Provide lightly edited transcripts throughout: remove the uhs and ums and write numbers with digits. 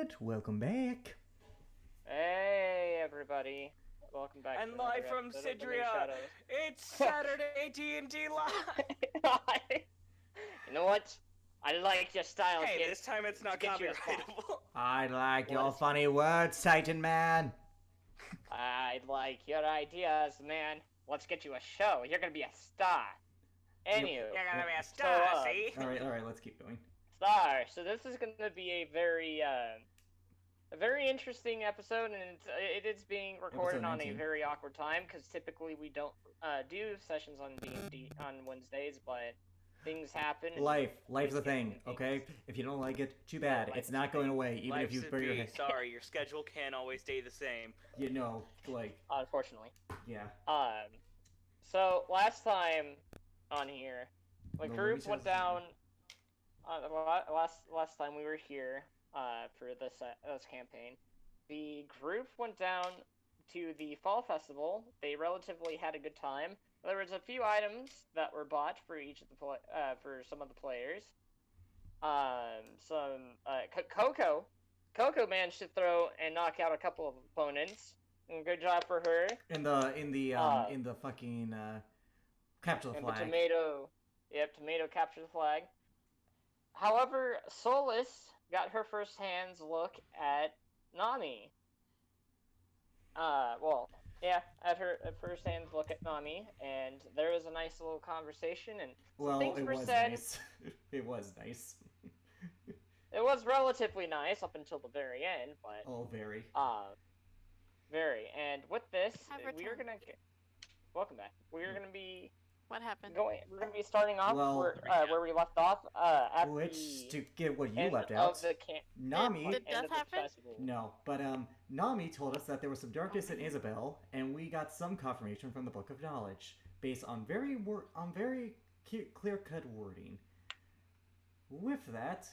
Alright, welcome back. Hey everybody, welcome back And to live another from episode of The New Cidria, Shadows. it's Saturday D&D Live! You know what? I like your style, Hey, kid. this time it's not Let's get you a spot. copyrightable. I like your What? funny words, Titan Man. I like your ideas, man. Let's get you a show. You're gonna be a star. Anywho, You're gonna be a star, see? Alright, let's keep going. star. So this is gonna be a very interesting episode, and it is being recorded on a very awkward time because typically we don't do sessions on D&D on Wednesdays, but things happen. Life's a thing, okay? If you don't like it, too bad. It's not going away, even if you Life bring your should be, head. sorry, your schedule can't always stay the same. You know, like, Unfortunately. yeah. So last time on here, the No, group Ruby went says- down. Last time we were here for this campaign, the group went down to the fall festival. They relatively had a good time. There was a few items that were bought for each of the for some of the players. Coco managed to throw and knock out a couple of opponents. And good job for her. In the fucking, capture the And flag. the tomato captured the flag. However, Solus got her first hands look at Nami. At her first hands look at Nami, and there was a nice little conversation, and some things were said. Nice. It was nice. It was relatively nice up until the very end, but Oh, very. very. And with this, Have we are returned. gonna welcome back. We are gonna be What happened? We're gonna be starting off Well- where we left off at Which, the to get what you end left of out, the camp. Nami... Did End of death the happen? festival. No, but Nami told us that there was some darkness in Isabel, and we got some confirmation from the Book of Knowledge, based on very clear-cut wording. With that,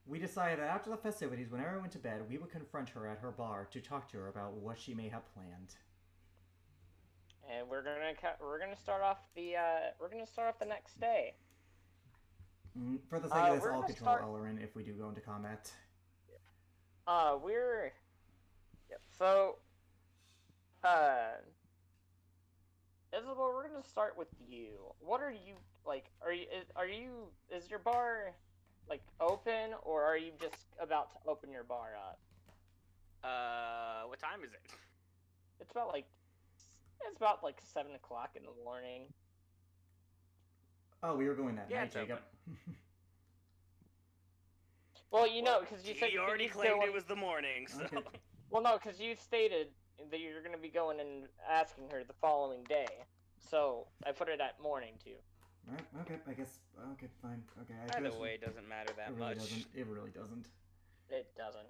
we decided that after the festivities, when everyone went to bed, we would confront her at her bar to talk to her about what she may have planned. And we're gonna start off the next day. For the sake of this, we're I'll gonna control start- Ellerin if we do go into combat. So, Isabel, we're gonna start with you. What are you like? Is your bar like open, or are you just about to open your bar up? What time is it? It's about like 7 o'clock in the morning. Oh, we were going that Yeah, night, it's Jacob. Well, you know, because you said You already you claimed go it was the morning, so... Okay. Well, no, because you stated that you're going to be going and asking her the following day. So I put it at morning too. Alright, okay, I guess. Okay, fine. Okay, I Either guess- way, it doesn't matter that it really much. doesn't. It really doesn't. It doesn't.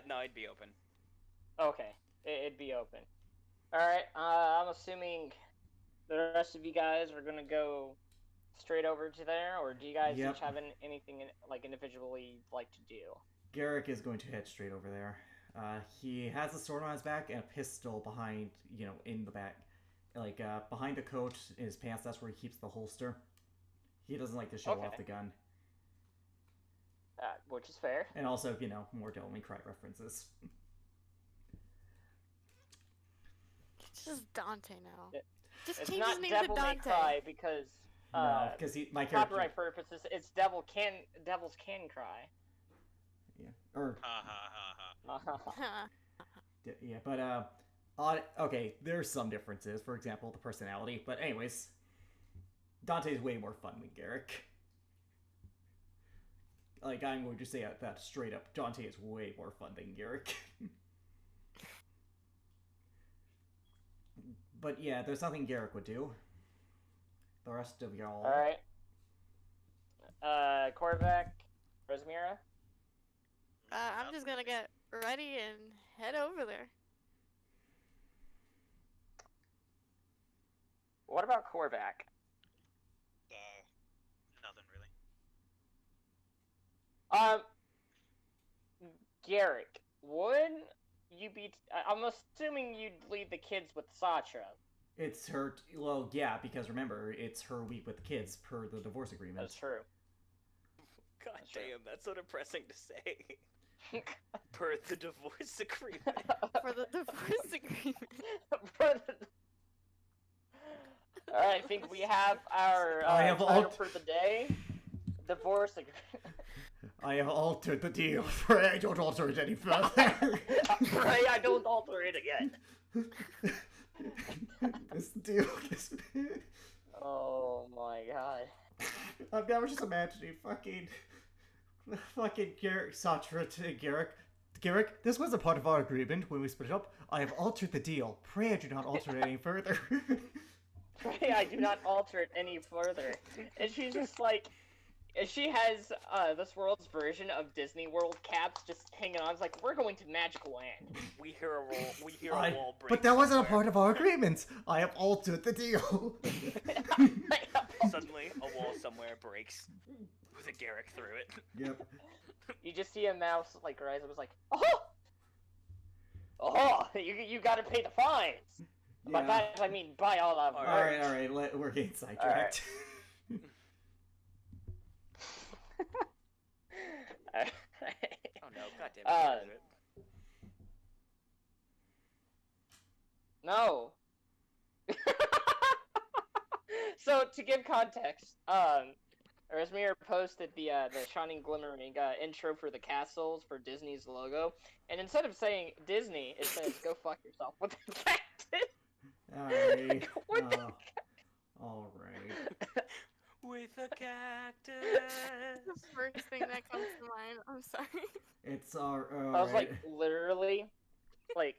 No, it'd be open. Okay, it'd be open. All right. I'm assuming the rest of you guys are going to go straight over to there, or do you guys Yep. each have anything like individually like to do? Garrick is going to head straight over there. He has a sword on his back and a pistol behind, in the back. Like, behind the coat in his pants, that's where he keeps the holster. He doesn't like to show Okay. off the gun. Which is fair. And also, more Devil May Cry references. It's just Dante now. It- Just It's change not his name Devil to May Dante. Cry because No, because my character... copyright purposes, it's Devils Can Cry. Yeah, or... Ha ha ha ha. Yeah, but, okay, there's some differences. For example, the personality. But anyways, Dante's way more fun than Garrick. Like, I'm going to say that straight up. Dante is way more fun than Garrick. But yeah, there's nothing Garrick would do. The rest of y'all... All right. Korvac, Rosmira. I'm just gonna get ready and head over there. What about Korvac? Nothing really. Garrick, would you be? I'm assuming you'd leave the kids with Satra. It's her. Well, yeah, because remember, it's her week with the kids per the divorce agreement. That's true. God Sure. damn, that's so depressing to say. Per the divorce agreement. For the divorce agreement. Alright, I think we have our I have title all- for the day. Divorce agreement. I have altered the deal. Pray I don't alter it any further. Pray I don't alter it again. This deal is... Oh my god. I'm now just imagining fucking Garrick, Satra to Garrick. Garrick, this was a part of our agreement when we split up. I have altered the deal. Pray I do not alter it any further. Pray I do not alter it any further. And she's just like, and she has this world's version of Disney World caps just hanging on. It's like, we're going to Magical Land. We hear a roll. We hear a wall break. But that wasn't a somewhere. part of our agreement. I have altered the deal. Suddenly, a wall somewhere breaks with a Garrick through it. Yep. You just see a mouse like rise up, was like, oh, oh, you got to pay the fines. By Yeah. that I mean buy all of All merch. All right. We're getting sidetracked. Alright. Oh no, goddamn Uh, it. No. So to give context, Rasmir posted the Shining Glimmering intro for the castles for Disney's logo, and instead of saying Disney, it says "Go fuck yourself" with the cactus. Alright. What the Alright. With a cactus. The first thing that comes to mind. I'm sorry. It's our. I was like, literally, like,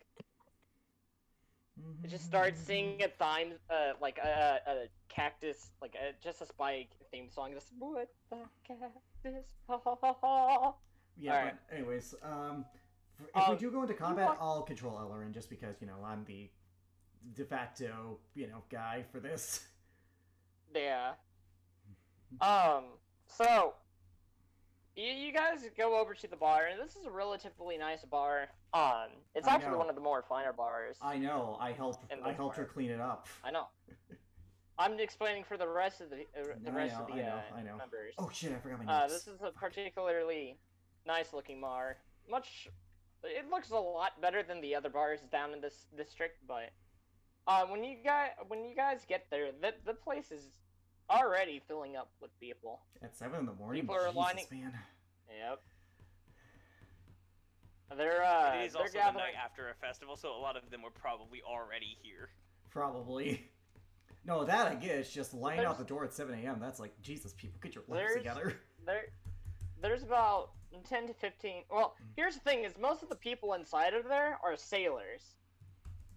it just starts singing a theme, like a cactus, like just a Spy theme song. Just what the cactus? Ha ha ha ha. Yeah, Alright. but anyways, if we do go into combat, want- I'll control Ellerin just because, I'm the de facto, guy for this. Yeah. So you guys go over to the bar, and this is a relatively nice bar. It's I actually know. one of the more finer bars. I know, I helped In her this bar. clean it up. I know. I'm explaining for the rest of the rest of the I know. members. Oh shit, I forgot my notes. This is a particularly nice looking bar. It looks a lot better than the other bars down in this district, but when you guys get there, the place is already filling up with people. At 7 in the morning? People are Jesus, lining- man. Yep. They're It is they're also the gathering. night after a festival, so a lot of them were probably already here. Probably. No, that I get. It's just lying out There's- the door at 7 a.m. That's like, Jesus, people, get your lives There's- together. There's about 10 to 15. Well, here's the thing: is most of the people inside of there are sailors.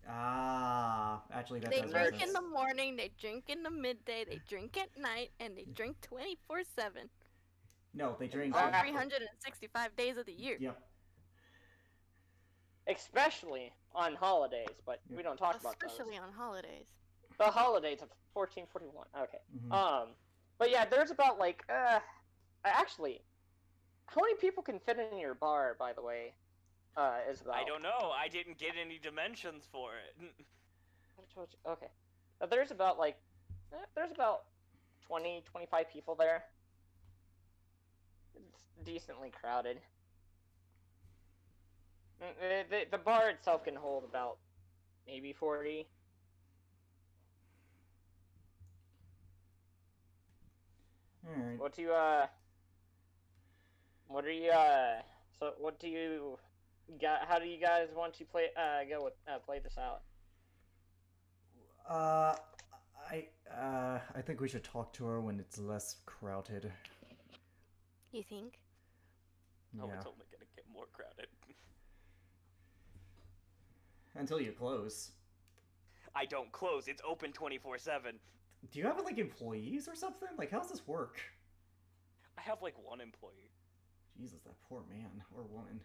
Ah, actually, that They does drink make in sense. the morning, they drink in the midday, they drink at night, and they drink 24/7. No, they drink. Ah. All 365 days of the year. Yep. Especially on holidays, but Yeah. we don't talk about those. Especially on holidays. The holidays of 1441. Okay. Mhm. But yeah, there's about like actually, how many people can fit in your bar? By the way, Isabel. I don't know. I didn't get any dimensions for it. Okay. There's about like, there's about 20, 25 people there. It's decently crowded. The bar itself can hold about maybe 40. Alright. What do you how do you guys want to play play this out? I think we should talk to her when it's less crowded. You think? Oh, Yeah. it's only gonna get more crowded. Until you close. I don't close. It's open 24/7. Do you have, like, employees or something? Like, how does this work? I have like one employee. Jesus, that poor man or woman.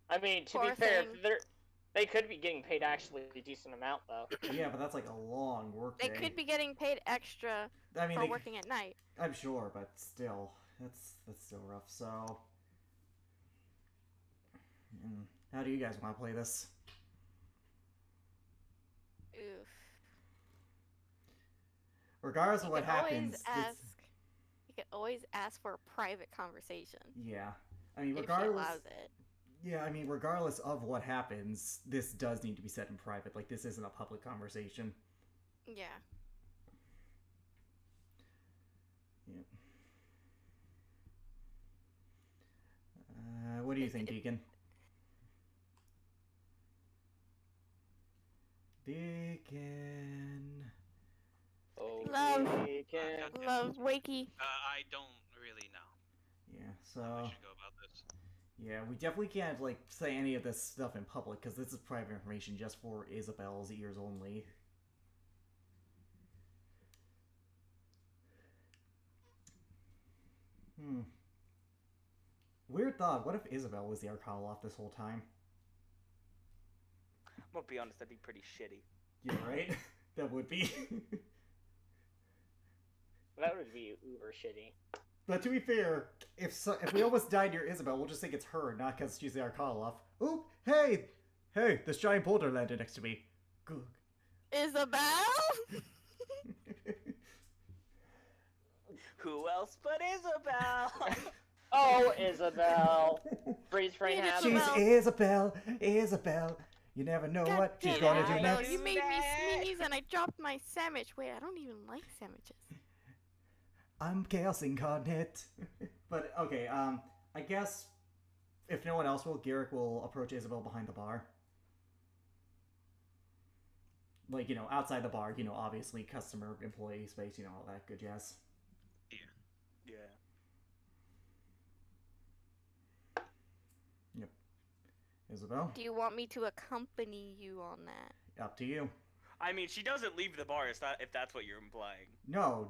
I mean, to Poor be fair, thing. they could be getting paid actually a decent amount though. Yeah, but that's like a long work They day. could be getting paid extra I mean, for they, working at night. I'm sure, but still, that's still rough. So, how do you guys want to play this? Oof. regardless of You what can always happens, ask. You can always ask for a private conversation yeah. I mean, if she regardless. allows it. Yeah, I mean, regardless of what happens, this does need to be said in private. Like, this isn't a public conversation. Yeah. Yep. What do you think, Deacon? Deacon. Oh, Love. Deacon. Love, wakey. I don't really know Yeah, how so we should go about this. yeah, we definitely can't like say any of this stuff in public because this is private information just for Isabel's ears only. Weird thought. What if Isabel was the Arcoloff this whole time? I'm gonna be honest, that'd be pretty shitty. Yeah, right. That would be. That would be uber shitty. But to be fair, if we almost died near Isabel, we'll just think it's her, not because she's the Arcoloff. Ooh, hey, this giant boulder landed next to me. Good. Isabel? Who else but Isabel? Oh, Isabel. Freeze frame Needed happens. She's Isabel. You never know God what she's damn gonna it, do Isabel, next. You made me sneeze and I dropped my sandwich. Wait, I don't even like sandwiches. I'm Chaos Incarnate. But okay, I guess if no one else will, Garrick will approach Isabel behind the bar. Like, you know, outside the bar, you know, obviously customer, employee space, you know, all that good jazz. Yeah. Yep. Isabel, Do you want me to accompany you on that? up to you. I mean, she doesn't leave the bar. If that's what you're implying. No,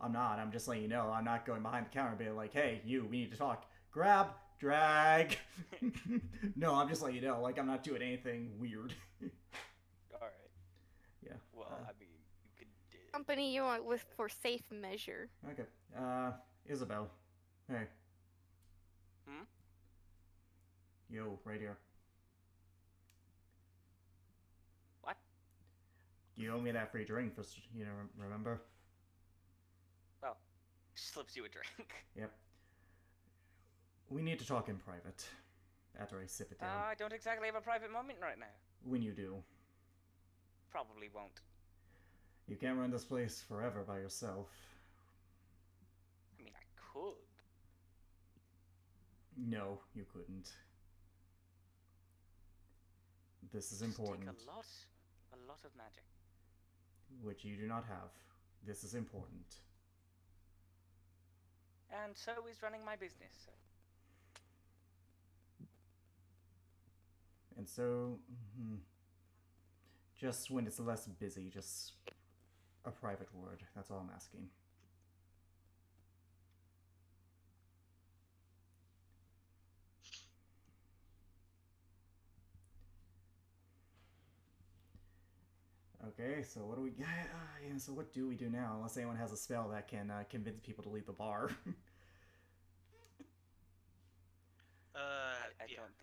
I'm not. I'm just letting you know. I'm not going behind the counter and being like, hey, you, we need to talk. Grab, drag. No, I'm just letting you know. Like, I'm not doing anything weird. All right. Yeah. Well, I mean, you could. Accompany you on with for safe measure. Okay. Isabel. Hey. Hmm? Yo, right here. What? You owe me that free drink for, you know, remember? Oh, slips you a drink. Yep. We need to talk in private. After I sip it down. I don't exactly have a private moment right now. When you do. Probably won't. You can't run this place forever by yourself. I mean, I could. No, you couldn't. This is Just important. take a lot of magic. Which you do not have. This is important. And so is running my business. So. And so, just when it's less busy, just a private word. That's all I'm asking. Okay, so what do we? Yeah, so what do we do now? Unless anyone has a spell that can convince people to leave the bar. I Yeah. don't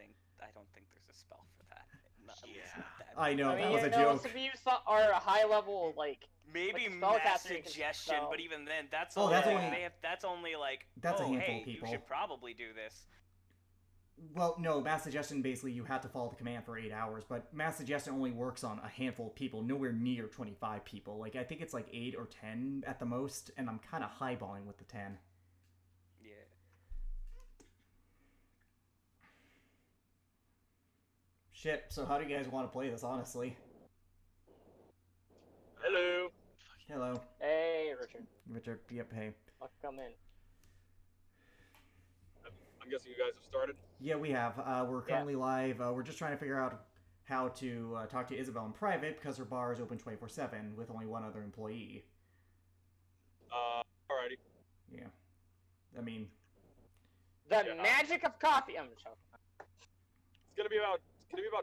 think there's a spell for that. At least Yeah. not that. I know, I mean, that was a you know, joke. some of you are a high level, like, Maybe like mass spellcaster you can suggestion, spell. but even then, that's Oh, only that's like, only- that's only like that's a oh, handful hey, of people. you should probably do this. Well, no, mass suggestion, basically, you have to follow the command for 8 hours, but mass suggestion only works on a handful of people, nowhere near 25 people. Like, I think it's like 8 or 10 at the most, and I'm kind of highballing with the 10. Yeah. Shit, so how do you guys want to play this, honestly? Hello. Hello. hey, Richard, Richard, yep, hey. I'll come in. I'm guessing you guys have started. Yeah, we have. We're currently live. We're just trying to figure out how to talk to Isabel in private because her bar is open 24/7 with only one other employee. Alrighty. Yeah. I mean, The Yeah. magic of coffee. I'm joking. It's gonna be about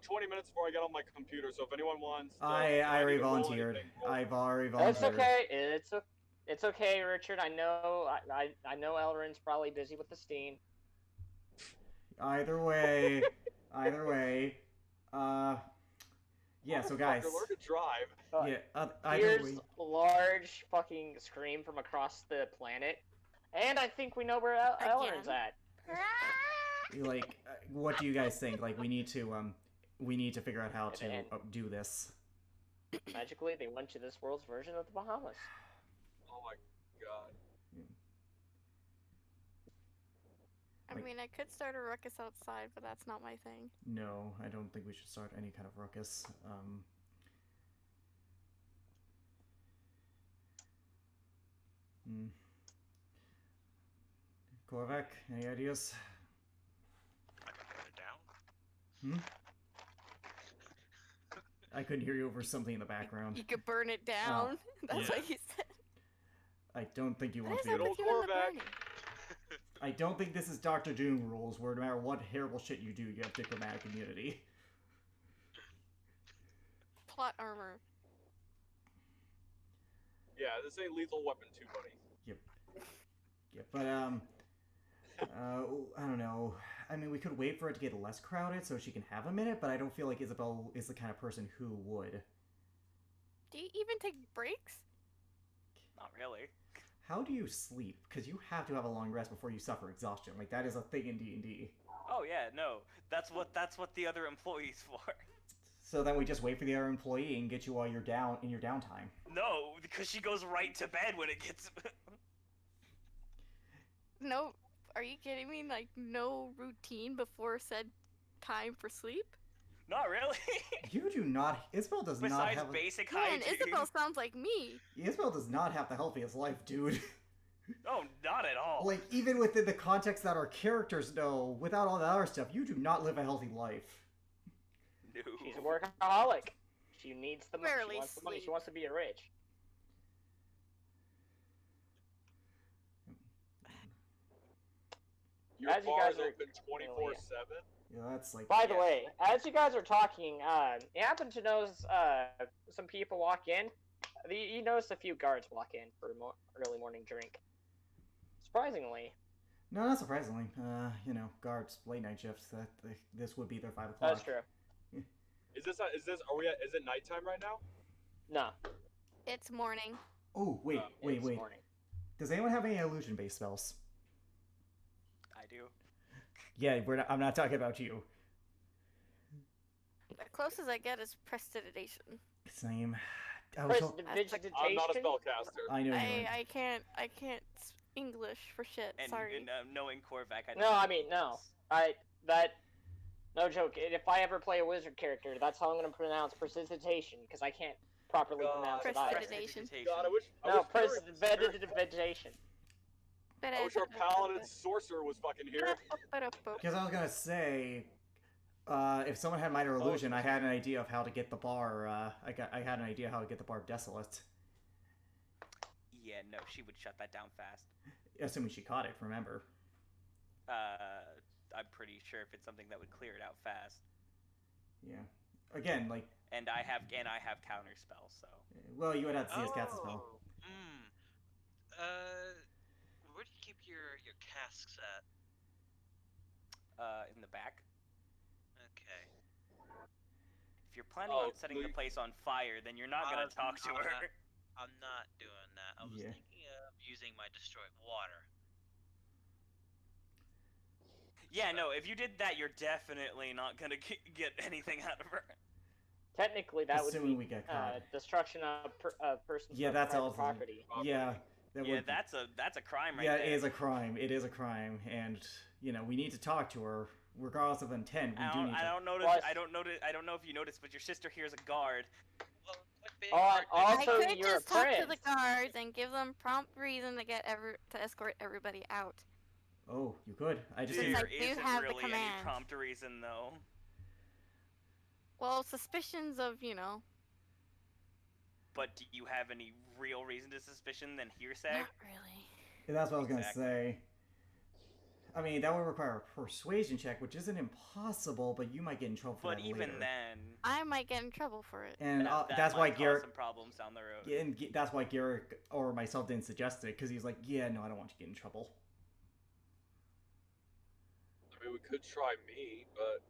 20 minutes before I get on my computer. So if anyone wants, to, I already to roll volunteered. anything, roll. I've already It's volunteered. okay. It's okay, Richard. I know. I know Elrin's probably busy with the steam. Either way, Yeah, so guys, Motherfucker, learn to drive. either Here's way, large fucking scream from across the planet, and I think we know where Eller's at. like, what do you guys think? Like, we need to figure out how to do this. Magically, they went to this world's version of the Bahamas. Oh my god. I mean, I could start a ruckus outside, but that's not my thing. No, I don't think we should start any kind of ruckus. Korvac, any ideas? I can put it down. I couldn't hear you over something in the background. You could burn it down. That's yeah. what you said. I don't think you What want is to. up with you and the burning? I don't think this is Dr. Doom rules, where no matter what terrible shit you do, you have diplomatic immunity. Plot armor. Yeah, this ain't Lethal Weapon 2, buddy. Yeah, but I don't know. I mean, we could wait for it to get less crowded so she can have a minute, but I don't feel like Isabel is the kind of person who would. Do you even take breaks? Not really. How do you sleep? Because you have to have a long rest before you suffer exhaustion. Like, that is a thing in D&D. Oh yeah, no. That's what the other employee's for. So then we just wait for the other employee and get you while you're down in your downtime. No, because she goes right to bed when it gets. No, are you kidding me? Like, no routine before said time for sleep? Not really. You do not. Isabel does not Besides have. basic Man, hygiene. Isabel sounds like me. Isabel does not have the healthiest life, dude. Oh, not at all. Like, even within the context that our characters know, without all that other stuff, you do not live a healthy life. No. She's a workaholic. She needs the money. Rarely She wants the money. She sleep. wants to be rich. Your As you bar's guys are- open 24/7. Yeah, that's like. By the way, as you guys are talking, you happen to notice some people walk in. You notice a few guards walk in for early morning drink. Surprisingly, No, not surprisingly. Guards, late night shifts. This would be their 5 o'clock. that's true. Is it nighttime right now? No, It's morning. Oh, wait. it's morning. Does anyone have any illusion-based spells? I do. Yeah, I'm not talking about you. The closest I get is prestidigitation. Same. I was hop- Prestidigitation. I'm not a spellcaster. I know you are. I can't English for shit. And, Sorry. and knowing Korvac, No, I mean no. No joke. If I ever play a wizard character, that's how I'm gonna pronounce prestidigitation because I can't properly God. pronounce it either. Prestidigitation. God, I wish No, Paladin prestidigitation. I wish our paladin sorcerer was fucking here. Because I was gonna say, if someone had minor illusion, I had an idea of how to get the bar. I had an idea how to get the bar desolate. Yeah, no, she would shut that down fast. Assuming she caught it. Remember. I'm pretty sure if it's something that would clear it out fast. Yeah. Again, like. And I have counter spells, so. Well, you would have to see his cast spell. Where do you keep your casks at? In the back. Okay. If you're planning on setting the place on fire, then you're not gonna talk to her. I'm not doing that. I was Yeah. thinking of using my destroyed water. Yeah, no, if you did that, you're definitely not gonna get anything out of her. Technically, that Assuming would we be get caught. destruction of person's Yeah, that's private also. property. Yeah. Yeah, that's a crime right Yeah, there. it is a crime. It is a crime, and we need to talk to her, regardless of intent. We do need to. I don't notice. Plus- I don't know if you noticed, but your sister here's a guard. Well, what big Oh, hard I also, could you're a just talk to prince. the guards and give them prompt reason to to escort everybody out. Oh, you could. I just. Since There I do isn't have the really any command. prompt reason though. Well, suspicions of, But do you have any real reason to suspicion than hearsay? not really. That's what I was gonna Exactly. say. I mean, that would require a persuasion check, which isn't impossible, but you might get in trouble for But that even later. then, I might get in trouble for it. And that that's why might cause Garrett. some problems down the road. And that's why Garrett or myself didn't suggest it, because he's like, yeah, no, I don't want you to get in trouble. I mean, we could try me, but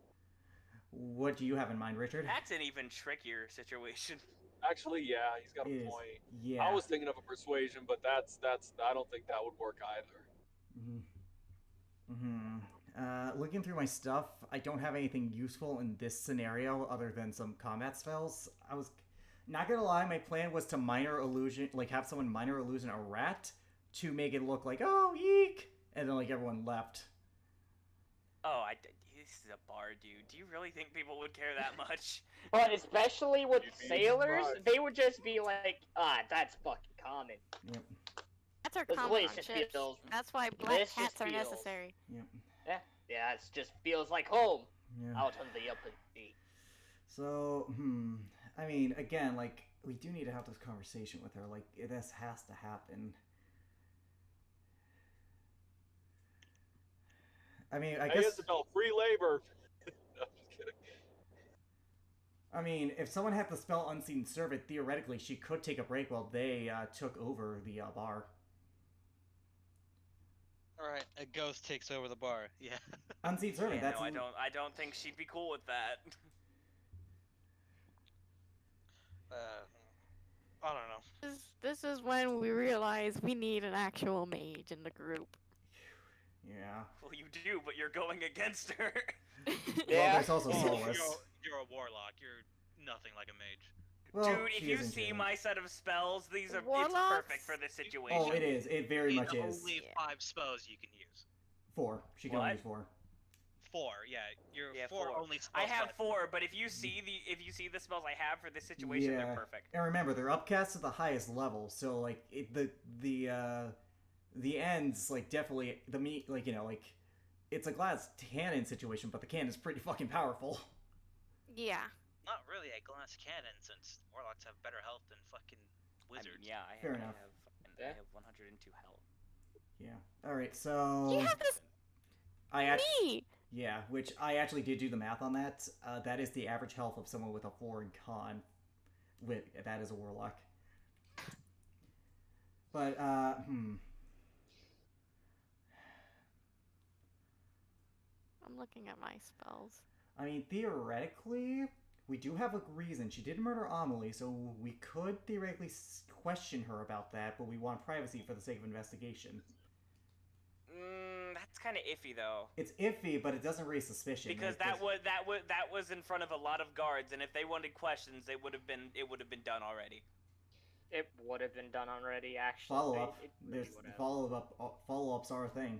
What do you have in mind, Richard? That's an even trickier situation. Actually, yeah, he's got It a is. point. Yeah. I was thinking of a persuasion, but that's I don't think that would work either. Looking through my stuff, I don't have anything useful in this scenario other than some combat spells. I was not gonna lie, my plan was to minor illusion, like have someone minor illusion a rat to make it look like, oh, eek, and then like everyone left. Oh, this is a bar, dude. Do you really think people would care that much? But especially with You'd be sailors, surprised. they would just be like, that's fucking common. Yep. Cats are This common place on just ships. feels- That's why black this cats just are feels- necessary. Yep. Yeah, it just feels like home Yeah. out on the open sea. So, I mean, again, like, we do need to have this conversation with her. Like, this has to happen. I mean, I Hey, guess. Isabel, free labor. No, I'm just kidding. I mean, if someone had the spell Unseen Servant, theoretically, she could take a break while they took over the bar. Alright, a ghost takes over the bar. Yeah. Unseen Servant, Yeah, that's. no, I don't think she'd be cool with that. I don't know. This is when we realize we need an actual mage in the group. Yeah. Well, you do, but you're going against her. Well, Yeah. there's also Well, Solus. You're a warlock. You're nothing like a mage. Well, Dude, if she you is in see jail. my set of spells, it's Warlocks? perfect for this situation. Oh, it is. It very You much need is. only Yeah. 5 spells you can use. 4. She can only What? use 4. 4, yeah. You're Yeah, 4 4. only spells. I have left. 4, but if you see the spells I have for this situation, Yeah. they're perfect. And remember, they're upcast to the highest level, so like the ends like definitely the meat like like it's a glass cannon situation, but the cannon's pretty fucking powerful. Yeah. Not really a glass cannon, since warlocks have better health than fucking wizards. I mean, yeah, Fair I enough. have Yeah. 102 health. Yeah. All right. So You have this I actually me. yeah, which I actually did do the math on that. That is the average health of someone with a 4 in con. With that is a warlock. But I'm looking at my spells. I mean, theoretically, we do have a reason. She did murder Amelie, so we could theoretically question her about that, but we want privacy for the sake of investigation. That's kind of iffy though, It's iffy, but it doesn't raise suspicion. because Like, that was in front of a lot of guards, and if they wanted questions, it would have been done already. It would have been done already, actually. follow up. It really There's would have. follow ups are a thing.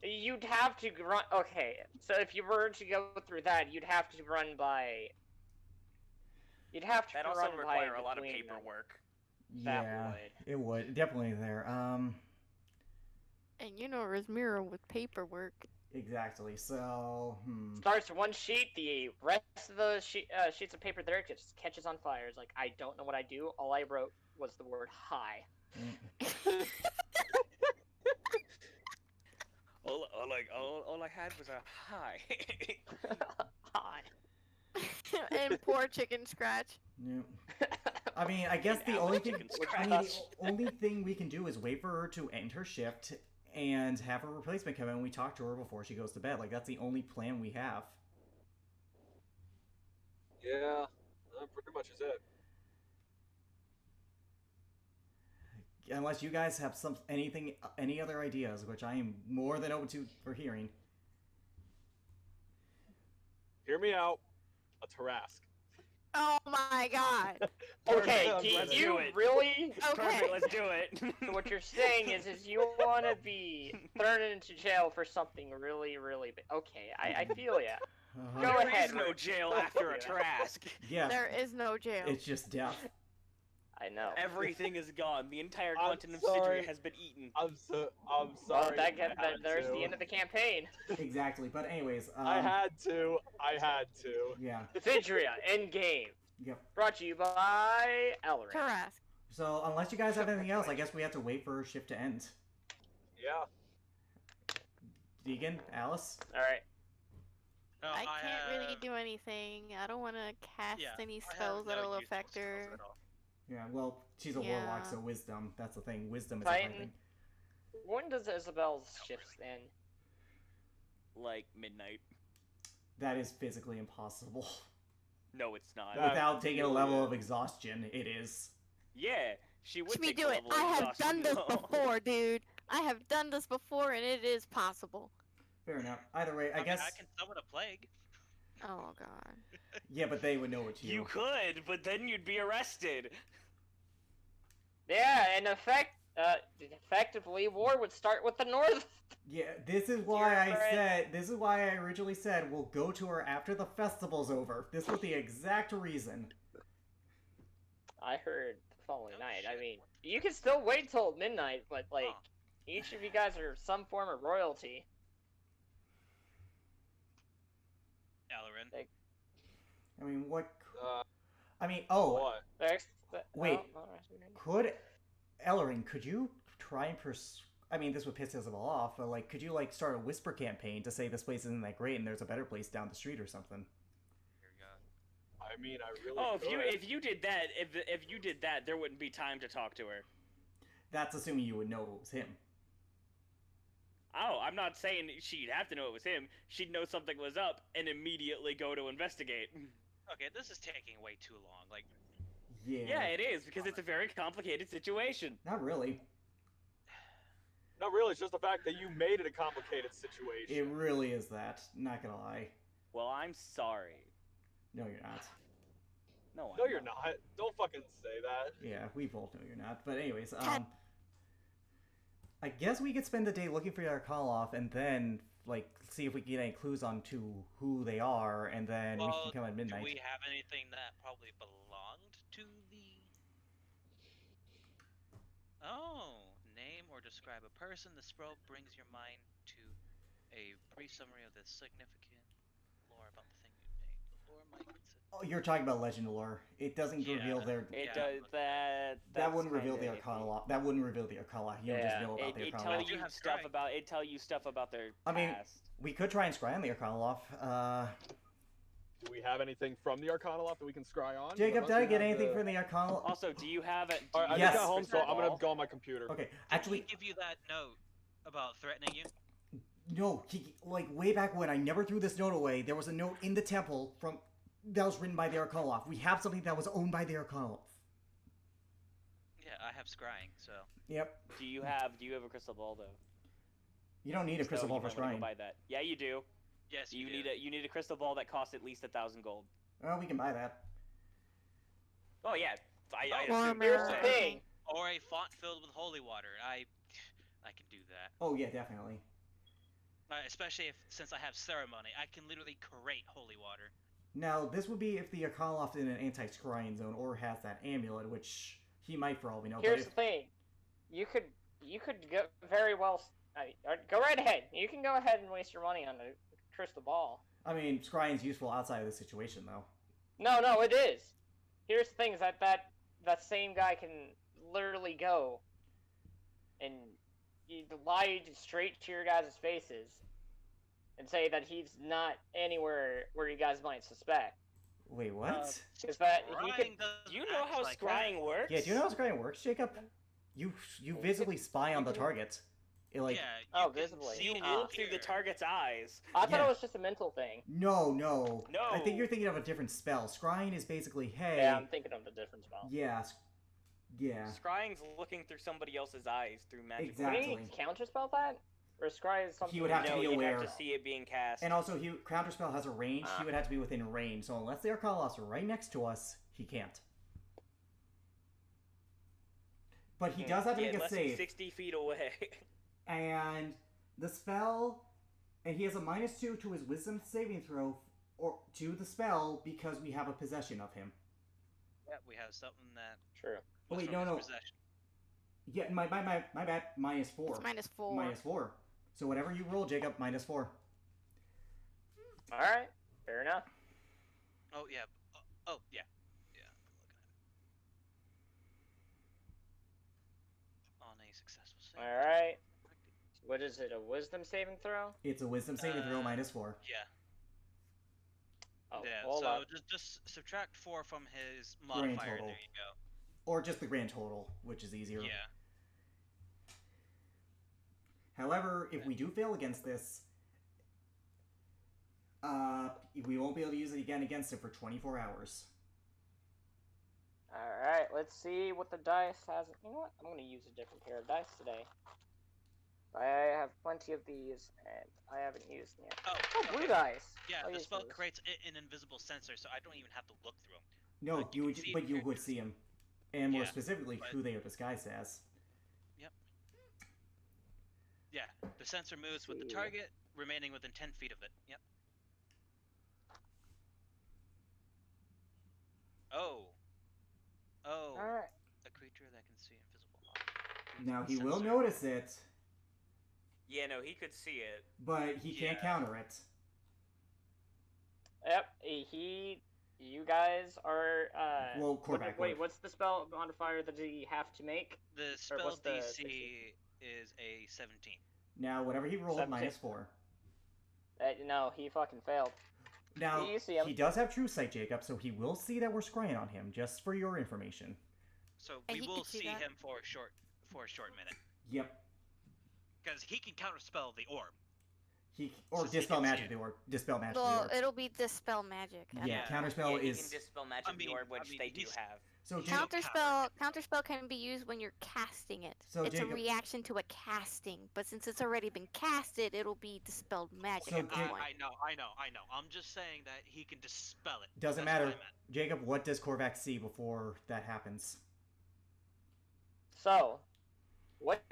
You'd have to run. Okay, so if you were to go through that, you'd have to run by. You'd have to That run also by require a lot of between them. paperwork. That Yeah, would. it would definitely there. And you know Rosmira with paperwork. Exactly. So, Starts one sheet, the rest of the sheets of paper there just catches on fire. It's like, I don't know what I do. All I wrote was the word hi. All I had was a hi. Hi. And poor chicken scratch. yeah. I mean, I guess the Alex only thing chicken I mean, the scratch. only thing we can do is wait for her to end her shift and have her replacement come in and we talk to her before she goes to bed. Like, that's the only plan we have. Yeah, that pretty much is it. Unless you guys have any other ideas, which I am more than open to for hearing. Hear me out. A Tarask. Oh my god. Okay, Let's do do you it. really? Okay. Perfect, let's do it. What you're saying is you want to be thrown into jail for something really, really big. Okay, I feel ya. Uh-huh. Go There ahead, is no Rick. jail after a Trask. Yeah, There is no jail. it's just death. I know. Everything is gone. The entire I'm continent of sorry. Cidria has been eaten. I'm Well, sorry. there's the end of the campaign. Exactly. But anyways, I had to. yeah. Cidria, end game. Yep. Brought to you by Elric. Tarask. So unless you guys have anything else, I guess we have to wait for her shift to end. Yeah. Deegan, Alice. Alright. No, I can't really have- do anything. I don't want to cast yeah, any I have spells no that'll useful affect spells her. at all. Yeah, well, she's a warlock, Yeah. so wisdom. That's the thing. Wisdom is Titan. everything. When does Isabel's shift end? like midnight. That is physically impossible. No, it's not. Without taking a level of exhaustion, it is. Yeah, she would Watch me take do a it. level of I have exhaustion, done this though. before, dude. I have done this before, and it is possible. Fair enough. Either way, I mean, guess. I can summon a plague. Oh god. Yeah, but they would know it's you. You could, but then you'd be arrested. Yeah, in effectively, war would start with the North. Yeah, this is why You're I said. This is why I originally said we'll go to her after the festival's over. This was the exact reason. I heard the following Oh, night. shit. I mean, you can still wait till midnight, but like, Huh. each of you guys are some form of royalty. Alarin. I mean, what? Uh, I mean, oh, what? Wait. Oh, could Ellerin? Could you try and I mean, this would piss us all off, but like, could you like start a whisper campaign to say this place isn't that great and there's a better place down the street or something? Here we go. I mean, I really. Oh, could. if you did that, if you did that, there wouldn't be time to talk to her. That's assuming you would know it was him. Oh, I'm not saying she'd have to know it was him. She'd know something was up and immediately go to investigate. Okay, this is taking way too long. Like, Yeah. Yeah, it is, because it's a very complicated situation. Not really. No, really, it's just the fact that you made it a complicated situation. It really is that. Not gonna lie. Well, I'm sorry. No, you're not. No, I'm No, you're not. Don't fucking say that. Yeah, we both know you're not. But anyways, God. I guess we could spend the day looking for your call off and then like see if we can get any clues on to who they are, and then we well, can come at midnight. do we have anything that probably belonged to the? Oh, name or describe a person. The scroll brings your mind to a brief summary of the significant lore about the thing you named. The lore might consider. Oh, you're talking about legend lore. It doesn't Yeah. reveal their. It Yeah. does that. That wouldn't that's reveal the kinda Arcana iffy. law. That wouldn't reveal the Arcana. You just know about the It Arcana tell law. You you have stuff scrying. about it. Tell you stuff about their I mean, past. we could try and scry on the Arcana law. Do we have anything from the Arcana loft that we can scry on? Jacob, Unless did I we get have anything the- from the Arcana law? Also, do you have it? Alright, I Yes. just got home, so I'm gonna Ball? go on my computer. Okay, Did actually, he give you that note about threatening you? no. Like way back when, I never threw this note away. There was a note in the temple from that was written by the Arcana law. We have something that was owned by the Arcana law. Yeah, I have scrying, so. Yep. Do you have a crystal ball though? You don't need a crystal So ball you for might wanna go scrying. buy that. Yeah, you do. Yes, You do. need a crystal ball that costs at least 1,000 gold. Well, we can buy that. Oh yeah, I assume Warmer. Here's the that. thing. Or a font filled with holy water. I can do that. Oh yeah, definitely. Especially since I have ceremony, I can literally create holy water. Now, this would be if the Arcana loft in an anti-scrying zone or has that amulet, which he might for all we know. Here's but the thing. You could go very well. Go right ahead. You can go ahead and waste your money on a crystal ball. I mean, scrying's useful outside of the situation, though. No, it is. Here's the thing: is that same guy can literally go and lie straight to your guys' faces and say that he's not anywhere where you guys might suspect. Wait, what? Is that he could? Scrying doesn't Do you know act how like scrying works? Yeah, do you know how scrying works, Jacob? You visibly spy on the target. It, that. like, Yeah. Oh, you can visibly. see You it look through the here. target's eyes. I thought Yeah. it was just a mental thing. no. No. I think you're thinking of a different spell. Scrying is basically, hey, Yeah, I'm thinking of the different spell. yeah, yeah. Scrying's looking through somebody else's eyes through magic. Exactly. Would he counterspell that? Or scry is something? He would have to No, be you'd aware. have to see it being cast. And also, counterspell has a range. Ah. He would have to be within range. So unless the Arcana loft's right next to us, he can't. But he does have to Yeah, make a less than save. 60 feet away. And the spell, and he has a -2 to his wisdom saving throw, or to the spell, because we have a possession of him. Yeah, we have something that. True. Oh, was wait, from no, his no. possession. Yeah, my bad, -4. It's -4. -4. So whatever you roll, Jacob, -4. All right. Fair enough. Oh yeah. Oh yeah. Yeah. I'm looking at it. On a successful save. All right. What is it? A wisdom saving throw? It's a wisdom saving throw, Uh, -4. Yeah. Oh, Yeah. hold So up. just subtract 4 from his modifier. total. There you go. Or just the grand total, which is easier. Yeah. However, if we do fail against this, We won't be able to use it again against him for 24 hours. Alright, let's see what the dice has. You know what? I'm going to use a different pair of dice today. I have plenty of these, and I haven't used them yet. Oh, blue okay. dice! Yeah, I'll the use spell those. creates an invisible sensor, so I don't even have to look through them. No, Like, you you would, can see but you would characters. see him, and more Yeah, specifically, but- who they are disguised as. Yep. Yeah, the sensor moves with the See. target, remaining within 10 feet of it. Yep. Oh. Oh. Alright. A creature that can see invisible objects. Now he will Sensor. notice it, Yeah, no, he could see it. but he can't Yeah. counter it. Yep, you guys are, Well, Korvac wait, would. what's the spell modifier that you have to make? The spell what's the DC is a 17. Now, whatever he rolled, 17. -4. No, he fucking failed. Now, You see him. he does have True Sight, Jacob, so he will see that we're scrying on him, just for your information. So And we he will could see see that. him for a short minute. Yep. Because he can counterspell the orb. Or Since he Dispel can see Magic it. the orb. Dispel Magic the Well, orb. it'll be dispel magic. Yeah, Yeah. Counterspell He is... can dispel magic I mean- the orb, which I mean, they do he's- have. So, He's Jacob, not Counterspell can be used when you're casting it. So, it's Jacob- a reaction to a casting, but since it's already been casted, it'll be dispelled magic So at that Jake- point. I know. I'm just saying that he can dispel it. doesn't That's what matter. I meant. Jacob, what does Korvac see before that happens? So, what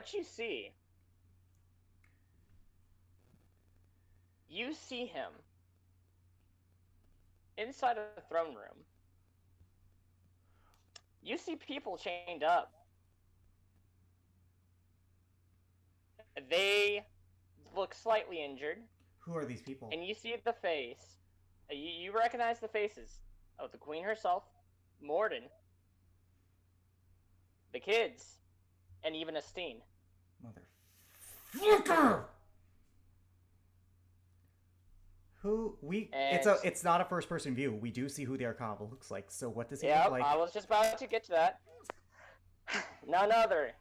you see him inside of the throne room. You see people chained up. They look slightly injured, Who are these people? and you see the face. You recognize the faces of the queen herself, Morden, the kids, and even Esteen. Motherfucker! It's not a first person view. We do see who the Arcana looks like. So what does he Yep, look like? I was just about to get to that. None other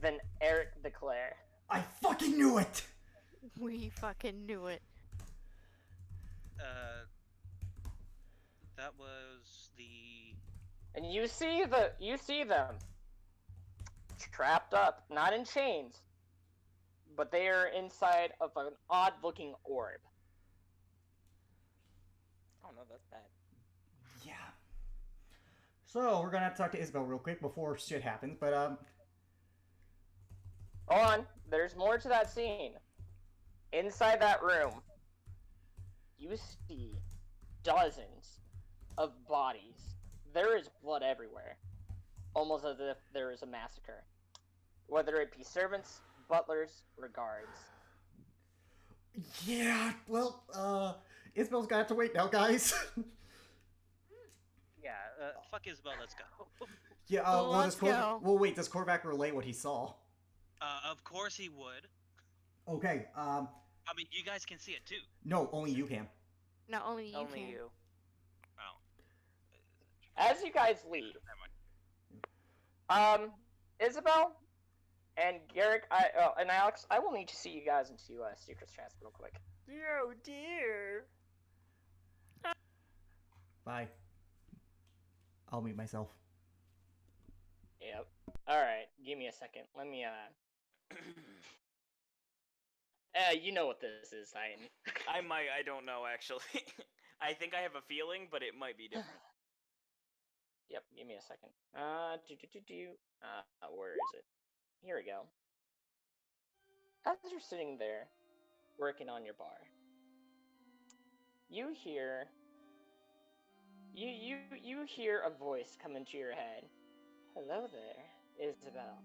than Eric DeClaire. I fucking knew it! We fucking knew it. That was the. And you see them trapped up, not in chains, but they are inside of an odd-looking orb. Oh no, that's bad. Yeah. So we're gonna have to talk to Isabel real quick before shit happens, but Hold on, there's more to that scene. Inside that room, you see dozens of bodies. There is blood everywhere, almost as if there is a massacre. Whether it be servants, butlers, or guards. yeah, well, Isabel's gonna have to wait now, guys. Yeah, fuck Isabel, let's go. Yeah, Well, well, let's go. well, wait, does Korvac relay what he saw? Of course he would. Okay, I mean, you guys can see it too. no, only you can. Not only you Only can. you. Oh. As you guys leave, Never mind. Isabel and Garrick, and Alex, I will need to see you guys into Secrets Chance real quick. Oh dear. Bye. I'll mute myself. Yep. Alright, give me a second. Let me, you know what this is, Titan. I don't know actually. I think I have a feeling, but it might be different. Yep, give me a second. Where is it? Here we go. As you're sitting there, working on your bar, you hear... You hear a voice come into your head. Hello there, Isabel.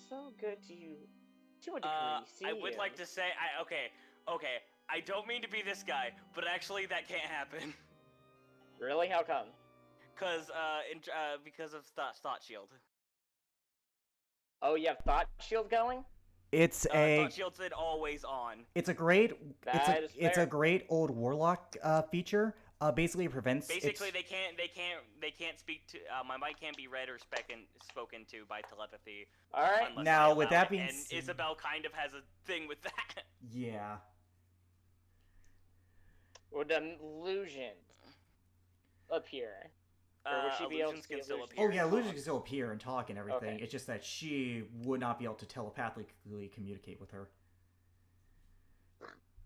So good to a degree, see I would you. like to say, okay, I don't mean to be this guy, but actually that can't happen. Really? How come? Because of Thought Shield. Oh, you have Thought Shield going? It's Thought Shield's always on. it's a great That is it's a fair. great old warlock feature. Basically it prevents Basically, it's- they can't speak to. My mic can't be read or spoken to by telepathy. Alright. Unless Now, I with allow that it, being and said- Isabel kind of has a thing with that. Yeah. would an illusion appear? Or would she be able to Illusions see can still illusions? Oh appear. yeah, and illusions talk. can still appear and talk and everything. Okay. It's just that she would not be able to telepathically communicate with her.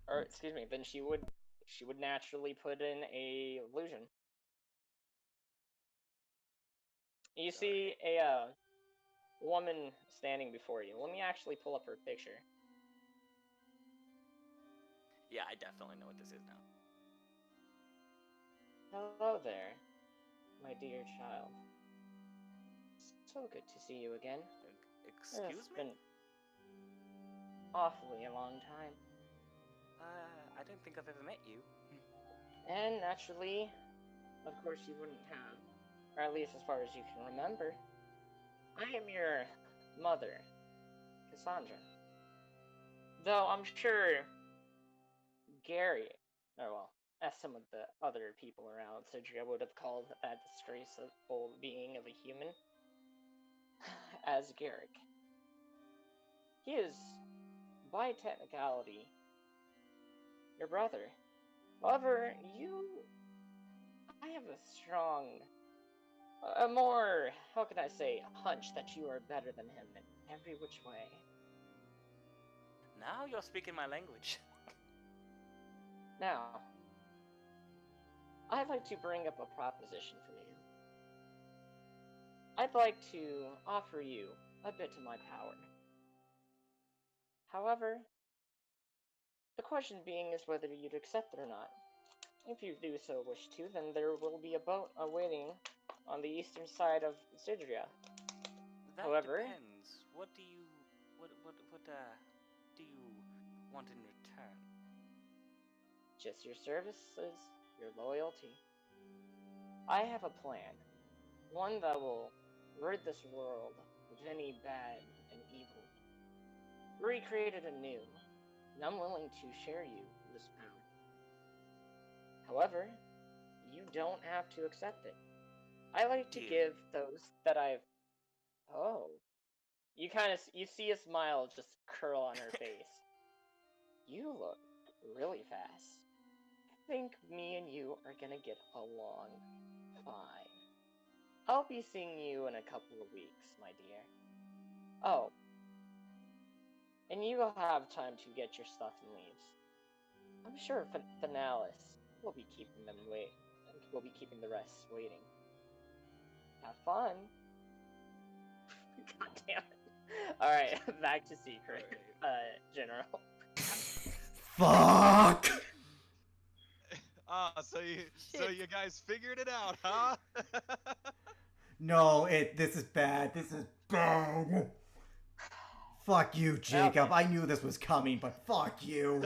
Or excuse me, then she would naturally put in a illusion. You see a woman standing before you. Let me actually pull up her picture. Yeah, I definitely know what this is now. Hello there, my dear child. So good to see you again. Excuse It's me? been awfully a long time. I don't think I've ever met you. And naturally, of course you wouldn't have, or at least as far as you can remember. I am your mother, Cassandra. Though I'm sure Gary, or well, as some of the other people around Cidria would have called that disgraceful being of a human, as Garrick. He is, by technicality, your brother. However, I have a strong, a more, how can I say, hunch that you are better than him in every which way. Now you're speaking my language. Now, I'd like to bring up a proposition for you. I'd like to offer you a bit of my power. However, the question being is whether you'd accept it or not. If you do so wish to, then there will be a boat awaiting on the eastern side of Cidria. That However- depends. What do you want in return? Just your services, your loyalty. I have a plan. One that will rid this world of any bad and evil. Recreate it anew, and I'm willing to share you this power. However, you don't have to accept it. I like to Deal. give those that I've... Oh. You see a smile just curl on her face. You look really fast. I think me and you are gonna get along fine. I'll be seeing you in a couple of weeks, my dear. Oh. And you will have time to get your stuff and leave. I'm sure Finalis will be keeping them wait. We'll be keeping the rest waiting. Have fun. God damn it. Alright, back to Secret. General. Fuck! So Shit. you guys figured it out, huh? No, this is bad. This is bad. Fuck you, Jacob. I knew this was coming, but fuck you.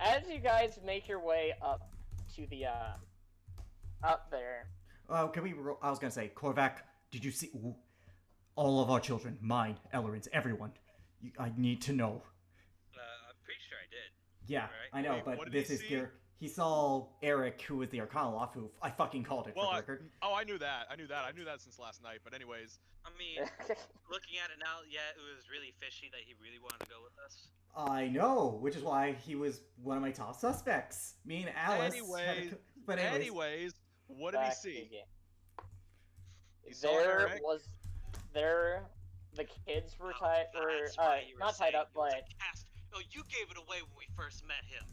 As you guys make your way up to the, up there. Can we? I was gonna say, Korvac. Did you see all of our children? Mine, Ellerin's, everyone. I need to know. I'm pretty sure I did. Yeah, Right. I know, Wait, what but did this he is see? Garrick. He saw Eric, who was the Arcanoloff, who I fucking called it for Well, the I record. knew that. I knew that since last night. But anyways, I mean, looking at it now, yeah, it was really fishy that he really wanted to go with us. I know, which is why he was one of my top suspects. Me and Alice. But anyways, what did he Back to see? the game. He saw There Eric. was the kids were tied That's why you were not tied saying up, he was but a caster. No, you gave it away when we first met him.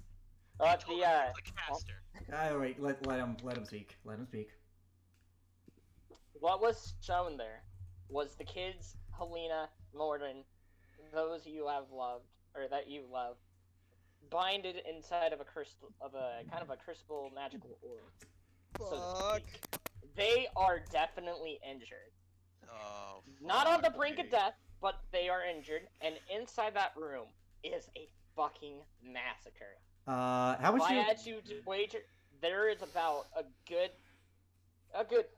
the You told him he was a caster. Wait, let him speak. Let him speak. what was shown there was the kids, Helena, Morden, those you have loved or that you love, binded inside of a crystal of a kind of a crystal magical orb. So to Fuck. speak. They are definitely injured. Oh. Not on the fuck brink me. of death, but they are injured, and inside that room is a fucking massacre. How much If do I you? had to wager, there is about a good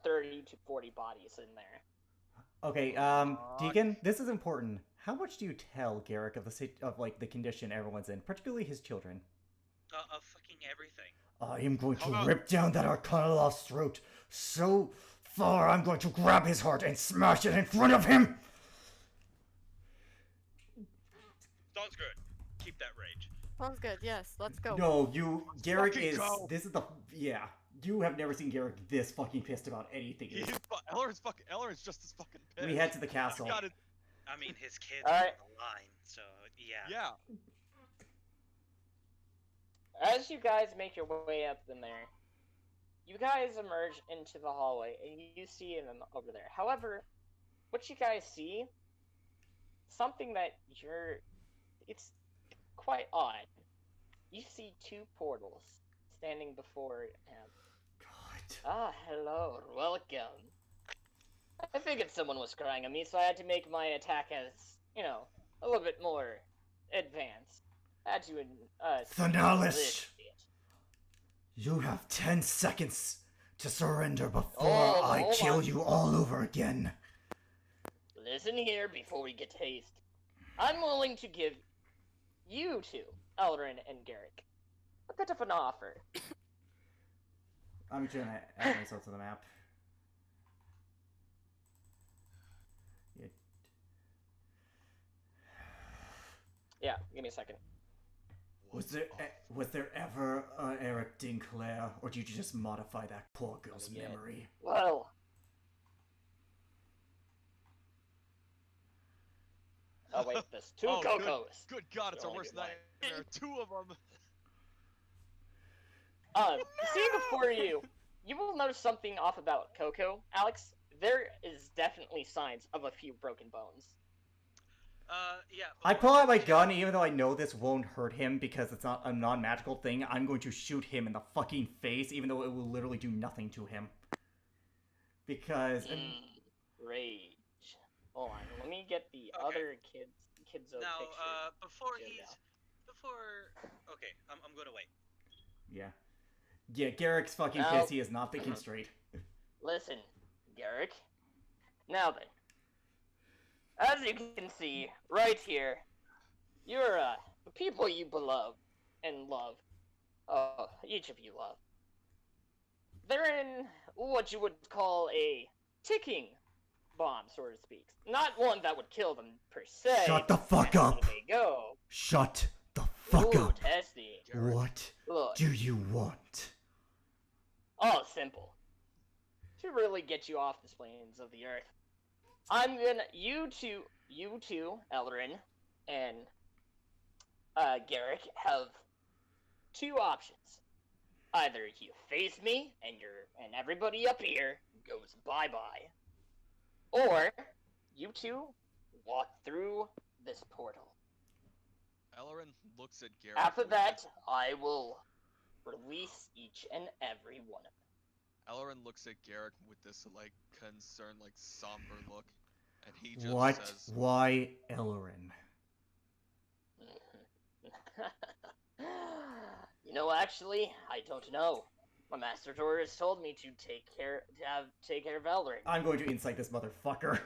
30 to 40 bodies in there. Okay, Deacon, this is important. How much do you tell Garrick of the condition everyone's in, particularly his children? Of fucking everything. I am going Hold to on. rip down that Arcanoloff's throat so far I'm going to grab his heart and smash it in front of him! 'em. Sounds good. Keep that rage. Sounds good. Yes, let's go. No, Garrick fucking is. go. This is the. Yeah. You have never seen Garrick this fucking pissed about anything. Elleren's just as fucking pissed. We head to the castle. We gotta- I mean, his kid's All on right. the line, so yeah. Yeah. As you guys make your way up in there, you guys emerge into the hallway and you see him over there. However, what you guys see, something that it's quite odd. You see two portals standing before him. God. Ah, hello, welcome. I figured someone was crying at me, so I had to make my attack as, a little bit more advanced. I had to, Thanalish! You have 10 seconds to surrender before Oh, I hold kill on. you all over again. Listen here before we get hasted. I'm willing to give you two, Elrin and Garrick, a bit of an offer. I'm trying to add myself to the map. Yeah, give me a second. Was there ever Eric Dinclair, or did you just modify that poor girl's Yeah. memory? Well. Oh wait, there's two Oh, Cocos. Good God, it's a Only worse get one. nightmare. Two of them. Seeing before you, you will notice something off about Coco, Alex. There is definitely signs of a few broken bones. Yeah. I pull out my gun, even though I know this won't hurt him because it's not a non-magical thing. I'm going to shoot him in the fucking face, even though it will literally do nothing to him. Because Rage. Hold on, let me get the Okay. other kids' Now, picture. before Yeah, okay, I'm gonna wait. yeah, Garrick's fucking Now- pissed. He is not thinking straight. Listen, Garrick. Now then, as you can see right here, you're the people you love and love. Each of you love. They're in what you would call a ticking bomb, so to speak. Not one that would kill them per se. Shut the fuck but up. where they go. Shut the fuck Ooh, up. testy. What Look, do you want? all simple. To really get you off the plains of the earth, I'm gonna you two, Elrin and Garrick, have two options. Either you face me and everybody up here goes bye-bye, or you two walk through this portal. Ellerin looks at Garrick. After with that, this- I will release each and every one of them. Ellerin looks at Garrick with this concerned, somber look, and he just What? says, Why Ellerin? Actually, I don't know. My master has told me to take care of Elrin. I'm going to incite this motherfucker.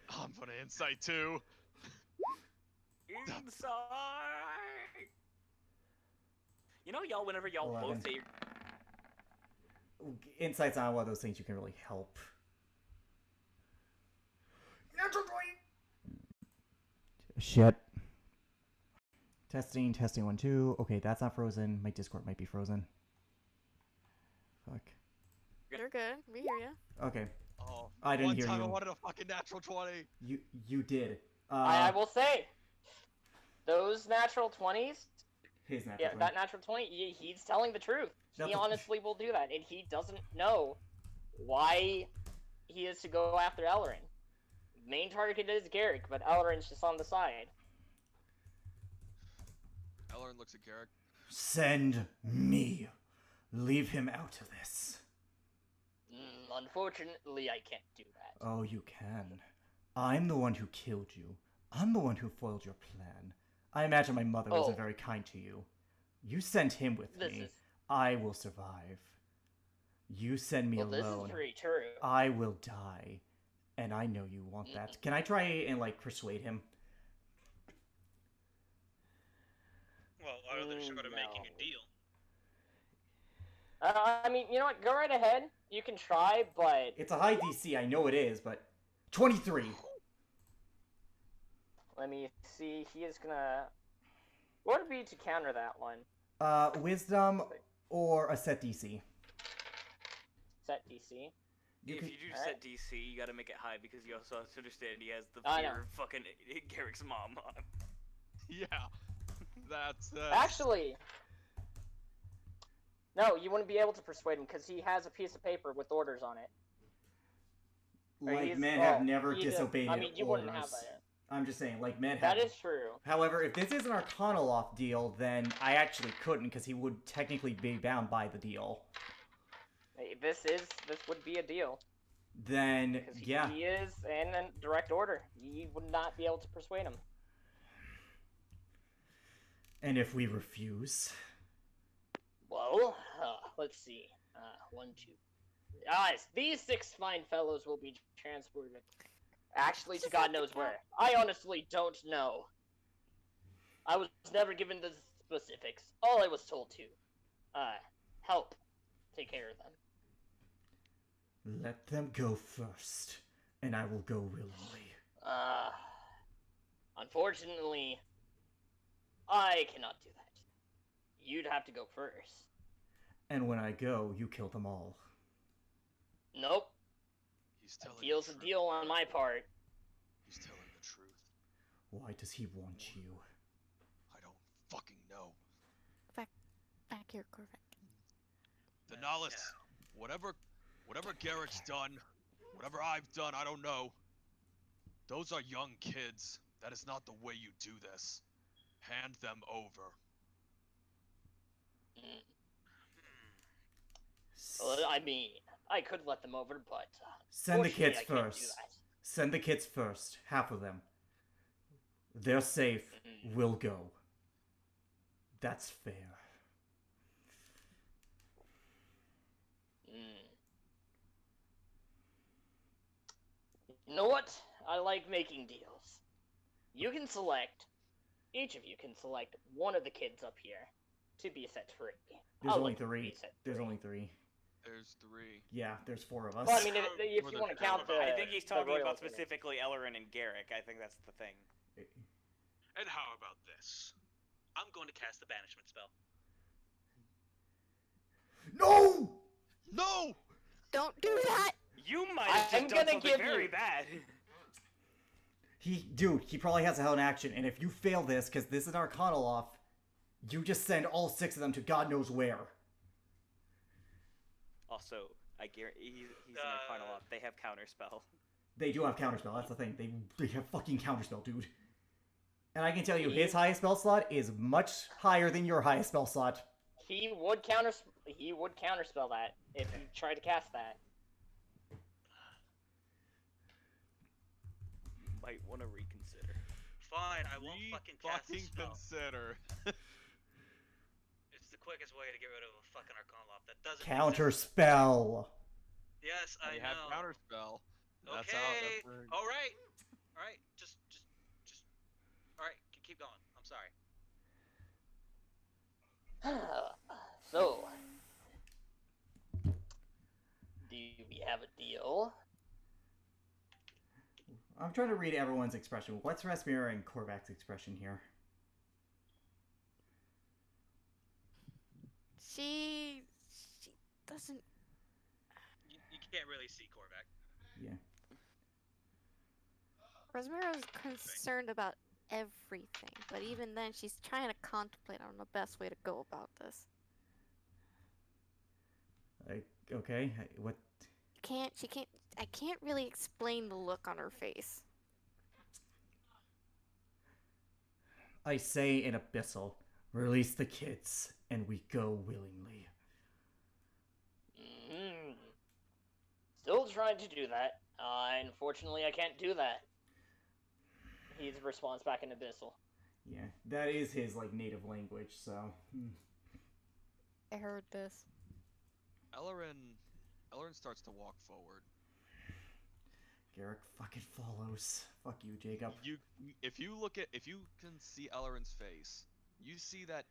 I'm gonna insight too. Inside. Y'all, whenever y'all 11. both say Insight's not one of those things you can really help. Shit. Testing 1 2. Okay, that's not frozen. My Discord might be frozen. Fuck. You're good. We hear you. Okay, Oh, I didn't one hear time I you. wanted a fucking natural 20. You did. I will say, those natural 20s, His natural yeah, 20. that natural 20, he's telling the truth. That's He a- honestly will do that, and he doesn't know why he is to go after Elrin. Main target is Garrick, but Elrin's just on the side. Ellerin looks at Garrick. Send me. Leave him out of this. Unfortunately, I can't do that. Oh, you can. I'm the one who killed you. I'm the one who foiled your plan. I imagine my mother wasn't Oh. very kind to you. You sent him with This me. is I will survive. You send me well, this alone. is pretty true. I will die. And I know you want that. Can I try and persuade him? Well, are they sort of making No. a deal? I mean, you know what? Go right ahead. You can try, but It's a high DC, I know it is, but 23. let me see. He is gonna. What would be to counter that one? Wisdom or a set DC. Set DC. If can- you do Alright. set DC, you gotta make it high because you also have to understand he has the I know. fear of fucking Garrick's mom on him. Yeah. That's Actually, no, you wouldn't be able to persuade him because he has a piece of paper with orders on it. Like he's- men oh, have never he did- disobeyed I mean, you orders. wouldn't have that. I'm just saying, like men have. That is true. However, if this is an Arcana Loft deal, then I actually couldn't because he would technically be bound by the deal. Hey, this would be a deal. Then Because yeah, he is in a direct order. You would not be able to persuade him. and if we refuse, Well, let's see. 1, 2. Guys, these 6 fine fellows will be transported. Actually, to God knows where. I honestly don't know. I was never given the specifics. All I was told to, help take care of them. let them go first, and I will go willingly. Unfortunately, I cannot do that. You'd have to go first. And when I go, you kill them all. Nope. He's telling Deal's the a truth. deal on my part. He's telling the truth. Why does he want you? I don't fucking know. Back here, Corvette. The Nihilus, whatever Garrick's done, whatever I've done, I don't know. Those are young kids. That is not the way you do this. Hand them over. Mm. Well, I mean, I could let them over, but Send the fortunately, kids I can't do first. that. Send the kids first. Half of them. They're safe. We'll go. That's fair. Mm. You know what? I like making deals. You can select, each of you can select one of the kids up here to be set free. There's I'll only let them be 3. set There's free. only 3. There's 3. Yeah, there's 4 of us. Well, I mean, if Or you the want to count the, I think he's talking the about royals in it. specifically Ellerin and Garrick. I think that's the thing. And how about this? I'm going to cast the banishment spell. No! No! Don't do that! You might have I'm just done gonna something give very you- bad. He probably has a held action, and if you fail this, because this is an Arcana Loft, you just send all 6 of them to God knows where. Also, I guarantee he's in a final up. They have counterspell. They do have counterspell, that's the thing. They have fucking counterspell, dude. And I can tell you, his highest spell slot is much higher than your highest spell slot. He would counterspell that if you try to cast that. Might want to reconsider. Fine, I won't fucking cast the spell. Consider. It's the quickest way to get rid of a fucking Arcana Loft that doesn't Counterspell. Yes, I They have know. counterspell. That's Okay. how. That's where... All right. All right. Just. All right. Keep going. I'm sorry. So, do we have a deal? I'm trying to read everyone's expression. What's Rasmira and Korvac's expression here? She doesn't. You can't really see Korvac. Yeah. Rasmira's concerned about everything, but even then, she's trying to contemplate on the best way to go about this. Okay, what? I can't really explain the look on her face. I say in Abyssal, release the kids, and we go willingly. Still trying to do that. Unfortunately, I can't do that. He's response back in Abyssal. Yeah, that is his, native language, so... I heard this. Ellerin starts to walk forward. Garrick fucking follows. Fuck you, Jacob. If you can see Ellerin's face, you see that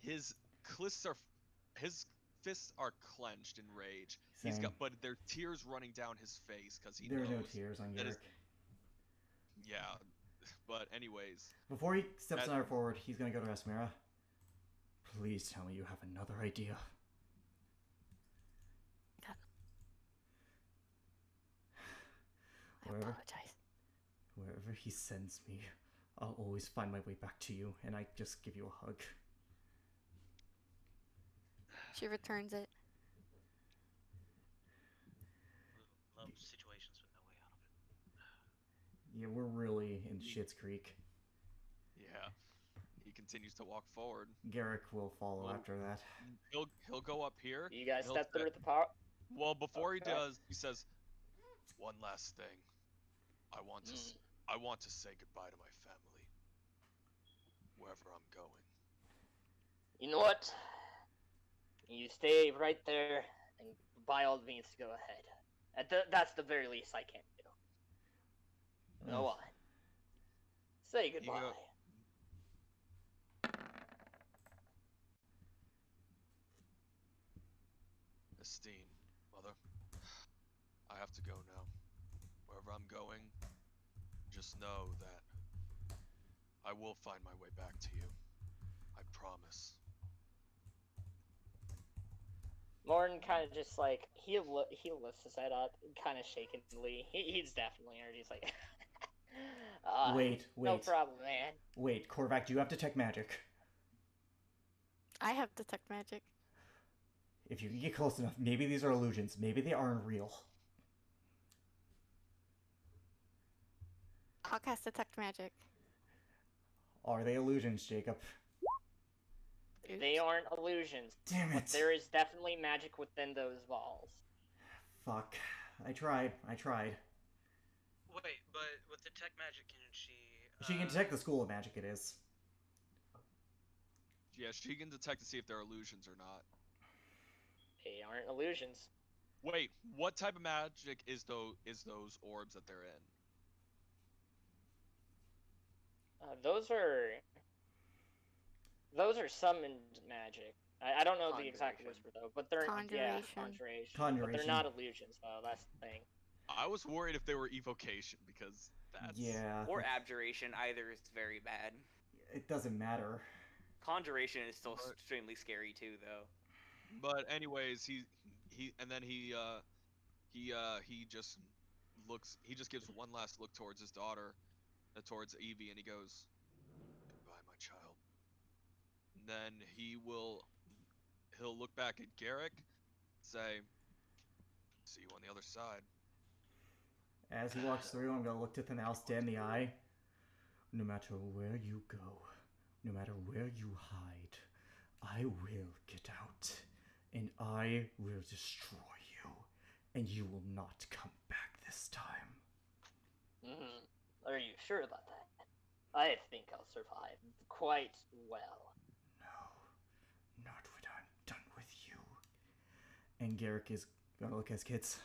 his fists are clenched in rage. Same. But there are tears running down his face because he There are knows no tears on that Garrick. yeah, But anyways, Before he steps That- another forward, he's gonna go to Esmera. Please tell me you have another idea. I Wherever- apologize. Wherever he sends me, I'll always find my way back to you, and I just give you a hug. She returns it. Love situations with no way out of it. Yeah, we're really in Schitt's Creek. yeah, he continues to walk forward. Garrick will follow Well- after that. He'll go up here. You guys He'll step say- through the power. Well, before Okay. he does, he says, "One last thing. I want to say goodbye to my family. Wherever I'm going." You know what? You stay right there, and by all means, go ahead. That's the very least I can do. Go on. Say goodbye. go- Estine, mother, I have to go now. Wherever I'm going, just know that I will find my way back to you. I promise. Morton kind of just like he lifts his head up, kind of shakenly. He's definitely hurt. He's like, Wait, no wait, problem, man. wait, Korvac, do you have detect magic? I have detect magic. If you can get close enough, maybe these are illusions. Maybe they aren't real. I'll cast detect magic. Are they illusions, Jacob? They aren't illusions. Damn But it. there is definitely magic within those balls. Fuck. I tried. Wait, but with detect magic, can she? She can detect the school of magic it is. Yeah, she can detect to see if they're illusions or not. They aren't illusions. Wait, what type of magic is those orbs that they're in? Those are summoned magic. I don't know the exact Conjuration. whisper though, but they're Conjuration. conjuration. But Conjuration. they're not illusions though. That's the thing. I was worried if they were evocation because that's Yeah. Or abjuration, either is very bad. It doesn't matter. Conjuration is still But- extremely scary too, though. But anyways, he just looks. He just gives one last look towards his daughter, towards Evie, and he goes, "Goodbye, my child." And then he'll look back at Garrick, say, "See you on the other side." As he walks through, I'm gonna look Tithanalis dead in the eye. No matter where you go, no matter where you hide, I will get out, and I will destroy you, and you will not come back this time. Are you sure about that? I think I'll survive quite well. No, not when I'm done with you. And Garrick is gonna look at his kids.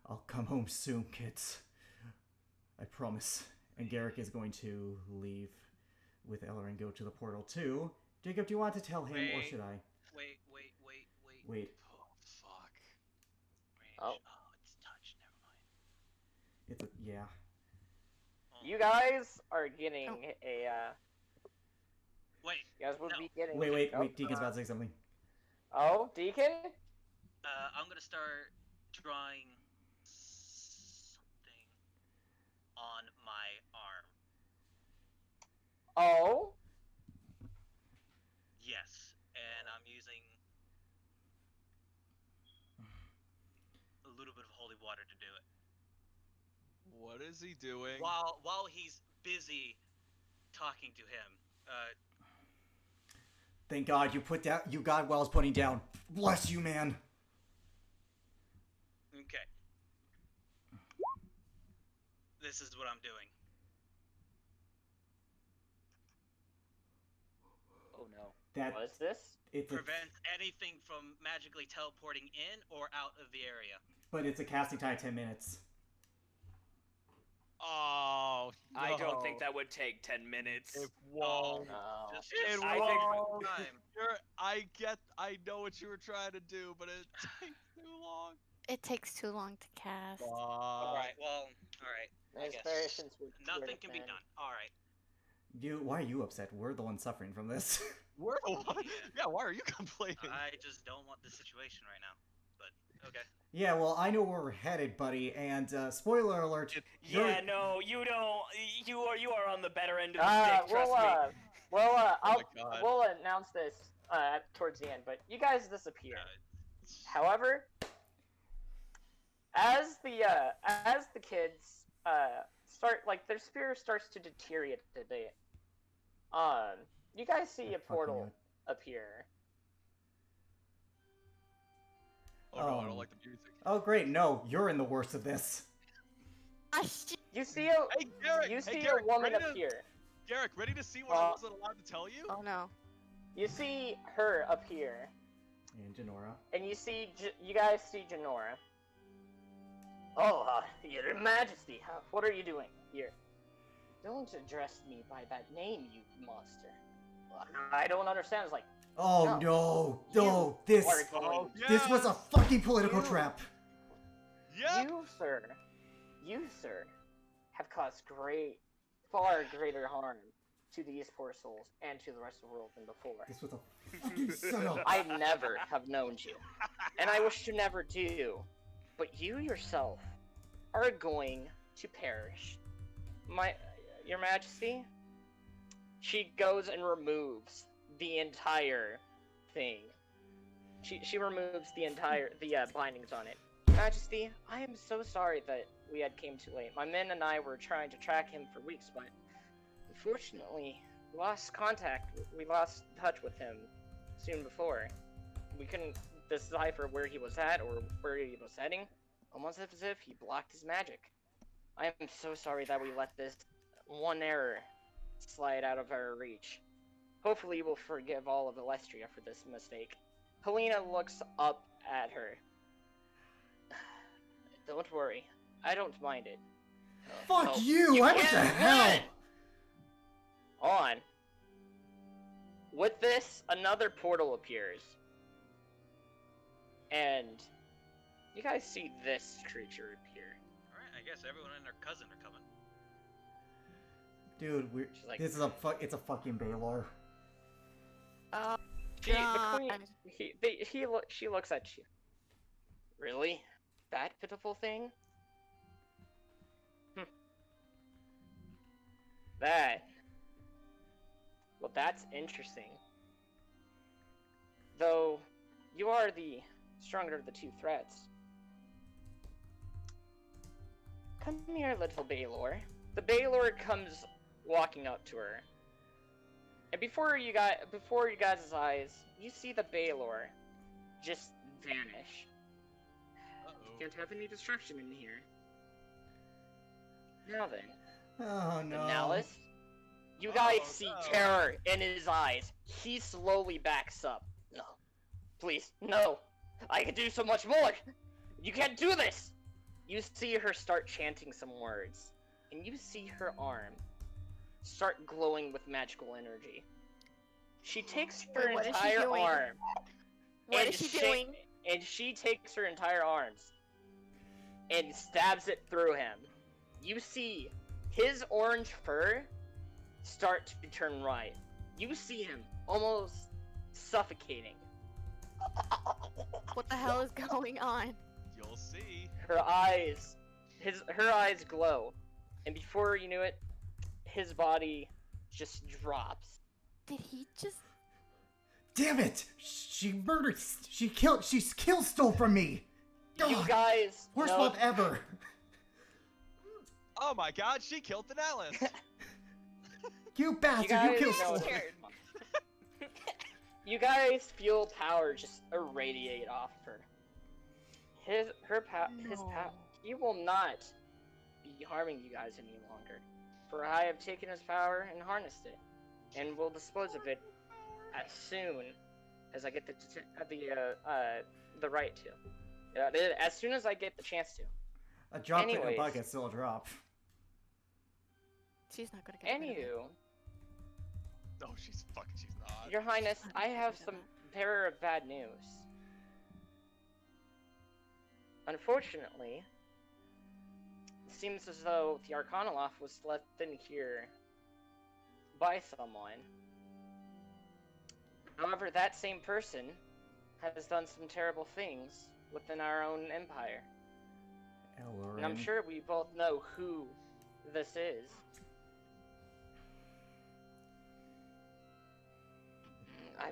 I'll come home soon, kids. I promise. And Garrick is going to leave with Eller and go to the portal too. Jacob, do you want to tell him, or Wait. should I? Wait. Wait, Oh fuck! Range. Oh. It's touch. Never mind. it's a, yeah. Oh. You guys are getting a. Wait. You guys would No. be getting. Wait, Oh, Deacon's about to say something. Oh, Deacon. I'm gonna start drawing something on my arm. Oh. Yes, and I'm using a little bit of holy water to do it. What is he doing? While he's busy talking to him. Thank God you put down. You got Wells putting down. Bless you, man. Okay. This is what I'm doing. Oh no. That What is this? it's a, Prevents anything from magically teleporting in or out of the area. but it's a casting time of 10 minutes. Oh, I no. don't think that would take 10 minutes. It won't. No. Just It I take think- your time. I know what you were trying to do, but it takes too long. It takes too long to cast. Alright, well, alright. I The guess aspirations were nothing weird, can be man. done. All right. Why are you upset? We're the ones suffering from this. We're the one. Yeah. Yeah, why are you complaining? I just don't want this situation right now. But okay. Yeah, well, I know where we're headed, buddy, and spoiler alert. Yeah, no, you don't. You are on the better end of the stick. Trust me. my God. We'll announce this towards the end, but you guys disappear. However, as the kids start, like, their spirit starts to deteriorate a bit, you guys see a portal appear. Oh no, I don't like the music. Oh, great, no, you're in the worst of this. Ah, shit. You see a Hey Garrick, a woman ready to, appear. Garrick, ready to see what I wasn't allowed to tell you? Oh no. You see her appear, And Janora. and you guys see Janora. Oh, Your Majesty, what are you doing here? Don't address me by that name, you monster. I don't understand. It's like, Oh no, this are going. this was a fucking political You- trap. Yep. You, sir, have caused far greater harm to these poor souls and to the rest of the world than before. This was a fucking setup. I never have known you, and I wish to never do. But you yourself are going to perish. Your Majesty. She goes and removes the entire thing. She removes the bindings on it. Majesty, I am so sorry that we had came too late. My men and I were trying to track him for weeks, but unfortunately, we lost contact. We lost touch with him soon before. We couldn't decipher where he was at or where he was heading, almost as if he blocked his magic. I am so sorry that we let this one error slide out of our reach. Hopefully you will forgive all of Alestria for this mistake. Helena looks up at her. Don't worry, I don't mind it. Fuck Oh, you! What the can't hell? win! On. With this, another portal appears. And you guys see this creature appear. Alright, I guess everyone and their cousin are coming. Dude, She's like- this is it's a fucking Baylor. Oh The queen, God. she looks at you. Really? That pitiful thing? That. Well, that's interesting. Though, you are the stronger of the two threats. Come here, little Baylor. The Baylor comes walking up to her. And before you guys' eyes, you see the Baylor just vanish. Uh-oh. Can't have any destruction in here. Now then, Oh the no. Nihilist. You guys Oh, see no. terror in his eyes. He slowly backs up. No. Please, no. I can do so much more. You can't do this. You see her start chanting some words. And you see her arm start glowing with magical energy. She takes her Wait, what is she entire doing? arm. What and is she sha- doing? And she takes her entire arms and stabs it through him. You see his orange fur start to turn right. You see him almost suffocating. What the hell is going on? You'll see. Her eyes glow, and before you knew it, his body just drops. Did he just? Damn it! She murdered. She kill stole from me. You God, guys worst know, month ever. Oh my God, she killed the Nihilist. You bastard! guys You kill know- stole. You guys feel power just irradiate off of her. His power. No. He will not be harming you guys any longer, for I have taken his power and harnessed it, and will dispose of it as soon as I get the right to. As soon as I get the chance to. A drop in a Anyways. bucket, still a drop. She's not gonna get rid of it. Anywho, No, she's not. Your Highness, I'm I not have gonna some do bearer of bad news. Unfortunately, It seems as though the Arcanoloth was left in here by someone. However, that same person has done some terrible things within our own empire. And I'm sure we both know who this is.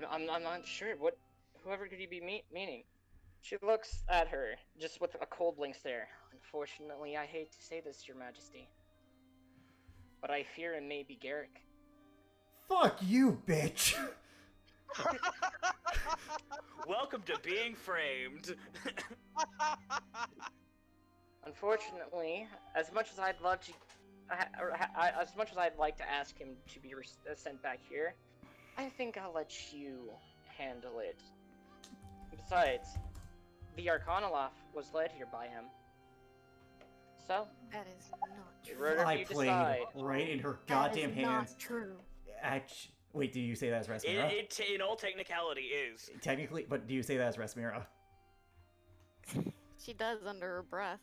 I'm not sure. Whoever could you be meaning? She looks at her, just with a cold blink stare. Unfortunately, I hate to say this, Your Majesty, but I fear it may be Garrick. Fuck you, bitch! Welcome to being framed. Unfortunately, as much as I'd love to, as much as I'd like to ask him to be sent back here, I think I'll let you handle it. Besides, the Arcanoloth was led here by him. So, That is not true. whatever I you played decide. right in her That goddamn is hands. not true. Wait, do you say that as Resmira? It in all technicality is. Technically, but do you say that as Resmira? She does under her breath.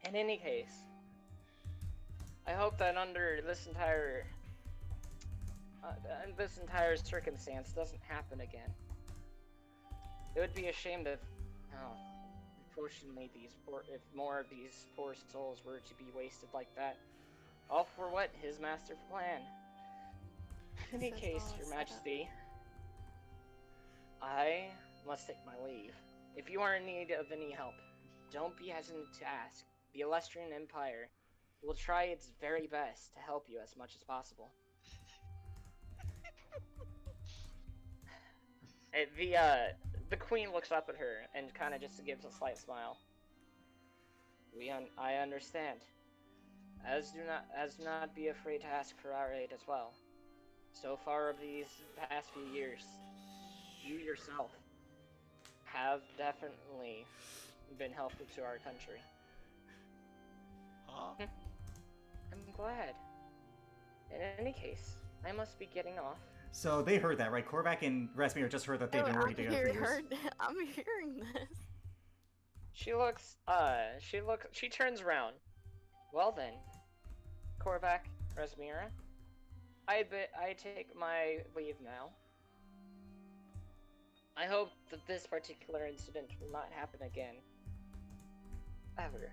In any case, I hope that under this entire circumstance doesn't happen again. It would be a shame if, unfortunately, if more of these poor souls were to be wasted like that. All for what? His master plan. In any This is case, all a Your setup. Majesty, I must take my leave. If you are in need of any help, don't be hesitant to ask. The Elestrian Empire will try its very best to help you as much as possible. The queen looks up at her and kind of just gives a slight smile. I understand. As do not be afraid to ask for our aid as well. So far of these past few years, you yourself have definitely been helpful to our country. Huh? I'm glad. In any case, I must be getting off. So they heard that, right? Korvac and Resmir just heard that they've been working together for years. I'm hearing this. She turns around. Well then, Korvac, Resmira, I take my leave now. I hope that this particular incident will not happen again. Ever.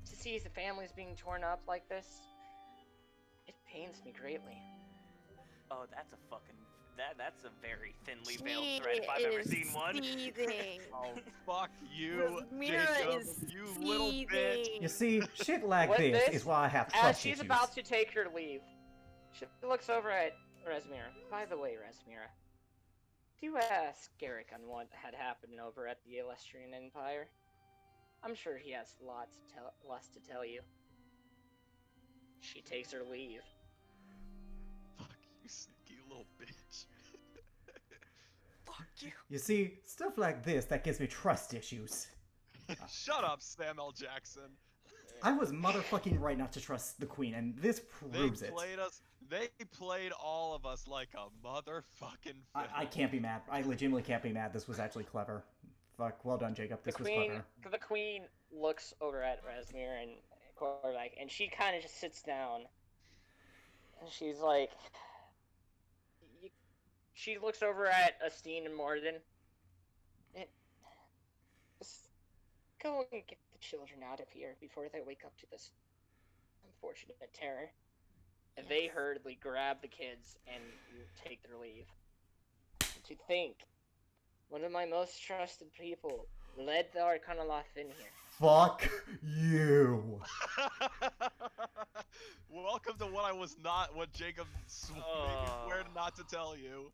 To see the families being torn up like this, it pains me greatly. Oh, that's a fucking that's a very thinly She veiled threat if I've ever is seen one. seething. Oh, fuck you, Mira Jacob, is you little bitch. seething. You see, shit like With this this, is why I have As trust she's issues. about to take her leave, she looks over at Resmira. By the way, Resmira, do ask Garrick on what had happened over at the Elestrian Empire. I'm sure he has lots to tell you. She takes her leave. Fuck you, sneaky little bitch. Fuck you. You see, stuff like this that gives me trust issues. Shut up, Sam L. Jackson. I was motherfucking right not to trust the queen, and this proves it. They played all of us like a motherfucking I can't be mad. I legitimately can't be mad. This was actually clever. Fuck, well done, Jacob. This was clever. The queen looks over at Resmir and Korvac, and she kind of just sits down. And she's like, she looks over at Esteen and Morden. Just go and get the children out of here before they wake up to this unfortunate terror. And they Yes. hurriedly grab the kids and take their leave. To think, one of my most trusted people led the Arcanoloth in here. Fuck you. Welcome to what I was not, what Jacob made me swear not to tell you.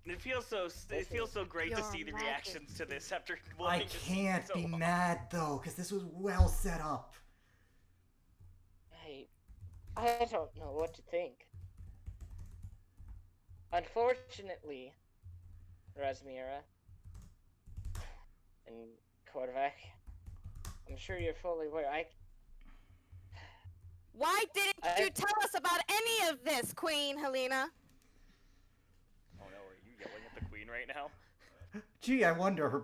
It feels so great to Your see the magic. reactions to this after I wanting to see can't so be long. mad, though, because this was well set up. I don't know what to think. Unfortunately, Rasmira and Korvac, I'm sure you're fully aware. Why didn't you tell us about any of this, Queen Helena? Oh no, are you yelling at the queen right now? Gee, I wonder. Her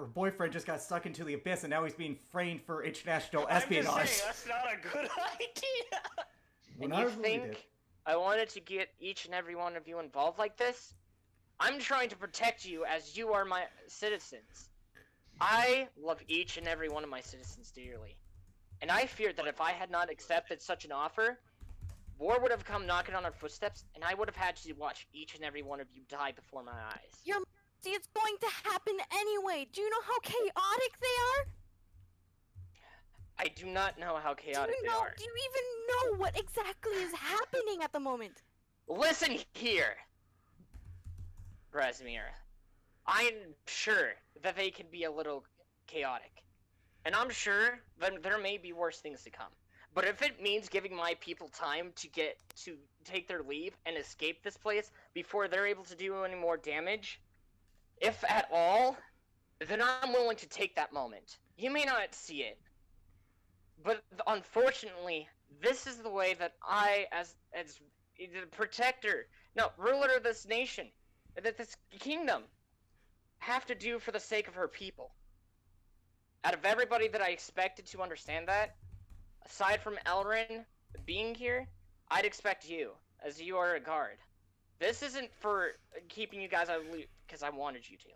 boyfriend just got sucked into the abyss, and now he's being framed for international espionage. I'm just saying, that's not a good idea. When And I you was reading think it, I wanted to get each and every one of you involved like this? I'm trying to protect you as you are my citizens. I love each and every one of my citizens dearly. And I feared that if I had not accepted such an offer, war would have come knocking on our footsteps, and I would have had to watch each and every one of you die before my eyes. Your Majesty, it's going to happen anyway. Do you know how chaotic they are? I do not know how chaotic they are. Do you even know what exactly is happening at the moment? Listen here, Razmir. I'm sure that they can be a little chaotic. And I'm sure that there may be worse things to come. But if it means giving my people time to take their leave and escape this place before they're able to do any more damage, if at all, then I'm willing to take that moment. You may not see it, but unfortunately, this is the way that I, as the protector, no, ruler of this nation, that this kingdom, have to do for the sake of her people. Out of everybody that I expected to understand that, aside from Elrin being here, I'd expect you, as you are a guard. This isn't for keeping you guys out of loot because I wanted you to.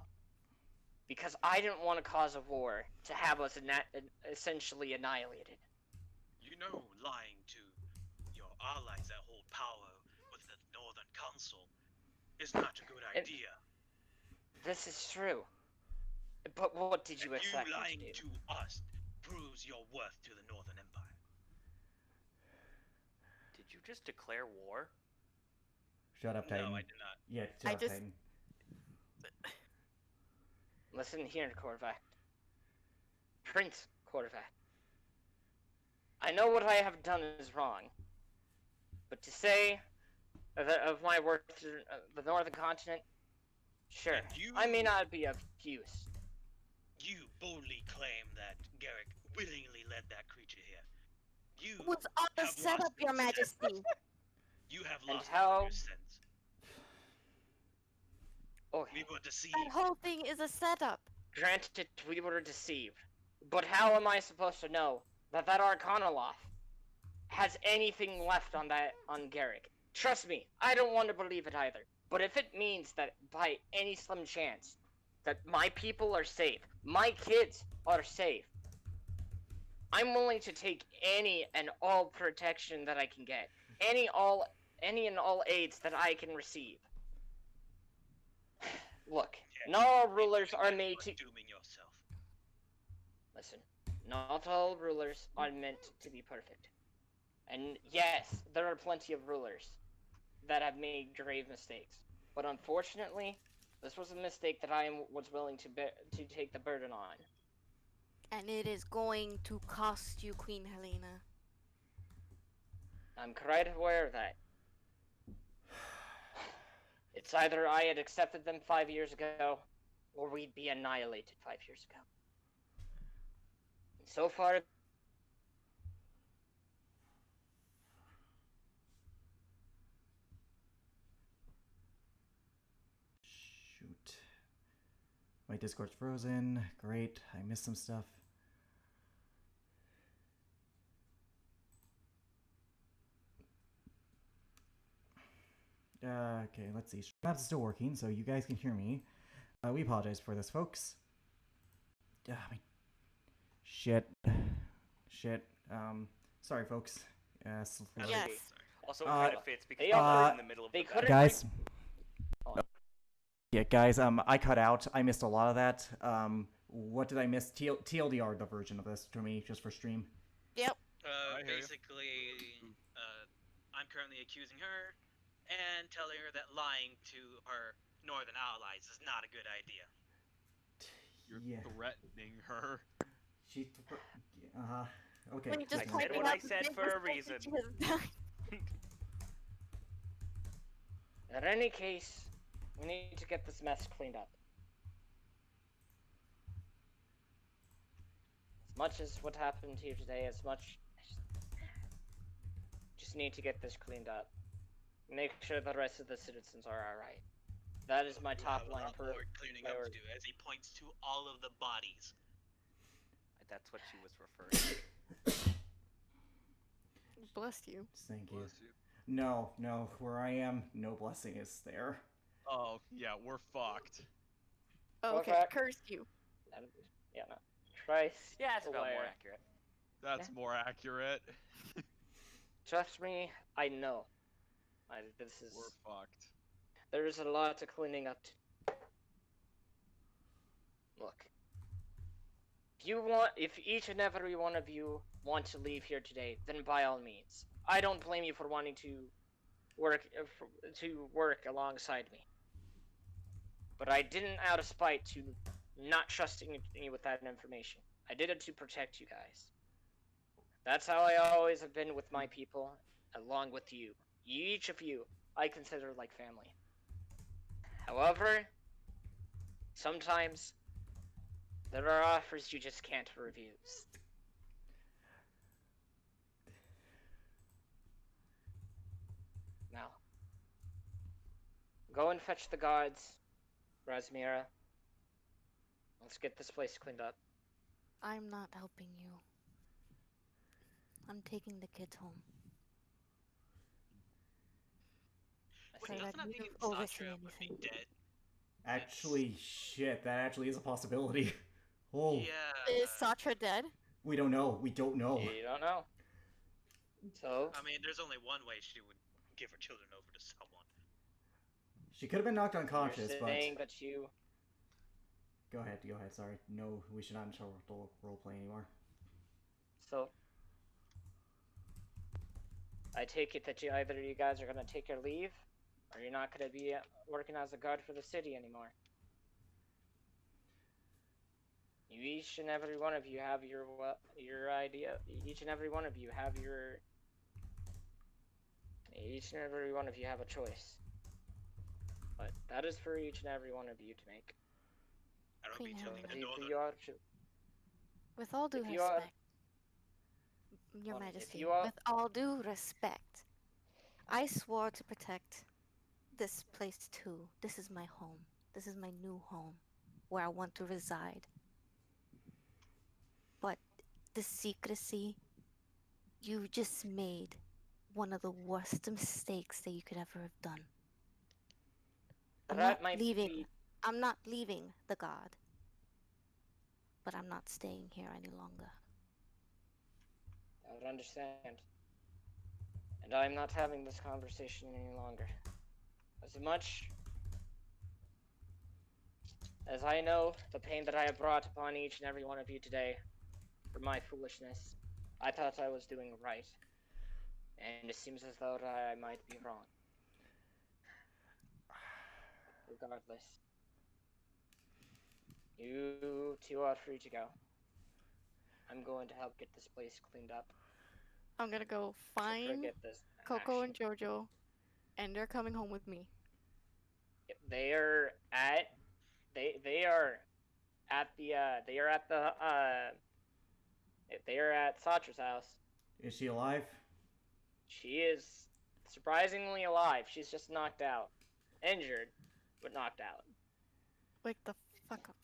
Because I didn't want to cause a war to have us essentially annihilated. You know, lying to your allies that hold power with the Northern Council is not a good idea. This is true. But what did you expect You me lying to do? to us proves your worth to the Northern Empire. Did you just declare war? shut up, Titan. No, I did not. Yeah, shut I up, just- Titan. Listen here, Korvac. Prince Korvac. I know what I have done is wrong. But to say that of my work to the Northern Continent, sure, And I may not be of use. You boldly claim that Garrick willingly led that creature here. You It was on the have setup, lost Your your sense. Majesty. You have And lost how- your sense. Okay, We were deceived. That whole thing is a setup. granted we were deceived. But how am I supposed to know that Arcanoloth has anything left on Garrick? Trust me, I don't want to believe it either. But if it means that by any slim chance that my people are safe, my kids are safe, I'm willing to take any and all protection that I can get. Any and all aids that I can receive. Look, not all rulers are made to... dooming yourself. Listen, not all rulers are meant to be perfect. And yes, there are plenty of rulers that have made grave mistakes. But unfortunately, this was a mistake that I was willing to take the burden on. And it is going to cost you, Queen Helena. I'm quite aware of that. It's either I had accepted them 5 years ago, or we'd be annihilated 5 years ago. And so far, Shoot. My Discord's frozen. Great. I missed some stuff. Okay, let's see. Maps is still working, so you guys can hear me. We apologize for this, folks. Shit. Sorry, folks. Yes. Also, it Uh, kind of fits because they we're all- in the middle of they the could've- battle. Guys. Yeah, guys, I cut out. I missed a lot of that. What did I miss? TLDR, the version of this to me, just for stream. Yep. I hear you. Basically, I'm currently accusing her and telling her that lying to her northern allies is not a good idea. You're Yeah. threatening her. She. Okay. When you just I okay. said typing what out I the said big for a mistake that reason. she has done. in any case, we need to get this mess cleaned up. As much as what happened here today, just need to get this cleaned up. Make sure the rest of the citizens are alright. That is my You top have a line lot more cleaning up to priority. do, as he points to all of the bodies. That's what she was referring to. Bless you. Thank you. Bless you. No, no, where I am, no blessing is there. Oh, yeah, we're fucked. Oh, okay, Fuck. curse you. Yeah, no. Christ. Yeah, it's about more aware. accurate. That's more accurate. Trust me, I know. This is. We're fucked. There's a lot of cleaning up to. Look. If each and every one of you want to leave here today, then by all means. I don't blame you for wanting to work alongside me. But I didn't out of spite to not trusting you with that information. I did it to protect you guys. That's how I always have been with my people, along with you. Each of you, I consider like family. However, sometimes there are offers you just can't refuse. Now, go and fetch the guards, Razmira. Let's get this place cleaned up. I'm not helping you. I'm taking the kids home. Would Said nothing I'd I think move oversee Satra would be anything. dead? Actually, shit, that actually is a possibility. Oh, Yeah. Is Satra dead? we don't know. We don't know. You don't know. So, I mean, there's only one way she would give her children over to someone. She could have been knocked unconscious, you're but saying that you. go ahead. Sorry, no, we should not role play anymore. So, I take it that either you guys are gonna take your leave, or you're not gonna be working as a guard for the city anymore. Each and every one of you have your idea. Each and every one of you have your. Each and every one of you have a choice. But that is for each and every one of you to make. I don't be Queen telling Henry. the If Northern. you are, With all due If you are- respect, Your if Majesty, you are- with all due respect, I swore to protect this place too. This is my home. This is my new home, where I want to reside. But the secrecy, you just made one of the worst mistakes that you could ever have done. I'm that not might leaving. be. I'm not leaving the god. But I'm not staying here any longer. I would understand. And I'm not having this conversation any longer. As much as I know the pain that I have brought upon each and every one of you today for my foolishness, I thought I was doing right. And it seems as though I might be wrong. Regardless. You two are free to go. I'm going to help get this place cleaned up. I'm gonna go To find forget this Coco action. and Jojo, and they're coming home with me. They are at they are at the they are at Satra's house. Is she alive? She is surprisingly alive. She's just knocked out. Injured, but knocked out. Wake the fuck up.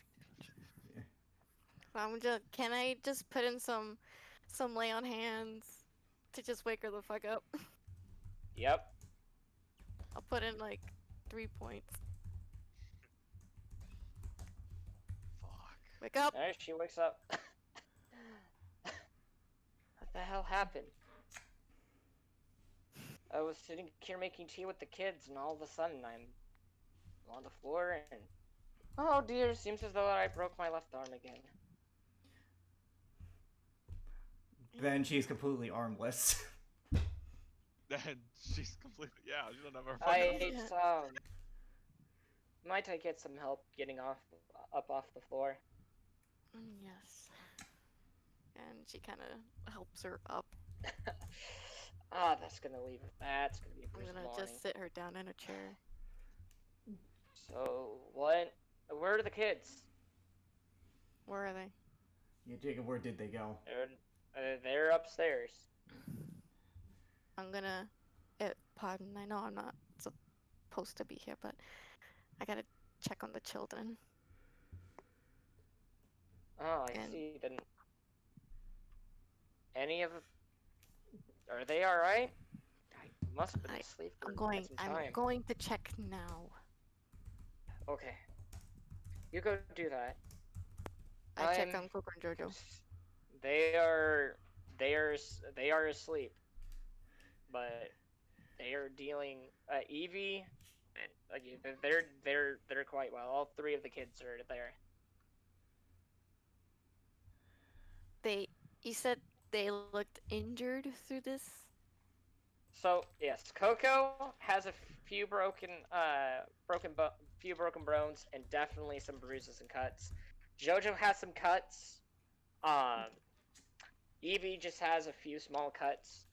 Yeah. Can I just put in some lay on hands to just wake her the fuck up? Yep. I'll put in like 3 points. Fuck. Wake up! Alright, she wakes up. What the hell happened? I was sitting here making tea with the kids, and all of a sudden I'm on the floor, and oh dear, seems as though I broke my left arm again. Then she's completely armless. Then she's completely. Yeah, she don't have her I fucking. might I get some help getting up off the floor? Yes. And she kind of helps her up. That's gonna be a I'm bruised gonna morning. just sit her down in a chair. So what? Where are the kids? Where are they? Yeah, Jacob, where did they go? They're upstairs. I'm gonna. Pardon, I know I'm not supposed to be here, but I gotta check on the children. Oh, I And- see. Then any of are they all right? I must have been asleep for quite some time. I'm going to check now. Okay, you go do that. I checked I'm- on Coco and Jojo. They are they are asleep, but they are dealing. Evie, like they're quite well. All three of the kids are there. You said they looked injured through this? So yes, Coco has a few few broken bones and definitely some bruises and cuts. Jojo has some cuts. Evie just has a few small cuts.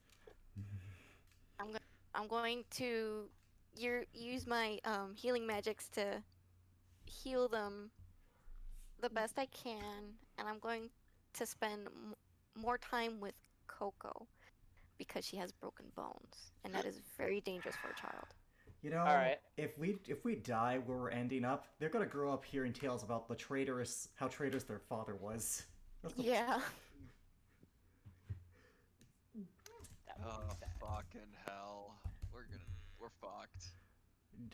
I'm going to use my healing magics to heal them the best I can, and I'm going to spend more time with Coco because she has broken bones, and that is very dangerous for a child. You know, Alright. if we die where we're ending up, they're gonna grow up hearing tales about how traitorous their father was. Yeah. Oh, fucking hell. We're fucked.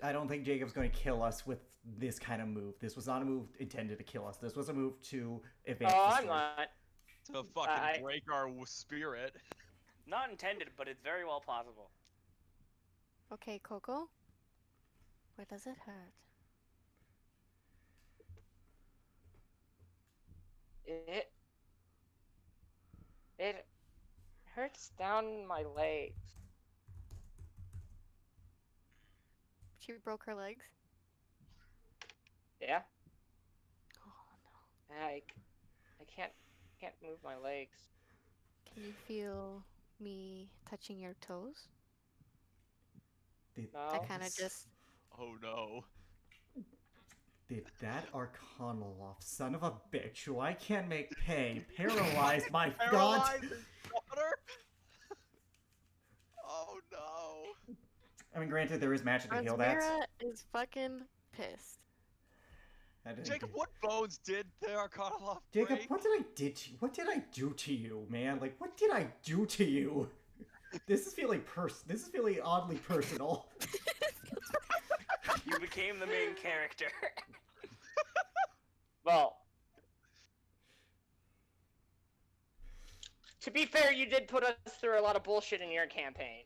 I don't think Jacob's going to kill us with this kind of move. This was not a move intended to kill us. This was a move to advance the I'm story. not. To fucking break our spirit. Not intended, but it's very well possible. Okay, Coco. Where does it hurt? It hurts down my legs. She broke her legs? Yeah, Oh no. I can't move my legs. Can you feel me touching your toes? Did, No. I kind of just... Oh no. did that Arcanoloff, son of a bitch, who I can't make pay, paralyze my god? Paralyze his daughter? Oh no. I mean, granted, there is magic to heal that. Rosmira is fucking pissed. Jacob, what bones did the Arcanoloff Jacob, break? what did I do to you, man? Like, what did I do to you? This is feeling oddly personal. You became the main character. Well, to be fair, you did put us through a lot of bullshit in your campaign.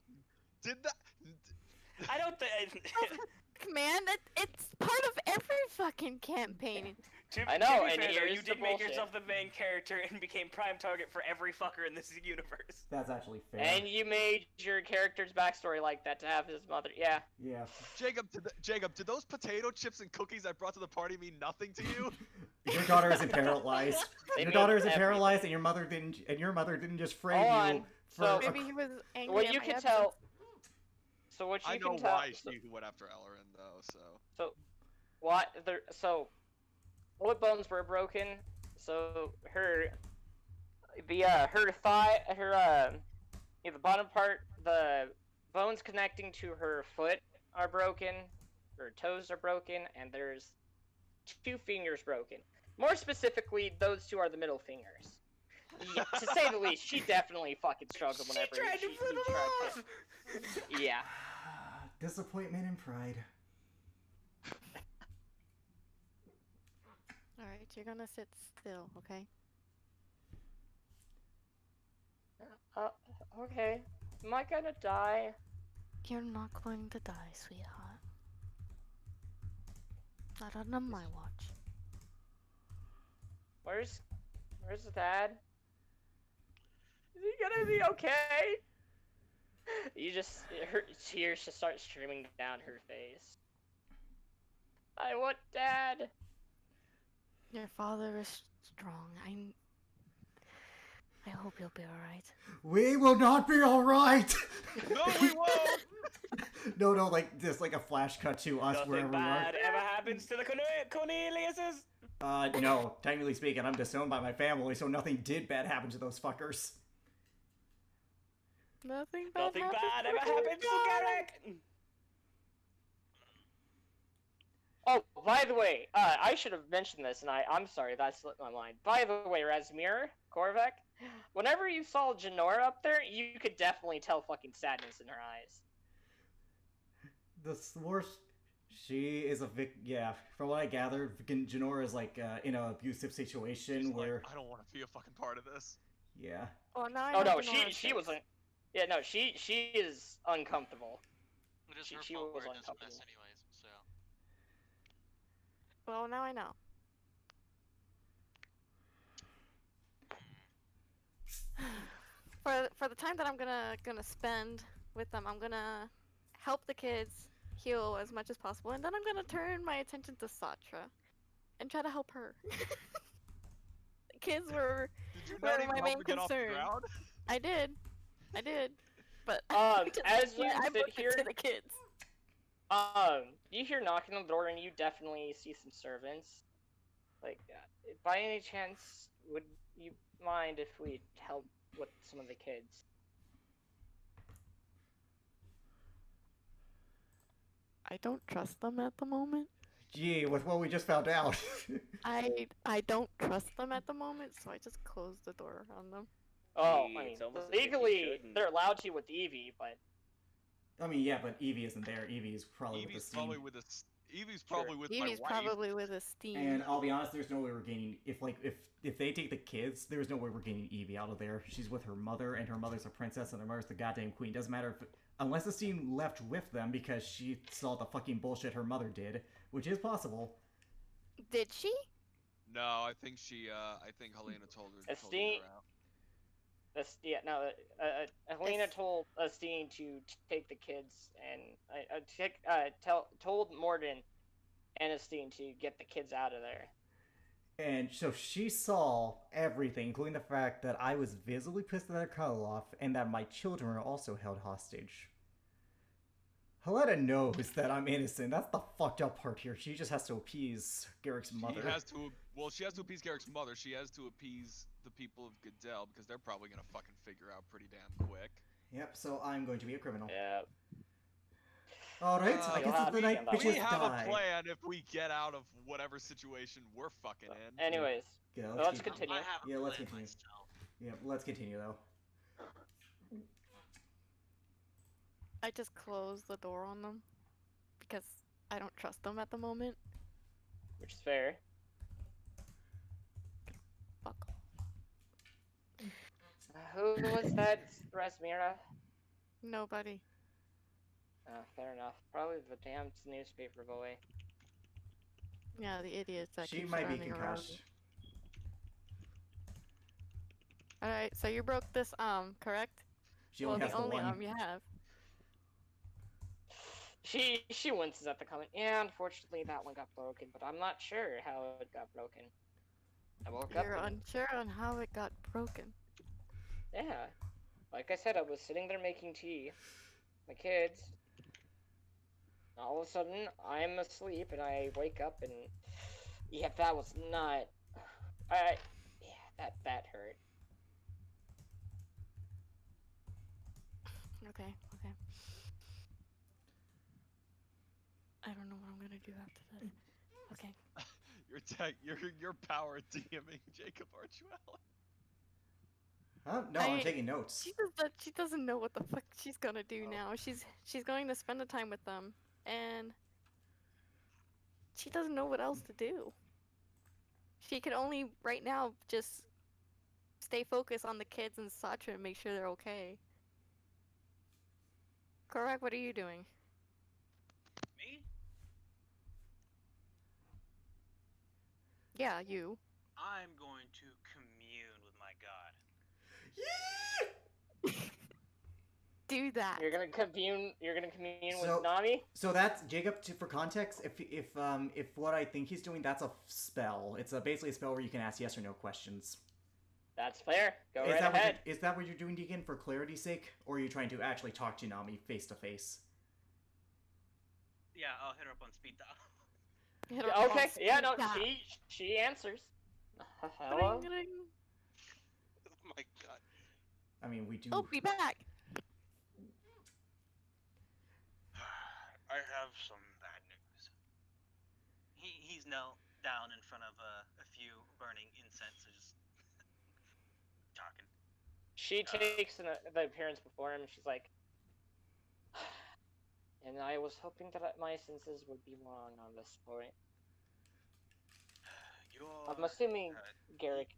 Did that? I don't think. Man, it's part of every fucking campaign. I know, to be and fair, though, here's you the did make bullshit. yourself the main character and became prime target for every fucker in this universe. That's actually fair. And you made your character's backstory like that to have his mother. Yeah. Yeah. Jacob, did those potato chips and cookies I brought to the party mean nothing to you? Your daughter isn't paralyzed. They Your mean daughter isn't everything. paralyzed, and your mother didn't just frame Hold you on. for. So- Maybe he was angry What at you my can absence. tell. So what you I know can tell. why So, she went after Ellerin though. So what bones were broken? So the bottom part, the bones connecting to her foot are broken, her toes are broken, and there's 2 fingers broken. More specifically, those 2 are the middle fingers. Yeah, to say the least, she definitely fucking struggled whenever She tried to he flip him tried off. to. Yeah. Disappointment and pride. Alright, you're gonna sit still, okay? Okay. Am I gonna die? You're not going to die, sweetheart. Not on my watch. Where's Dad? Is he gonna be okay? Her tears just start streaming down her face. I want Dad. Your father is strong. I hope you'll be alright. We will not be all right. no, we won't. No, like just like a flash cut to us Nothing wherever bad we ever happens to the Corneliuses. are. No, technically speaking, I'm disowned by my family, so nothing did bad happen to those fuckers. Nothing bad Nothing bad happens ever to happens to Garrett. Garrick. Oh, by the way, I should have mentioned this, and I'm sorry, that slipped my mind. By the way, Razmir, Korvac, whenever you saw Janora up there, you could definitely tell fucking sadness in her eyes. The worst. She is a yeah. From what I gathered, Janora is like in an abusive situation She's where like, I don't want to be a fucking part of this. yeah. Oh no, I Oh know no, Genora's she face. wasn't. Yeah, no, she is uncomfortable. It is She- her she fault was we're in this uncomfortable. mess anyways, so. Well, now I know. For the time that I'm gonna spend with them, I'm gonna help the kids heal as much as possible, and then I'm gonna turn my attention to Satra and try to help her. The kids were Did you Where not am even my help main her get off the concern? ground? I did, but As you I sit booked it here, to the kids. you hear knocking on the door, and you definitely see some servants. Like, by any chance, would you mind if we help with some of the kids? I don't trust them at the moment. Gee, with what we just found out. I don't trust them at the moment, so I just closed the door on them. Oh, Gee, I mean, it's almost as if you legally, shouldn't. they're allowed to with Evie, but I mean, yeah, but Evie isn't there. Evie's probably with the Evie's steam. probably with Evie's probably with my Evie's wife. probably with a steam. And I'll be honest, there's no way we're gaining if they take the kids, there's no way we're getting Evie out of there. She's with her mother, and her mother's a princess, and her mother's the goddamn queen. Doesn't matter if unless the steam left with them because she saw the fucking bullshit her mother did, which is possible. Did she? No, I think Helena told her. Told her Esteem- out. Helena told Estine to take the kids and told Morden and Estine to get the kids out of there. And so she saw everything, including the fact that I was visibly pissed at their cuddle off, and that my children are also held hostage. Helena knows that I'm innocent. That's the fucked up part here. She just has to appease Garrick's mother. She has to appease Garrick's mother. She has to appease the people of Goodell because they're probably gonna fucking figure out pretty damn quick. Yep, so I'm going to be a criminal. Yeah. Alright, I you'll guess have it's the to night stand by. We bitches have die. a plan if we get out of whatever situation we're fucking in. Anyways, Yeah, let's keep- continue. I have a Yeah, let's plan continue. myself. Yeah, let's continue though. I just closed the door on them because I don't trust them at the moment. Which is fair. Fuck. Who was that, Rasmira? Nobody. Fair enough. Probably the damn newspaper boy. Yeah, the idiots that She keep might be running around. concussed. Alright, so you broke this arm, correct? She only has the the only one. arm you have. She winces at the comment. Yeah, unfortunately that one got broken, but I'm not sure how it got broken. I woke You're up. And, unsure on how it got broken. yeah, like I said, I was sitting there making tea. My kids. All of a sudden, I'm asleep and I wake up and yeah, that was not. That hurt. Okay. I don't know what I'm gonna do after this. Okay. Your power DMing Jacob Archuel. Huh? No, I'm taking notes. She doesn't know what the fuck she's gonna do now. She's going to spend the time with them, and she doesn't know what else to do. She can only right now just stay focused on the kids and Satra and make sure they're okay. Correct. What are you doing? Me? Yeah, you. I'm going to commune with my god. Do that. You're gonna commune. You're gonna commune So- with Nami. So that's Jacob. For context, if what I think he's doing, that's a spell. It's basically a spell where you can ask yes or no questions. That's fair. Go Is right that ahead. is that what you're doing, Deacon, for clarity's sake, or are you trying to actually talk to Nami face to face? Yeah, I'll hit her up on speed dial. Hit her on Okay. Yeah. speed No. dial. She answers. Hello. Ring, ring. Oh my god. I mean, we do. Oh, be back. I have some bad news. knelt down in front of a few burning incense and just talking. She takes the appearance before him. She's like, and I was hoping that my senses would be wrong on this point. I'm assuming Garrick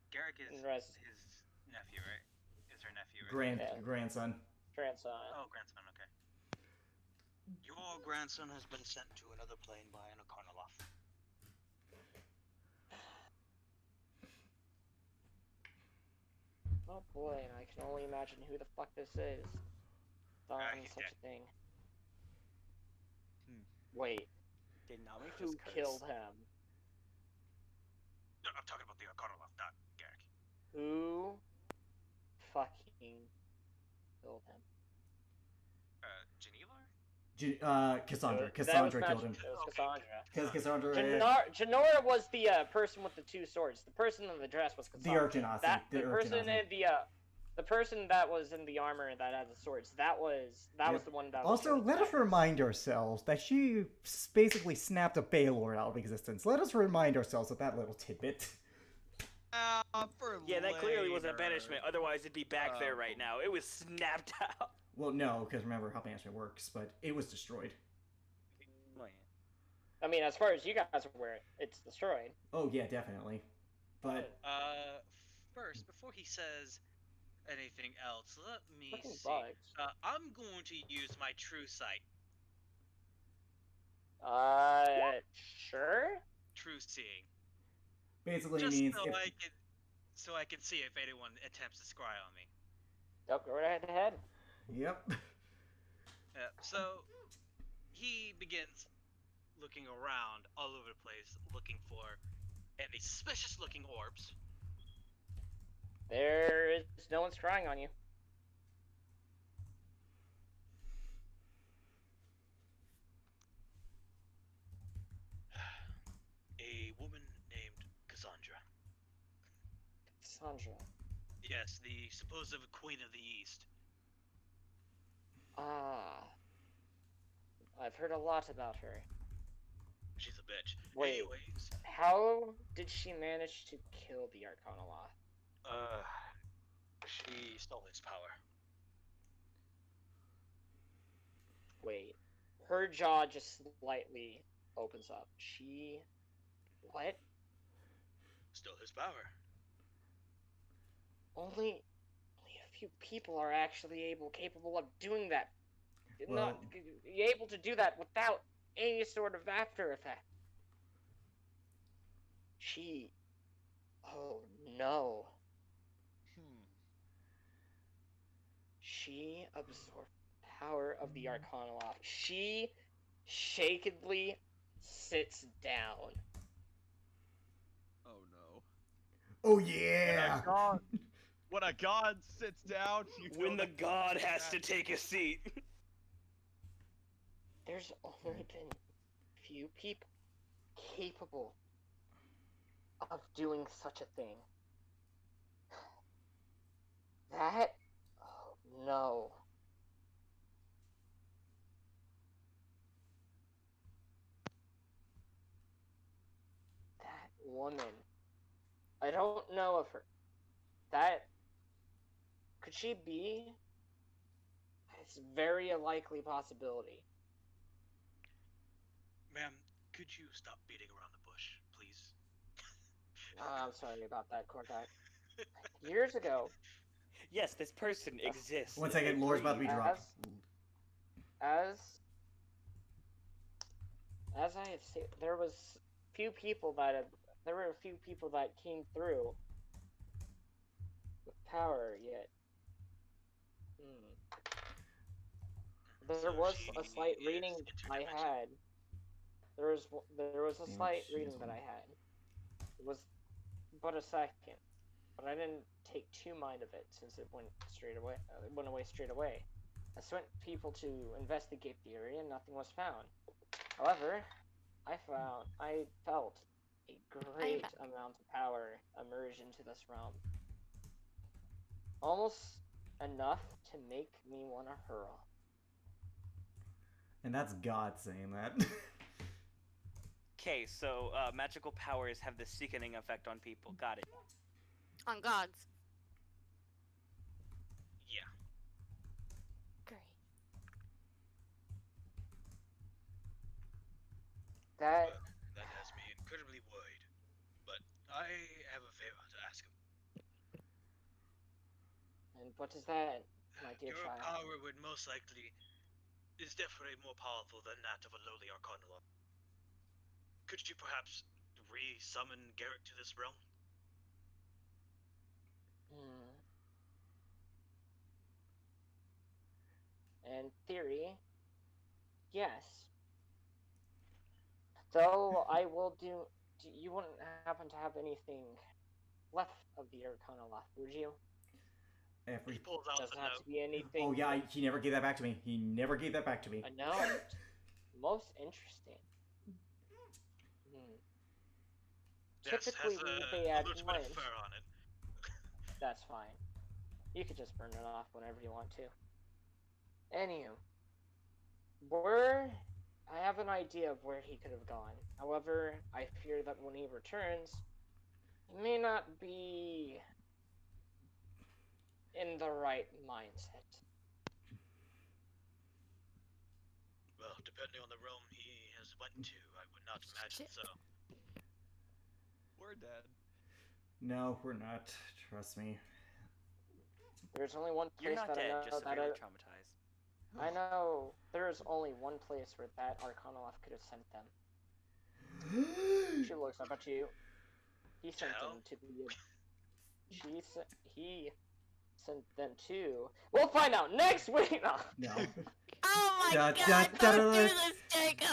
Garrick is and Rez his nephew, right? Is her nephew, right? Yeah. Grandson. grandson. Oh, grandson. Okay. Your grandson has been sent to another plane by an Akarnaloth. Oh boy, and I can only imagine who the fuck this is. Done He's such dead. a thing. Hmm. Wait, Did Nami who just curse? killed him? No, I'm talking about the Akarnaloth, not Garrick. Who fucking killed him? Genevar? Cassandra. That was Cassandra killed him. It was Okay. Cassandra. Because Cassandra. Janora was the person with the two swords. The person in the dress was The Cassandra. Urgenasi. The person in the person that was in the armor that had the swords. That was the one that. Also, let us remind ourselves that she basically snapped a Baylord out of existence. Let us remind ourselves of that little tidbit. Yeah, that clearly was a later. banishment. Otherwise, it'd be back there right now. It was snapped out. Well, no, because remember how banishment works, but it was destroyed. Oh, yeah. I mean, as far as you guys are aware, it's destroyed. Oh yeah, definitely. But First, before he says anything else, let me Fucking see. bugs. I'm going to use my true sight. Sure. True seeing. basically Just means so I can see if anyone attempts to scry on me. Yep, go right ahead. Yep. So he begins looking around all over the place, looking for any suspicious-looking orbs. There is no one's crying on you. A woman named Cassandra. Sandra. Yes, the supposed Queen of the East. I've heard a lot about her. She's a bitch. Wait. Anyways, How did she manage to kill the Arcanoloth? she stole his power. Wait. Her jaw just slightly opens up. What? Stole his power. Only a few people are actually capable of doing that. Well- Not able to do that without any sort of after effect. Oh no. She absorbed the power of the Arcanoloth. She shakedly sits down. Oh no. Oh yeah. When a god sits down, you know When the that- god has to take a seat. There's only been few people capable of doing such a thing. Oh no. That woman. I don't know of her. Could she be? It's very a likely possibility. Ma'am, could you stop beating around the bush, please? I'm sorry about that, Cortac. Years ago, Yes, this person exists. 1 second, Lore's about to be dropped. as I had said, there were a few people that came through with power. Yet, there So was she a slight is reading I interdimensional. had. There was a Damn, slight she reading is that one. I had. It was but a second, but I didn't take too mind of it since it went straight away. It went away straight away. I sent people to investigate the area, and nothing was found. However, I felt a great amount of power emerge into this realm. Almost enough to make me want to hurl. And that's God saying that. Okay, so magical powers have the sickening effect on people. Got it. On gods. Yeah. Great. That Well, that has me incredibly worried. But I have a favor to ask him. and what is that, my dear Your child? power would most likely is definitely more powerful than that of a lowly Arcanaloth. Could you perhaps re-summon Garrett to this realm? Hmm. In theory, yes. Though I will do. You wouldn't happen to have anything left of the Arcana left, would you? Every. He pulls out Doesn't the have note. to be anything. Oh yeah, he never gave that back to me. He never gave that back to me. A note. Most interesting. Hmm. Yes, Typically, has we a pay at little bit of lunch. fur on it. That's fine. You could just burn it off whenever you want to. Anywho, I have an idea of where he could have gone. However, I fear that when he returns, he may not be in the right mindset. Well, depending on the realm he has went to, I would not imagine Shit. so. We're dead. No, we're not. Trust me. There's only one You're place not that I dead, know just that severely traumatized. I know there's only one place where that Arcanoloth could have sent them. She looks up at you. He sent Hell? them to the. He sent them to. We'll find out next week. No. No. Oh my Da, god, da, don't da, do da. this, Jacob!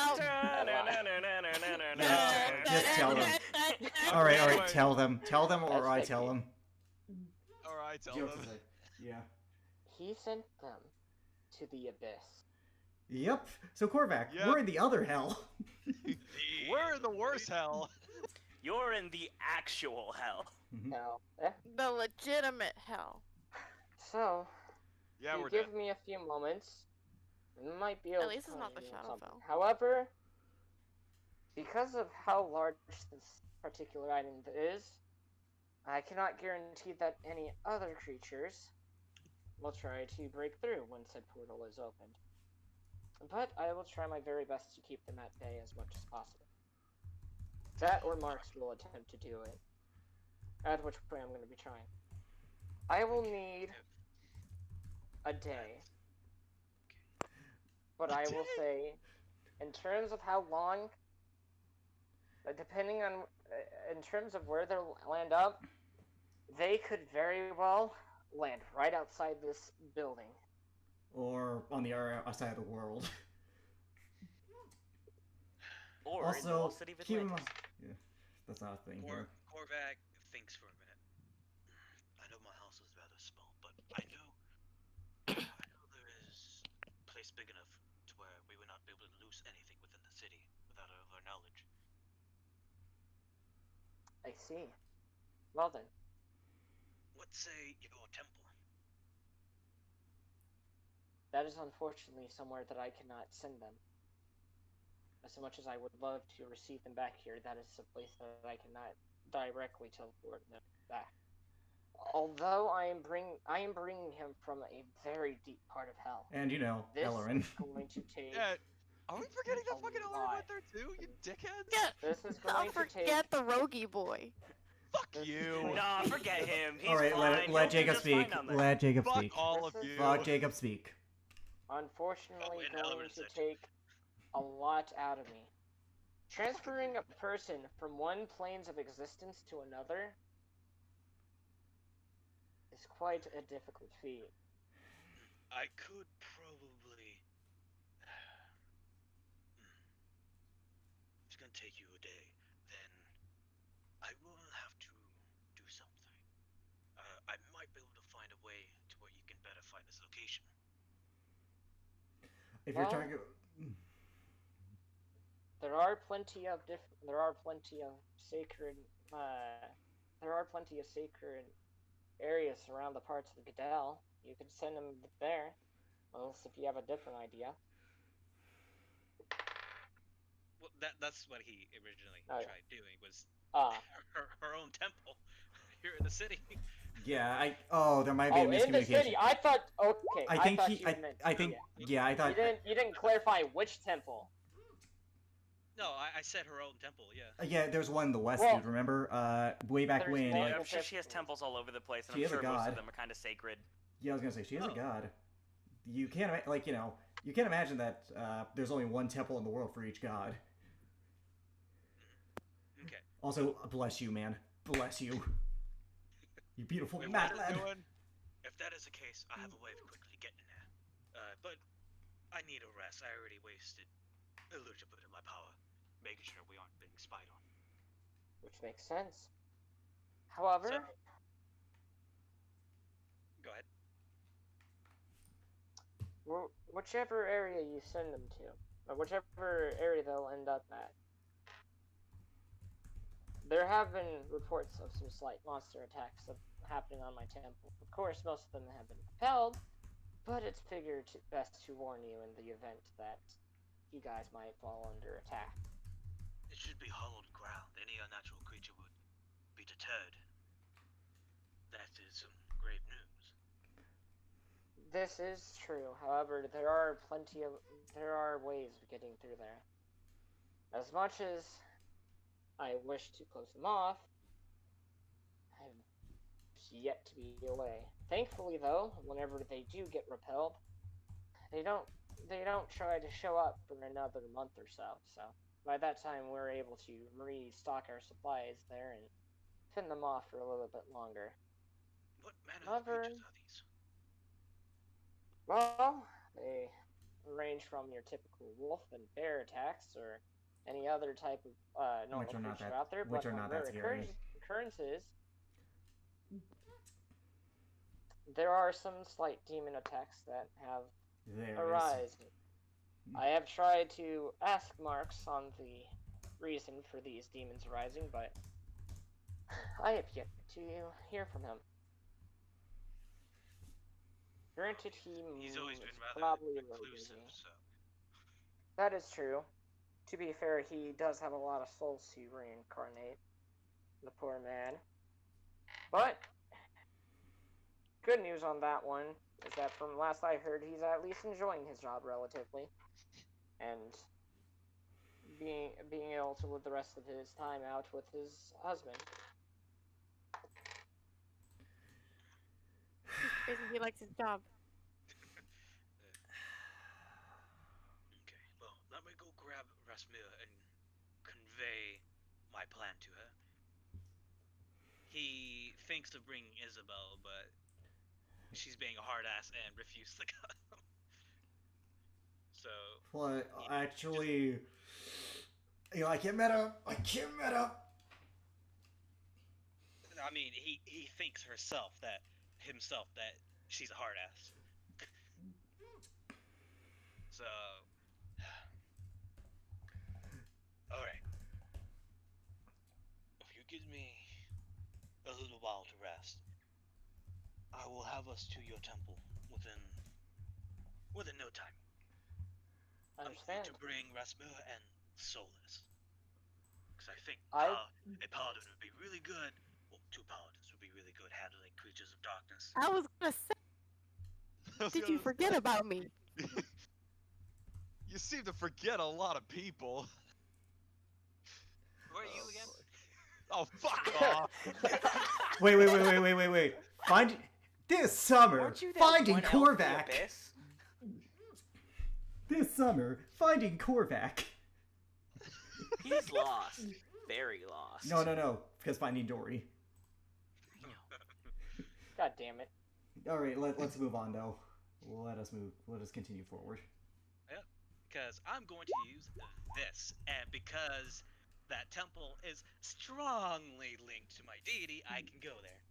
Just tell them. All right. Tell them, or That's I like tell you. them. All right, tell Jokes them. aside. Yeah. He sent them to the abyss. Yep. So Korvac, Yep. we're in the other hell. We're in the worst hell. You're in the actual hell. Now, The legitimate hell. so Yeah, if we're you dead. give me a few moments, I might be able At least to it's not the find Shadowfell. something. However, because of how large this particular item is, I cannot guarantee that any other creatures will try to break through when said portal is opened. But I will try my very best to keep them at bay as much as possible. That or Marks will attempt to do it. At which point I'm going to be trying. I will need a day. But I will say, in terms of how long, depending on, in terms of where they'll land up, they could very well land right outside this building. Or on the other side of the world. Or in the Also, whole city of keep in Atlantis. mind. Yeah, that's not a thing here. Korvac thinks for a minute. I know my house is rather small, but I know there is a place big enough to where we would not be able to loose anything within the city without our knowledge. I see. Well then, What say your temple? that is unfortunately somewhere that I cannot send them. As much as I would love to receive them back here, that is a place that I cannot directly teleport them back. Although I am bringing him from a very deep part of hell. And you know, This Ellerin. is going to take. Yeah. Are we forgetting that A fucking lot. Ellerin went there too? You dickheads. Yeah, This is don't going to take. forget the Rogie boy. Fuck This is you. going- Nah, forget him. He's All right, fine. let He'll do Jacob just fine speak. down there. Let Jacob Fuck speak. all of This is- you. Fuck Jacob speak. Unfortunately, Oh, and going Ellerin to said- take a lot out of me. Transferring a person from one planes of existence to another is quite a difficult feat. I could probably. It's gonna take you a day. Then I will have to do something. I might be able to find a way to where you can better find this location. If you're Well- talking, There are plenty of sacred areas around the parts of the Goodell. You could send them there, unless if you have a different idea. Well, that's what he originally Okay. tried doing was Ah. her own temple here in the city. Yeah, there might be a Oh, in the miscommunication. city. I thought. Okay. I think thought he, you meant. I think, Yeah. yeah, I thought. You didn't clarify which temple. No, I said her own temple. Yeah. Yeah, there's one in the west, Well, dude. Remember? Way back there's when. more- Yeah, Like, I'm sure she has temples all over the place, and She I'm is a sure most god. of them are kind of sacred. yeah, I was gonna say she is a Oh. god. You can't like you can't imagine that there's only one temple in the world for each god. Okay. Also, bless you, man. Bless you. You beautiful Wait, mad what lad. Doing? If that is the case, I have a way of quickly getting there. But I need a rest. I already wasted a little bit of my power, making sure we aren't being spied on. Which makes sense. However, So- Go ahead. whichever area you send them to, or whichever area they'll end up at, there have been reports of some slight monster attacks happening on my temple. Of course, most of them have been repelled, but it's figured best to warn you in the event that you guys might fall under attack. It should be hollowed ground. Any unnatural creature would be deterred. That is some grave news. This is true. However, there are ways of getting through there. As much as I wish to close them off, I have yet to be away. Thankfully, though, whenever they do get repelled, they don't try to show up for another month or so. So by that time, we're able to restock our supplies there and fend them off for a little bit longer. What manner of However, creatures are these? well, they range from your typical wolf and bear attacks, or any other type of normal Which are not creature that- out there. which But are on not rare that scary. occurrences, there are some slight demon attacks that have There it is. arisen. I have tried to ask Marks on the reason for these demons arising, but I have yet to hear from him. Granted, He's always is been rather probably really reclusive, busy. so That is true. To be fair, he does have a lot of souls to reincarnate. The poor man. But good news on that one is that from last I heard, he's at least enjoying his job relatively, and being able to live the rest of his time out with his husband. He's busy. He likes his job. okay. Well, let me go grab Rasmir and convey my plan to her. He thinks of bringing Isabel, but she's being a hard ass and refused to come. So Well, actually, I can't meta. I can't meta. I mean, he thinks himself that she's a hard ass. So, All right. If you give me a little while to rest, I will have us to your temple within no time. I'm going Understand? to bring Rasmir and Solus. Because I think I- a paladin would be really good. Well, two paladins would be really good handling creatures of darkness. I was gonna say, I was did you gonna forget say, about me? You seem to forget a lot of people. who are you again? Oh, fuck off! Wait. This summer, Weren't you that finding one elf in the Korvac. abyss? This summer, finding Korvac. He's lost. Very lost. No, because finding Dory. God damn it. All right, let's move on though. Let us continue forward. Because I'm going to use this, and because that temple is strongly linked to my deity, I can go there.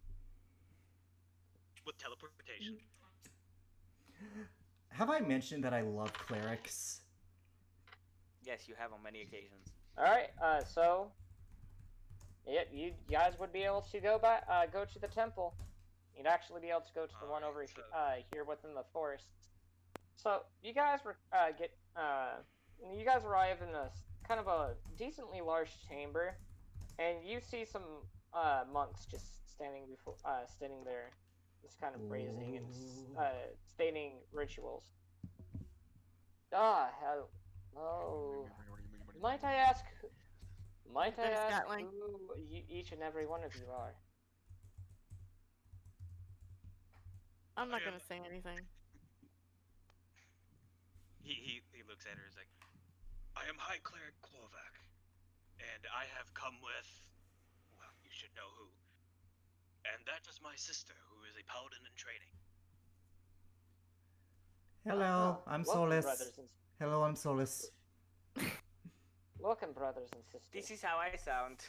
With teleportation. Have I mentioned that I love clerics? Yes, you have on many occasions. Alright, so yep, you guys would be able to go to the temple. You'd actually be able to go to the one over Alright, so- here within the forest. So you guys you guys arrive in a kind of a decently large chamber, and you see some monks just standing there, just kind of praising and stating rituals. Ah, hello. Might I ask? Might I There's ask that one. who each and every one of you are? I'm not I am- gonna say anything. He looks at her. He's like, I am High Cleric Korvac, and I have come with. Well, you should know who. And that is my sister, who is a paladin in training. Hello, I'm Welcome, Solus. brothers and Hello, I'm Solus. welcome, brothers and sisters, This is how I sound.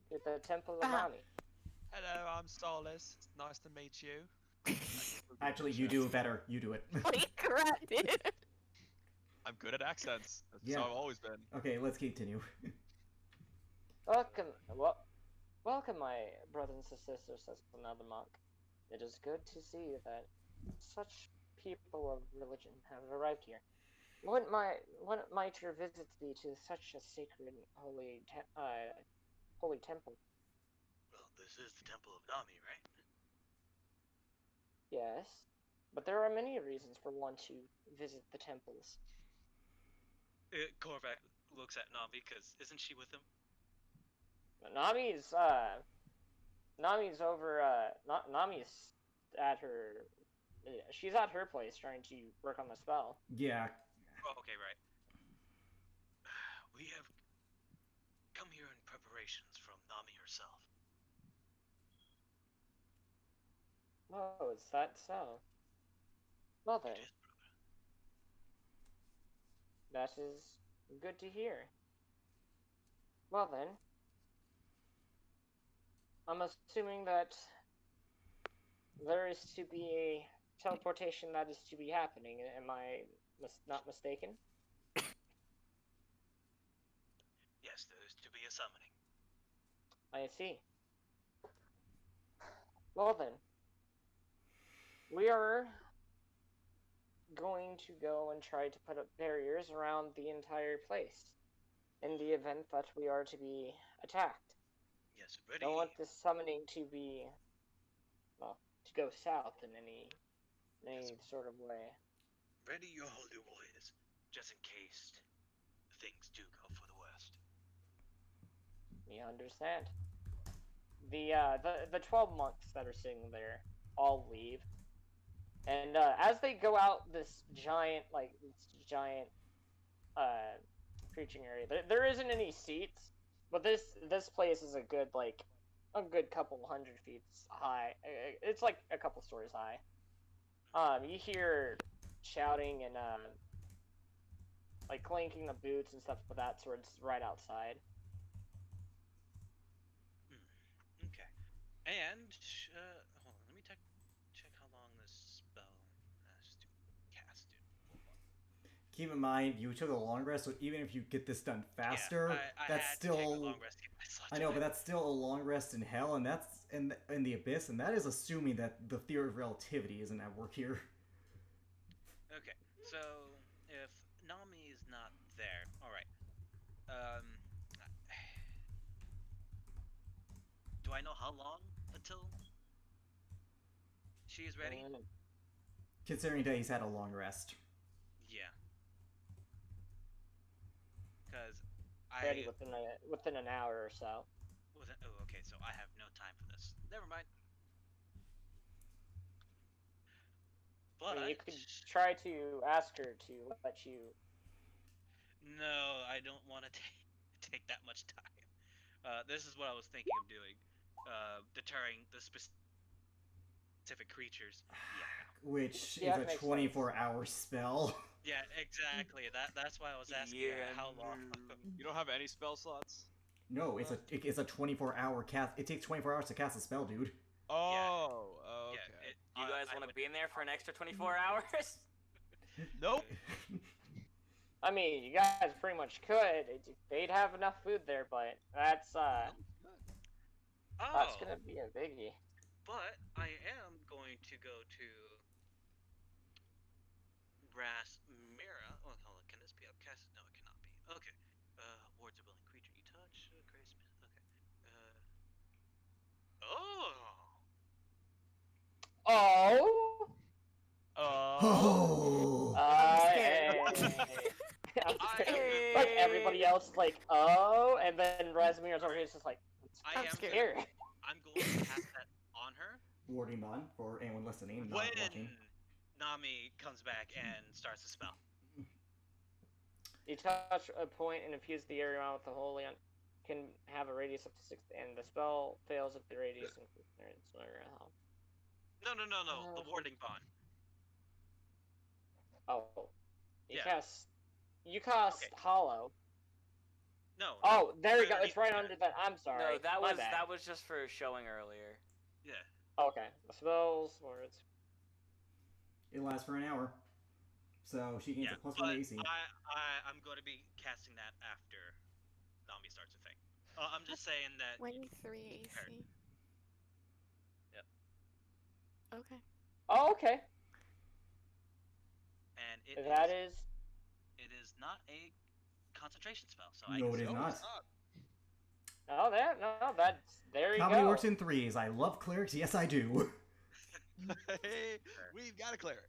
to the Temple of Ah. Nami. Hello, I'm Solus. It's nice to meet you. Actually, you do it better. You do it. Holy crap, dude. I'm good at accents. That's Yeah. how I've always been. Okay, let's continue. Welcome, welcome, my brothers and sisters, says another monk. It is good to see that such people of religion have arrived here. What might your visit be to such a sacred, holy temple? Well, this is the Temple of Nami, right? Yes, but there are many reasons for one to visit the temples. Korvac looks at Nami because isn't she with him? Nami's over. Nami's at her. She's at her place trying to work on the spell. Yeah. Oh, okay, right. We have come here in preparations from Nami herself. Oh, is that so? Well then, It is, brother. that is good to hear. Well then, I'm assuming that there is to be a teleportation that is to be happening. Am I not mistaken? Yes, there is to be a summoning. I see. Well then, we are going to go and try to put up barriers around the entire place in the event that we are to be attacked. Yes, ready. Don't want this summoning to be, well, to go south in any sort of way. Ready your holy warriors, just in case things do go for the worst. We understand. The 12 monks that are sitting there all leave, and as they go out this giant preaching area, there isn't any seats, but this place is a good couple hundred feet high. It's like a couple stories high. You hear shouting and like clanking of boots and stuff of that sort right outside. Okay. And, hold on, let me check how long this spell has to cast it for. Keep in mind, you took a long rest, so even if you get this done faster, Yeah, I that's had still. to take a long rest to get my slots I know, away. but that's still a long rest in hell, and that's in the abyss, and that is assuming that the theory of relativity isn't at work here. Okay, so if Nami is not there, alright. Do I know how long until she is ready? Considering that he's had a long rest. Yeah. Because Ready within an hour or so. Oh, okay, so I have no time for this. Never mind. I But mean, you could try to ask her to let you. no, I don't want to take that much time. This is what I was thinking of doing. Deterring the specific creatures. Yeah. Which Yeah, is it a makes 24-hour spell. Yeah, exactly. That's why I was asking how long. You don't have any spell slots? No, it's a 24-hour cast. It takes 24 hours to cast a spell, dude. Oh, okay. Yeah, You guys want to be in there for an extra 24 hours? Nope. I mean, you guys pretty much could. They'd have enough food there, but that's Oh, gonna be a biggie. but I am going to go to Rasmira. Oh, hold on. Can this be upcast? No, it cannot be. Oh. Oh. I'm scared. I'm scared. Hey. Like everybody else, like oh, and then Razmir's over here is just like, I I'm am scared. here. I'm going to cast that on her Warding bond for anyone listening, not when watching. Nami comes back and starts the spell. You touch a point and infuse the area around with the holy on. Can have a radius up to 6, and the spell fails if the radius includes No, the warding bond. Oh, you Yeah. cast. You cast Okay. Hollow. No. Oh, there we go. underneath It's right that. under that. I'm sorry. No, that My was bad. that was just for showing earlier. Yeah. Okay. Spells, words. It lasts for an hour. So she gains Yeah. a plus But 1 AC. I'm going to be casting that after Nami starts a thing. I'm just saying that. 23 AC. Yep. Okay. Oh, okay. And it is not a concentration spell, so I No, can it is still- not. Oh, that's there you Comedy go. works in threes. I love clerics. Yes, I do. Hey, we've got a cleric.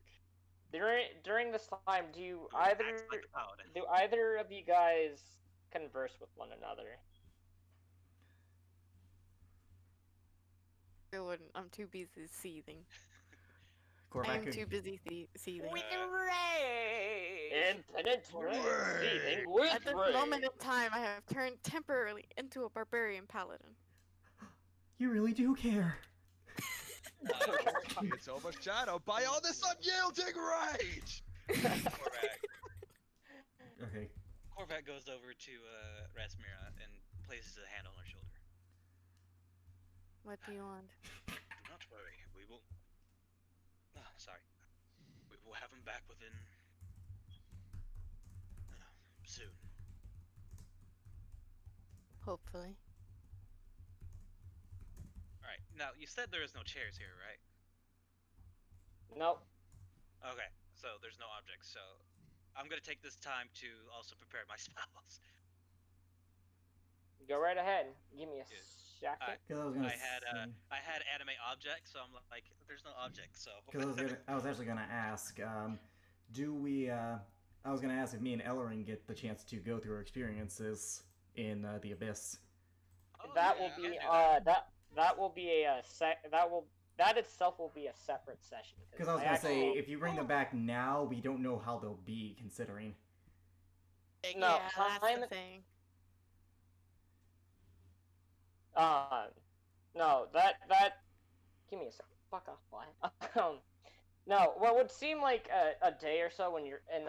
During this time, do Acts like a paladin. either of you guys converse with one another? I wouldn't. I'm too busy seething. I Corvac am could- too busy seething. With rage. Infinite Rage. seething with At this rage. moment in time, I have turned temporarily into a barbarian paladin. You really do care. It's overshadowed by all this unyielding rage! Korvac. Okay. Korvac goes over to Rasmira and places a hand on her shoulder. What do you want? Do not worry, we will. Oh, sorry. We will have him back within. Soon. Hopefully. Alright, now you said there is no chairs here, right? Nope. Okay, so there's no objects, so I'm gonna take this time to also prepare my spells. Go right ahead. Give me a Yeah. second. Because I was gonna I had anime objects, so I'm like, there's no objects, so. I was actually gonna ask, do we? I was gonna ask if me and Ellering get the chance to go through our experiences in the Abyss. Oh, That yeah, will we be can do that will be a that itself will be a separate session. Because I was gonna say, actually- if you bring them back now, we don't know how they'll be, considering. No, Yeah, that's the time- thing. No, that. Give me a second. Fuck off, why? No, what would seem like a day or so when you're in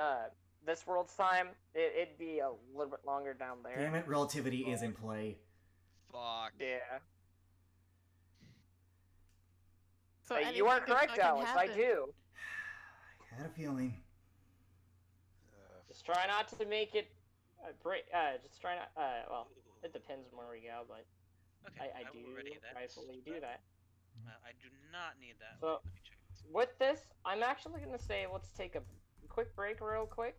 this world's time, it'd be a little bit longer down there. Damn it, relativity is in play. Fuck. Yeah. So You anything are could correct, fucking Alex. I happen. do. I had a feeling. Just try not to make it break. Just try not. Well, it depends on where we go, but Okay, I will do ready that. rightfully do that. I do not need that. So- Let me check this. With this, I'm actually gonna say let's take a quick break, real quick,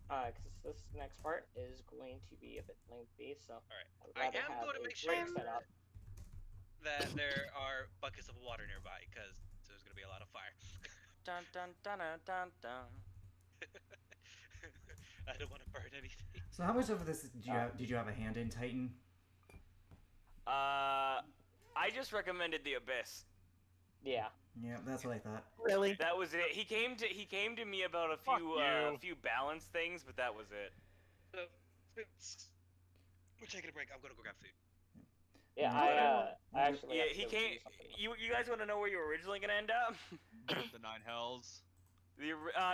because this next part is going to be a bit lengthy. So Alright. would I rather am have going to a make sure break set up. that there are buckets of water nearby, because there's going to be a lot of fire. Dun dun dun dun dun dun. I don't want to burn anything. So how much of this did you have a hand in, Titan? I just recommended the Abyss. Yeah. Yeah, that's what I thought. Really? That was it. He came to me about a Fuck you. few balance things, but that was it. So, since we're taking a break, I'm going to go grab food. Yeah, Mm-hmm. I actually. Yeah, have to he go came. do something. You guys want to know where you were originally gonna end up? The Nine Hells.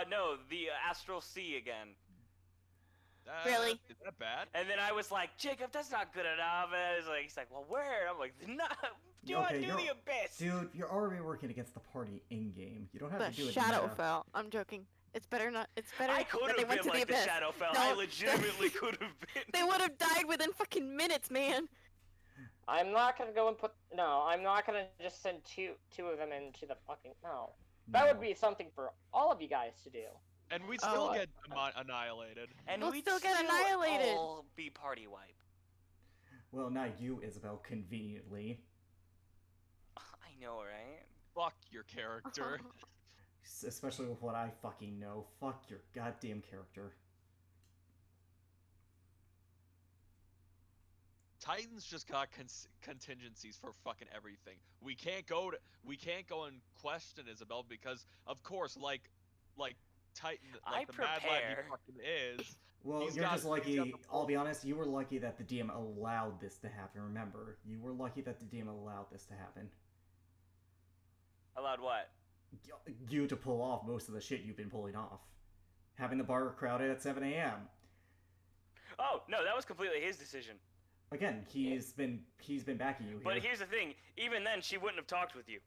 No, the Astral Sea again. Really? Is that bad? And then I was like, Jacob, that's not good enough. And he's like, well, where? I'm like, no, do I Okay, do you're- the Abyss? Dude, you're already working against the party in game. You don't have The to do it. in meta. Shadowfell. I'm joking. It's better not. It's better I that could they have went been to like the the abyss. Shadowfell. No, I legitimately could have been. They would have died within fucking minutes, man. I'm not gonna go and put. No, I'm not gonna just send two of them into the fucking. No, that would No. be something for all of you guys to do. And we still Oh. get annihilated. And We'll we'd still get annihilated. all be party wipe. Well, not you, Isabel, conveniently. I know, right? Fuck your character. Especially with what I fucking know. Fuck your goddamn character. Titans just got contingencies for fucking everything. We can't go and question Isabel because, of course, like Titan, like the mad lad he fucking is. Well, you're just lucky. I'll be honest. You were lucky that the DM allowed this to happen. Remember, you were lucky that the DM allowed this to happen. Allowed what? You to pull off most of the shit you've been pulling off. Having the bar crowded at 7 a.m. Oh no, that was completely his decision. Again, he's been backing you here. But here's the thing: even then, she wouldn't have talked with you.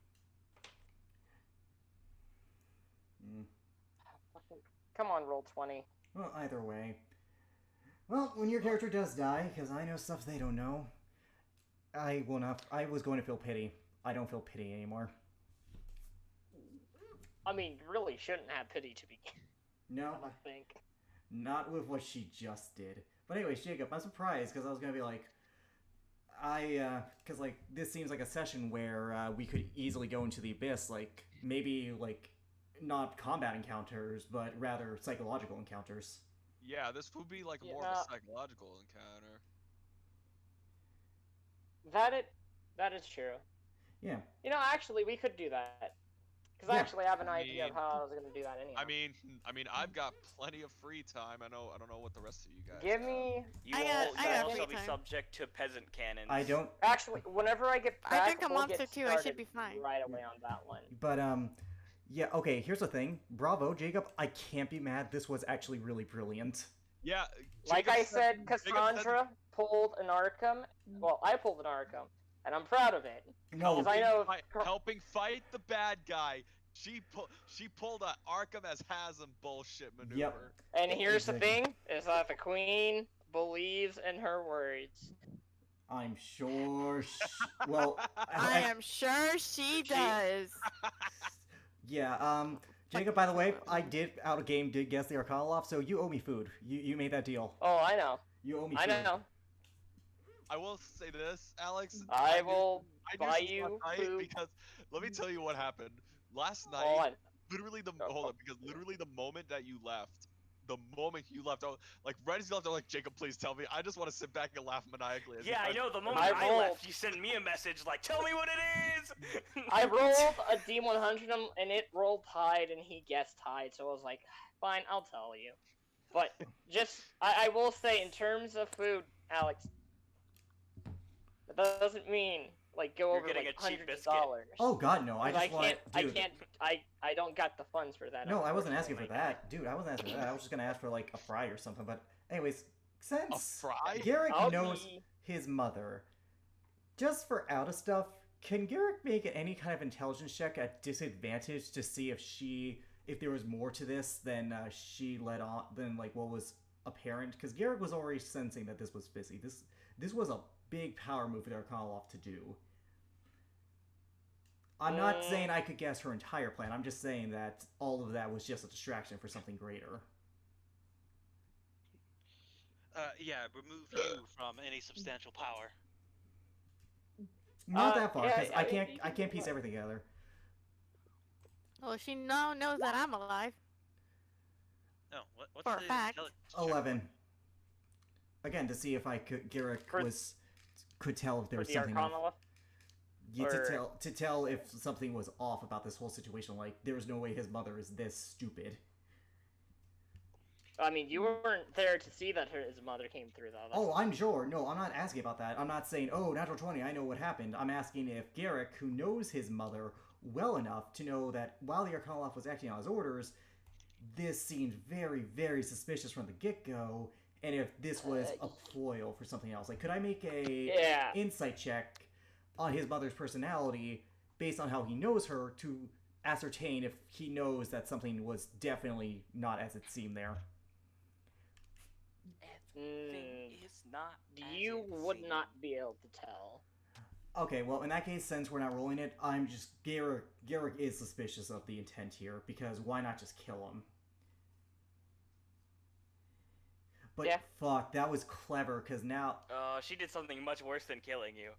Come on, roll 20. Well, either way. Well, when your character does die, because I know stuff they don't know, I was going to feel pity. I don't feel pity anymore. I mean, you really shouldn't have pity to begin. No, I don't think. Not with what she just did. But anyways, Jacob, I'm surprised because I was gonna be like, because like this seems like a session where we could easily go into the abyss, like maybe like not combat encounters, but rather psychological encounters. Yeah, this would be like more of a psychological encounter. That is true. Yeah. You know, actually, we could do that. Because I actually have an idea of how I was gonna do that anyway. I mean, I've got plenty of free time. I don't know what the rest of you guys. Give me. You I all got shall free be time. subject to peasant cannons. I don't. Actually, whenever I get back, I drink a we'll monster get too. I should started be fine. right away on that one. But yeah. Okay. Here's the thing. Bravo, Jacob. I can't be mad. This was actually really brilliant. Yeah. Like I said, Cassandra pulled an Arkham. Well, I pulled an Arkham, and I'm proud of it. No. Because I know. Helping fight the bad guy. She pulled a Arkham as Hasm bullshit maneuver. Yep. And here's the thing: is that the Queen believes in her words. I'm sure. Well, I am sure she does. Yeah. Jacob. By the way, I did out of game did guess the Arcana so you owe me food. You made that deal. Oh, I know. You owe me. I food. know. I will say this, Alex. I will I buy knew you last night food. because let me tell you what happened. Last night, Hold on. literally Oh, hold on, because literally the moment that you left, I was like, right as you left, I was like, Jacob, please tell me. I just want to sit back and laugh maniacally. Yeah, I know. The moment I left, you sent me a message like, "Tell me what it is." I rolled a D100 and it rolled tied, and he guessed tied. So I was like, fine, I'll tell you. But just, I will say, in terms of food, Alex, that doesn't mean like go You're over getting like a cheap hundreds of biscuit. dollars. Oh God, no! I just want. Dude. I don't got the funds for that. No, I wasn't asking for that, dude. I wasn't asking for that. I was just gonna ask for like a fry or something. But anyways, since A fry? Garrick knows his mother, just for out of stuff, can Garrick make any kind of intelligence check at disadvantage to see if there was more to this than she let on than like what was apparent? Because Garrick was already sensing that this was busy. This was a big power move for Arkanaloff to do. I'm not saying I could guess her entire plan. I'm just saying that all of that was just a distraction for something greater. Yeah, remove you from any substantial power. Not that far, because yeah, I can't piece everything together. Well, she now knows that I'm alive. No, what's For a the fact. 11. Again, to see if Garrick could tell if there was something off. Yeah, to tell if something was off about this whole situation. Like, there's no way his mother is this stupid. I mean, you weren't there to see that his mother came through, though. Oh, I'm sure. No, I'm not asking about that. I'm not saying, oh, natural 20, I know what happened. I'm asking if Garrick, who knows his mother well enough to know that while the Arkanaloff was acting on his orders, this seemed very, very suspicious from the get-go, and if this was a foil for something else. Like, could I make a insight check on his mother's personality based on how he knows her to ascertain if he knows that something was definitely not as it seemed there? You would not be able to tell. Okay, well, in that case, since we're not rolling it, I'm just... Garrick is suspicious of the intent here, because why not just kill him? But fuck, that was clever, because now... She did something much worse than killing you.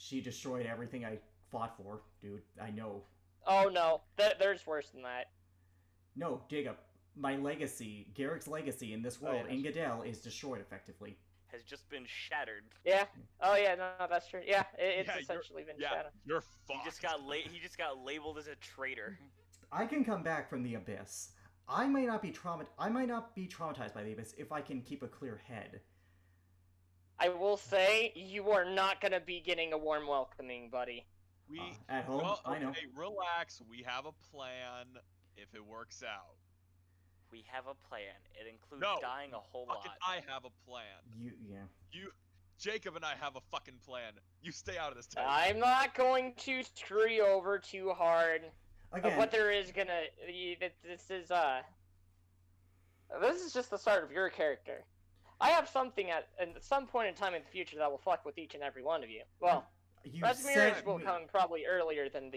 She destroyed everything I fought for, dude. I know. Oh no, there's worse than that. No, Jacob, my legacy, Garrick's legacy in this world, yes. in Gadel, is destroyed effectively. Has just been shattered. Yeah. Oh yeah, no, that's true. Yeah, it's Yeah, essentially been Yeah, shattered. you're He fucked. just got labeled as a traitor. I can come back from the abyss. I might not be traumatized by the abyss if I can keep a clear head. I will say, you are not gonna be getting a warm welcoming, buddy. We At home, well, I know. okay, relax. We have a plan. If it works out. We have a plan. It includes No, dying a whole Fucking, lot. I have a plan. Jacob and I have a fucking plan. You stay out of this time. I'm not going to screw you over too hard. Again, But there is gonna. This is just the start of your character. I have something at some point in time in the future that will fuck with each and every one of you. Well, you Rasmir's sent will me, come probably earlier than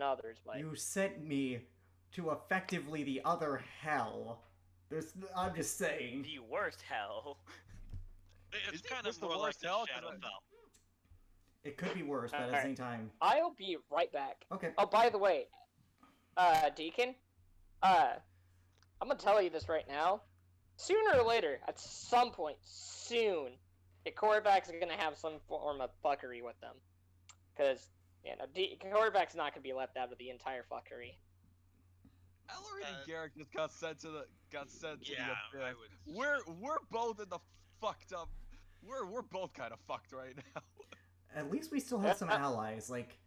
others, but you sent me to effectively the other hell. I'm just saying. The worst hell. It's Isn't kind this of the more like worst the hell? 'Cause Shadowfell. It could be worse, but at the Alright. same time. I'll be right back. Okay. Oh, by the way, Deacon, I'm gonna tell you this right now. Sooner or later, at some point, soon, the quarterback's gonna have some form of fuckery with them. Because, quarterback's not gonna be left out of the entire fuckery. Ellery and Garrick just got sent to the Yeah, abyss. I would. We're both in the fucked up. We're both kind of fucked right now. At least we still have some allies. Like,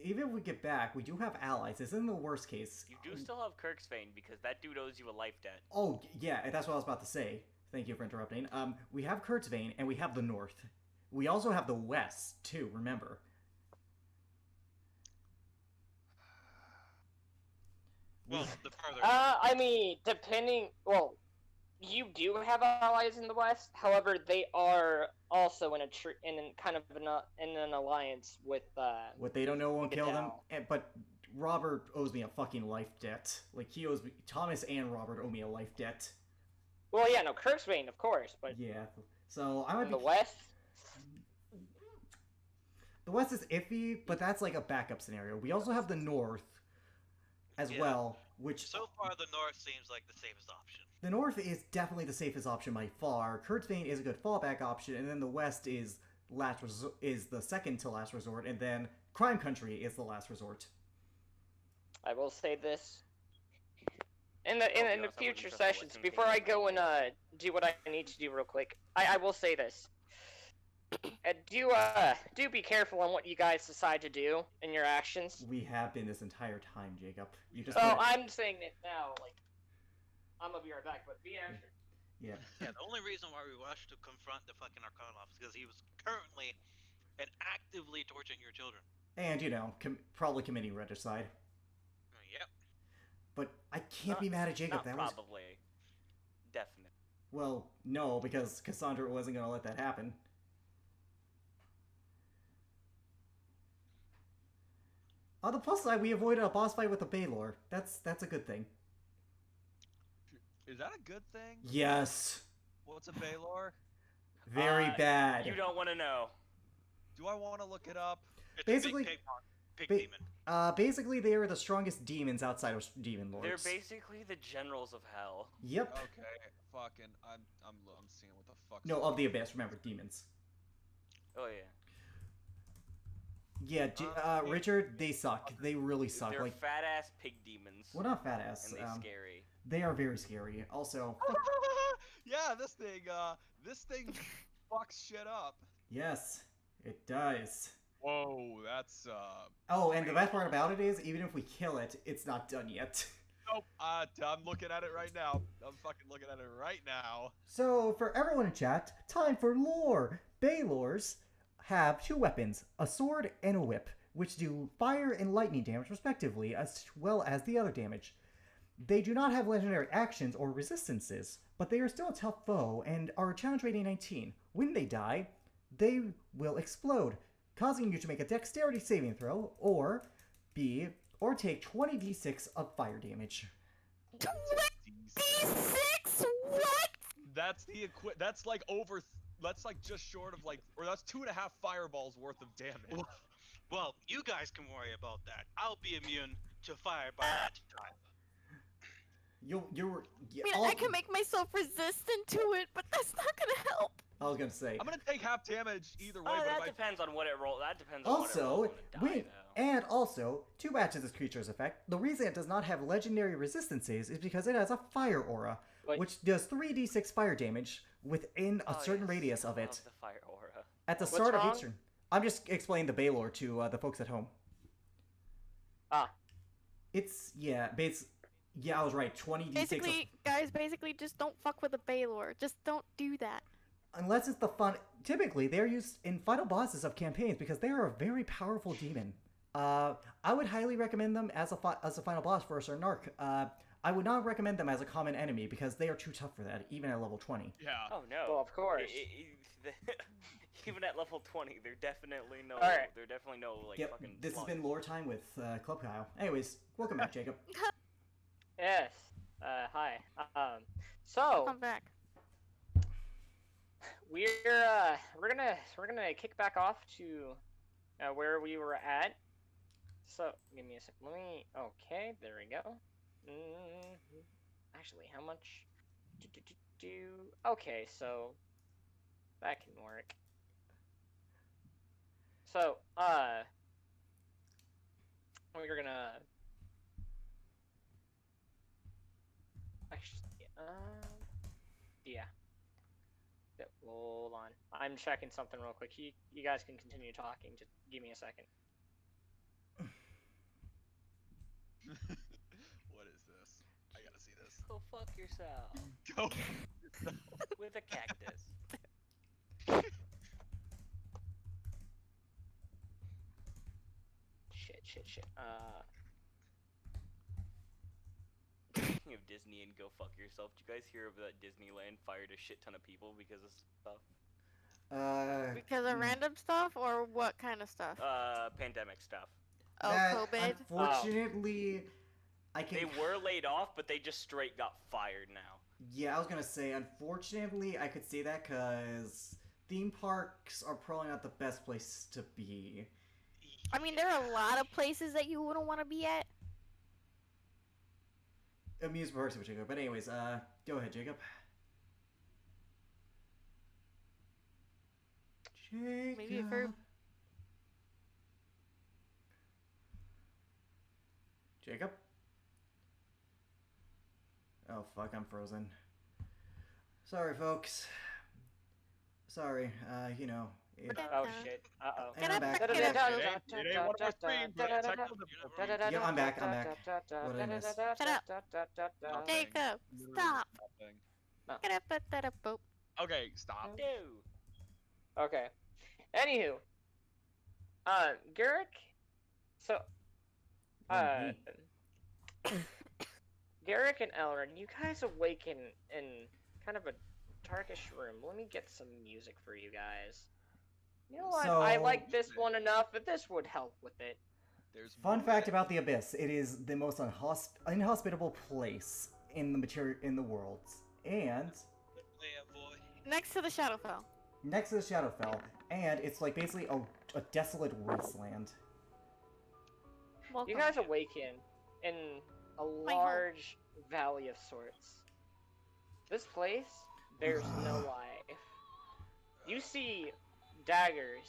even if we get back, we do have allies. This isn't the worst case. You do still have Kirksvane because that dude owes you a life debt. Oh, yeah, that's what I was about to say. Thank you for interrupting. We have Kurtzvane, and we have the North. We also have the West, too, remember. Well, the further. I mean, well, you do have allies in the West. However, they are also in an alliance with. What they don't know won't kill them. Gadel. But Robert owes me a fucking life debt. Like, he owes me. Thomas and Robert owe me a life debt. Well, yeah, no, Kirksvane, of course, but Yeah. So I might in be. the West. The West is iffy, but that's like a backup scenario. We also have the North as Yeah. well, which So far, the North seems like the safest option. the North is definitely the safest option by far. Kurtzvane is a good fallback option, and then the West is is the second to last resort, and then Crime Country is the last resort. I will say this. In the I'll be honest, I future wasn't sure if sessions, Western before I Kingdom go was and do what I need to do real quick, I will say this. Do be careful on what you guys decide to do in your actions. We have been this entire time, Jacob. You just Oh, gotta- I'm saying it now, like, I'm gonna be right back, but be extra. yeah. Yeah, the only reason why we rushed to confront the fucking Archon is because he was currently and actively torturing your children. And probably committing regicide. Yep. But I can't be mad at Jacob. Not That was probably. Definitely. well, no, because Cassandra wasn't gonna let that happen. On the plus side, we avoided a boss fight with a Baylor. That's a good thing. Is that a good thing? Yes. What's a Baylor? Very bad. You don't want to know. Do I want to look it up? It's Basically- a big demon. Basically, they are the strongest demons outside of demon lords. They're basically the generals of hell. Yep. Okay, fucking, I'm seeing what the fuck. No, of the abyss. Remember, demons. Oh yeah. Yeah, Richard, they suck. They really suck. They're Like, fat ass pig demons. well, not fat ass. And they're scary. They are very scary. Also, Yeah, this thing fucks shit up. yes, it does. Whoa, that's Oh, and the best part about it is, even if we kill it, it's not done yet. Nope. I'm looking at it right now. I'm fucking looking at it right now. So, for everyone in chat, time for lore. Baylors have two weapons, a sword and a whip, which do fire and lightning damage respectively, as well as the other damage. They do not have legendary actions or resistances, but they are still a tough foe and are challenge rating 19. When they die, they will explode, causing you to make a dexterity saving throw, or take 20d6 of fire damage. 26? What? That's that's like over. That's like just short of like, or that's 2.5 fireballs worth of damage. Well, you guys can worry about that. I'll be immune to fire by that time. You're. I mean, I can make myself resistant to it, but that's not gonna help. I was gonna say. I'm gonna take half damage either way, but that if depends on what it roll. That depends on what it Also, rolls when it die, wait, though. and also, to match this creature's effect, the reason it does not have legendary resistance saves is because it has a fire aura, Wait. which does 3d6 fire damage within a certain radius of I it love the fire aura. at the What's start of wrong? each turn. I'm just explaining the Baylor to the folks at home. Ah. It's yeah, I was right. 20d6. Basically, guys, just don't fuck with the Baylor. Just don't do that. Unless it's the fun. Typically, they're used in final bosses of campaigns because they are a very powerful demon. I would highly recommend them as a final boss for a certain arc. I would not recommend them as a common enemy because they are too tough for that, even at level 20. yeah. Oh no. Well, of course. Even at level 20, they're definitely no. Alright. They're definitely no like Yep, fucking. this has slugs. been lore time with Club Kyle. Anyways, welcome back, Jacob. Yes. Hi. So Come back. we're gonna kick back off to where we were at. So give me a second. Let me. Okay, there we go. Actually, how much? Okay, so that can work. So we're gonna. Actually, yeah. Hold on. I'm checking something real quick. You guys can continue talking. Just give me a second. What is this? I gotta see this. Go fuck yourself Go. with a cactus. Shit. Speaking of Disney and go fuck yourself, did you guys hear of that Disneyland fired a shit ton of people because of stuff? Because of random stuff, or what kind of stuff? Pandemic stuff. Oh, that, COVID. Unfortunately, I can. They were laid off, but they just straight got fired now. Yeah, I was gonna say, unfortunately, I could say that because theme parks are probably not the best place to be. I mean, there are a lot of places that you wouldn't want to be at. Amusement parks in particular. But anyways, go ahead, Jacob. Jacob. Maybe for Jacob? Oh fuck, I'm frozen. Sorry, folks. Sorry, you know. Oh shit. Uh-oh. And I'm back. It ain't one of our streams, but it's technical difficulties. Yeah, I'm back. What did I miss? Shut up. Nothing. Jacob, Literally stop. nothing. Get up, put that up, boop. Okay, stop. No. Okay. Anywho. Garrick. So. Garrick and Elrin, you guys awaken in kind of a darkish room. Let me get some music for you guys. You know what? I So- like this one enough, but this would help with it. There's Fun more fact than- about the Abyss: it is the most inhospitable place in the world, and Next to the Shadowfell. next to the Shadowfell, and it's like basically a desolate wasteland. Welcome. You guys awaken in a home. large valley of sorts. This place bears no life. You see daggers,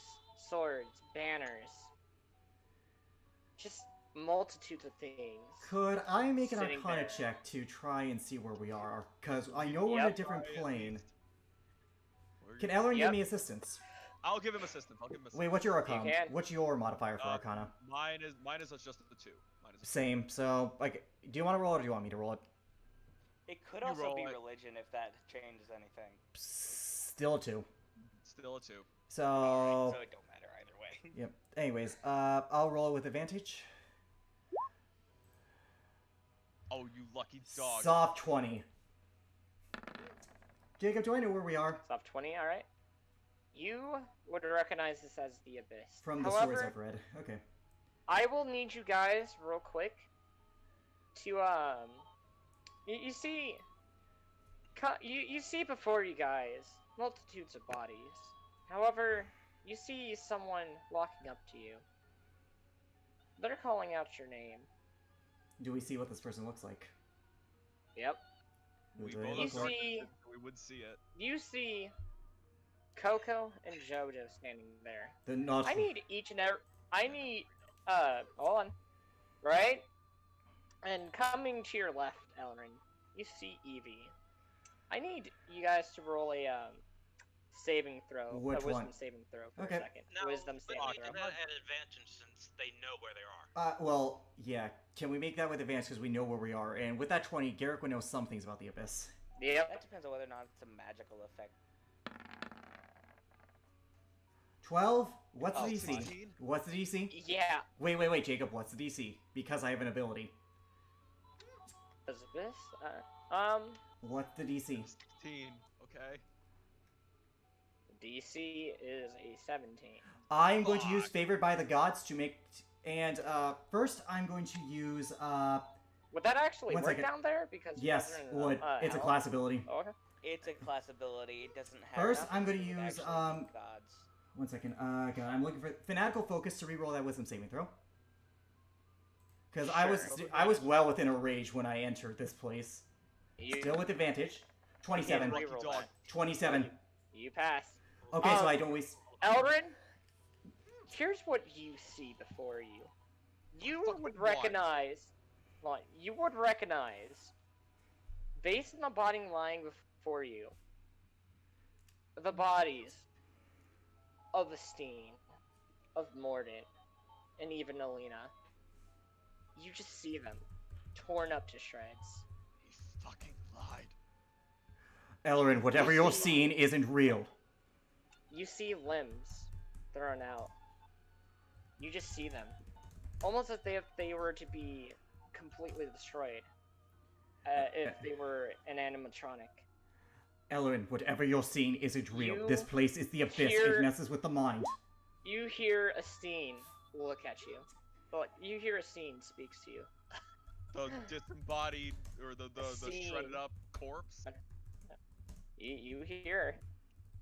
swords, banners, just multitudes of things. Could I make an Sitting Arcana there. check to try and see where we are? Because I know we're in a Yep. different Try at plane. least. Can Elrin Yep. give me assistance? I'll give him assistance. Wait, what's your Arcana? can. What's your modifier for Uh, Arcana? Mine is just the 2. Mine is a 2. Same. So, like, do you want to roll it or do you want me to roll it? It could You also roll be it. religion if that changes anything. Still a 2. Still a 2. So, Alright, so it don't matter either way. yep. Anyways, I'll roll it with advantage. Oh, you lucky dog. Soft 20. Jacob, do I know where we are? Top 20, alright. You would recognize this as the Abyss. From the However, stories I've read. Okay. I will need you guys real quick to you see you see before you guys multitudes of bodies. However, you see someone walking up to you. They're calling out your name. Do we see what this person looks like? Yep. Who We do they both look are like? see- we would see it. You see Coco and Jojo standing there. The not. I need each and every. I need. Hold on. Right? And coming to your left, Elrin, you see Evie. I need you guys to roll a saving throw. Which a wisdom one? saving throw for Okay. a second. Now, Wisdom but saving they throw. do that at advantage since they know where they are. Well, yeah. Can we make that with advantage because we know where we are? And with that 20, Garrick would know some things about the Abyss. Yep. That depends on whether or not it's a magical effect. 12? What's Oh, the DC? 16? What's the DC? Yeah. Wait, Jacob. What's the DC? Because I have an ability. Is this? What's the DC? 16. Okay. DC is a 17. I'm going to use Fuck. Favored by the Gods to make... And, first I'm going to use, Would that actually One work second. down there? Because you Yes, guys are in, would. It's a hell? class ability. Oh, okay. It's a class ability. It doesn't have. First, nothing I'm gonna to do with use, actually being gods. One second. God, I'm looking for Fanatical Focus to reroll that Wisdom saving throw. Because Sure. I was well within a rage when I entered this place. You, Still with advantage. 27. You Lucky reroll dog. that. 27. You pass. Okay, so I don't waste... Eldrin, here's what you see before you. You Fucking would what? recognize, based on the body lying before you, the bodies of Esteen, of Mordant, and even Alina. You just see them torn up to shreds. He fucking lied. Elrin, whatever you're seeing isn't real. You see limbs thrown out. You just see them. Almost as if they were to be completely destroyed. If they were an animatronic. Elrin, whatever you're seeing isn't real. You This place is the Abyss. hear- It messes with the mind. You hear Esteen look at you. But you hear Esteen speaks to you. The disembodied or the Scene. shredded up corpse. You hear,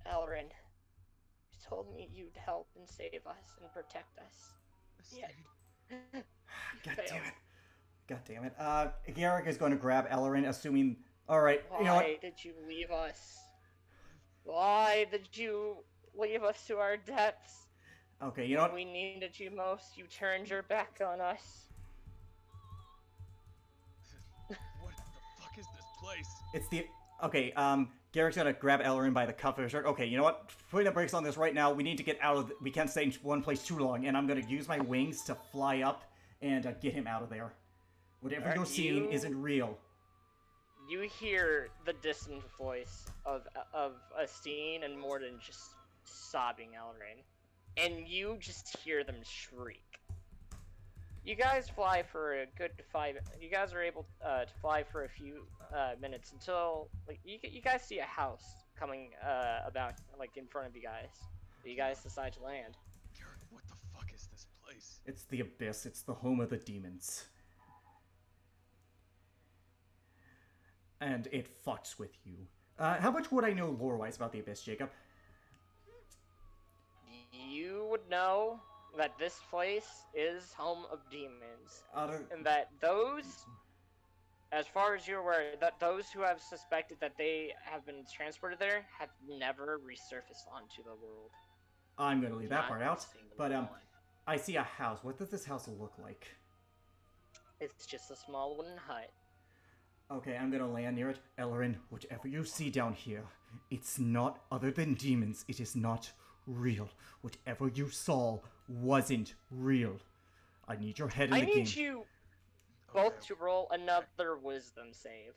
Elrin, you told me you'd help and save us and protect us. Yet, you God failed. damn it. God damn it. Garrick is going to grab Elrin, assuming... Alright, Why you know what? did you leave us? Why did you leave us to our depths? Okay, you know what? When we needed you most, you turned your back on us. What the fuck is this place? It's the... Okay, Garrick's gonna grab Elrin by the cuff of his shirt. Okay, you know what? Putting the brakes on this right now. We need to get out of... We can't stay in one place too long, and I'm gonna use my wings to fly up and get him out of there. Whatever Are you're seeing you- isn't real. You hear the distant voice of Esteen and Morden just sobbing Elrin. And you just hear them shriek. You guys fly for a good 5... You guys are able to fly for a few minutes until... Like, you guys see a house coming about, like, in front of you guys. You guys decide to land. Garrick, what the fuck is this place? It's the Abyss. It's the home of the demons. And it fucks with you. How much would I know lore-wise about the Abyss, Jacob? You would know that this place is home of demons. And that those, as far as you're aware, that those who have suspected that they have been transported there have never resurfaced onto the world. I'm gonna leave that Not part out. single But, one. I see a house. What does this house look like? It's just a small wooden hut. Okay, I'm gonna land near it. Elrin, whatever you see down here, it's not other than demons. It is not real. Whatever you saw wasn't real. I need your head in I the game. need you both to roll another wisdom save.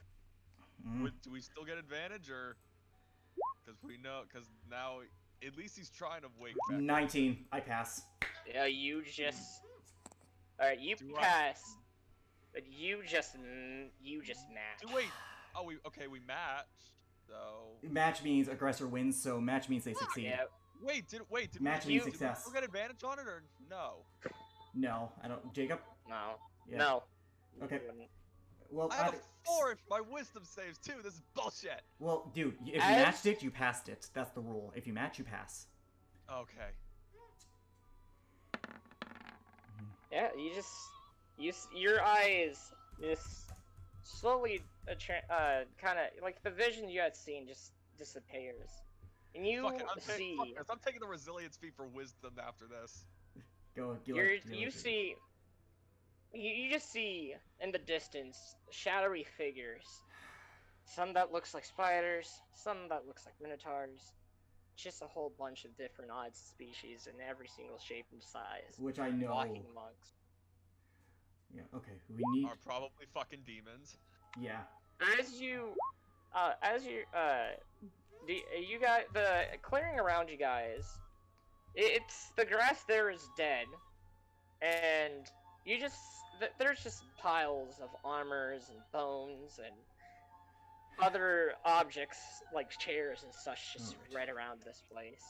Do we still get advantage or? Because we know, because now at least he's trying to wake back. 19. I pass. Yeah, you just. Alright, you Do I- pass. But you just match. Wait. Oh, we matched. So Match means aggressor wins, so match means they succeed. Yeah, wait. Match we, means did we success. still get advantage on it or no? No, I don't. Jacob? no. Yeah. No. Okay. You wouldn't. Well, I have a 4 if my wisdom saves too. This is bullshit. well, dude, if you As- matched it, you passed it. That's the rule. If you match, you pass. Okay. Yeah, your eyes just slowly kind of like the vision you had seen just disappears, and you Fuck it, see fuck this. I'm taking the resilience fee for wisdom after this. you see you just see in the distance shadowy figures, some that looks like spiders, some that looks like minotaurs, just a whole bunch of different odd species in every single shape and size, Which I know. walking amongst. Yeah. Okay. We need. Are probably fucking demons. Yeah. As you you guys, the clearing around you guys, it's the grass there is dead, and you just there's just piles of armors and bones and other objects like chairs and such just right around this place.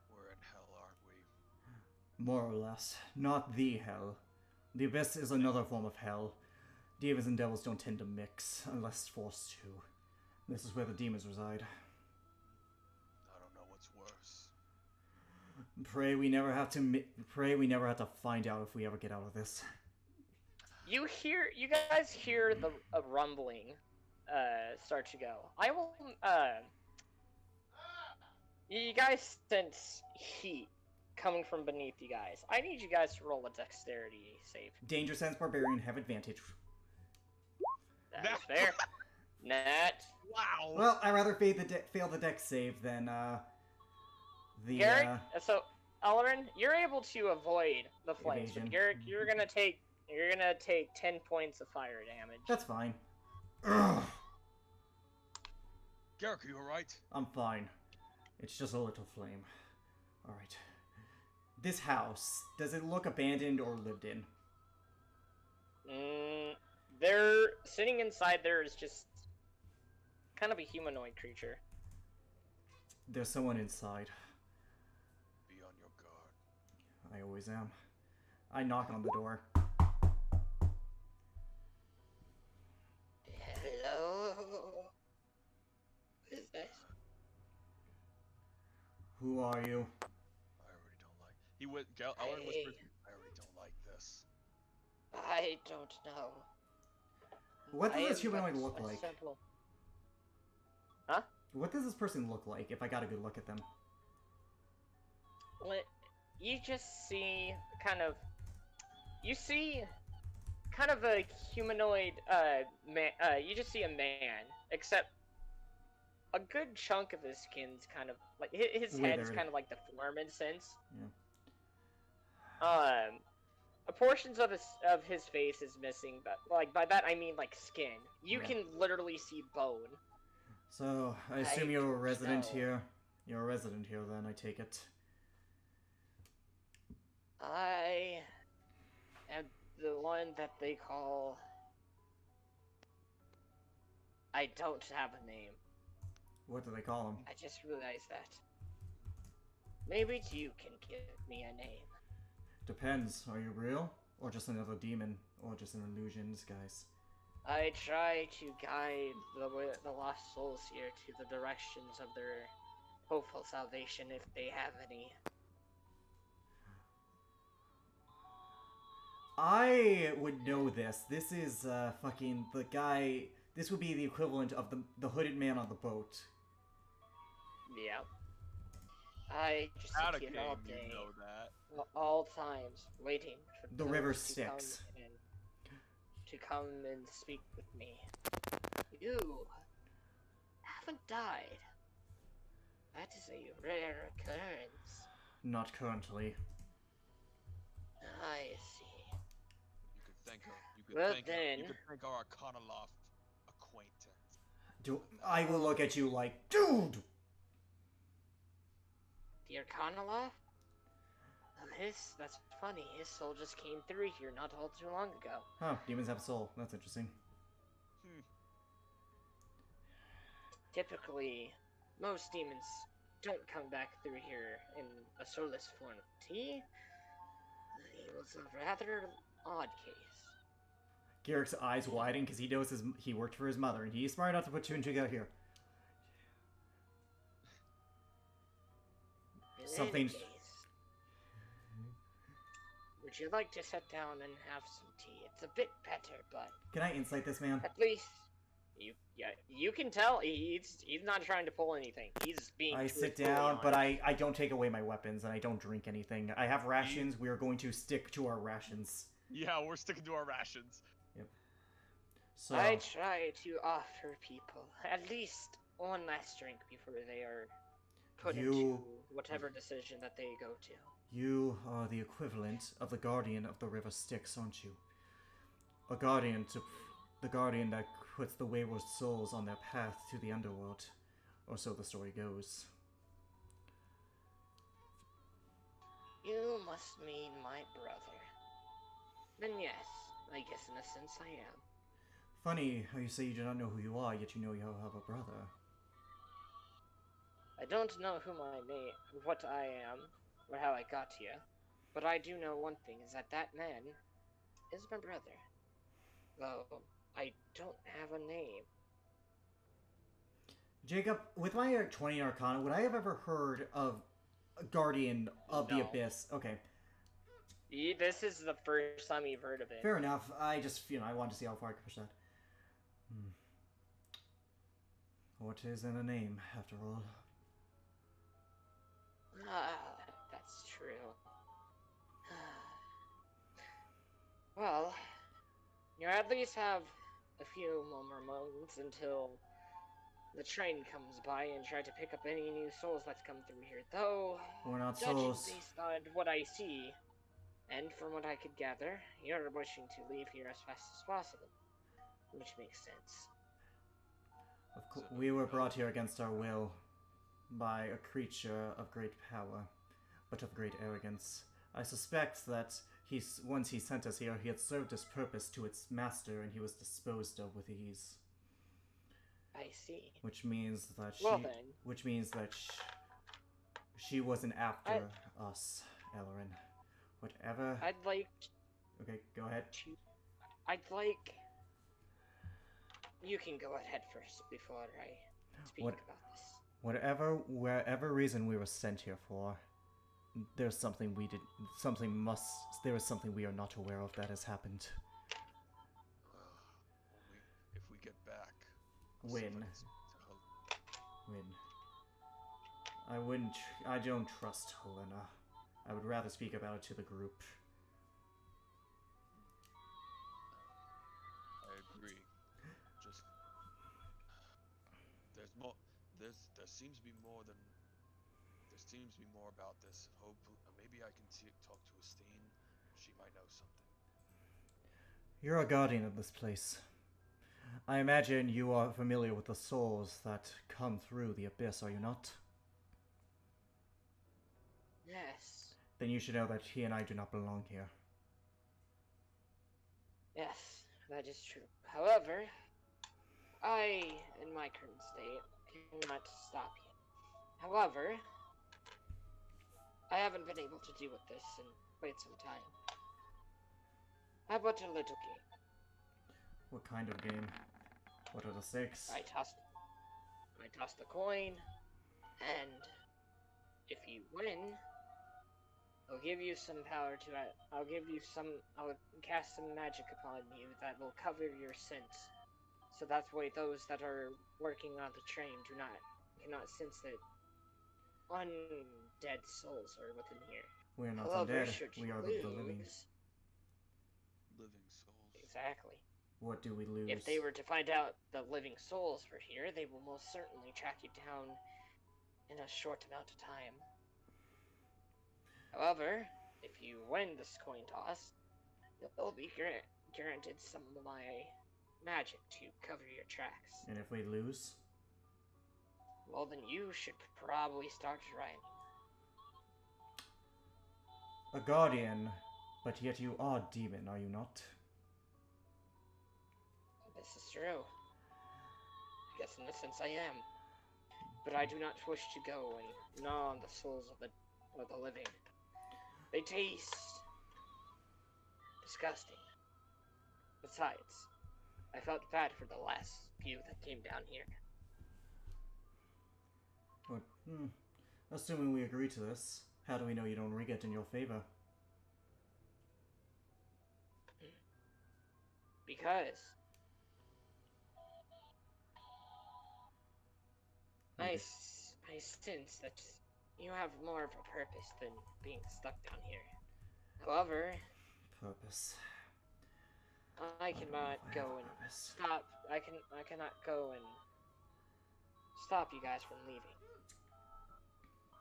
Where in hell are we? More or less. Not the hell. The abyss is another form of hell. Demons and devils don't tend to mix unless forced to. This is where the demons reside. I don't know what's worse. Pray we never have to find out if we ever get out of this. You guys hear the rumbling start to go. I will you guys sense heat coming from beneath you guys. I need you guys to roll a dexterity save. Danger sense barbarian have advantage. That's fair. Nat. Wow. Well, I'd rather fail the dex save than the Garrick, so Ellerin, you're able to avoid the flames, but Evasion. Garrick, you're gonna take 10 points of fire damage. That's fine. Ugh, Garrick, are you alright? I'm fine. It's just a little flame. Alright. This house, does it look abandoned or lived in? They're sitting inside there is just kind of a humanoid creature. There's someone inside. Be on your guard. I always am. I knock on the door. Hello? Who is this? Who are you? I already don't like. Ellen whispered. I already don't like this. I don't know. What I does this am humanoid but look a like? simple- Huh? What does this person look like if I got a good look at them? Well, you just see kind of a humanoid man. You just see a man, except a good chunk of his skin's kind of like his head's Withered. kind of like deformed in a sense. Yeah. Portions of his face is missing, but like by that I mean like skin. You Yeah. can literally see bone. So, I assume I you're a don't resident know. here? You're a resident here then, I take it. I am the one that they call. I don't have a name. What do they call him? I just realized that. Maybe you can give me a name. Depends. Are you real? Or just another demon? Or just an illusion in disguise? I try to guide the lost souls here to the directions of their hopeful salvation if they have any. I would know this. This is fucking the guy. This would be the equivalent of the hooded man on the boat. Yeah. I just Out sit of here all game, day, you know that. all times, waiting for The river those to come Styx. to come and speak with me. You haven't died. That is a rare occurrence. Not currently. I see. You could thank her. Well, You then. could thank our Arcanoloft acquaintance. I will look at you like, dude! The Arcanoloft? That's funny. His soul just came through here not all too long ago. Huh, demons have a soul. That's interesting. Typically, most demons don't come back through here in a soulless form. He was a rather odd case. Garrick's eyes widen because he knows he worked for his mother, and he's smart enough to put two and two together here. In Something- any case, Would you like to sit down and have some tea? It's a bit better, but Can I insight this man? at least you can tell he's not trying to pull anything. He's being. I sit truthfully down, but honest. I don't take away my weapons, and I don't drink anything. I have rations. We are going to stick to our rations. Yeah, we're sticking to our rations. So I try to offer people at least one last drink before they are put into whatever decision that they go to. you are the equivalent of the guardian of the river Styx, aren't you? A guardian the guardian that puts the wayward souls on their path to the underworld, or so the story goes. You must mean my brother. Then yes, I guess in a sense I am. Funny how you say you do not know who you are, yet you know you have a brother. I don't know who my name, what I am, or how I got here, but I do know one thing, is that man is my brother. Though, I don't have a name. Jacob, with my 20 Arcana, would I have ever heard of a Guardian of the No. Abyss? Okay, This is the first time you've heard of it. fair enough. I just, I wanted to see how far I could push that. What is in a name, after all? That's true. Well, you at least have a few more moments until the train comes by and try to pick up any new souls that's come through here. Though, We're not judging souls. based on what I see, and from what I could gather, you're wishing to leave here as fast as possible. Which makes sense. Of course, we were brought here against our will by a creature of great power, but of great arrogance. I suspect that once he sent us here, he had served his purpose to its master, and he was disposed of with ease. I see. Which means that Well then. she wasn't after us, Ellerin. Whatever. I'd like Okay, go ahead. You can go ahead first before I speak about this. Wherever reason we were sent here for, there's something there is something we are not aware of that has happened. If we get back. When? I don't trust Helena. I would rather speak about it to the group. I agree. Just there seems to be more about this. Hopefully, maybe I can talk to Estine. She might know something. You're a guardian of this place. I imagine you are familiar with the souls that come through the abyss, are you not? Yes. Then you should know that he and I do not belong here. Yes, that is true. However, I, in my current state, cannot stop you. However, I haven't been able to deal with this in quite some time. How about a little game? What kind of game? What are the stakes? I toss the coin, and if you win, I'll give you some power to it. I'll cast some magic upon you that will cover your sins. So that way those that are working on the train cannot sense that undead souls are within here. We are not However, undead. should We you are the living. Living souls. Exactly. What do we lose? If they were to find out the living souls were here, they will most certainly track you down in a short amount of time. However, if you win this coin toss, you'll be granted some of my magic to cover your tracks. And if we lose? Well, then you should probably start trying. A guardian, but yet you are demon, are you not? This is true. I guess in a sense I am. But I do not wish to go and gnaw on the souls of the living. They taste disgusting. Besides, I felt bad for the last few that came down here. But, assuming we agree to this, how do we know you don't rig it in your favor? Because I sense that you have more of a purpose than being stuck down here. However, Purpose. I don't know cannot if I have go a and purpose. stop. I cannot go and stop you guys from leaving.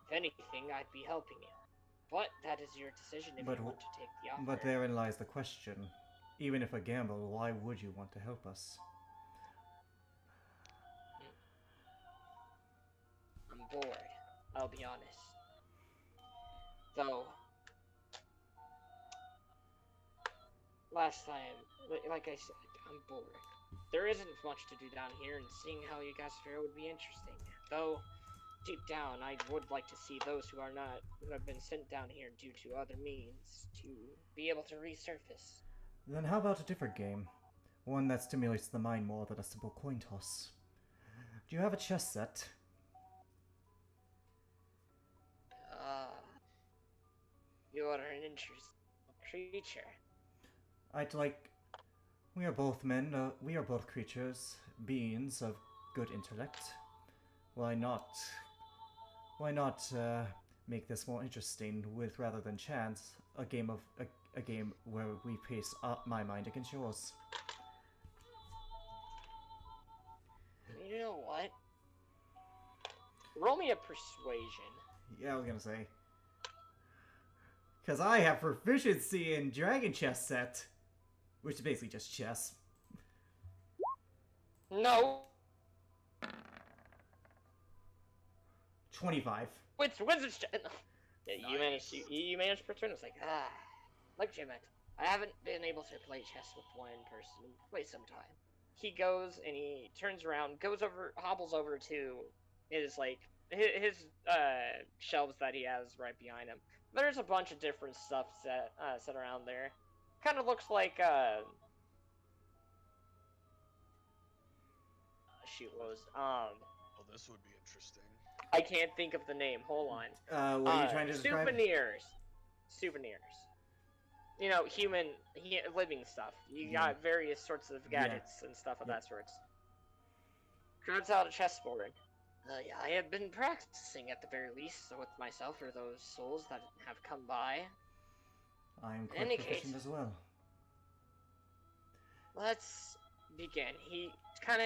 If anything, I'd be helping you. But that is your decision if But you want to take the offer. But therein lies the question. Even if a gamble, why would you want to help us? I'm bored. I'll be honest. Though, last time, like I said, I'm bored. There isn't much to do down here, and seeing how you guys fare would be interesting. Though, deep down, I would like to see those who have been sent down here due to other means to be able to resurface. Then how about a different game? One that stimulates the mind more than a simple coin toss. Do you have a chess set? You are an interesting creature. I'd like... We are both men, we are both creatures, beings of good intellect. Why not make this more interesting with, rather than chance, a game where we pace my mind against yours? You know what? Roll me a persuasion. Yeah, I was gonna say. Because I have proficiency in Dragon Chess Set, which is basically just chess. No. 25. Wizard's chess. Yeah, you managed to turn. It's like, look, Jimmet, I haven't been able to play chess with one person in quite some time. He goes and he turns around, hobbles over to his shelves that he has right behind him. There's a bunch of different stuff set around there. Kind of looks like shoot, what was Oh, this would be interesting. I can't think of the name. Hold on. What are you trying to describe? Souvenirs. You know, living stuff. You got various sorts of gadgets and stuff of that sort. Grabs out a chessboard. I have been practicing at the very least with myself or those souls that have come by. I'm quite proficient as well. Let's begin. He kind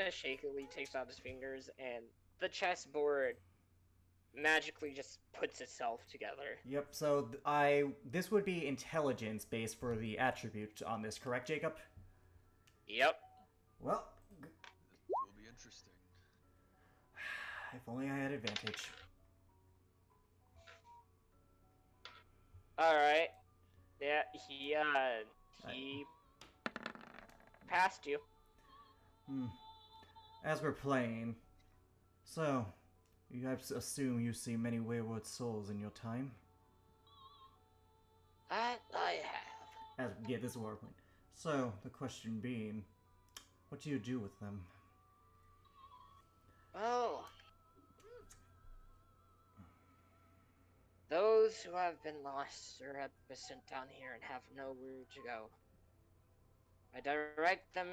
of shakily takes out his fingers, and the chessboard magically just puts itself together. Yep. So this would be intelligence based for the attribute on this, correct, Jacob? Yep. Well, This will be interesting. if only I had advantage. All right. Yeah, he passed you. As we're playing, so you assume you see many wayward souls in your time? I have. This is what we're playing. So the question being, what do you do with them? Oh. Those who have been lost or have been sent down here and have nowhere to go. I direct them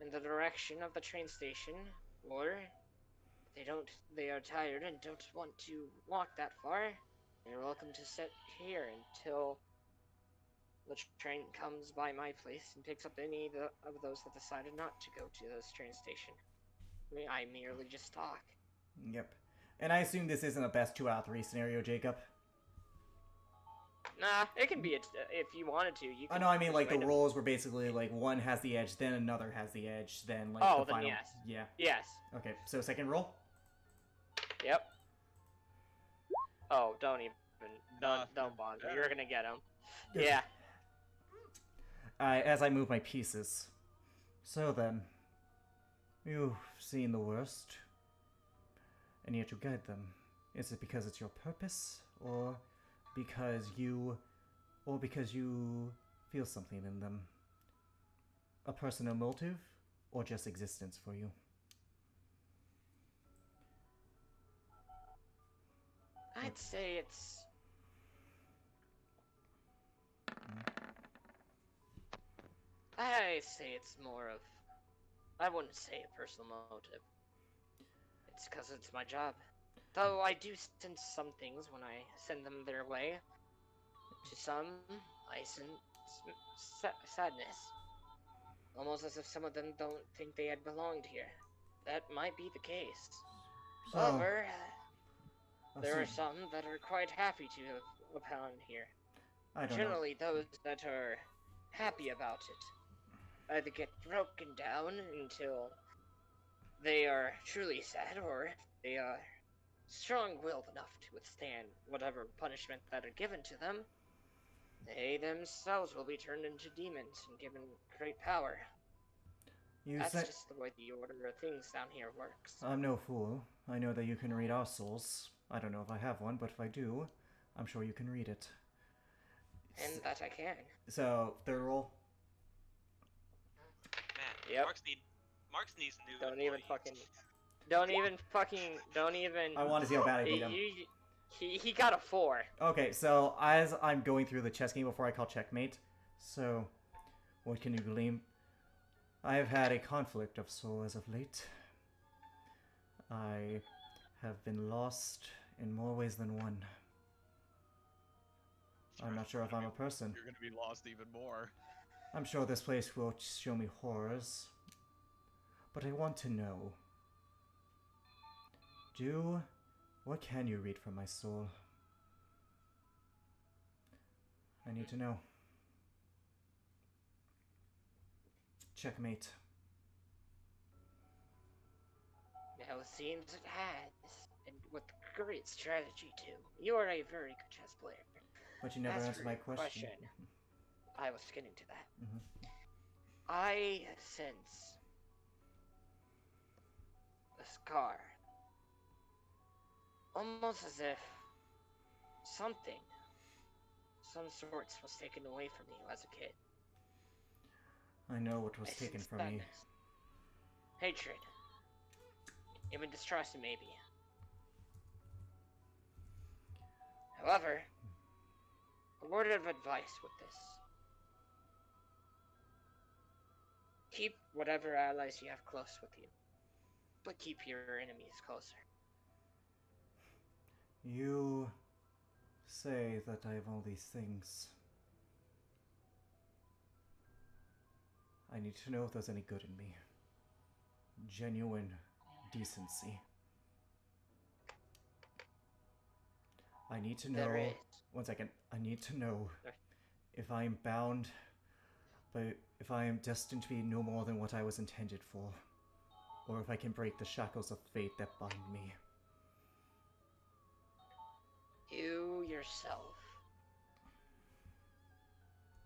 in the direction of the train station, or they are tired and don't want to walk that far, you're welcome to sit here until the train comes by my place and picks up any of those that decided not to go to this train station. I merely just talk. Yep. And I assume this isn't a best 2 out of 3 scenario, Jacob? Nah, it can be if you wanted to. You. I mean like the roles were basically like one has the edge, then another has the edge, then like the then final. Yes. Yeah. Yes. Okay, so second roll. Yep. Oh, don't bother. You're gonna get him. Yeah. As I move my pieces. So then, you've seen the worst, and yet you guide them. Is it because it's your purpose, or because you feel something in them? A personal motive, or just existence for you? I'd say it's... I say it's more of. I wouldn't say a personal motive. It's because it's my job. Though I do sense some things when I send them their way. To some, I sense sadness. Almost as if some of them don't think they had belonged here. That might be the case. So, However, I there are see. some that are quite happy to have upon here. I don't know. Generally, those that are happy about it either get broken down until they are truly sad, or they are strong-willed enough to withstand whatever punishment that are given to them. They themselves will be turned into demons and given great power. You That's say just the way the order of things down here works. I'm no fool. I know that you can read our souls. I don't know if I have one, but if I do, I'm sure you can read it. And that I can. So, third roll. Man, Yep. Marks needs new Don't even employees. don't even. I want to see how bad I beat him. He got a 4. Okay, so as I'm going through the chess game before I call checkmate, so what can you glean? I have had a conflict of soul as of late. I have been lost in more ways than one. I'm not sure if I'm a person. You're gonna be lost even more. I'm sure this place will show me horrors. But I want to know. What can you read from my soul? I need to know. Checkmate. Now it seems it has, and with great strategy too. You are a very good chess player. But you never As answered for my your question. I was getting to that. Mhm. I sense a scar. Almost as if something, some sorts, was taken away from you as a kid. I know what was I taken sense from me. sadness, hatred, even distrust, maybe. However, a word of advice with this. Keep whatever allies you have close with you, but keep your enemies closer. You say that I have all these things. I need to know if there's any good in me. Genuine decency. I need to know. There is. One second. I need to know There- if I am bound, but if I am destined to be no more than what I was intended for, or if I can break the shackles of fate that bind me. You yourself.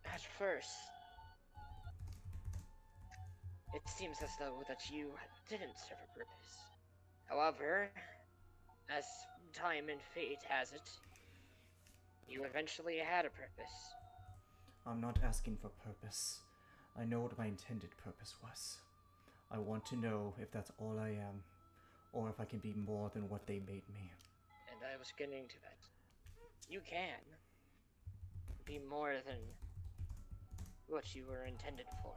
At first, it seems as though that you didn't serve a purpose. However, as time and fate has it, you eventually had a purpose. I'm not asking for purpose. I know what my intended purpose was. I want to know if that's all I am, or if I can be more than what they made me. And I was getting to that. You can be more than what you were intended for.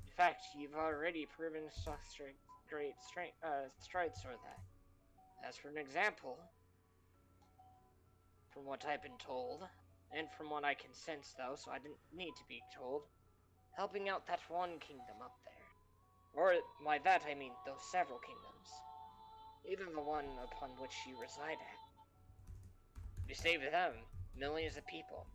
In fact, you've already proven such great strides toward that. As for an example, from what I've been told, and from what I can sense though, so I didn't need to be told, helping out that one kingdom up there. Or by that I mean those several kingdoms. Even the one upon which you reside at. You saved them, millions of people.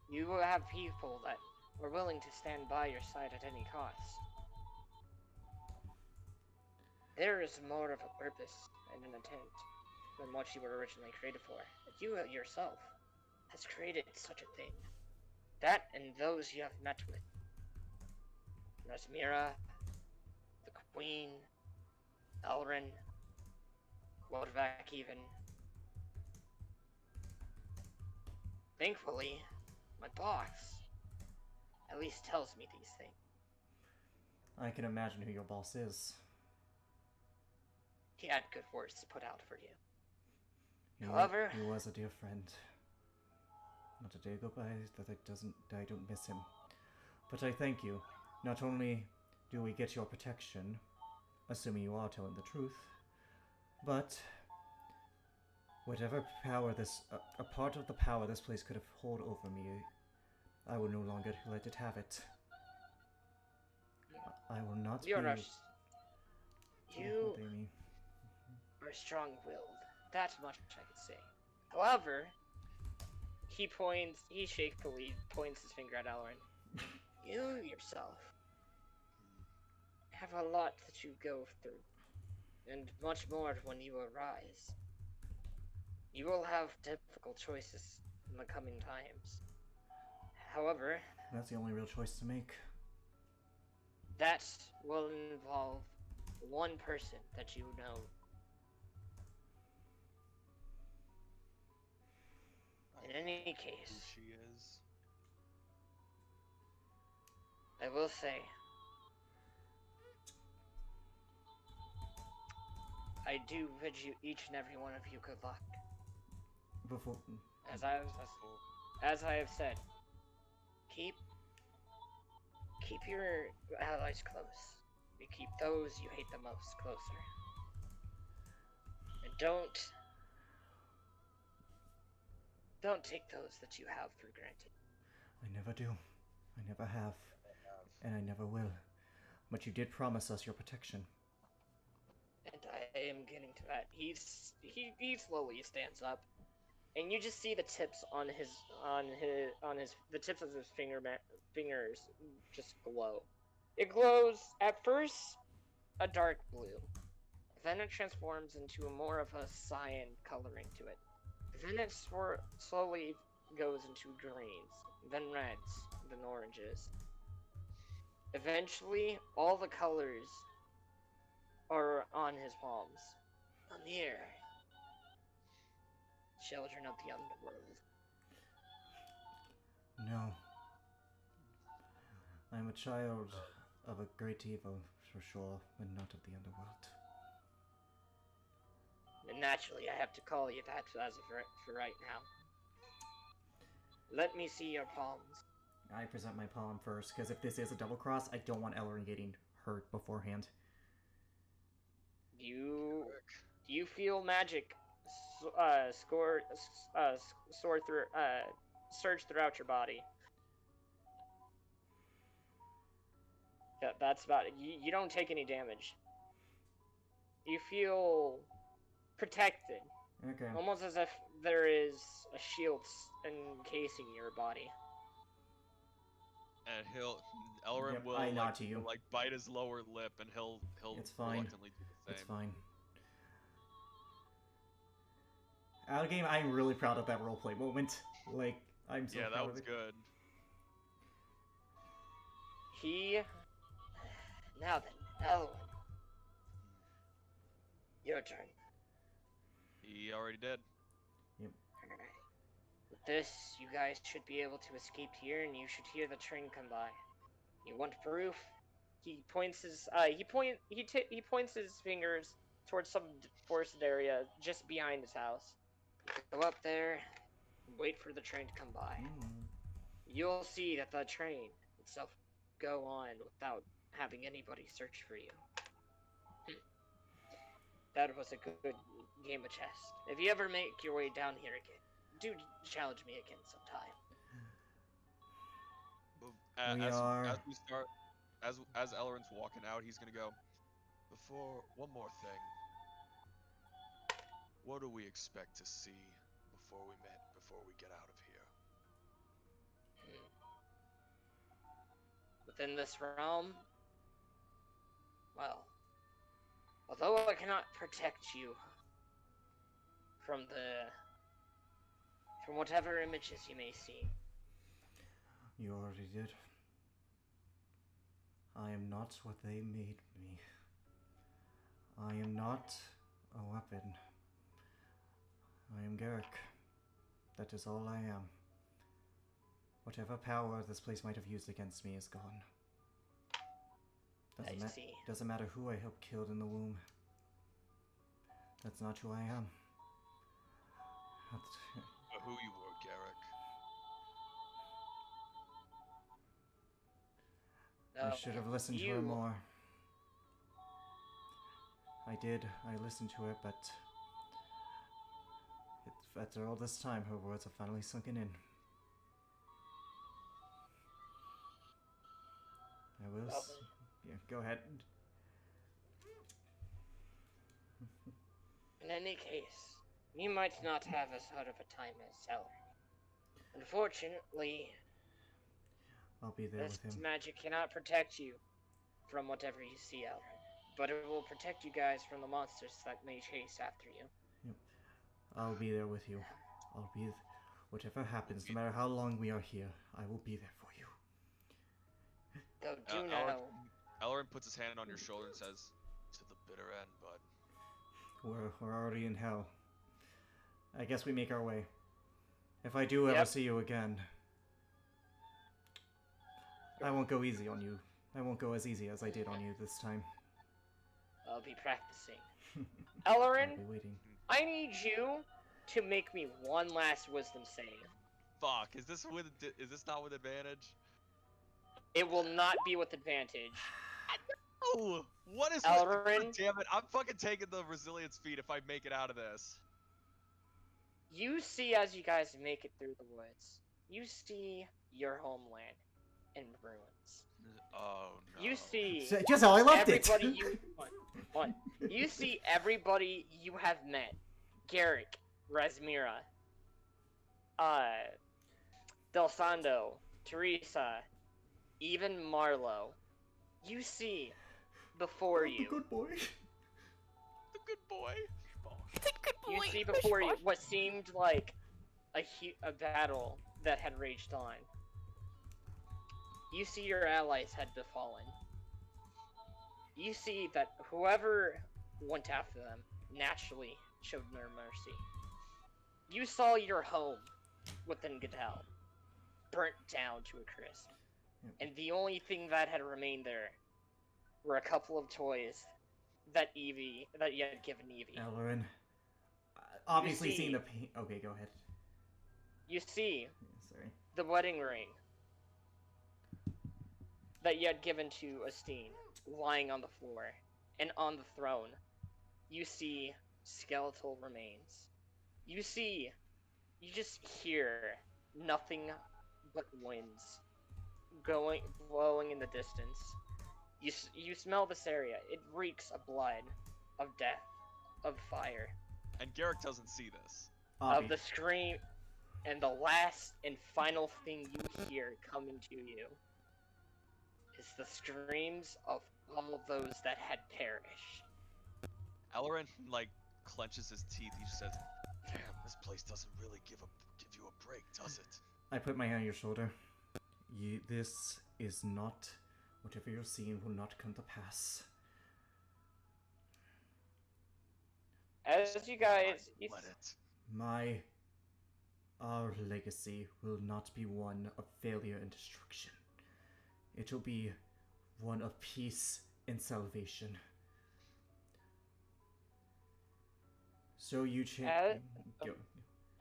You will have people that are willing to stand by your side at any cost. There is more of a purpose and an intent than what you were originally created for. You yourself has created such a thing. That and those you have met with. Rasmira, the Queen, Elrin, Wodvac even. Thankfully, my boss at least tells me these things. I can imagine who your boss is. He had good words to put out for you. He was a dear friend. Not a day go by that I don't miss him. But I thank you. Not only do we get your protection, assuming you are telling the truth, but whatever power a part of the power this place could have hold over me, I will no longer let it have it. I will not You're be... a, Yeah, you what they mean. are strong-willed. That much I can say. However, he shakily points his finger at Elrin. You yourself have a lot that you go through, and much more when you arise. You will have difficult choices in the coming times. However, That's the only real choice to make. that will involve one person that you know. In any Who case, she is? I will say, I do bid you, each and every one of you, good luck. Before... As I have said, keep your allies close. You keep those you hate the most closer. And don't take those that you have for granted. I never do. I never have. And I never will. But you did promise us your protection. And I am getting to that. He slowly stands up, and you just see the tips on the tips of his fingers just glow. It glows at first a dark blue, then it transforms into more of a cyan coloring to it. Then it slowly goes into greens, then reds, then oranges. Eventually, all the colors are on his palms. I'm here, children of the underworld. No. I am a child of a great evil, for sure, but not of the underworld. And naturally, I have to call you that as of for right now. Let me see your palms. I present my palm first, because if this is a double cross, I don't want Elrin getting hurt beforehand. Do you feel magic surge throughout your body? Yeah, that's about it. You don't take any damage. You feel protected. Okay. Almost as if there is a shield encasing your body. And Elrin Yep, will I nod like, to you. will, like bite his lower lip, and he'll It's fine. reluctantly do the same. It's fine. Out of game, I'm really proud of that roleplay moment. Like, I'm so proud that of was it. good. Now then, Elwin. Your turn. He already did. Alright. With this, you guys should be able to escape here, and you should hear the train come by. You want proof? He points his points his fingers towards some forested area just behind his house. Go up there, and wait for the train to come by. You'll see that the train itself go on without having anybody search for you. That was a good game of chess. If you ever make your way down here again, do challenge me again sometime. As we start, as Elrin's walking out, he's gonna go. Before one more thing, what do we expect to see before we get out of here? Within this realm, well, although I cannot protect you from whatever images you may see. You already did. I am not what they made me. I am not a weapon. I am Garrick. That is all I am. Whatever power this place might have used against me is gone. Doesn't matter who I helped killed in the womb. That's not who I am. Who you were, Garrick. I So, should have listened to her you- more. I did. I listened to it, but after all this time, her words have finally sunken in. I will. Well, Yeah, go ahead. in any case, we might not have as hard of a time as Elric. Unfortunately, I'll be there this with him. magic cannot protect you from whatever you see, Elric. But it will protect you guys from the monsters that may chase after you. I'll be there with you. Whatever happens, no matter how long we are here, I will be there for you. Though do Elric, know, Elrin puts his hand on your shoulder and says, "To the bitter end, bud." We're already in hell. I guess we make our way. If I do ever Yep. see you again, I won't go easy on you. I won't go as easy as I did on you this time. I'll be practicing. I'll Elrin, be waiting. I need you to make me one last wisdom save. Fuck, is this not with advantage? It will not be with advantage. Oh, what is Elrin? God damn it, I'm fucking taking the resilience feat if I make it out of this. You see, as you guys make it through the woods, you see your homeland in ruins. Oh no. You see Just how I left it! everybody one. You see everybody you have met. Garrick, Rasmira, Del Sando, Teresa, even Marlo. You see before The you. good boy. The good boy. You see before you what seemed like a battle that had raged on. You see your allies had befallen. You see that whoever went after them naturally showed no mercy. You saw your home within Gadel burnt down to a crisp. And the only thing that had remained there were a couple of toys that you had given Evie. Elrin. Obviously see- seeing the pain. Okay, go ahead. You see Sorry. the wedding ring that you had given to Esteen lying on the floor, and on the throne, you see skeletal remains. You just hear nothing but winds blowing in the distance. You smell this area. It reeks of blood, of death, of fire, And Garrick doesn't see this. of the scream, and the last and final thing you hear coming to you is the screams of all those that had perished. Elrin like clenches his teeth. He just says, "Damn, this place doesn't really give you a break, does it?" I put my hand on your shoulder. This is not. Whatever you're seeing will not come to pass. As you guys, Let it. Our legacy will not be one of failure and destruction. It will be one of peace and salvation. So you As- go.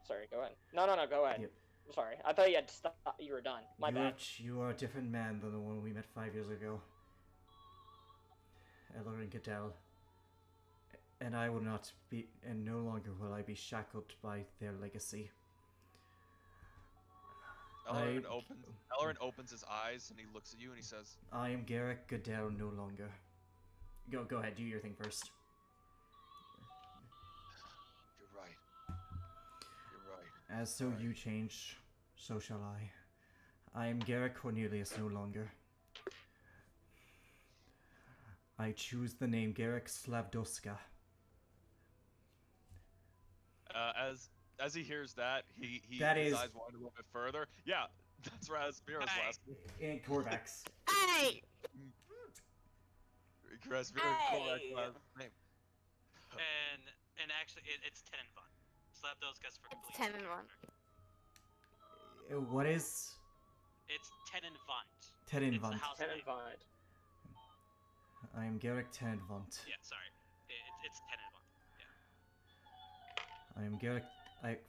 sorry, go ahead. No, go ahead. Yep. I'm sorry, I thought you had stopped. You were done. My bad. You are a different man than the one we met 5 years ago. Ellerin Gadel. And I will not be, and no longer will I be shackled by their legacy. Elrin opens his eyes and he looks at you and he says, I am Garrick Gadel no longer. Go ahead, do your thing first. "You're right. You're right." As so you change, so shall I. I am Garrick Cornelius no longer. I choose the name Garrick Slavdoska. As he hears that, That his is- eyes widen a little bit further. Yeah, that's Rasmira's Hey. last name. And Korvax. Hey! Rasmira's Hey. last name. And actually, it's Tenenvon. Slap those guys for It's completing Tenenvon. character. What is It's Tenenvont. It's the Tenenvant? house name. Tenenvod. I am Garrick Tenenvant. Yeah, sorry. It's Tenenvont. I am Garrick.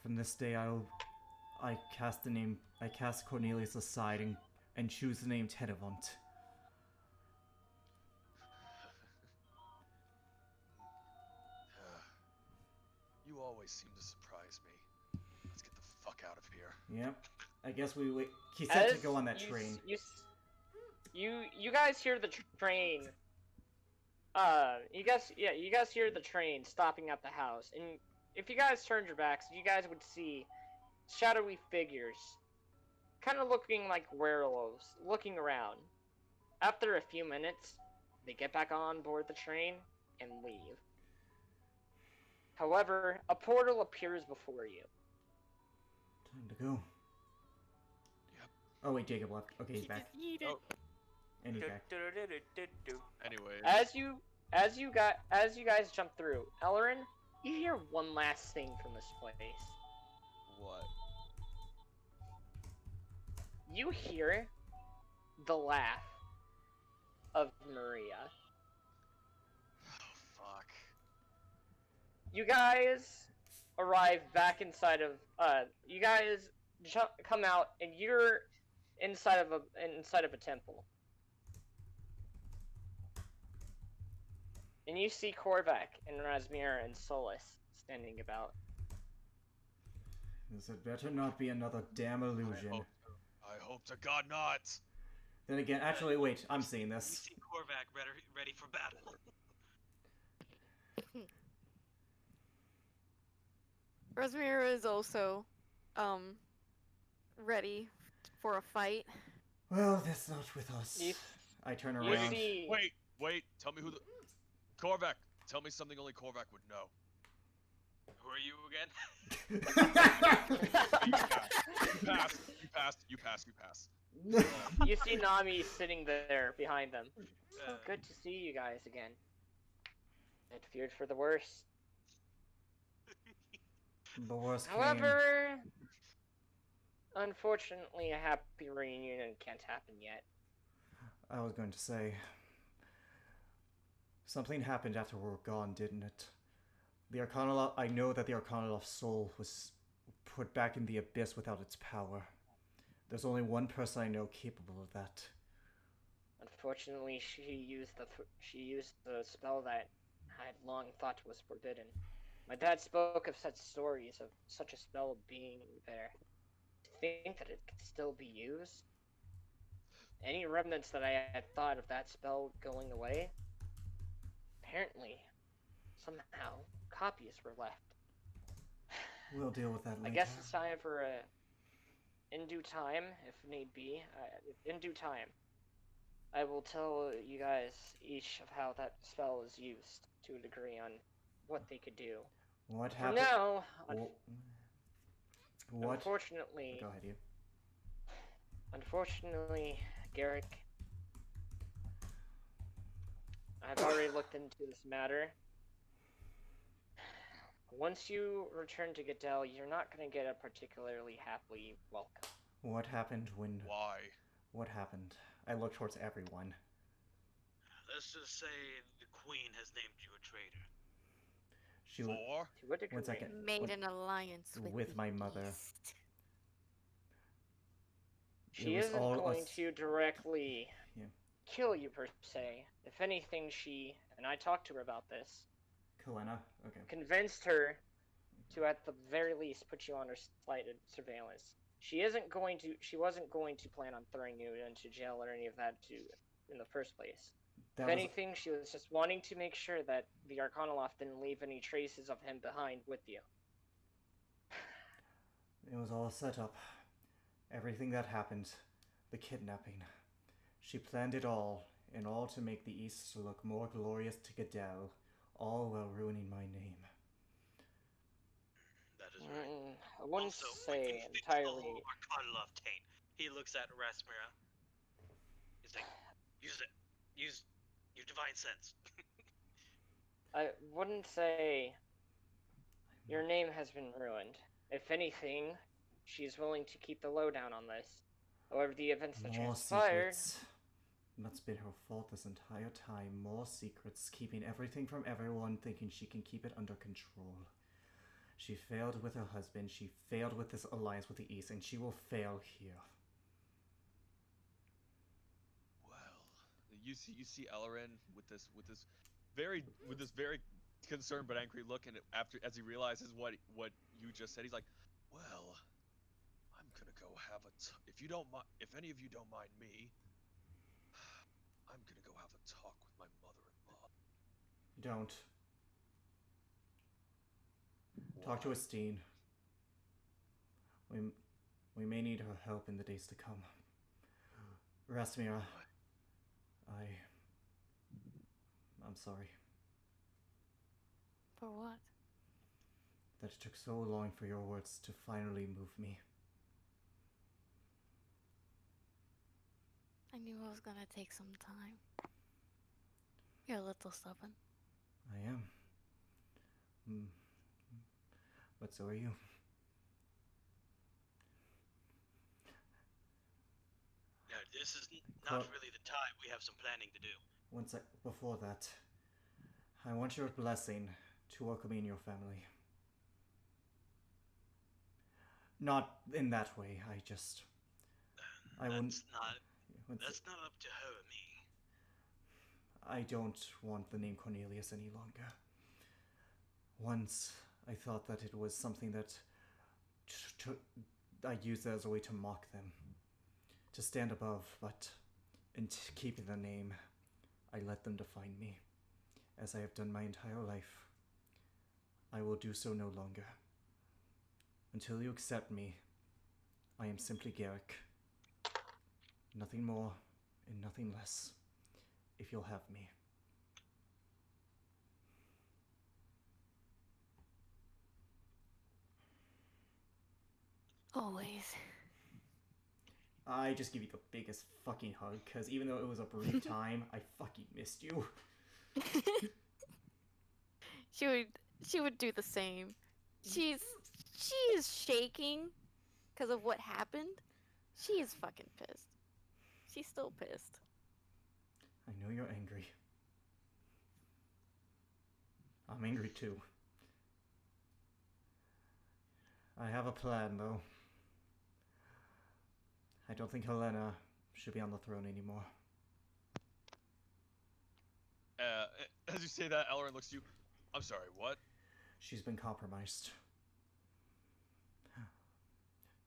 From this day, I cast Cornelius aside and choose the name Tenenvant. always seem to surprise me. Let's get the fuck out of here. Yep. I guess we wait. He said to go on that train. You guys hear the train. You guys hear the train stopping at the house, and if you guys turned your backs, you guys would see shadowy figures, kind of looking like werewolves, looking around. After a few minutes, they get back on board the train and leave. However, a portal appears before you. Time to go. Yep. Oh wait, Jacob left. Okay, he's He back. just yeeted. Oh. And he's back. Anyway. As you guys jump through, Ellerin, you hear one last thing from this place. What? You hear the laugh of Maria. Oh, fuck. You guys arrive back inside of you guys come out and you're inside of a temple. And you see Korvac and Razmir and Solus standing about. This had better not be another damn illusion. I hope to God not. Then again, actually, wait, I'm seeing You this. see Korvac ready for battle. Rosmira is also, ready for a fight. Well, that's not with us. You, I turn you around. see. Wait. Tell me who the... Korvac. Tell me something only Korvac would know. Who are you again? You pass. You see Nami sitting there behind them. So good to see you guys again. I feared for the worst. The worst came. However, unfortunately, a happy reunion can't happen yet. I was going to say... Something happened after we were gone, didn't it? The Arcanoloft... I know that the Arcanoloft soul was put back in the abyss without its power. There's only one person I know capable of that. Unfortunately, she used the spell that I had long thought was forbidden. My dad spoke of such stories of such a spell being there. To think that it could still be used? Any remnants that I had thought of that spell going away? Apparently, somehow, copies were left. We'll deal with that later. I guess it's time for in due time, if need be, in due time, I will tell you guys each of how that spell is used to a degree on what they could do. What For happened? now, What? unfortunately, Go ahead, you. Unfortunately, Garrick, I've already looked into this matter. Once you return to Goodell, you're not going to get a particularly happy welcome. What happened when... Why? What happened? I look towards everyone. Let's just say the Queen has named you a traitor. She For? To what degree? One second. Made an alliance with the my mother. East. She was isn't all going us- to directly Yeah. kill you per se. If anything, she, and I talked to her about this, Kalena? Okay. convinced her to at the very least put you under slighted surveillance. She wasn't going to plan on throwing you into jail or any of that in the first place. That If was... anything, she was just wanting to make sure that the Arcanoloft didn't leave any traces of him behind with you. It was all set up. Everything that happened. The kidnapping. She planned it all, and all to make the East look more glorious to Goodell, all while ruining my name. That is right. I wouldn't Also, we say can fix entirely. the whole Arcanoloft taint. He looks at Rasmira. He's like, use it. Use your divine sense. I wouldn't say your name has been ruined. If anything, she's willing to keep the lowdown on this. However, the events that More transpired. secrets. That's been her fault this entire time. More secrets, keeping everything from everyone, thinking she can keep it under control. She failed with her husband, she failed with this alliance with the East, and she will fail here. Well, you see Ellerin with this very concerned but angry look, and as he realizes what you just said, he's like, "Well, I'm gonna go have if you don't mind, if any of you don't mind me, I'm gonna go have a talk with my mother-in-law." Don't. Talk to Estine. We may need her help in the days to come. Rasmira, I'm sorry For what? that it took so long for your words to finally move me. I knew it was gonna take some time. You're a little stubborn. I am. But so are you. Yeah, this is not really the time. We have some planning to do. One sec. Before that, I want your blessing to welcome me in your family. Not in that way. That's not up to her or me. I don't want the name Cornelius any longer. Once I thought that it was something that I used as a way to mock them, to stand above, but in keeping the name, I let them define me, as I have done my entire life. I will do so no longer. Until you accept me, I am simply Garrick. Nothing more and nothing less, if you'll have me. Always. I just give you the biggest fucking hug, because even though it was a brief time, I fucking missed you. She would do the same. She is shaking because of what happened. She is fucking pissed. She's still pissed. I know you're angry. I'm angry too. I have a plan, though. I don't think Helena should be on the throne anymore. As you say that, Elrond looks at you. I'm sorry, what? She's been compromised.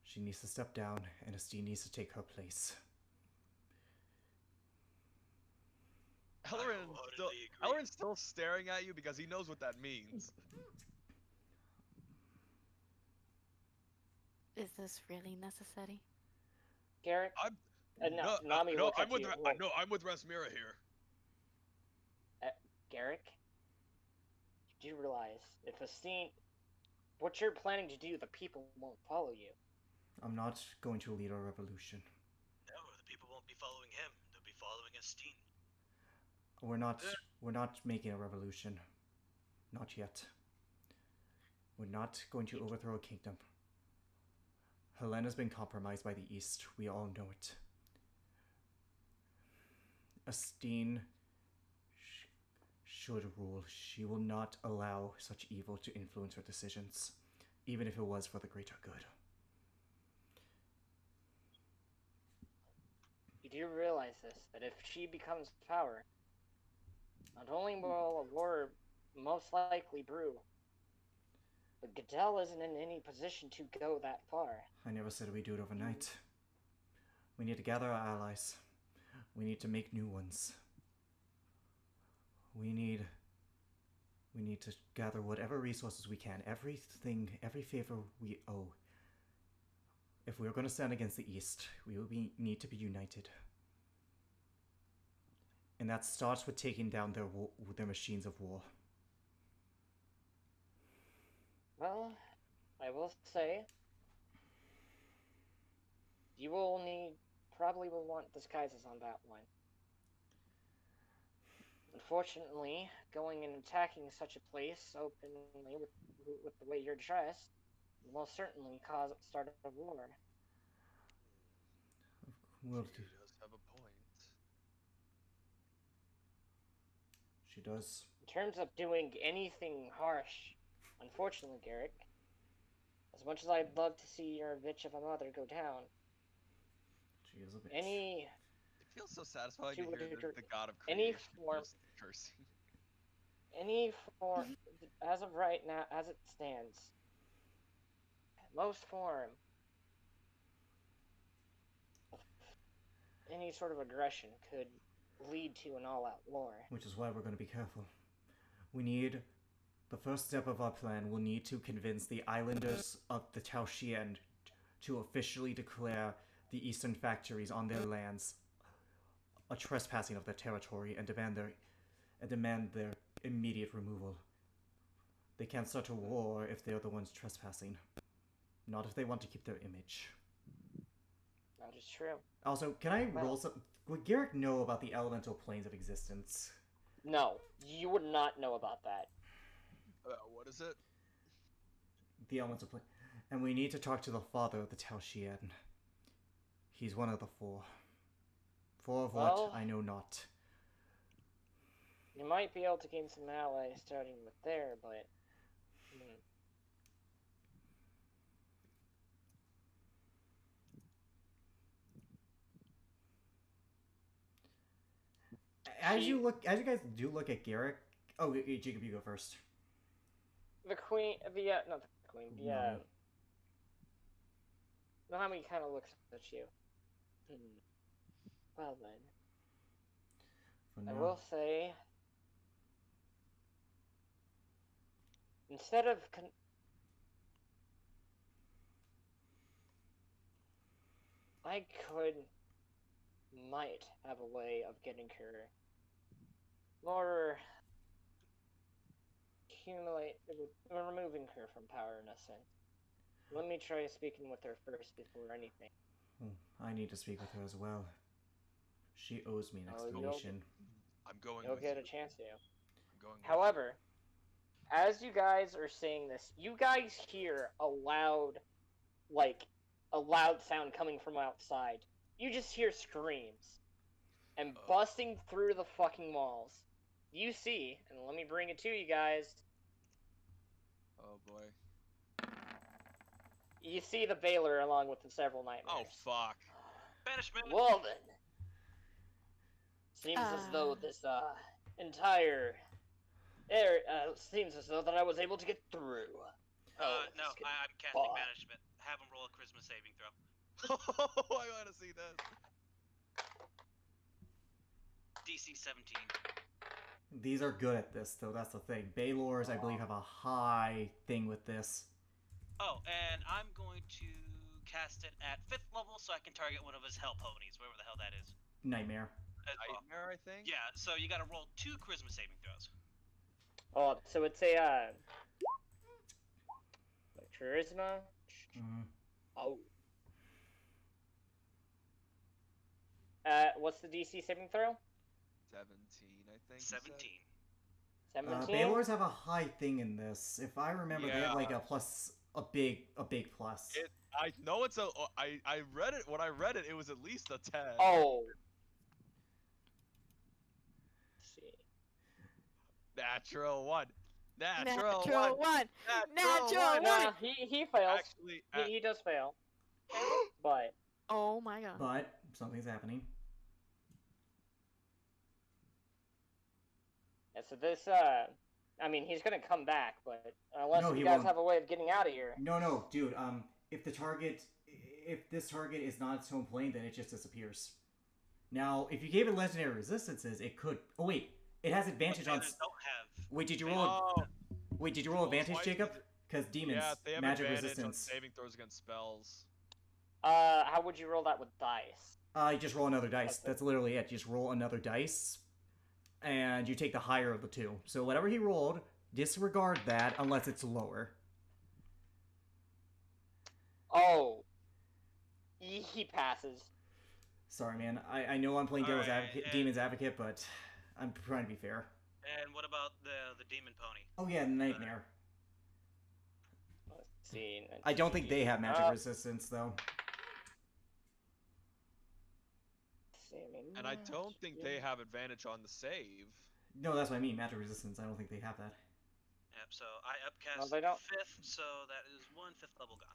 She needs to step down, and Estine needs to take her place. Elrond's still staring at you because he knows what that means. Is this really necessary? Garrick? I'm with Rasmira here. Garrick? You do realize if Estine, what you're planning to do, the people won't follow you. I'm not going to lead a revolution. No, the people won't be following him. They'll be following Estine. We're not making a revolution. Not yet. We're not going to overthrow a kingdom. Helena's been compromised by the East. We all know it. Estine should rule. She will not allow such evil to influence her decisions, even if it was for the greater good. You do realize this, that if she becomes power, not only will a war most likely brew, but Goodell isn't in any position to go that far. I never said we'd do it overnight. We need to gather our allies. We need to make new ones. We need to gather whatever resources we can, everything, every favor we owe. If we're going to stand against the East, we will need to be united. And that starts with taking down their machines of war. Well, I will say, you will probably will want disguises on that one. Unfortunately, going and attacking such a place openly with the way you're dressed will most certainly start a war. She does have a point. She does. In terms of doing anything harsh, unfortunately, Garrick, as much as I'd love to see your bitch of a mother go down, She is a bitch. It feels so satisfying to hear the god of any creation form, just cursing. any form, as of right now, as it stands, most form of any sort of aggression could lead to an all-out war. Which is why we're going to be careful. We need... The first step of our plan will need to convince the islanders of the Taoxian to officially declare the eastern factories on their lands a trespassing of their territory and demand their immediate removal. They can't start a war if they're the ones trespassing. Not if they want to keep their image. That is true. Also, can I roll some... Would Garrick know about the elemental planes of existence? No, you would not know about that. What is it? The elemental plane... And we need to talk to the father of the Taoxian. He's one of the four. Four of what, I know not. You might be able to gain some allies starting with there, but... As you guys do look at Garrick... Oh, Jacob, you go first. The queen, not the queen, Nami kind of looks at you. Well then, I will say, instead of I might have a way of getting her more removing her from power in a sense. Let me try speaking with her first before anything. I need to speak with her as well. She owes me an explanation. I'm going You'll with get you. a chance to. I'm going with However, as you guys are saying this, you guys hear a loud sound coming from outside. You just hear screams. And busting through the fucking walls, you see, and let me bring it to you guys. Oh boy. You see the Baylor along with the several nightmares. Oh fuck. Banishment. Well then. Seems as though this entire seems as though that I was able to get through. No, I'm casting banishment. Have him roll a charisma saving throw. Oh, I want to see this. DC 17. These are good at this, though. That's the thing. Baylors, I believe, have a high thing with this. Oh, and I'm going to cast it at 5th level so I can target one of his hell ponies, wherever the hell that is. Nightmare. Nightmare, I think? Yeah, so you gotta roll 2 charisma saving throws. Oh, so it's a, charisma? Oh. What's the DC saving throw? 17, I think. 17. 17? Baylors have a high thing in this. If I remember, they have like a plus, a big plus. I know it's a. I read it when I read it. It was at least a 10. Oh. Let's see. Natural 1. Natural 1. Natural 1. Nah, he fails. Actually, he does fail. But. Oh my god. But something's happening. Yeah, so this, I mean, he's gonna come back, but unless No, you he guys won't. have a way of getting out of here. No, dude. If this target is not its own plane, then it just disappears. Now, if you gave it legendary resistances, it could. Oh wait, it has advantage on. Don't have. Wait, did you roll? Wait, did you roll advantage, Jacob? Because demons, Yeah, they have magic advantage resistance. on saving throws against spells. How would you roll that with dice? You just roll another dice. That's literally it. You just roll another dice, and you take the higher of the two. So whatever he rolled, disregard that unless it's lower. Oh. He passes. Sorry, man. I know I'm playing Alright, Demon's Advocate, but I'm trying to be fair. And what about the demon pony? Oh yeah, Nightmare. Let's see. I don't think they have magic resistance, though. And I don't think they have advantage on the save. No, that's what I mean. Magic resistance. I don't think they have that. Yep, so I upcast Well, they don't. 5th, so that is 1 5th level gone.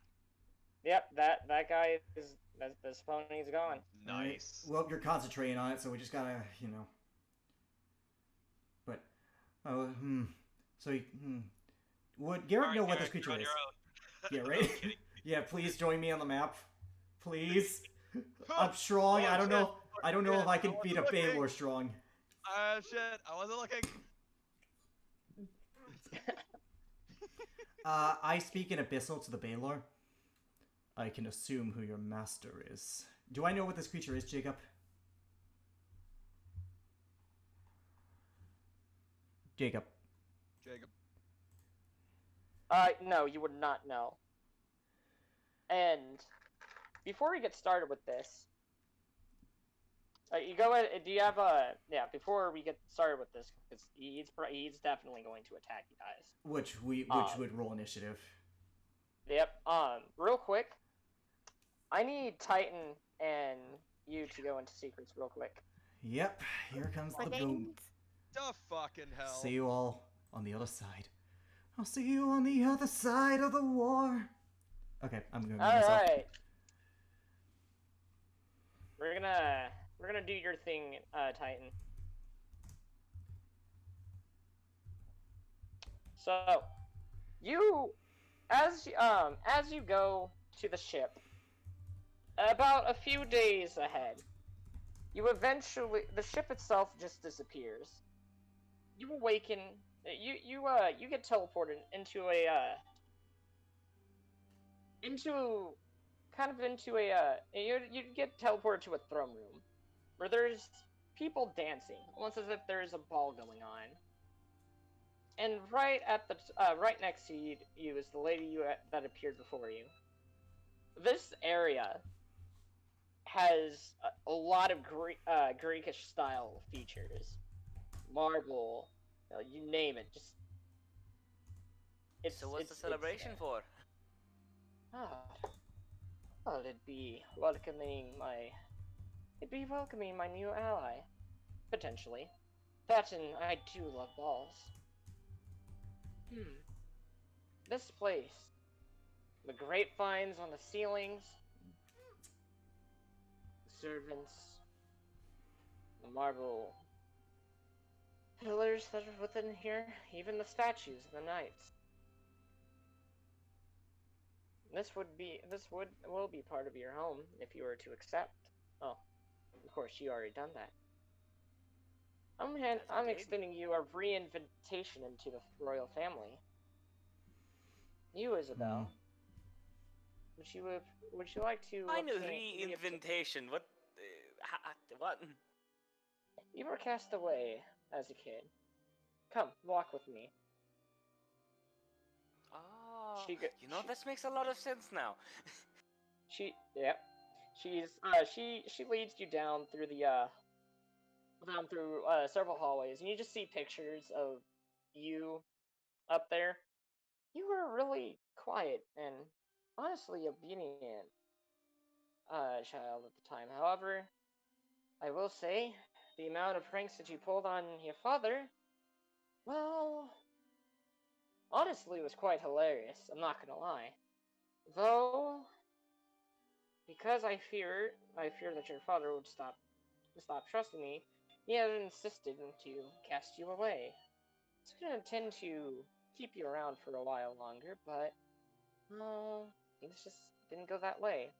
Yep, that guy is. This pony's gone. Nice. Well, you're concentrating on it, so we just gotta, But Oh, So, would Garrett know what this creature on is? your own. Yeah, No, right? I'm kidding. Yeah, please join me on the map. Please. Huh. I'm strong. Oh, I don't shit. know. I don't know if I can wasn't beat a looking. Baylor strong. Shit. I wasn't looking. I speak in Abyssal to the Baylor. I can assume who your master is. Do I know what this creature is, Jacob? Jacob. Jacob. No, you would not know. And before we get started with this, you go ahead. Do you have a Before we get started with this, because he's definitely going to attack you guys. Which would roll initiative. Yep. Real quick, I need Titan and you to go into secrets real quick. Yep. Here comes the boom. The fucking hell. See you all on the other side. I'll see you on the other side of the war. Okay, I'm gonna mute myself. Alright. We're gonna do your thing, Titan. So, as you go to the ship, about a few days ahead, the ship itself just disappears. You awaken. You get teleported into a you get teleported to a throne room where there's people dancing, almost as if there's a ball going on. And right next to you is the lady that appeared before you. This area has a lot of Greekish style features, marble, you name it. So what's the celebration for? Well, it'd be welcoming my new ally, potentially. That and I do love balls. This place, the grapevines on the ceilings, the servants, the marble pillars that are within here, even the statues of the knights. This will be part of your home if you were to accept. Oh, of course, you already done that. I'm extending you a re-invitation into the royal family. You, Isabel. Would you like to? Final re-invitation. What? What? You were cast away as a kid. Come, walk with me. Oh, this makes a lot of sense now. She leads you down through several hallways, and you just see pictures of you up there. You were really quiet and honestly obedient child at the time. However, I will say the amount of pranks that you pulled on your father, well, honestly, was quite hilarious. I'm not gonna lie. Though, because I fear that your father would stop trusting me, he has insisted to cast you away. He's gonna intend to keep you around for a while longer, but things just didn't go that way.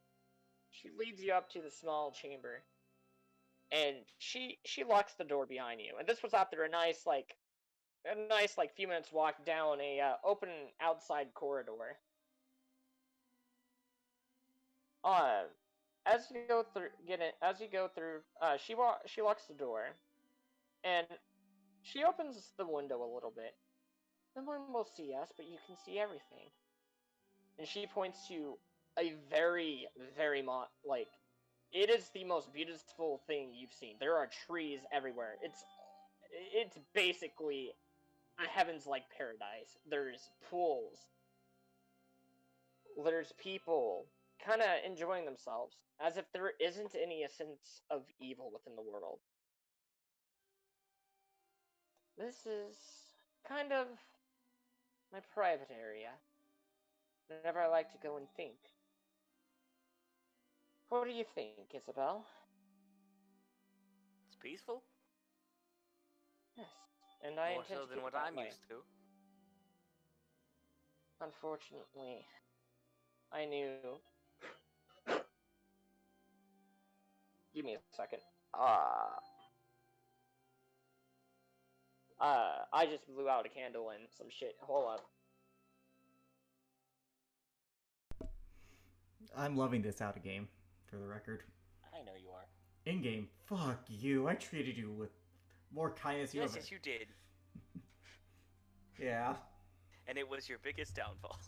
She leads you up to the small chamber, and she locks the door behind you. And this was after a nice few minutes walk down a open outside corridor. As you go through, she locks the door, and she opens the window a little bit. No one will see us, but you can see everything. And she points to a very, very it is the most beautiful thing you've seen. There are trees everywhere. It's basically a heavens-like paradise. There's pools. There's people kind of enjoying themselves, as if there isn't any essence of evil within the world. This is kind of my private area. Whenever I like to go and think. What do you think, Isabel? It's peaceful. Yes. and I More intend so to than keep what it that I'm way. used to. Unfortunately, I knew. Give me a second. I just blew out a candle and some shit. Hold up. I'm loving this out of game, for the record. I know you are. In game, fuck you. I treated you with more kindness you Yes, ever. yes, you did. Yeah. And it was your biggest downfall.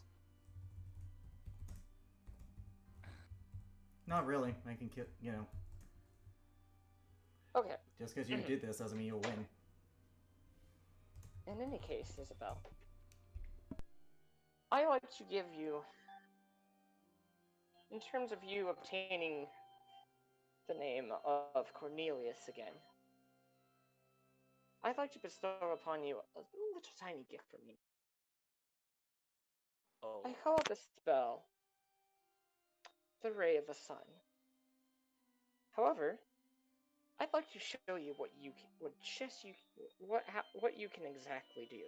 Not really. I can kill, Okay. just because you did this doesn't mean you'll win. In any case, Isabel, I like to give you, in terms of you obtaining the name of Cornelius again, I'd like to bestow upon you a little tiny gift from me. Oh. I call the spell the Ray of the Sun. However, I'd like to show you what you can exactly do.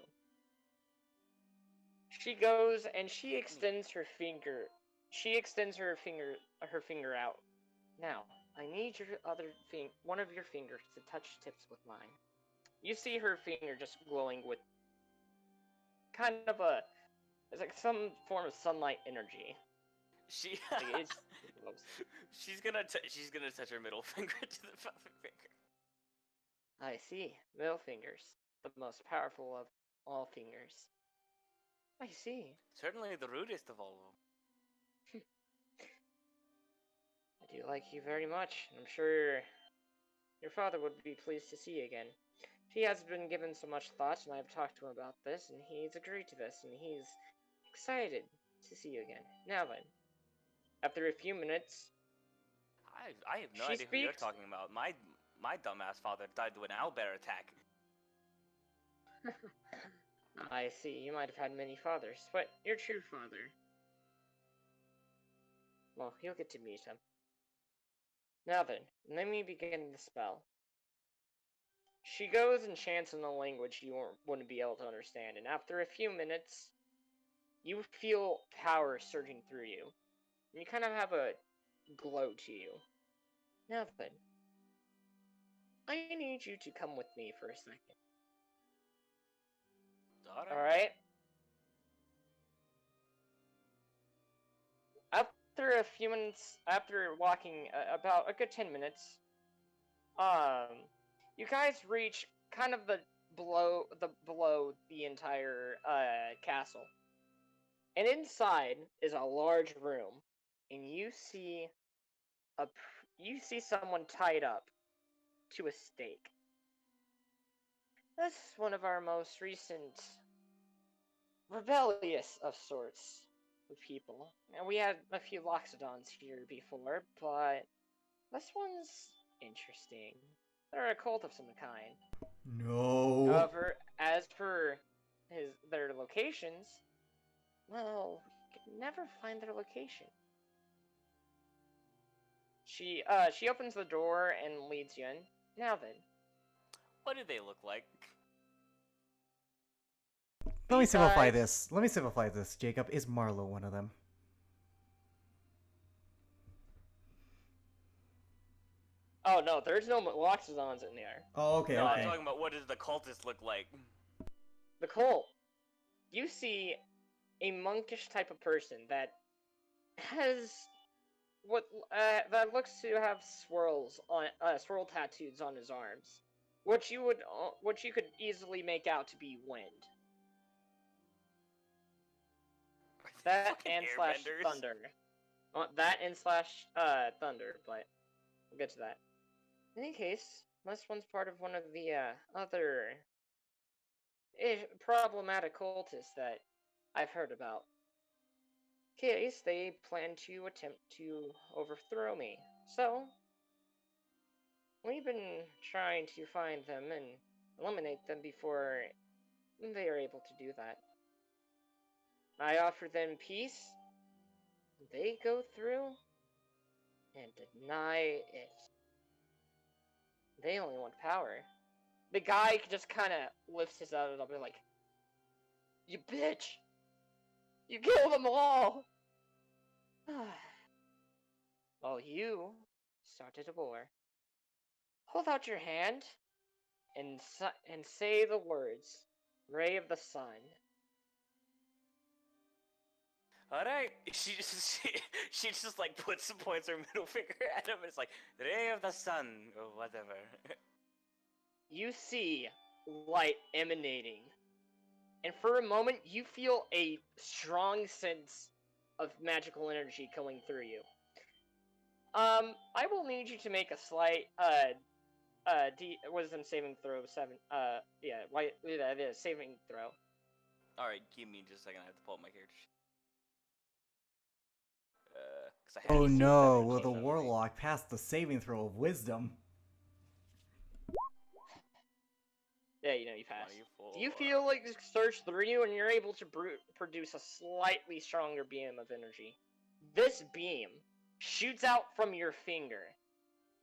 She goes and she extends her finger. She extends her finger out. Now, I need one of your fingers to touch tips with mine. You see her finger just glowing with kind of it's like some form of sunlight energy. She. Like she's gonna touch her middle finger to the fucking finger. I see. Middle fingers, the most powerful of all fingers. I see. Certainly the rudest of all of them. I do like you very much. I'm sure your father would be pleased to see you again. He has been given so much thought, and I've talked to him about this, and he's agreed to this, and he's excited to see you again. Now then, after a few minutes, I have no she idea who you're speaks. talking about. My dumbass father died to an owlbear attack. I see. You might have had many fathers, but your true father. Well, you'll get to meet him. Now then, let me begin the spell. She goes and chants in a language you wouldn't be able to understand, and after a few minutes, you feel power surging through you. And you kind of have a glow to you. Now then, I need you to come with me for a second. Alright? After a few minutes, after walking about a good 10 minutes, you guys reach kind of below the entire castle. And inside is a large room, and you see someone tied up to a stake. That's one of our most recent rebellious of sorts of people. And we had a few Loxodons here before, but this one's interesting. They're a cult of some kind. No. However, as for their locations, well, we could never find their location. She opens the door and leads you in. Now then. What do they look like? Let me simplify this, Jacob. Is Marlowe one of them? Oh no, there's no Loxodons in there. Oh, okay, No, okay. I'm talking about what does the cultist look like? The cult. You see a monkish type of person that has that looks to have swirl tattoos on his arms, which you could easily make out to be wind. That and slash thunder. That and slash thunder, but we'll get to that. In any case, this one's part of one of the other problematic cultists that I've heard about. Case they plan to attempt to overthrow me. So, we've been trying to find them and eliminate them before they are able to do that. I offer them peace. They go through and deny it. They only want power. The guy just kind of lifts his head up and like, "You bitch! You killed them all!" Well, you started a war. Hold out your hand and say the words, "Ray of the Sun." Alright. She just like puts points her middle finger at him and it's like, Ray of the Sun, or whatever. You see light emanating, and for a moment you feel a strong sense of magical energy coming through you. I will need you to make a slight wisdom saving throw of 7. Saving throw. Alright, give me just a second. I have to pull up my character sheet. 'Cause I Oh haven't seen no, that will the many. warlock pass the saving throw of wisdom? Yeah, you know you pass. 24. Do you feel like it surge through you and you're able to produce a slightly stronger beam of energy? This beam shoots out from your finger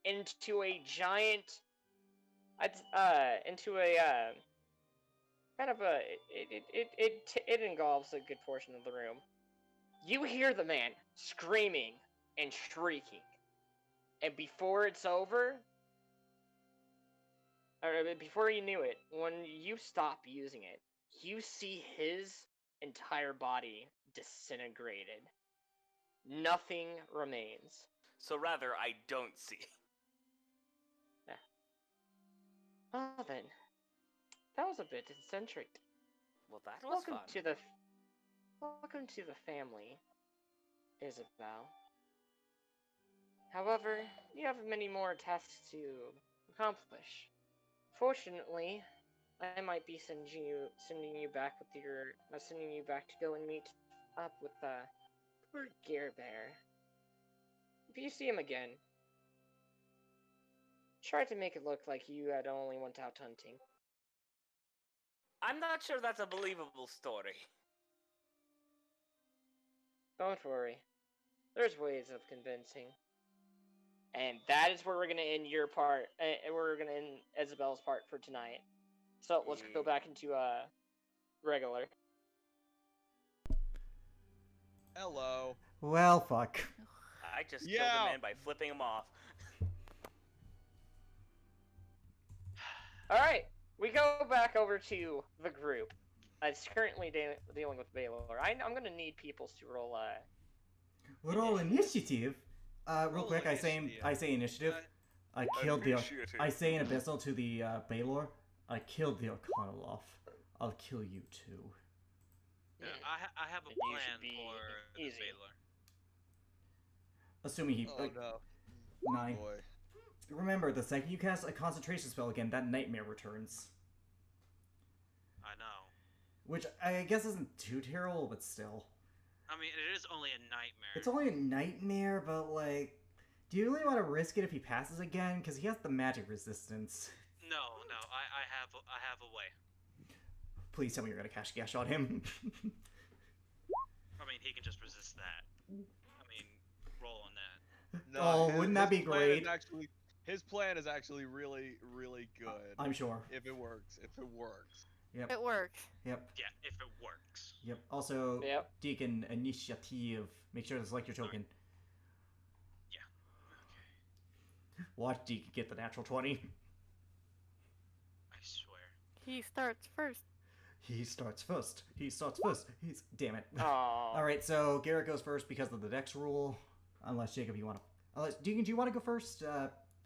into a giant, into a kind of a it engulfs a good portion of the room. You hear the man screaming and shrieking, and before it's over, or before you knew it, when you stop using it, you see his entire body disintegrated. Nothing remains. So rather, I don't see. Well then, that was a bit eccentric. Well, that was Welcome fun. welcome to the family, Isabel. However, you have many more tasks to accomplish. Fortunately, I might be sending you back to go and meet up with poor Gear Bear. If you see him again, try to make it look like you had only went out hunting. I'm not sure that's a believable story. Don't worry, there's ways of convincing. And that is where we're gonna end your part. We're gonna end Isabel's part for tonight. So let's go back into regular. Hello. Well, fuck. I just killed Yeah. a man by flipping him off. All right, we go back over to the group. It's currently dealing with Baylor. I'm gonna need peoples to roll. Roll initiative. Real Roll quick, I say initiative. I killed the. Initiative. I say in Abyssal to the Baylor. I killed the Arcanoloff. I'll kill you too. Yeah, I have a You should plan be for the easy. Baylor. Assuming he. Oh no. 9. Boy. Remember, the second you cast a concentration spell again, that nightmare returns. I know. Which I guess isn't too terrible, but still. I mean, it is only a nightmare. It's only a nightmare, but like, do you really want to risk it if he passes again? Because he has the magic resistance. No, I have a way. Please tell me you're gonna cast Gash on him. I mean, he can just resist that. I mean, roll on that. No, Oh, wouldn't that be plan great? His plan is actually really, really good. I'm sure. If it works. Yep. It worked. Yep. Yeah, if it works. Yep. Also, Yep. Deacon initiative. Make sure to select your token. Yeah. Okay. Watch Deacon get the natural 20. I swear. He starts first. He starts first. He's damn it. Oh. All right, so Garrett goes first because of the Dex rule. Unless Jacob, you want to. Unless Deacon, do you want to go first?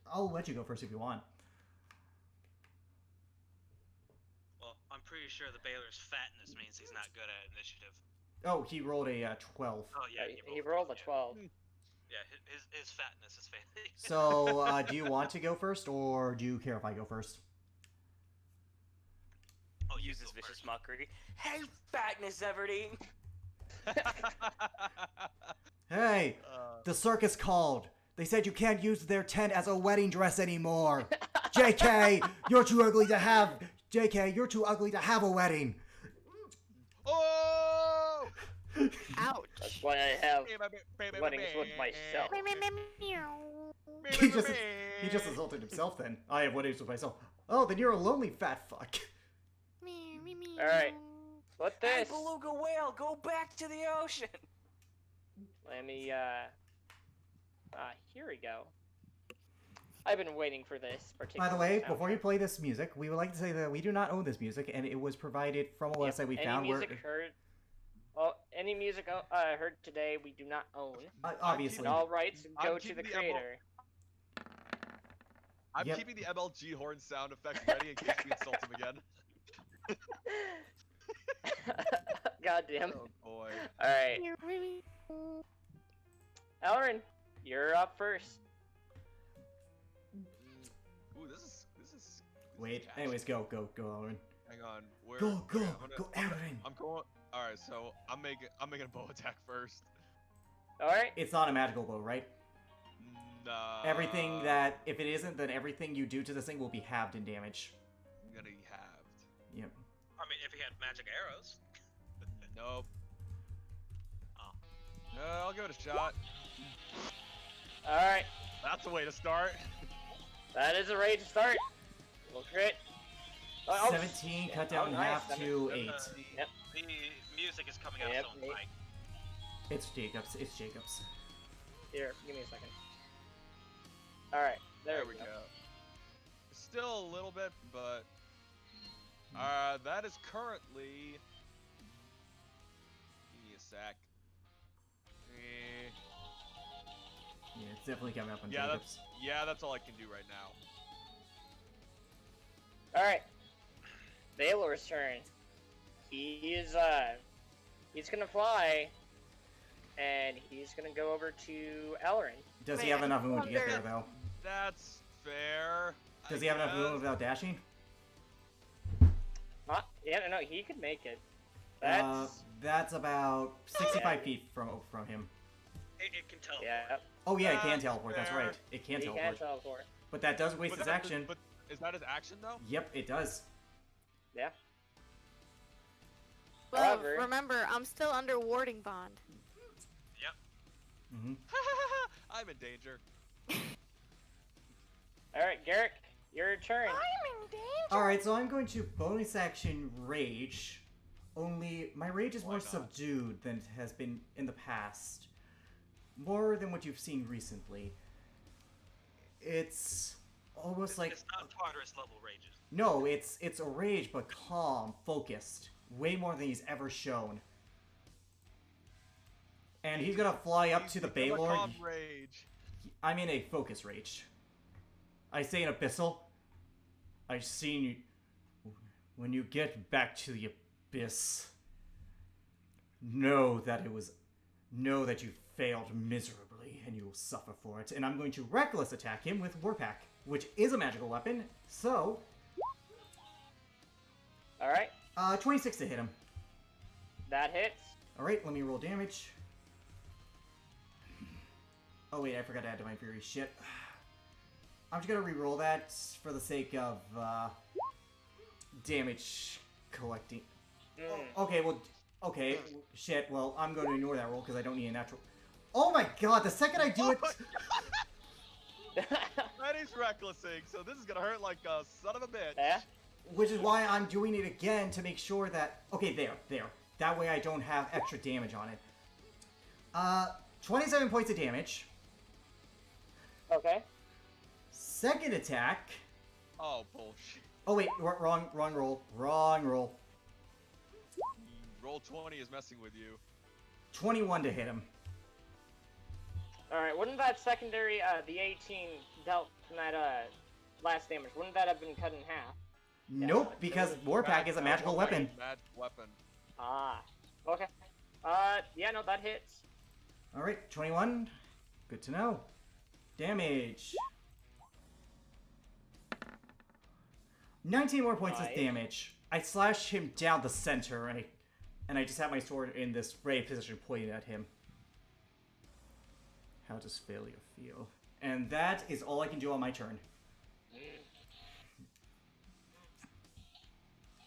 I'll let you go first if you want. Well, I'm pretty sure the Baylor's fatness means he's not good at initiative. Oh, he rolled a 12. Oh yeah, He rolled a 12. Yeah, his fatness is failing. So, do you want to go first, or do you care if I go first? Oh, Use this vicious mockery. Hey, fatness, Everdeen! Hey, the circus called. They said you can't use their tent as a wedding dress anymore. JK, you're too ugly to have. JK, you're too ugly to have a wedding. Oh! Ouch. That's why I have weddings with myself. He just insulted himself then. I have weddings with myself. Oh, then you're a lonely fat fuck. Me, me, me. Alright. What Hey, this? beluga whale, go back to the ocean. Let me, here we go. I've been waiting for this particular By the way, before you soundtrack. play this music, we would like to say that we do not own this music, and it was provided from a website we any found music where... heard... Well, any music heard today we do not own. Obviously. And all rights I'm go to the keeping the creator. I'm Yep. keeping the MLG horn sound effect ready in case we insult him again. Goddamn. Oh boy. Alright. You're really. Elrin, you're up first. Ooh, this is Wait, catchy. anyways, go, Aaron. Hang on. Where? Go, okay, Aaron. I'm going. All right, so I'm making a bow attack first. Alright. It's not a magical bow, right? Nah. Everything that, if it isn't, then everything you do to this thing will be halved in damage. I'm gonna be halved. Yep. I mean, if he had magic arrows. Nope. Oh. I'll give it a shot. Alright. That's a way to start. That is a rage to start. We'll crit. Oh, 17 cut down in nice. half to 8. Yep. The music is coming out Yep, of someone's me- mic. It's Jacob's. Here, give me a second. Alright, there we go. Still a little bit, but that is currently. Give me a sec. Yeah, it's definitely coming up on Yeah, Jacob's. that's all I can do right now. Alright. Valor's turn. He's gonna fly, and he's gonna go over to Elrin. Does he have enough movement to get there, though? That's fair. Does he have enough movement without dashing? Yeah, no, he could make it. That's That's about 65 feet from him. It can teleport. yeah. Oh yeah, it can teleport, that's fair. right. It can He teleport. can teleport. But that does waste But his that- action. But is that his action though? Yep, it does. Yeah. Well, However- remember, I'm still under warding bond. Mm-hmm. I'm in danger. Alright, Garrick, your turn. I'm in danger. Alright, so I'm going to bonus action Rage. Only, my Rage is Why more not? subdued than it has been in the past. More than what you've seen recently. It's almost like... It's not Tartarus level rages. No, it's a Rage, but calm, focused. Way more than he's ever shown. And he's gonna fly up to the Become a Baylord. calm rage. I'm in a focus rage. I say in Abyssal, I've seen you. When you get back to the Abyss, know that you failed miserably and you will suffer for it. And I'm going to reckless attack him with Warpack, which is a magical weapon. So, Alright, 26 to hit him. that hits. Alright, let me roll damage. Oh wait, I forgot to add Divine Fury. Shit. I'm just gonna re-roll that for the sake of damage collecting. Okay, well, okay, shit. Well, I'm going to ignore that roll because I don't need a natural. Oh my god! The second I do it, That is recklessing, so this is gonna hurt like a son of a bitch. Yeah? which is why I'm doing it again to make sure that. Okay, there. That way I don't have extra damage on it. 27 points of damage. Okay. Second attack. Oh bullshit. Oh wait, wrong roll. Wrong roll. Roll 20 is messing with you. 21 to hit him. Alright, wouldn't that secondary, the 18 dealt from that, last damage, wouldn't that have been cut in half? Nope, because Warpack is a magical weapon. Magic weapon. Ah. Okay. Yeah, no, that hits. Alright, 21. Good to know. Damage. 19 more points of Nice. damage. I slash him down the center, and I just have my sword in this ray position pointed at him. How does failure feel? And that is all I can do on my turn.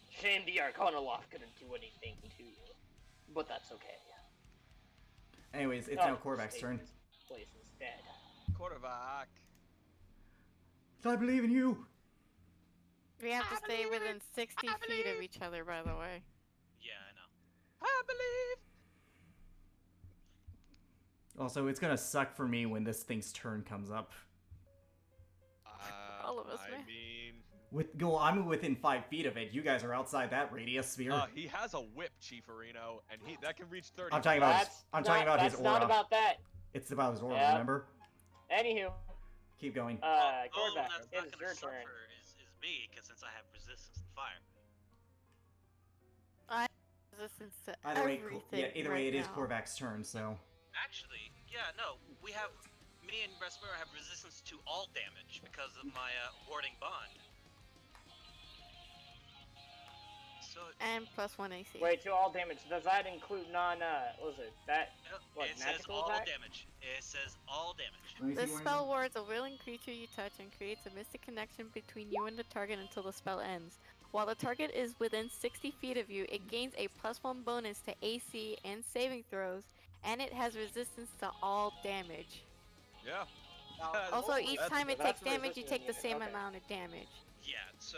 Shame the Arcana Loft couldn't do anything to you. But that's okay. Anyways, it's Oh, now Korvac's stay turn. in this place instead. Quarterback. I believe in you! We have to stay within 60 feet of each other, by the way. Yeah, I know. I believe. Also, it's gonna suck for me when this thing's turn comes up. All of us, I man. mean, I'm within 5 feet of it. You guys are outside that radius sphere. he has a whip, Chief-arino, and that can reach 30. I'm talking about his, I'm talking about his That's aura. not about that. It's about his aura. Yep. Remember? Anywho, Keep going. Corvac, that's not it is gonna your turn. suffer is me, because since I have resistance to fire. I have resistance to Either way, everything. either way, right it is now. Korvac's turn. So Actually, yeah, no, me and Resmira have resistance to all damage because of my warding bond. So And +1 AC. Wait, to all damage. Does that include what was it? That what, it says magical all attack? damage. It says all damage. let me This see where spell wards a willing creature you touch and creates a mystic connection between you and the target until the spell ends. While the target is within 60 feet of you, it gains a +1 bonus to AC and saving throws, and it has resistance to all damage. Yeah. Also, each that's- time it that's takes damage, you resistant take the unit, same okay. amount of damage. Yeah, so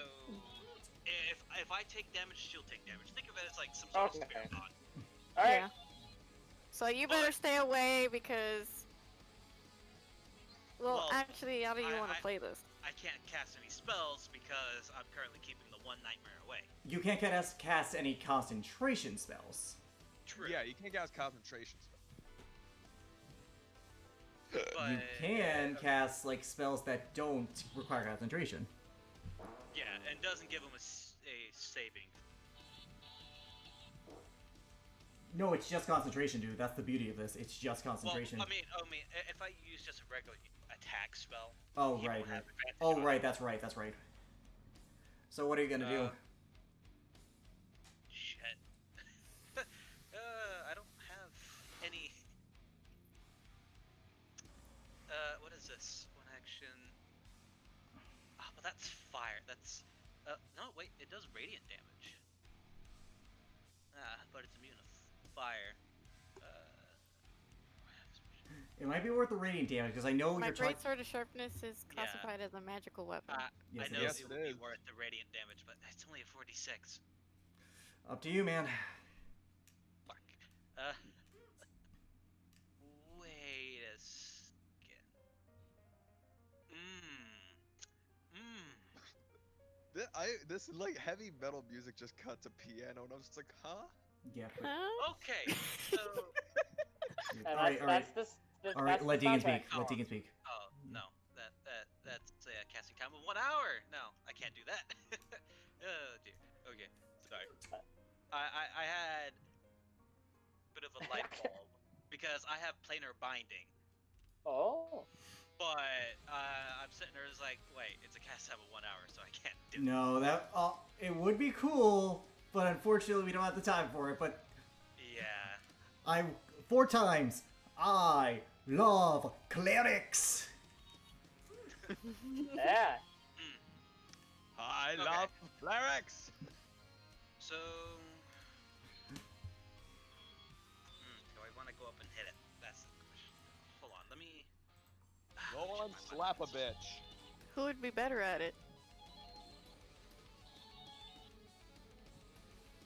if I take damage, she'll take damage. Think of it as like some sort of Okay. spirit bond. All right. Yeah. So you better stay away because. Well, Well, actually, how do you want to I- play this? I can't cast any spells because I'm currently keeping the one nightmare away. you can't cast any concentration spells. True. Yeah, you can't cast concentration spells. But, You can cast like spells that don't require concentration. Yeah, and doesn't give them a saving. No, it's just concentration, dude. That's the beauty of this. It's just concentration. Well, I mean, if I use just a regular attack spell. Oh, he right, won't right. have advantage Oh, on it. right. That's right. That's right. So what are you gonna do? Shit. I don't have any. What is this? One action. Ah, but that's fire. That's. No, wait. It does radiant damage. But it's immune to fire. It might be worth the radiant damage because I know My you're trying. great sword of sharpness is Yeah. classified as a magical weapon. Yes, I it know is. it would be worth the radiant damage, but it's only a 46. Up to you, man. Fuck. Wait a second. This like heavy metal music just cut to piano, and I was just like, huh? Yeah. Huh? Okay, so. And All right. All right. All right. that's Let the Deegan speak. soundtrack. Let Deegan speak. Oh, no. That's casting time of 1 hour. No, I can't do that. Oh, dear. Okay, sorry. I had a bit of a light bulb because I have planar binding. Oh. But I'm sitting there it's like, wait, it's a cast time of 1 hour, so I can't do it. No, that it would be cool, but unfortunately we don't have the time for it. But Yeah. 4 times. I love clerics. Yeah. I Okay. love clerics. So. Do I want to go up and hit it? That's the question. Hold on, let me. Go on, slap a bitch. Who would be better at it?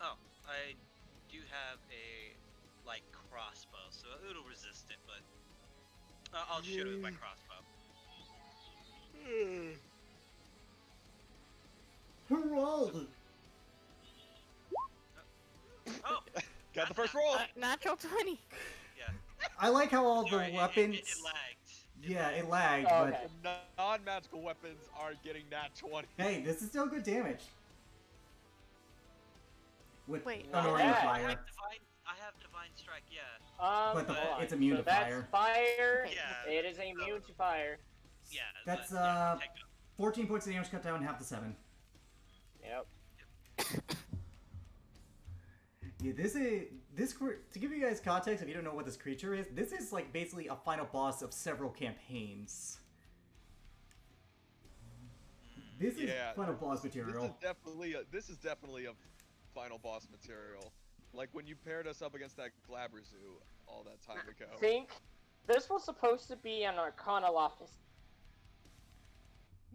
Oh, I do have a like crossbow, so it'll resist it, but I'll shoot it with my crossbow. Hurrah! Oh, Got the first roll. Natural 20. yeah. I like how all Sorry, the weapons. It lagged. Yeah, it lagged, Oh, but okay. Non-magical weapons are getting nat 20. hey, this is still good damage. With Wait, Honoring yeah. fire. I have divine strike. Yeah. But hold on. it's immune so to that's fire. fire. Yeah. It is immune to fire. Yeah. That's, but, yeah, take it. 14 points of damage cut down, half to 7. Yep. Yeah, to give you guys context, if you don't know what this creature is, this is like basically a final boss of several campaigns. This is Yeah, final boss material. This is definitely a final boss material. Like when you paired us up against that Glabrezu all that time I ago. think this was supposed to be an Arcana Loftus.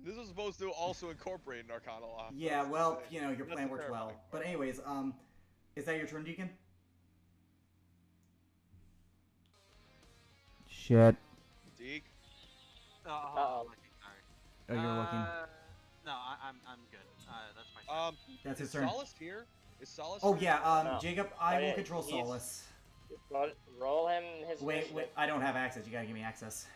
This was supposed to also incorporate an Arcana law. Yeah, well, you know, your That's plan the worked well. terrifying But part. anyways, is that your turn, Deacon? Shit. Deke. Uh-oh. Oh, you're looking. No, I'm good. That's my turn. That's his Is turn. Solace here? Is Solace Oh here? yeah, No. Jacob, I Oh, will yeah, control he's- Solace. Roll him his Wait, initiative. I don't have access. You gotta give me access.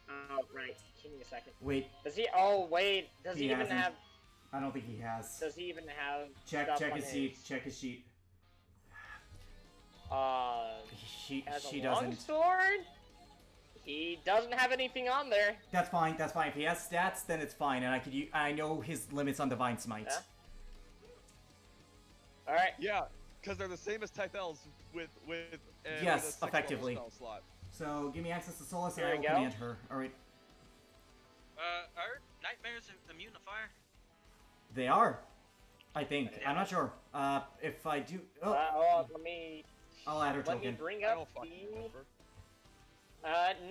Oh, right. Give me a second. Wait, Does he? Oh, wait. Does He he, even hasn't. have? I don't think he has. Does he even have? Check stuff his on sheet. Check his sheet. He has She a doesn't. longsword. He doesn't have anything on there. That's fine. That's fine. If he has stats, then it's fine, and I know his limits on Divine Smite. Yeah. All right. Yeah, because they're the same as Tythel's with Yes, with a 6th level effectively. spell slot. So give me access to Solace, and There I will we go. command her. All right. Are nightmares immune to fire? They are. I think. I'm not sure. If I do, Let me I'll add her let me token. bring I up don't fucking the remember.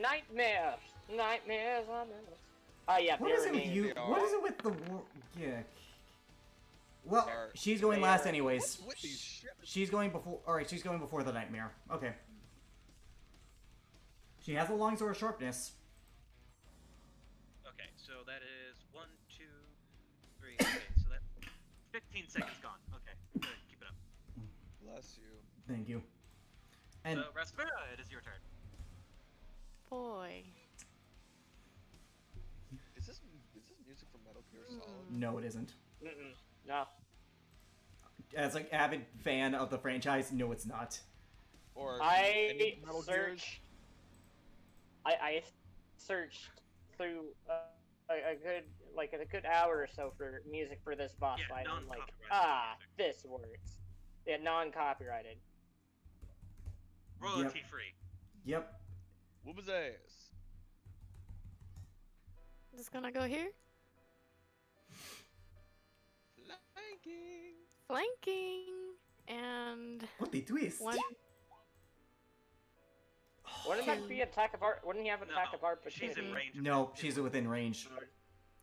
nightmares. Nightmares on this. Yeah. What they're is it with immune. you? they What are. is it with the war? Yeah. Well, Are- she's going they last are- anyways. What's with these shit? She's going before. All right, she's going before the nightmare. Okay. She has a longsword of sharpness. Okay, so that is 1, 2, 3. Okay, so that 15 seconds gone. Okay, good. Keep it up. Bless you. Thank you. And So, Raspera, it is your turn. Boy. Is this music from Metal Gear Solid? no, it isn't. Mm-mm. No. As an avid fan of the franchise, no, it's not. Or I any Metal Gears? searched. I searched through a good hour or so for music for this boss Yeah, fight. And I'm like, non-copyrighted music. this works. Yeah, non-copyrighted. Royalty free. Yep. What was ass? Just gonna go here. Flanking. Flanking. And What the twist? one. Wouldn't that be attack of art? Wouldn't he have attack No, of art? she's in range. of No, it. she's within range.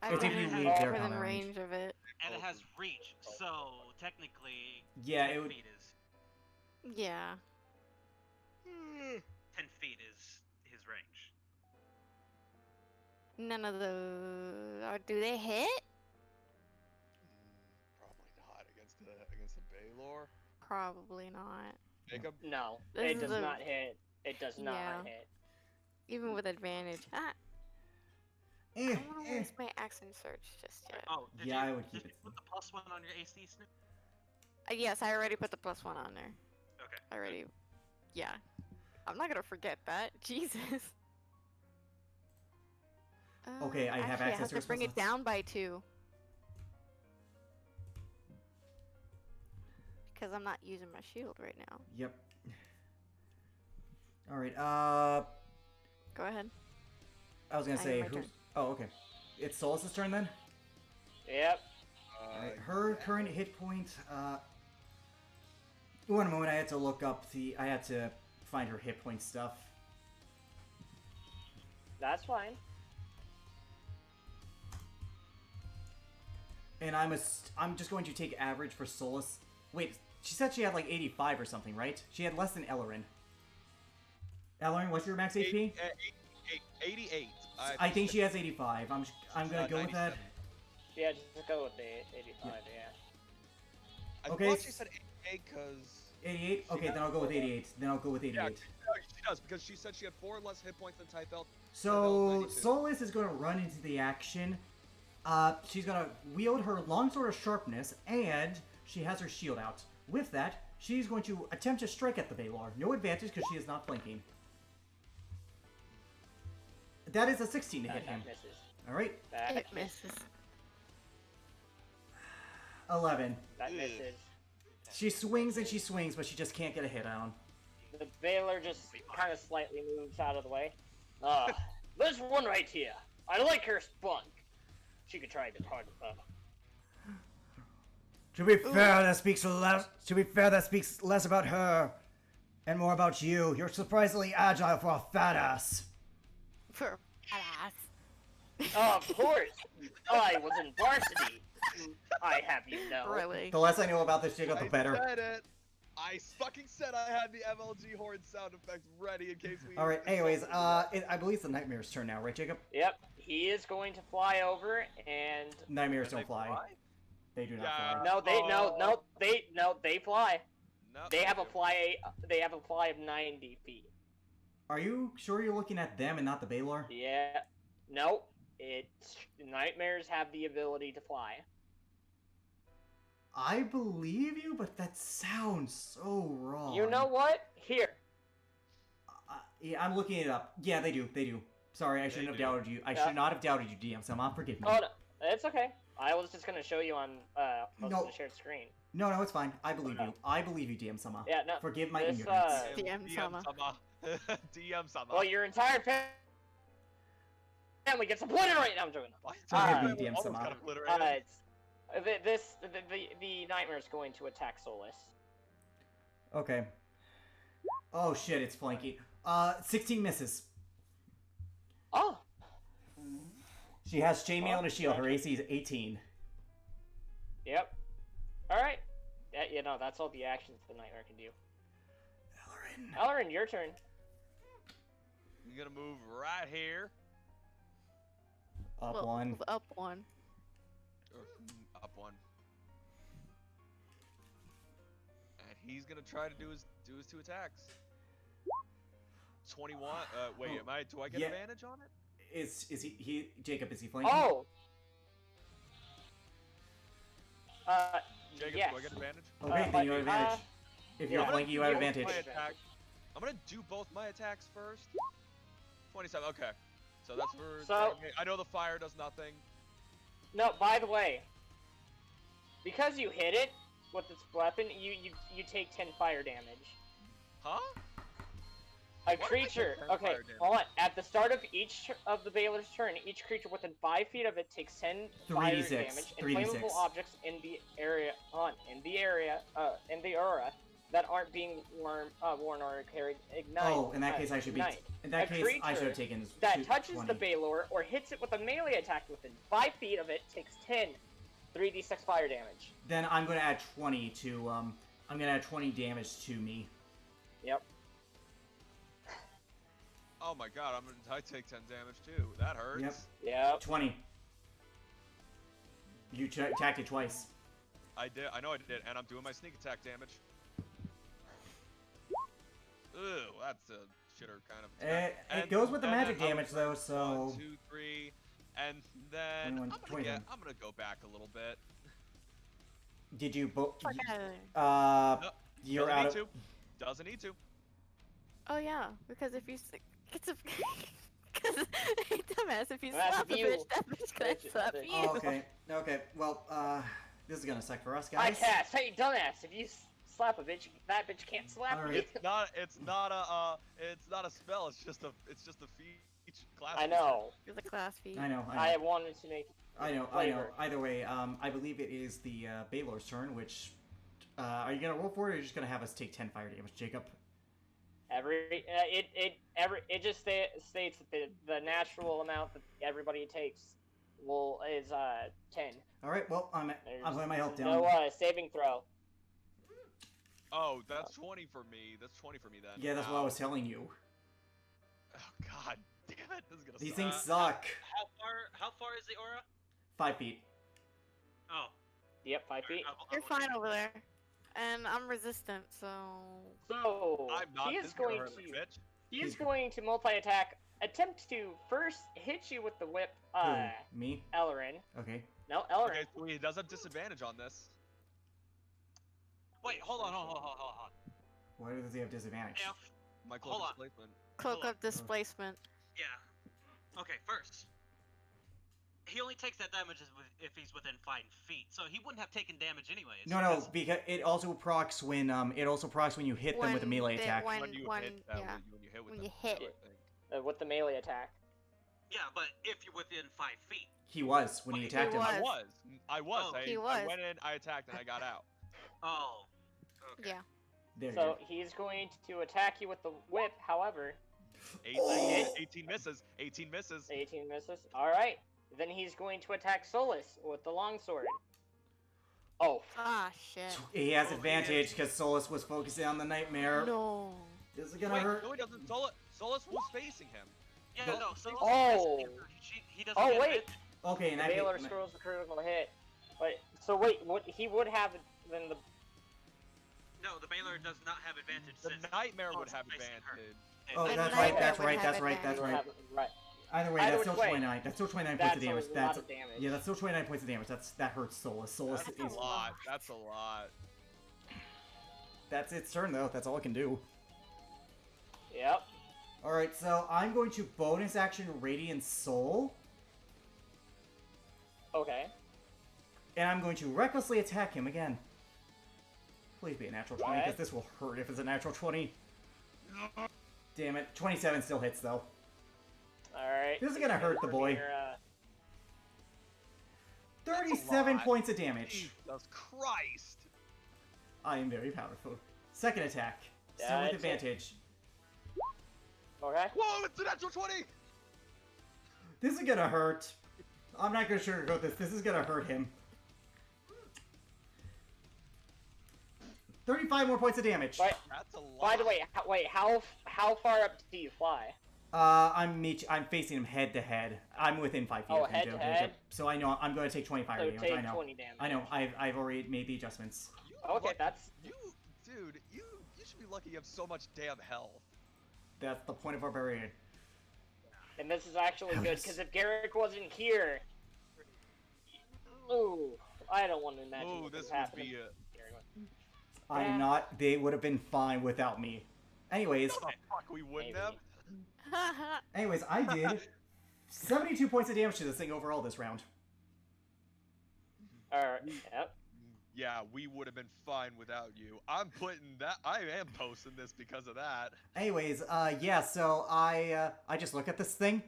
I It's if wouldn't you have leave it their within counter range. range of it. And it has reach, so technically, Yeah, 10 it would. feet is Yeah. 10 feet is his range. None of those. Do they hit? Probably not against the Baylor. Probably not. Jacob. No, This it is does a- not hit. It does not Yeah. hit. Even with advantage. I Eh, don't want to eh. waste my accent search just yet. Oh, did Yeah, you, I would keep did it. you put the +1 on your AC, Snoop? Yes, I already put the +1 on there. Okay. I already. Yeah. I'm not gonna forget that. Jesus. Okay, I have actually, access I to have her to bring it spell down by 2. Because I'm not using my shield right now. Yep. All right. Go ahead. I was gonna I say have my who's. turn. Oh, okay. It's Solace's turn then. Yep. All right. Her current hit point. One moment. I had to look up the. I had to find her hit point stuff. That's fine. And I'm just going to take average for Solace. Wait, she said she had like 85 or something, right? She had less than Ellerin. Ellerin, what's your max HP? 88. I think she has 85. I'm gonna go with that. 97. Yeah, just go with the 85. Yeah. I Okay. thought she said 88 because 88. She Okay, has- then I'll go with 88. Then I'll go with 88. yeah, she does because she said she had 4 less hit points than Typhelt. So 92. Solace is going to run into the action. She's going to wield her longsword of sharpness, and she has her shield out. With that, she's going to attempt to strike at the Baylor. No advantage because she is not flanking. That is a 16 to hit him. That misses. All right, That It misses. 11. That Ugh. misses. She swings and she swings, but she just can't get a hit on. The Baylor just kind of slightly moves out of the way. There's one right here. I like her spunk. She could try a bit harder, though. To be fair, that speaks less. To be fair, that speaks less about her and more about you. You're surprisingly agile for a fat ass. For ass. Of course, I was in varsity. I have you know. Really? The less I know about this, Jacob, the better. I said it. I fucking said I had the MLG horn sound effect ready in case we. All right. Anyways, I believe it's the Nightmare's turn now, right, Jacob? Yep, he is going to fly over and. Nightmares Can don't fly. They do not Yeah. fly. No, they fly. No. They have a fly. They have a fly of 90 feet. Are you sure you're looking at them and not the Baylor? Yeah. Nope. It's nightmares have the ability to fly. I believe you, but that sounds so wrong. You know what? Here. Yeah, I'm looking it up. Yeah, they do. They do. Sorry, I shouldn't have doubted you. I should not have doubted you, DM. Somehow, forgive me. Oh no, it's okay. I was just gonna show you on No. the shared screen. No, it's fine. I believe you. I believe you, DM. Sama. Yeah, no. Forgive my this, ignorance. DM Sama. DM Sama. Well, your entire family gets obliterated. I'm joking. Forgive me, Uh, DM Almost Sama. got obliterated. The nightmare is going to attack Solus. Okay. Oh shit, it's flanky. 16 misses. Oh. She has chainmail and a shield. Her AC is 18. Yep. All right. Yeah, no, that's all the actions the nightmare can do. Ellerin, your turn. You're gonna move right here. Up Well, one. Up one. Or, up one. And he's gonna try to do his two attacks. 21. Wait, Oh, do I get yeah. advantage on it? Is he Jacob? Is he flanking? Oh. Jacob, yes. do I get advantage? Okay, then you have advantage. If you're yeah. flanking, you have I'm gonna advantage. do my attack. I'm gonna do both my attacks first. 27. Okay. So that's for. So- I know the fire does nothing. No, by the way, because you hit it with this weapon, you take 10 fire damage. Huh? A Why did I creature. take 10 Okay, fire damage? hold on. At the start of each of the Baylor's turn, each creature within 5 feet of it takes 10 fire 3d6, damage. And 3d6. flammable objects in the area, in the aura that aren't being worn or carried ignite. Oh, in that case, I should be. ignite. In that A case, I should have creature taken. that touches 20. the Baylor or hits it with a melee attack within 5 feet of it takes 10 3d6 fire damage. Then I'm gonna add 20 to I'm gonna add 20 damage to me. Yep. Oh my god, I take 10 damage too. That hurts. Yep. Yep. 20. You attacked it twice. I did. I know I did, and I'm doing my sneak attack damage. Ew, that's a shitter kind of attack. It goes with the and then magic I'm damage though, so. 1, 2, 3, and then 21, 21. I'm gonna go back a little bit. Did you both? No, You're doesn't out need of. to. Doesn't need to. Oh yeah, because if you it's a because dumbass, if you That's slap a you. bitch, that bitch gonna Bitch, slap bitch. you. Oh, okay. Okay. Well, this is gonna suck for us, I guys. cast. Hey, dumbass! If you slap a bitch, that bitch can't slap Alright. me. It's not a spell. It's just a feat class. I know. You're the class feat. I know. I wanted to make. I know. flavor. Either way, I believe it is the Baylor's turn. Which, are you gonna roll for it, or are you just gonna have us take 10 fire damage, Jacob? It just states that the natural amount that everybody takes is 10. All right. Well, I'm putting my health down. No saving throw. Oh, that's 20 for me. That's 20 for me then. Yeah, that's what I was telling you. Oh god, damn it! This is gonna These suck. things suck. How far is the aura? 5 feet. Oh. Yep, 5 feet. You're fine over there, and I'm resistant, so. So I'm not. he This is gonna going hurt like a to bitch. multi-attack. Attempt to first hit you with the whip. Who? Me? Ellerin. Okay. No, Ellerin. Okay, so he does have disadvantage on this. Wait, hold on. Why does he have disadvantage? If My Hold close on. displacement. Cloak of displacement. Yeah. Okay, first. He only takes that damage if he's within 5 feet, so he wouldn't have taken damage anyways. No, because it also procs when you hit them with a When melee they- attack. when- When you when- hit, yeah. when you hit with When them, you hit. I think. With the melee attack. Yeah, but if you're within 5 feet. He was when he He attacked him. was. I was. Oh. He I was. went in, I attacked, and I got out. Oh. Okay. Yeah. There you So go. he's going to attack you with the whip. However, Oh! 18 misses. 18 misses. 18 misses. All right. Then he's going to attack Solus with the longsword. Oh, Ah, shit. He has Oh, he advantage because Solus was focusing on the nightmare. No. This is gonna Wait, hurt. no, he doesn't. Solus was facing him. Yeah, Nope. no. So Oh. he doesn't Oh, get wait. advantage. Okay, in the that Baylor case, scrolls the critical hit. Wait, so wait, what he would have then the No, the Baylor does not have advantage. The since nightmare would Solus have is facing her. advantage. oh, The that's nightmare right, that's would right, have that's right, that's advantage. right. right. Either way, Either that's which still way. 29. That's still 29 points That's of damage. a lot That's of damage. yeah, that's still 29 points of damage. That hurts Solus. Solus That's is a lot. That's a lot. that's its turn though. That's all it can do. Yep. All right, so I'm going to bonus action Radiant Soul, Okay. and I'm going to recklessly attack him again. Please be a natural 20, because Right. this will hurt if it's a natural 20. Damn it. 27 still hits, though. Alright. This is gonna hurt the boy. 37 lot. points of damage. Jesus Christ. I am very powerful. Second attack. Still Yeah, with it's a- advantage. Okay. Whoa, it's a natural 20. This is gonna hurt. I'm not gonna sugarcoat this. This is gonna hurt him. 35 more points of damage. Right. That's a lot. By the way, how far up do you fly? I'm facing him head to head. I'm within 5 feet Oh, of him, head Joe, to Jacob. head? So I know I'm going to take 25 So damage. take I know. 20 damage. I know. I've already made the adjustments. You Okay, lucky- that's- Dude, you should be lucky you have so much damn health. That's the point of Barbarian. And this is actually Hell good, yes. because if Garrick wasn't here... Ooh, I don't want to imagine Oh, what this was would happening. be a. I Yeah. am not. They would have been fine without me. Anyways, No, the fuck we wouldn't Maybe. have. anyways, I did 72 points of damage to this thing overall this round. Alright, yep. Yeah, we would have been fine without you. I'm putting that. I am posting this because of that. Anyways, yeah. So I just look at this thing.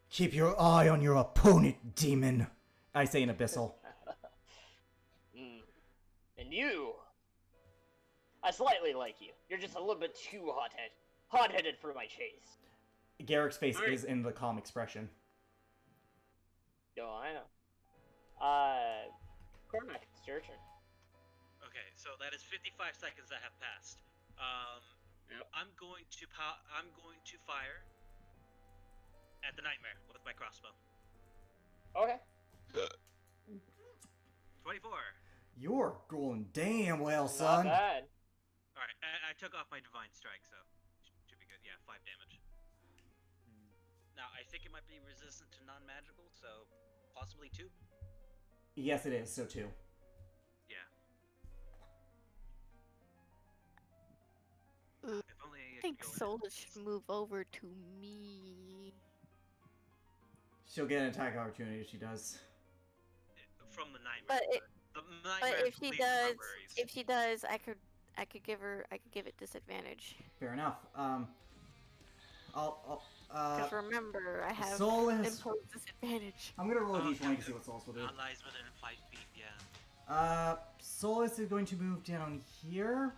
Keep your eye on your opponent, demon. I say in Abyssal. And you... I slightly like you. You're just a little bit too hot-headed. Hot-headed for my chase. Garrick's face Alright. is in the calm expression. Yo, I know. Cormac, it's your turn. Okay, so that is 55 seconds that have passed. Yep. I'm going to fire at the nightmare with my crossbow. Okay. 24. You're going damn well, Not son. bad. All right, I took off my divine strike, so should be good. Yeah, 5 damage. Now I think it might be resistant to non-magical, so possibly 2. Yes, it is. So too. Yeah. Ooh, If only I could think go in Solus should move over to me. She'll get an attack opportunity if she does. from the nightmare. But the But nightmare if she please does, libraries. I could give it disadvantage. Fair enough. I'll Because remember, I have Solus. imposed disadvantage. I'm gonna roll a Oh, d20 to see what Solus will do. Allies within 5 feet, yeah. Solus is going to move down here.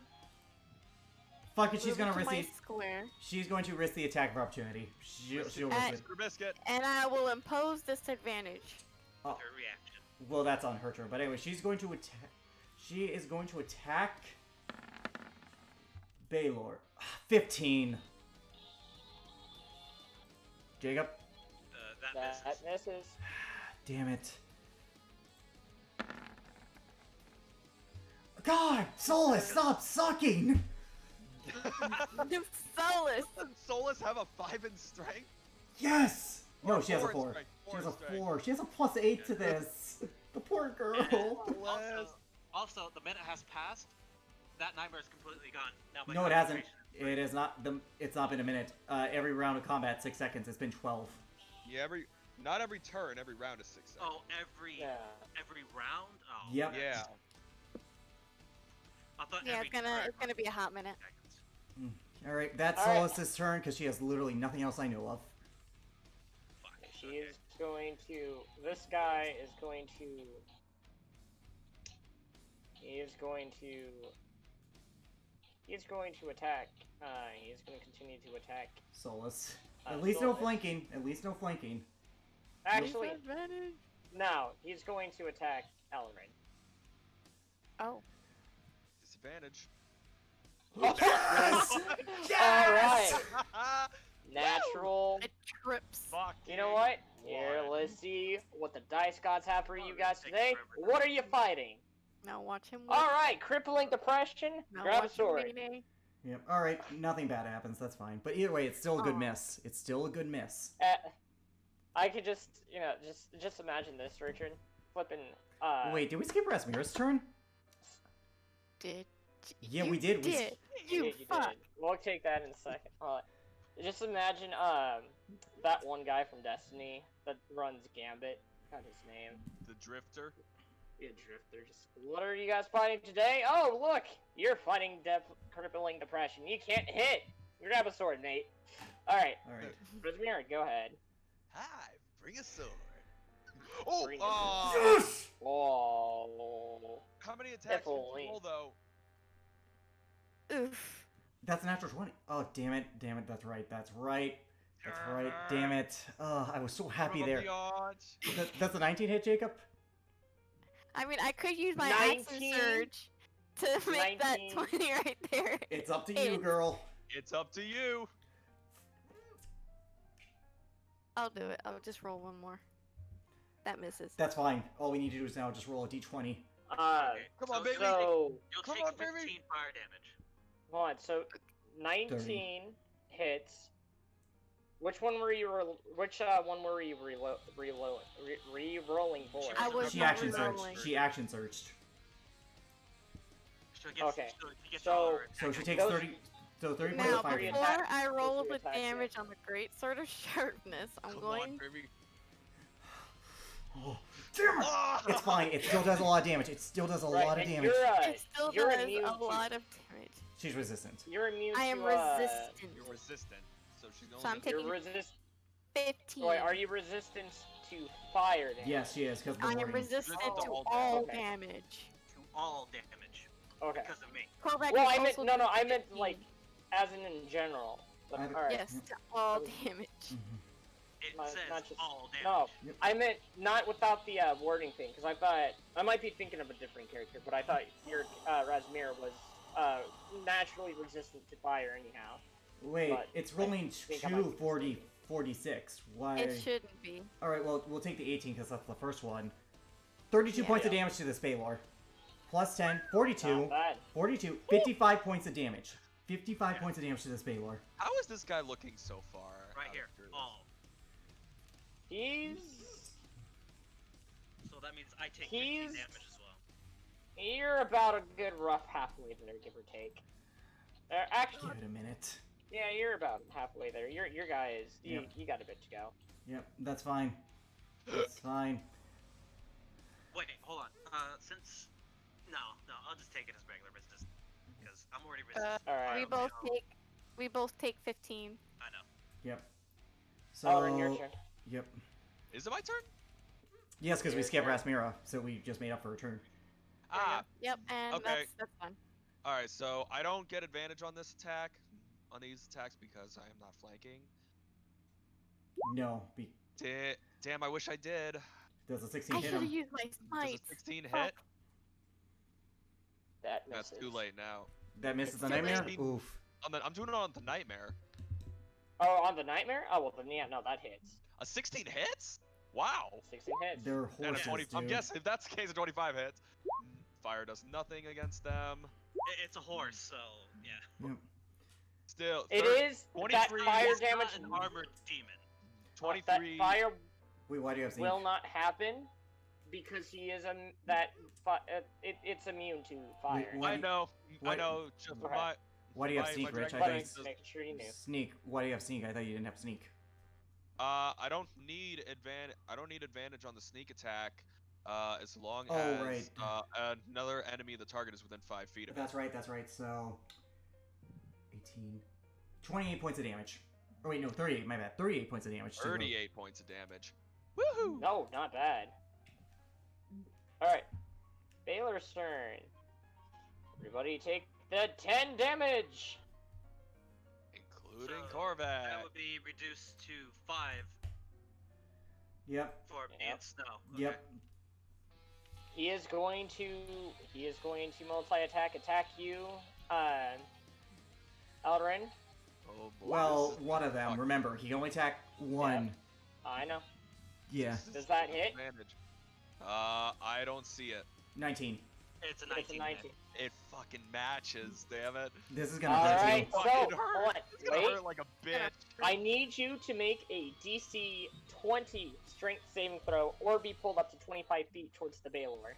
Fuck it, she's Move gonna into risk my the. square, She's going to risk the attack of opportunity. She'll risk it. Mr. Biscuit. and I will impose disadvantage. Oh, Her reaction. well, that's on her turn. But anyway, she's going to attack. She is going to attack Baylor. 15. Jacob. That misses. That misses. Damn it. God, Solus, stop sucking! Solus! Doesn't Solus have a 5 in strength? Yes! No, Or she has a 4 in 4. strength, She has a in strength. 4. She has a +8 to this. The poor girl. Also, the minute has passed. That nightmare is completely gone. Now my No, it hasn't. concentration- It is not. It's not been a minute. Every round of combat, 6 seconds. It's been 12. Yeah, not every turn, every round is 6 seconds. Oh, every Yeah. round. Oh. Yep. Yeah. I thought Yeah, every it's gonna be a hot minute. seconds. All right, that's All right. Solus's turn because she has literally nothing else I know of. Fuck. She okay. is going to. This guy is going to. He is going to he's going to attack. He's going to continue to attack. Solus. At least no Solus. flanking. At least no flanking. Actually, Disadvantage. no, he's going to attack Elrin. Oh. Disadvantage. Yes! All right, natural. It trips. Fuck. You know what? Here, let's see what the dice gods have for you guys today. What are you fighting? Now watch him. All right, crippling depression. Now Grab a watch him, sword. Nene. Yep. All right. Nothing bad happens. That's fine. But either way, it's still a good Aw. miss. It's still a good miss. I could just, just imagine this, Richard. Flipping. Wait, did we skip Rasmir's turn? Did. Yeah, you we did. We Did. you You did. fuck. We'll take that in a second. Just imagine that one guy from Destiny that runs Gambit. Got his name. The Drifter. Yeah, Drifter. Just what are you guys fighting today? Oh, look, you're fighting crippling depression. You can't hit. Grab a sword, Nate. All right, All right. Razmir, go ahead. Hi, bring a sword. Oh, Bring it. Yes! Oh. how many attacks did only. you roll though? Oof. That's a natural 20. Oh, damn it. Damn it. That's right. That's right. That's right. Damn it. I was so happy From there. the odds. That's a 19 hit, Jacob? I mean, I could use my action 19. surge to make 19. that 20 right there. It's up to you, girl. It's up to you. I'll do it. I'll just roll one more. That misses. That's fine. All we need to do is now just roll a d20. Come on, baby. So, You'll Come take on, 15 baby. fire damage. hold on. So, 19 hits. Which one were you? Which one were you re-rolling for? I was She not action surged. re-rolling. She action surged. So it gets, Okay. So, it gets So- all her So attack she takes Those- 30. So 30 points Now, of fire three before damage. attacks. I roll Three the attacks, yeah. damage on the great sword of sharpness, I'm Come going. on, baby. Oh, damn it! Ah! It's fine. It still does a lot of damage. It still does a Right, lot of and damage. It still you're does immune a to- lot of damage. She's resistant. You're immune I am to, resistant. You're resistant, so she's only. So I'm You're taking resist. 15. Wait, are you resistant to fire damage? Yes, she is, because of the I am warning. resistant Oh, to okay. all Okay. damage. to all damage Okay. because of me. Korvac Well, is I meant also no. I doing meant 15. like, as in general. But, I've- all right. Yes, to all Okay. damage. Mhm. It Not- says not just- all damage. No, Yep. I meant not without the wording thing, because I thought I might be thinking of a different character, but I thought your Razmir was naturally resistant to fire anyhow. Wait, But it's I rolling think I might be 46. Why? It shouldn't be. Alright, well, we'll take the 18 because that's the first one. 32 Yeah. points of damage to this Baylor. Plus 10, 42, Not bad. 42, 55 points of damage. 55 points of damage to this Baylor. How is this guy looking so far? Right out here. of curiosity? All. He's So that means I take He's- 15 damage as well. you're about a good rough halfway there, give or take. Actually, Give it a minute. yeah, you're about halfway there. Your guy is Yep. you got a bit to go. Yep, that's fine. That's fine. Wait, hold on. Since no, I'll just take it as regular resistance because I'm already resistant. All right. We both take 15. I know. Yep. So, Elrin, your turn. Yep. Is it my turn? Yes, because we Your skipped turn. Rasmira, so we just made up for a turn. Ah. Yep, and Okay. that's fine. All right, so I don't get advantage on this attack, on these attacks because I am not flanking. No, Damn, I wish I did. does a 16 I hit should have him? used my Does smite. a 16 Fuck. hit? That That's misses. too late now. That misses the It's too nightmare? late. Oof. I'm doing it on the nightmare. Oh, on the nightmare? Oh well, then yeah, no, that hits. A 16 hits? Wow. 16 hits. They're And a horses, 20. dude. I'm guessing if that's the case, a 25 hits. Fire does nothing against them. It's a horse, so yeah. Yep. Still, It third- is that 23 fire It's not damage. an armored demon. That 23. fire Wait, why do you have will sneak? not happen because he is it's immune to fire. Why I do- know. I why- know. Just Okay. my. Why do you have my sneak, Rich? I direct thought attack you... does- Just making sure you knew. Sneak. Why do you have sneak? I thought you didn't have sneak. I don't need advantage on the sneak attack. As long Oh, as right. another enemy of the target is within 5 feet of it. That's right, so... 18... 28 points of damage. Oh wait, no, 38, my bad. 38 points of damage. to the- 38 points of damage. Woohoo! No, not bad. Alright. Baylor's turn. Everybody take the 10 damage. Including So, Corvette. That would be reduced to 5 Yep. for being Yep. snow. Okay. Yep. He is going to multi-attack you, Eldrin. Oh boy. Well, this is one of them. fuck- Remember, he can only attack one. I know. Yeah. this is Does that hit? advantage. I don't see it. 19. It's a It's 19. a 19. It fucking matches, damn it. This is gonna All hurt right, you. so Fucking hold on, It's gonna wait. hurt like a bitch. I need you to make a DC 20 strength saving throw, or be pulled up to 25 feet towards the Baylor.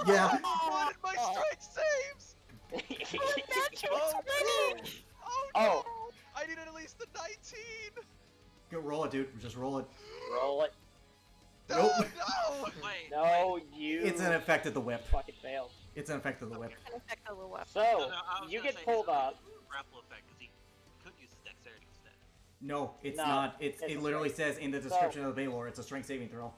Yeah. What did my strength saves? Oh, no. Oh, Oh. no. I needed at least the 19. Go roll it, dude. Just roll it. Roll it. Nope. No. Wait. No, you It's an effect of the whip. fucking failed. It's an effect of the whip. An effect of the weapon. So, I was you gonna get say pulled it's a up. grapple effect because he could use his dexterity instead. No, it's No, not. it's It a literally strength. says in the description of the Baylor, it's a strength saving throw.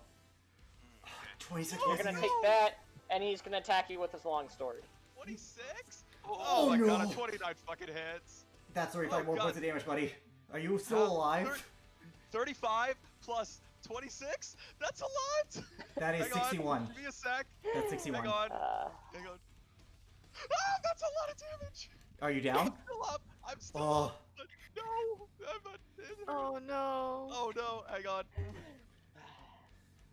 26 You're points gonna of take damage. that, and he's gonna attack you with his long sword. 26? Oh, Oh my god, no. a 29 fucking hits. That's 35 Oh, more God. points of damage, buddy. Are you still alive? 35 plus 26? That's a lot! That is Hang on, 61. Give me a sec. That's 61. Hang on. Hang on. Ah, that's a lot of damage! Are you down? I'm still up. I'm still Oh. up. But no! Oh no. Oh no, hang on.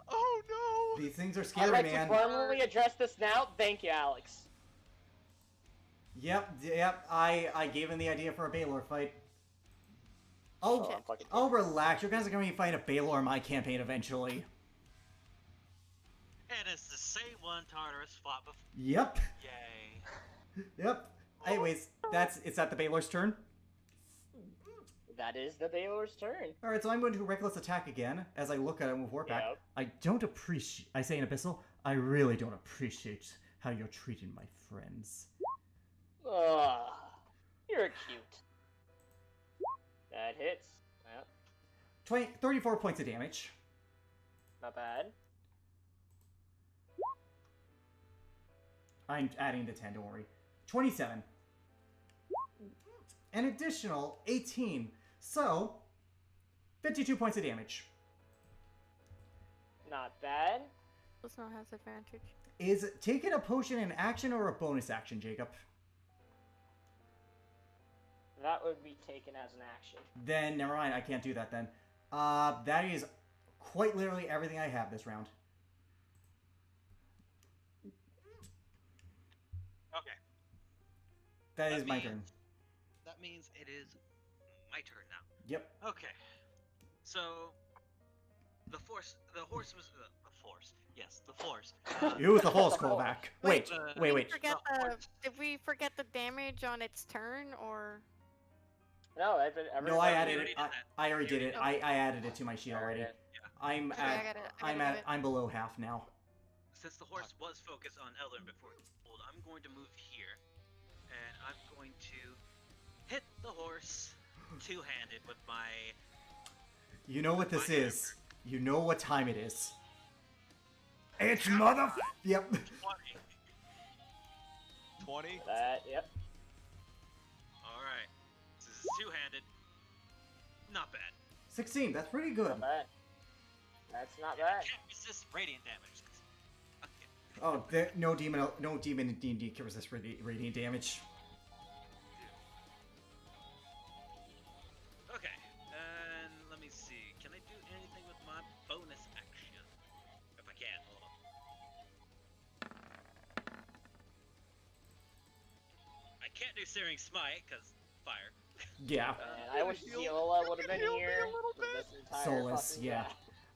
Oh no! These things are I'd scary, like man. to formally address this now. Thank you, Alex. Yep. I gave him the idea for a Baylor fight. Oh, I'm fucking oh, relax. You guys are going to be fighting a Baylor in my campaign eventually. And it's the same one Tartarus fought before. Yep. Yay. Yep. Anyways, it's at the Baylor's turn. That is the Baylor's turn. All right, so I'm going to reckless attack again as I look at him with Warpack. Yep. I don't appreciate. I say in Abyssal, I really don't appreciate how you're treating my friends. Ugh. You're cute. That hits. Yep. 34 points of damage. Not bad. I'm adding the 10, don't worry. 27. An additional 18. So, 52 points of damage. Not bad. This one has advantage. Is taking a potion an action or a bonus action, Jacob? That would be taken as an action. Then, never mind, I can't do that then. That is quite literally everything I have this round. Okay. That is That my means- turn. That means it is my turn now. Yep. Okay. So, the horse was the force. Yes, the force. Use the whole scroll back. Wait, wait. Did we forget the damage on its turn, or? No, No, I added already it. did that. I already did it. Oh. I added it to my sheet already. I'm Okay, at. I gotta do it. I'm below half now. Since the horse was focused on Eldrin before he pulled, I'm going to move here, and I'm going to hit the horse two-handed with my. You know what this is. You know what time it is. It's mother. Yep. 20. 20? Yep. All right. This is two-handed. Not bad. 16. That's pretty good. Not bad. That's not I bad. can't resist radiant damage. Okay. Oh, no demon in D&D can resist radiant damage. Okay. And let me see. Can I do anything with my bonus action? If I can, hold on. I can't do Searing Smite because fire. Yeah. And I wish Ziola would have been heal me here. a little for bit. this entire Solus, fucking- yeah.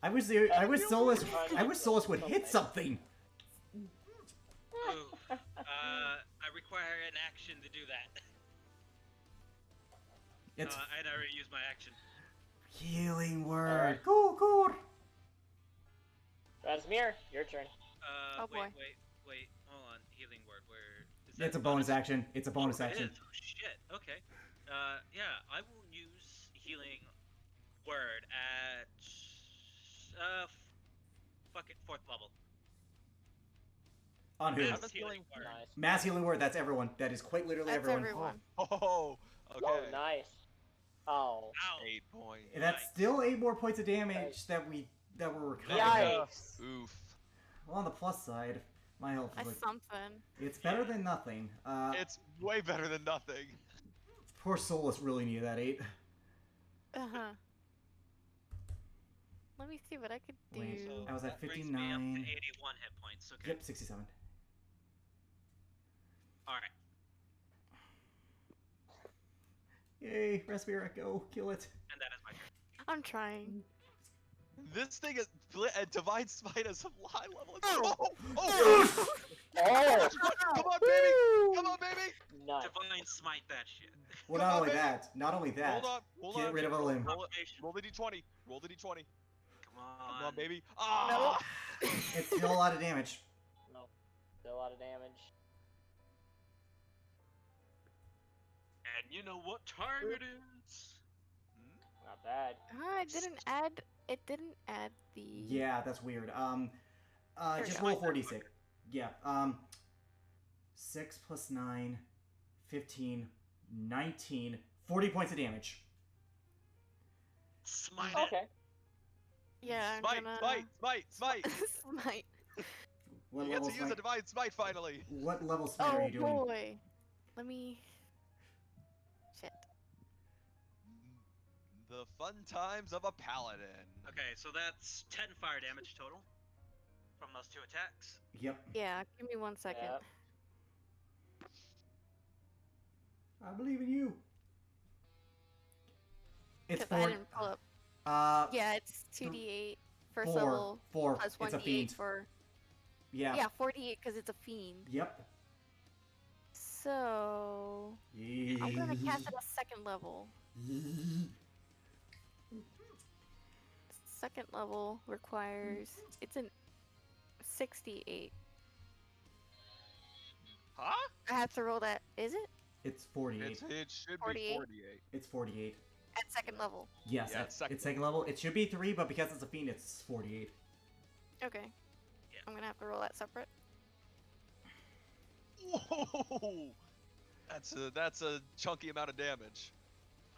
I wish Solus would hit something. Ooh. I require an action to do that. It's I already used my action. healing word. Alright. Cool. Razmir, your turn. Oh, boy. Wait. Hold on. Healing word. Where is that? It's a bonus action. It's a bonus Oh, it action. is. Oh, shit. Okay. Yeah. I will use healing word at fuck it, 4th level. On who? Mass How does healing healing word. Nice. Mass healing word. That's everyone. That is quite literally That's everyone. everyone. Oh, okay. Oh, nice. Oh. Ow. 8 points. And that's Yikes. still 8 more points of damage that were recovering. Yikes. Oof. Well, on the plus side, my health is That's like something. it's better than nothing. It's way better than nothing. Poor Solus really needed that 8. Uh-huh. Let me see what I could do. Wait, So I was at that brings me up 59. to 81 hit points. Okay. Yep, 67. All right. Yay, Respira, go kill it. And that is my turn. I'm trying. This thing is Divine Smite is some high level. Oh. Oh! Oh. Come on, baby! Come on, baby! Nice. Divine smite that shit. Well, Come not on, only baby. that, not only that. Hold on, hold Get on. rid of a limb. Roll the d20. Roll the d20. Come on. Come on, baby. Ah! It's still a lot of damage. No. Still a lot of damage. And you know what time it is? Not bad. Ah, it didn't add the... Yeah, that's weird. There Just you roll go. 4d6. Yeah, 6 plus 9, 15, 19, 40 points of damage. Smite it. Okay. Yeah, I'm Smite, gonna... smite. Smite. What You get level to use a smite? Divine Smite finally. What level smite Oh are you doing? boy. Let me... Shit. The fun times of a paladin. Okay, so that's 10 fire damage total from those 2 attacks. Yep. Yeah, give me 1 second. Yep. I believe in you. It's 'Cause I 4. didn't pull up. Yeah, it's 2d8 first 4. level 4. plus It's a 1d8 fiend. for... Yeah. Yeah, 48 because it's a fiend. Yep. So... I'm gonna cast it at 2nd level. Second level requires... It's an 68. Huh? I have to roll that. Is it? It's 48. It should 48? be 48. It's 48. At 2nd level. Yes, Yeah, it's second second level. It should be 3, but because it's a fiend, it's 48. Okay. Yeah. I'm gonna have to roll that separate. Whoa! That's a chunky amount of damage.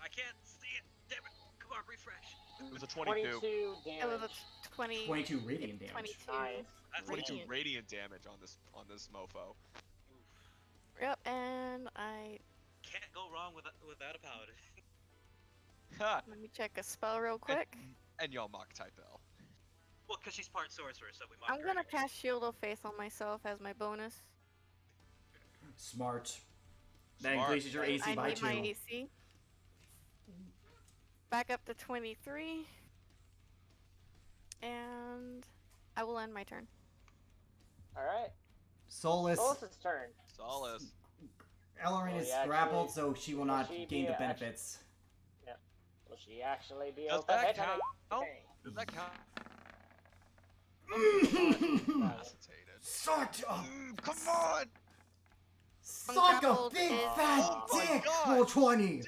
I can't see it. Damn it. Come on, refresh. It was a 22. 22 It was damage. a 20... 22 radiant damage. 22. Nice. That's 22 Radiant. radiant damage on this mofo. Yep, and I... Can't go wrong without a paladin. Ha! Let me check a spell real quick. And y'all mock type L. Well, because she's part sorcerer, so we I'm mock her gonna anyway. cast Shield of Faith on myself as my bonus. Smart. That Smart. increases your AC I by need 2. my AC. Back up to 23. And I will end my turn. Alright. Solus. Solus's turn. Solace. Ellerin Oh, is yeah, grappled, actually- so she will will not she gain be the actually- benefits. Will she actually be Does open? that count? Does that count? Incapacitated. Suck a, Come on! suck a grappled big is- fat Oh my dick! God. Roll 20!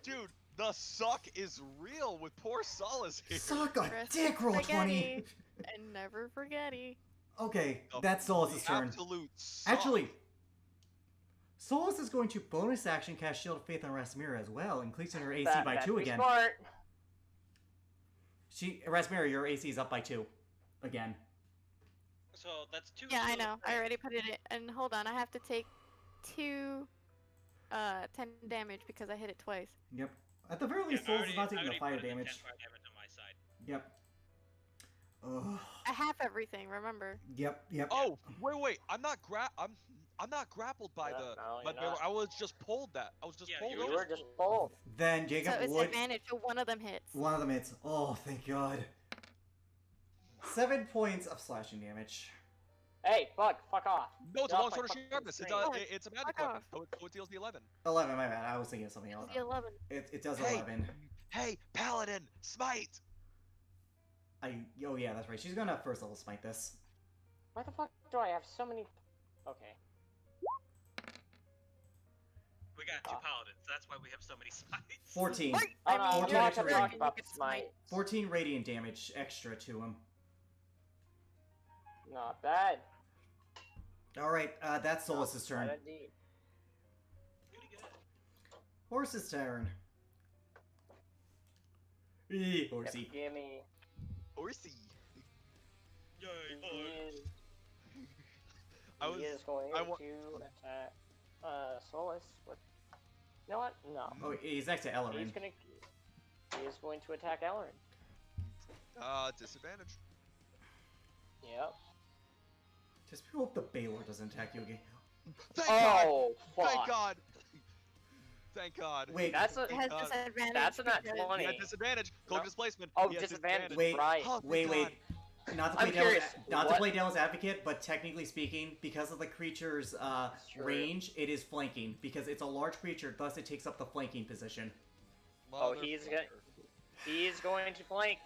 Dude, the suck is real with poor Solace here. Suck a Press dick! Roll 20! spaghetti. And never forgetty. Okay, The- that's Solus's The turn. absolute suck. Actually, Solus is going to bonus action cast Shield of Faith on Rasmira as well, increasing her AC by 2 again. Smart. Rasmira, your AC is up by 2. Again. So that's 2. Yeah, I shield know. of I faith. already put it in. And hold on, I have to take 2 10 damage because I hit it twice. Yep. At the very Yeah, least, I Solus already- is not I taking the already fire put in damage. 10 fire damage on my side. Yep. Ugh. I have everything, remember? Yep. Oh, wait. I'm not grappled by Yeah, the. no, But you're not. I was just pulled that. I was just Yeah, pulled you You over. were just pulled. Then So Jacob it's would. advantage, so one of them hits. One of them hits. Oh, thank God. 7 points of slashing damage. Hey, fuck off. No, it's a Get off long my sword of fucking sharpness. screen. It's a magic Fuck weapon. off. So it deals the 11. 11, my bad. I was thinking of something else. It's the 11. It does Hey. 11. Hey, paladin, smite! Oh yeah, that's right. She's gonna first level smite this. Why the fuck do I have so many? Okay. We got 2 Ah. paladins. That's why we have so many smites. 14. Oh, I no, mean, you're we're not not gonna gonna talk talk about the can smite. 14 radiant damage extra to him. Not bad. All right, that's Solus's turn. Not indeed. Pretty good. Horse's turn. Horsey. Gimme. Horsey. Yay, He is, I was. he is going I wa- to attack Solus with. You know what? No. Oh, he's next to Ellerin. He is going to attack Ellerin. Disadvantage. Yep. Just hope the Baylor doesn't attack you again. Thank God. Oh, fuck. Thank God. Thank God. Wait, That's a It has God. disadvantage. that's a nat because- 20. He had disadvantage. Code No. displacement. Oh, He had disadvantage. Wait, Right. Oh, thank wait. God. Not to I'm play devil's, curious, not to what- play devil's advocate, but technically speaking, because of the creature's True. range, it is flanking. Because it's a large creature, thus it takes up the flanking position. Oh, he's going to flank.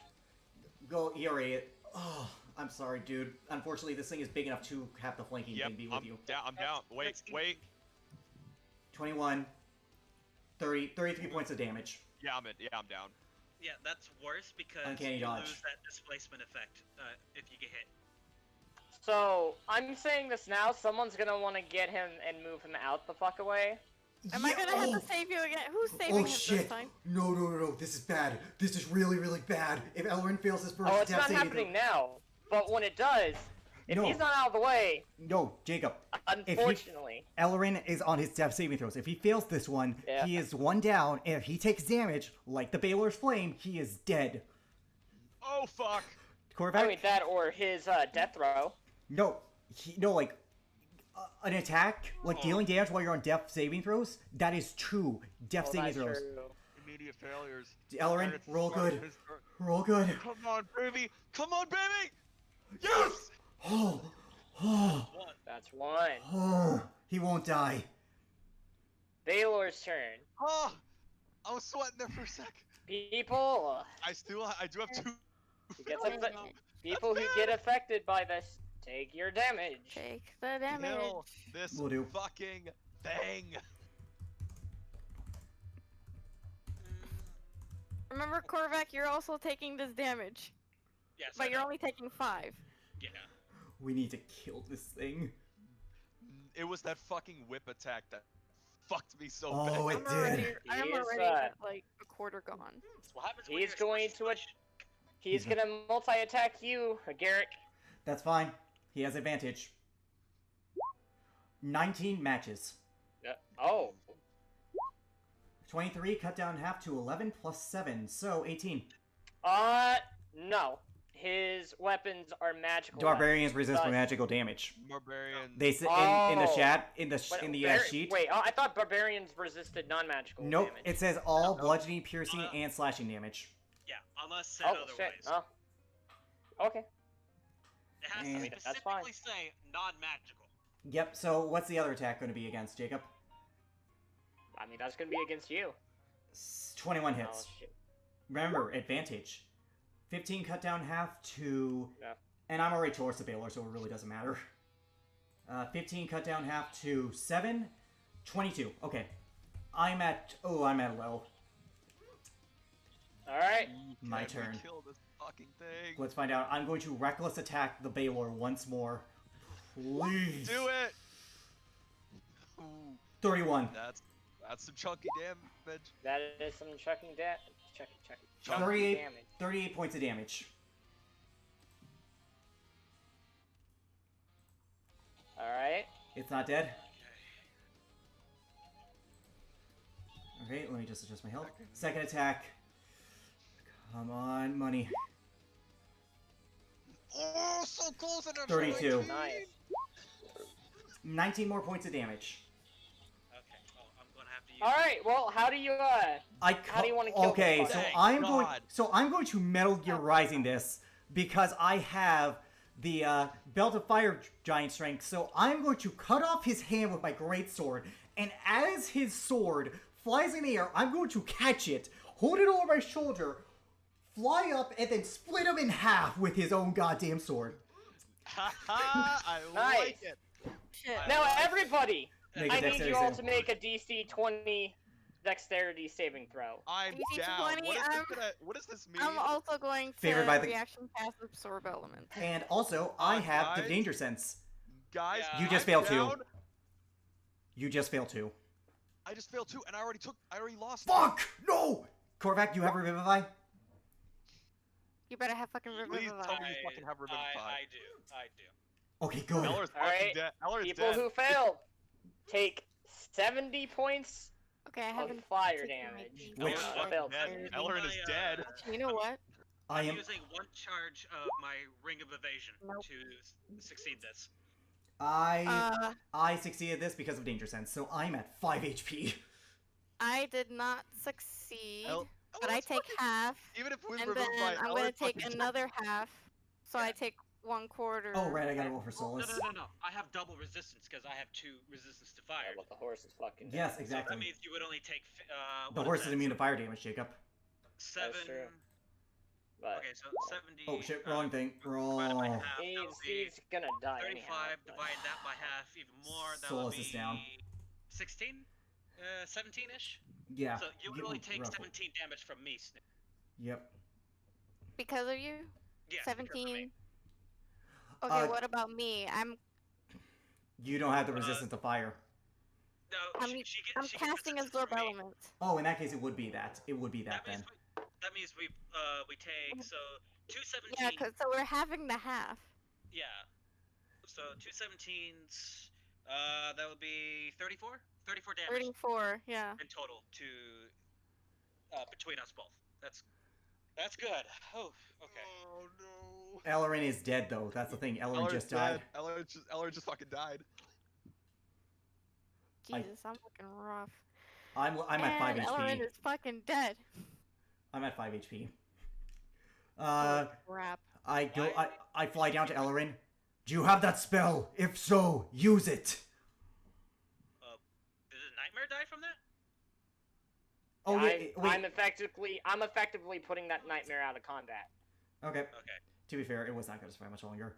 Go, Yuri. Oh, I'm sorry, dude. Unfortunately, this thing is big enough to have the flanking Yep, thing be with I'm you. down. I'm down. Wait. 21, 30, 33 points of damage. Yeah, I'm down. Yeah, that's worse because Uncanny you dodge. lose that displacement effect if you get hit. So, I'm saying this now, someone's gonna want to get him and move him out the fuck away. Am I gonna have to save you again? Who's saving him this time? No. This is bad. This is really, really bad. If Ellerin fails his first Oh, it's death not saving happening now. But when it does, if No. he's not out of the way, No, Jacob. unfortunately, Ellerin is on his death saving throws. If he fails this one, Yeah. he is one down. And if he takes damage, like the Baylor's Flame, he is dead. Oh fuck. Corvac? I mean that or his death throw. No, like an attack, like dealing damage while you're on death saving throws. That is true. Death Oh, saving that's throws. true. Immediate failures. Ellerin, It's roll start good. his turn. Roll good. Come on, baby. Come on, baby. Yes. Oh, That's one. he won't die. Baylor's turn. Oh, I was sweating there for a sec. People, I do have two. who gets people who get affected by this, take your damage. Take the damage. Kill this Will do. fucking thing. Remember, Korvac, you're also taking this damage, Yes, but I you're know. only taking 5. Yeah. We need to kill this thing. It was that fucking whip attack that fucked me so Oh, bad. it I'm already, did. I'm He is, already at like a quarter gone. That's what happens when He's you're going to smushed. He's gonna multi-attack you, Garrick. That's fine. He has advantage. 19 matches. Oh, 23 cut down in half to 11 plus 7, so 18. no. His weapons are magical. Barbarians resist Done. magical damage. Barbarian. They say in the Oh. chat in the But sheet. Wait, I thought barbarians resisted non-magical Nope, damage. it says all bludgeoning, piercing, and slashing damage. Yeah, unless said Oh otherwise. shit. Oh. Okay. It has And- to That's fine. specifically say non-magical. Yep. So what's the other attack going to be against Jacob? I mean, that's gonna be against you. 21 Oh hits. shit. Remember, advantage. 15 cut down half to, Yeah. and I'm already towards the Baylor, so it really doesn't matter. 15 cut down half to 7, 22. Okay, I'm at low. All right. My Can we turn. Kill this fucking thing. Let's find out. I'm going to reckless attack the Baylor once more. Please. Do it. Ooh, 31. that's some chunky damage. That is some chunky chunky 38, damage. 38 points of damage. All right. It's not dead. Okay, let me just adjust my health. Second attack. Come on, money. Oh, so close. And 32. Nice. 19 more points of damage. Okay. Oh, I'm gonna have to use. All right. Well, how do you How do you wanna kill Okay, this so fucker? I'm going to Metal Gear Rising this because I have the Belt of Fire Giant Strength. So I'm going to cut off his hand with my great sword, and as his sword flies in the air, I'm going to catch it, hold it over my shoulder, fly up, and then split him in half with his own goddamn sword. I Nice. like it. Shit. Now, everybody, Make a I need dexterity you all save. to make a DC 20 dexterity saving throw. I'm DC down. 20, What does this mean? I'm also going to Favored by the- reaction pass absorb element. And also, I have the guys. Danger Sense. Guys, Yeah. You just I'm failed down. two. You just failed two. I just failed 2, and I already lost. Fuck! No! Korvac, you have Revivify? You better have fucking Please Revivify. tell me you fucking have Revivify. I do. Okay, good. Eller's All fucking right, dead. Eller's People dead. who failed take 70 points Okay, I of haven't fire taken my damage. D- Which- on Eller's failed dead. save. Eller is dead. You know what? I I'm am. using 1 charge of my Ring of Evasion Nope. to succeed this. I succeeded this because of Danger Sense, so I'm at 5 HP. I did not succeed, El- but I Eller's take fucking- half, Even if we and Revivify, then I'm Eller's gonna take fucking dead. another half, so I take 1/4. Oh, right, I gotta roll for No, Solace. no. I have double resistance because I have 2 resistance to fire. Yeah, but the horse is fucking dead. Yes, So that exactly. means you would only take. The horse is immune to fire damage, Jacob. 7. true. But Okay, so 70. Oh shit, wrong thing. Divided by Roll. half, that would be he's gonna die 35. anyhow. but- Divide that by half, even more. That Solus would is be down. 16, 17ish. Yeah. So you would give only me take roughly. 17 damage from me, Snip. Yep. Because of you? Yeah. because of me. 17? Okay, Uh, what about me? I'm You don't have the resistance to fire. No, I'm- she gets, I'm she casting gets Absorb from me. Element. Oh, in that case, it would be that. It would be that then. That means we take so 217. Yeah, so we're having the half. Yeah. So 217s. That would be 34. 34 damage 34, yeah. in total to between us both. That's good. Oh, okay. Oh no. Ellerin is dead though. That's the thing. Ellerin Eller's just died. dead. Eller just fucking died. Jesus, I'm fucking rough. I'm at 5 And HP. Elrin is fucking dead. I'm at 5 HP. Holy crap. I fly down to Ellerin. Do you have that spell? If so, use it. Did a nightmare die from that? Oh I'm, wait, wait. I'm effectively putting that nightmare out of combat. Okay. Okay. To be fair, it was not going to survive much longer.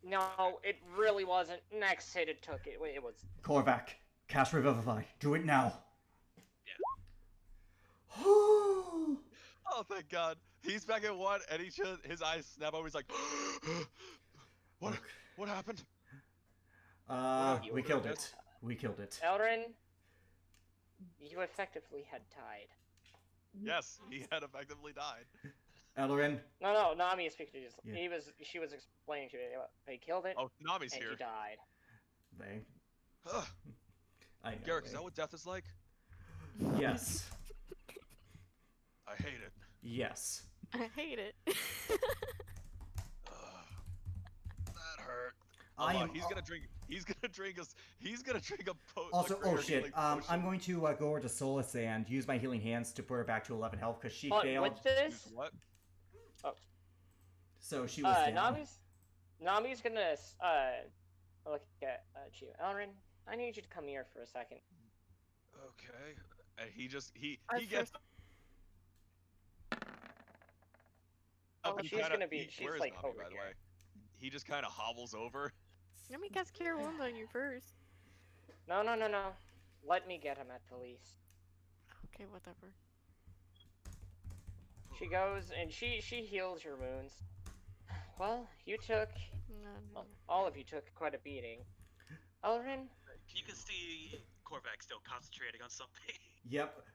No, it really wasn't. Next hit it took it. It was. Korvac, cast Revivify. Do it now. Yeah. Oh, thank God. He's back at 1, and his eyes snap over. He's like, what happened? We killed it. We killed it. Eldrin, you effectively had died. Yes, he had effectively died. Ellerin, No, Nami is speaking to you. Yeah. She was explaining to you. They killed it, Oh, Nami's and here. she died. they. Ugh. I know. Garrick, is they- that what death is like? Yes. I hate it. Yes. I hate it. Ugh. That hurt. I Hold am. on, he's gonna drink. He's gonna drink us. He's gonna drink a Also, like, rare shit. healing I'm potion. going to go over to Solus and use my healing hands to put her back to 11 health because she But failed. with this, What? So she was down. Nami's gonna look at you. Elrin, I need you to come here for a second. Okay. And he Our gets. Oh, up and she's kinda- gonna be- he- she's, where is like, Nami, over by the here. way? He just kind of hobbles over. Let me cast Cure Wounds on you first. No. Let me get him at the least. Okay, whatever. She goes and she heals your wounds. Well, you took, No. all of you took quite a beating. Elrin, You can see Korvac still concentrating on something. Yep.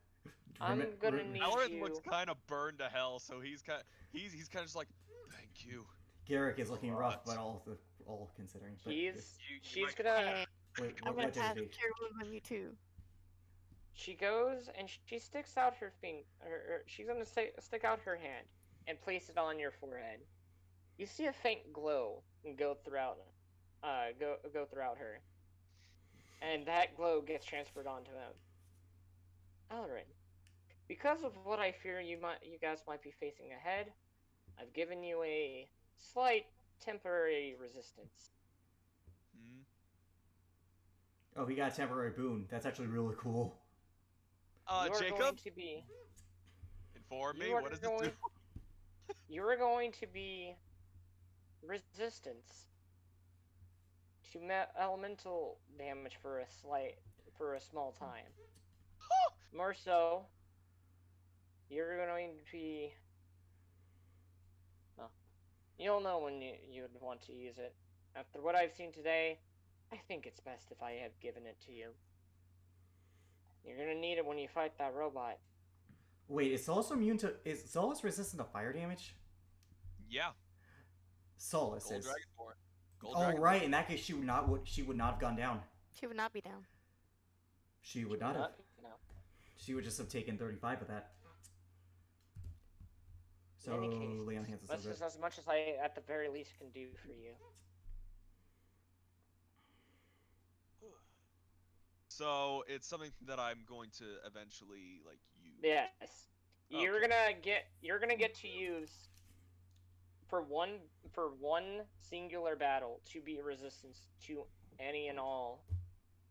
I'm Remi- gonna Re- need- Elrin you- looks kind of burned to hell, so he's kind of just like, thank you. Garrick is looking rough, What? but all considering. But she's might- gonna. Hey, wait, I'm what gonna did cast it Cure Wounds on you too. She goes and she sticks out her finger. She's gonna stick out her hand and place it on your forehead. You see a faint glow go throughout, go throughout her, and that glow gets transferred onto him. Elrin, because of what I fear you guys might be facing ahead, I've given you a slight temporary resistance. Hmm? Oh, he got a temporary boon. That's actually really cool. You are going Jacob, to be. inform me. You are What does it do? going- You are going to be resistance to elemental damage for a small time. More so, you're going to be. Well, you'll know when you'd want to use it. After what I've seen today, I think it's best if I have given it to you. You're gonna need it when you fight that robot. Wait, is Solus immune to? Is Solus resistant to fire damage? Yeah, Solus Gold is. Dragonborn. Gold Oh Dragonborn. right, in that case, she would not have gone down. She would not be down. She would not have. No. She would just have taken 35 of that. So In any case, Leon Hands is so that's good. just as much as I, at the very least, can do for you. So it's something that I'm going to eventually like use. Yes. You're Okay. gonna get to use for one singular battle to be resistance to any and all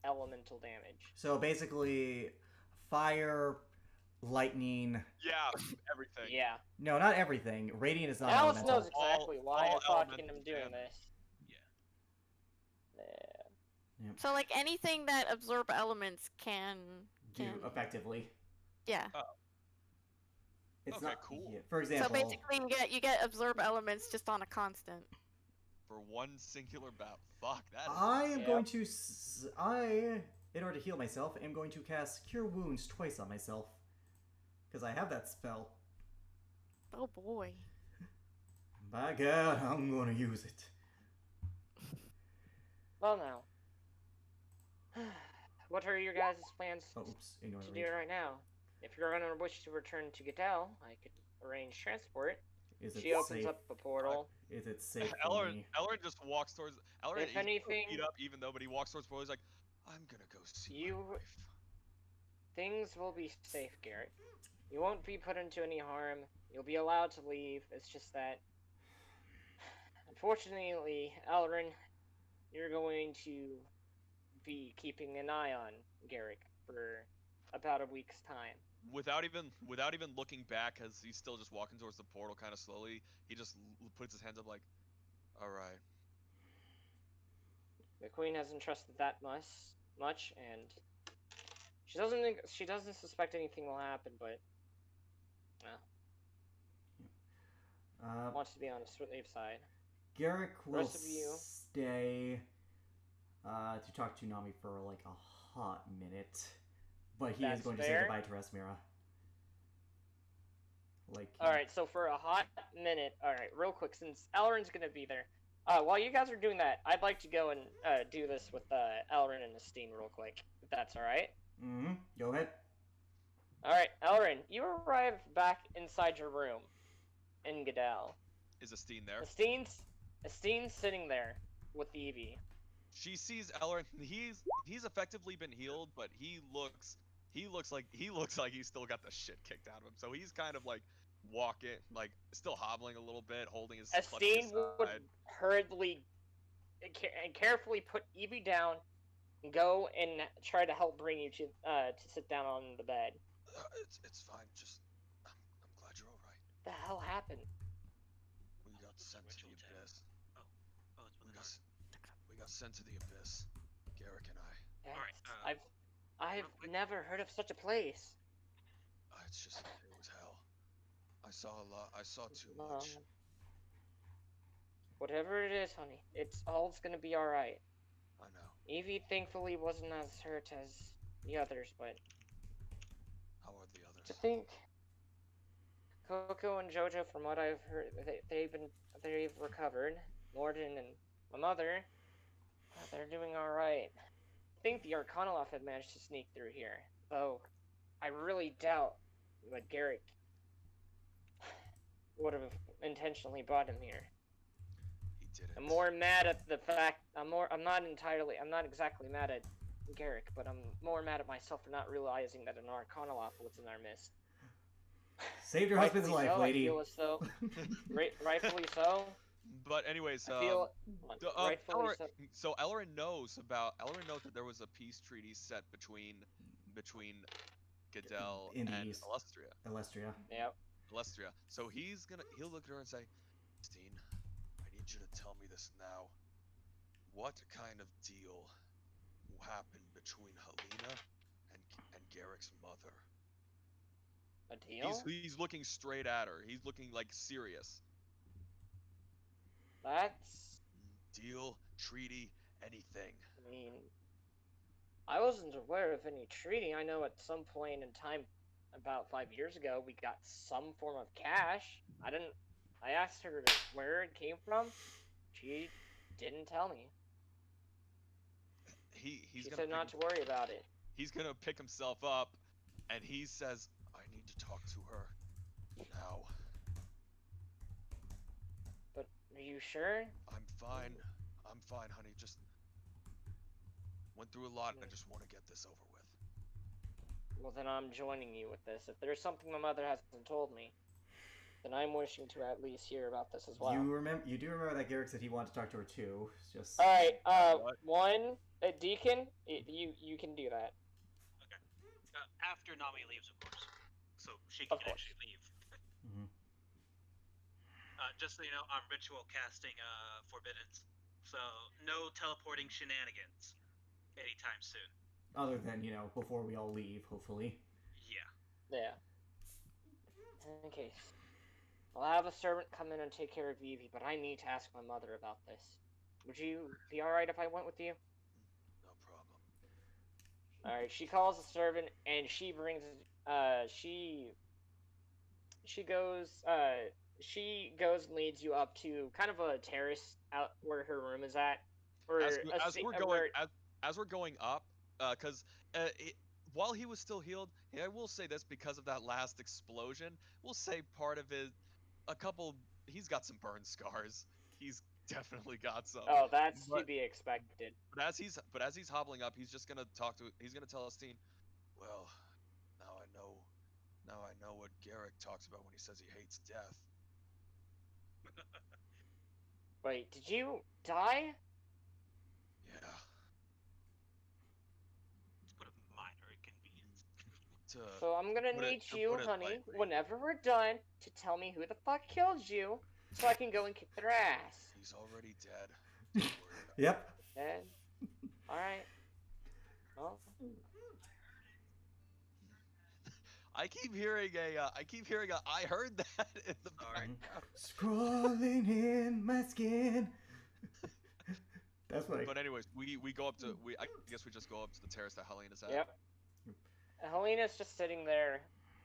elemental damage. So basically, fire, lightning. Yeah, everything. Yeah. No, not everything. Radiant is not Alice elemental. knows exactly why all I fucking elemental am doing damage. this. Yeah. Yeah. So like anything that absorb elements can. Do effectively. Yeah. It's Okay, not cool. yeah, for example. So basically, you get absorb elements just on a constant. For one singular battle. Fuck that. Is I am Yep. going to. In order to heal myself, am going to cast Cure Wounds twice on myself. Because I have that spell. Oh boy. By God, I'm going to use it. Well, now. What are your guys' plans Oh, oops. Ignore to the do rage. right now? If you're gonna wish to return to Gatel, I could arrange transport. Is it She opens safe? up a portal. Is it safe for me? Ellerin just walks towards. Ellerin If he's anything- beat up even though, but he walks towards the portal. He's like, I'm gonna go see You- my wife. Things will be safe, Garrett. You won't be put into any harm. You'll be allowed to leave. It's just that, unfortunately, Elrin, you're going to be keeping an eye on Garrick for about a week's time. Without even looking back, as he's still just walking towards the portal, kind of slowly, he just puts his hands up like, all right. The Queen hasn't trusted that much, and she doesn't suspect anything will happen, but wants to be on the safe side. Garrick will Rest of you. stay to talk to Nami for like a hot minute. But he is That's going to say fair. goodbye to Resmira. Like. Alright, so for a hot minute, alright, real quick, since Elrin's gonna be there, while you guys are doing that, I'd like to go and do this with Elrin and Estine real quick, if that's alright. Mm-hmm. Go ahead. Alright, Elrin, you arrive back inside your room in Gadal. Is Estine there? Estine's sitting there with Evie. She sees Ellerin. He's effectively been healed, but he looks like he's still got the shit kicked out of him. So he's kind of like walking, like still hobbling a little bit, holding his clutching his Estine would side. hurriedly and carefully put Evie down, and go and try to help bring you to sit down on the bed. It's fine. Just I'm glad you're all right. The hell happened? We got sent to the Ritual tech. abyss. Oh, it's We with got we got sent to the abyss. Garrick and I. Yes, Alright, I've real quick. never heard of such a place. It's just it was hell. I saw a lot. I saw too Um, much. Whatever it is, honey, it's gonna be all right. I know. Evie thankfully wasn't as hurt as the others, but How are the others? to think, Coco and Jojo, from what I've heard, they've recovered. Morden and my mother, they're doing all right. I think the Arcanoloff had managed to sneak through here, though I really doubt that Garrick would have intentionally brought him here. He did it. I'm more mad at the fact I'm not exactly mad at Garrick, but I'm more mad at myself for not realizing that an Arcanoloff was in our midst. Saved your husband's Rightfully life, so, lady. I feel as though, rightfully so. But anyways, I feel rightfully so. so Ellerin knows that there was a peace treaty set between Gadel In the and east. Alestria. Ilestria. Yep. Alestria. So he'll look at her and say, Christine, I need you to tell me this now. What kind of deal happened between Helena and Garrick's mother? A deal? he's looking straight at her. He's looking like serious. That's Deal treaty, anything. I mean, I wasn't aware of any treaty. I know at some point in time, about 5 years ago, we got some form of cash. I asked her where it came from. She didn't tell me. He's She gonna said not to worry about it. he's gonna pick himself up, and he says, "I need to talk to her now. But are you sure? I'm fine. I'm fine, honey. Just went through a lot, and I just want to get this over with." Well, then I'm joining you with this. If there's something my mother hasn't told me, then I'm wishing to at least hear about this as well. You do remember that Garrick said he wanted to talk to her too. It's just. All right. What? One, Deacon, you can do that. Okay. After Nami leaves, of course. So she can Of course. actually leave. Mhm. Just so you know, I'm ritual casting Forbiddance. So no teleporting shenanigans anytime soon. Other than, before we all leave, hopefully. Yeah. Yeah. In case. I'll have a servant come in and take care of Vivi, but I need to ask my mother about this. Would you be alright if I went with you? No problem. Alright, she calls the servant and she brings she goes and leads you up to kind of a terrace out where her room is at. Or As we're going up, because while he was still healed, I will say this, because of that last explosion, we'll say part of he's got some burn scars. He's definitely got some. Oh, that's to But- be expected. But as he's hobbling up, he's just gonna he's gonna tell Estine, "Well, now I know what Garrick talks about when he says he hates death." Wait, did you die? Yeah. What a minor inconvenience. So I'm gonna need you, honey, lightly. whenever we're done, to tell me who the fuck killed you, so I can go and kick their ass. He's already dead. Don't worry about it. Yep. Then, alright. Well, I keep hearing I heard that in the Sorry. background. Scrawling in my skin. That's what. But anyways, we go up to I guess we just go up to the terrace that Helena's at. yep. Helena's just sitting there,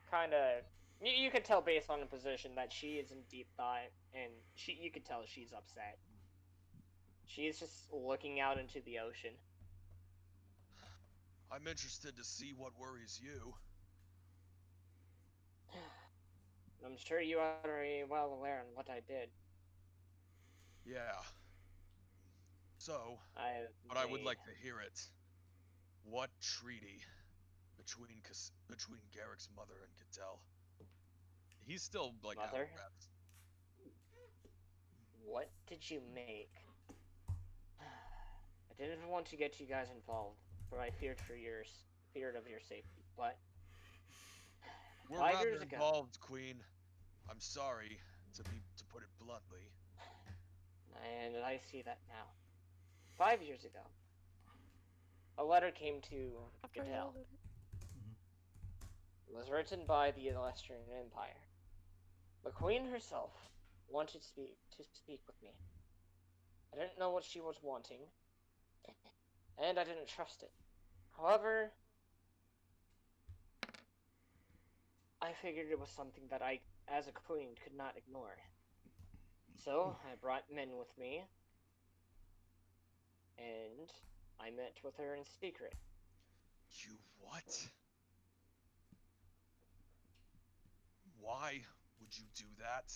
kinda. You can tell based on the position that she is in deep thought, and you can tell she's upset. She's just looking out into the ocean. I'm interested to see what worries you. I'm sure you are already well aware on what I did. Yeah. So, I would like to hear it. What treaty between Garrick's mother and Cattell? He's still like out of Mother? breath. What did you make? I didn't want to get you guys involved, for I feared of your safety. But We're 5 rather years ago, involved, Queen. I'm sorry to put it bluntly. and I see that now. 5 years ago, a letter came to Cattell. It was written by the Illustrian Empire. The Queen herself wanted to speak with me. I didn't know what she was wanting, and I didn't trust it. However, I figured it was something that I, as a queen, could not ignore. So, I brought men with me, and I met with her in secret. You what? Why would you do that?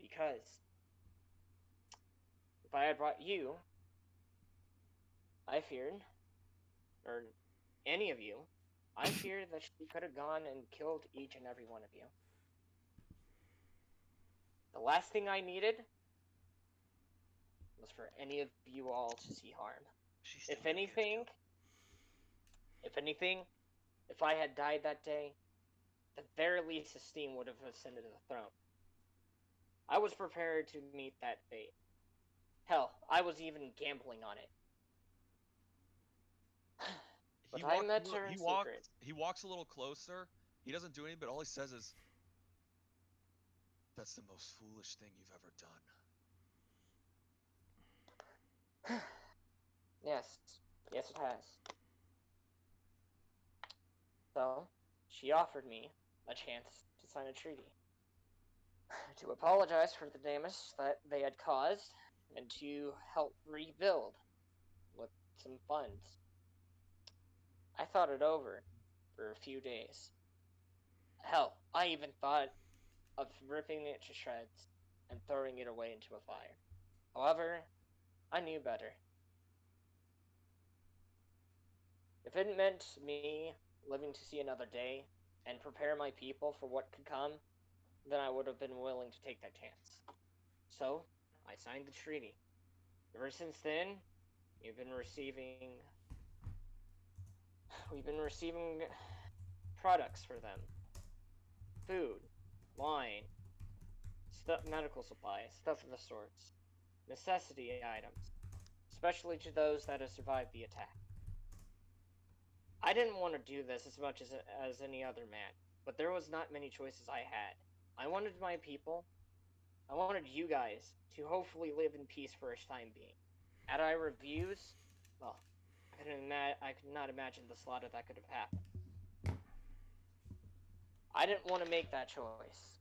Because if I had brought you, I feared, or any of you, I feared that she could have gone and killed each and every one of you. The last thing I needed was for any of you all to see harm. She's still If gonna get anything, if I had died that day, at the very least Esteem would have ascended to the throne. I was prepared to meet that fate. Hell, I was even gambling on it. But I met her in secret. He walks a little closer. He doesn't do anything, but all he says is, "That's the most foolish thing you've ever done." Yes, yes, it has. So, she offered me a chance to sign a treaty. To apologize for the damage that they had caused, and to help rebuild with some funds. I thought it over for a few days. Hell, I even thought of ripping it to shreds and throwing it away into a fire. However, I knew better. If it meant me living to see another day and prepare my people for what could come, then I would have been willing to take that chance. So, I signed the treaty. Ever since then, we've been receiving products for them. Food, wine, medical supplies, stuff of the sorts. Necessity items, especially to those that have survived the attack. I didn't want to do this as much as any other man, but there was not many choices I had. I wanted my people, I wanted you guys to hopefully live in peace for a time being. Had I refused, well, I could not imagine the slaughter that could have happened. I didn't want to make that choice,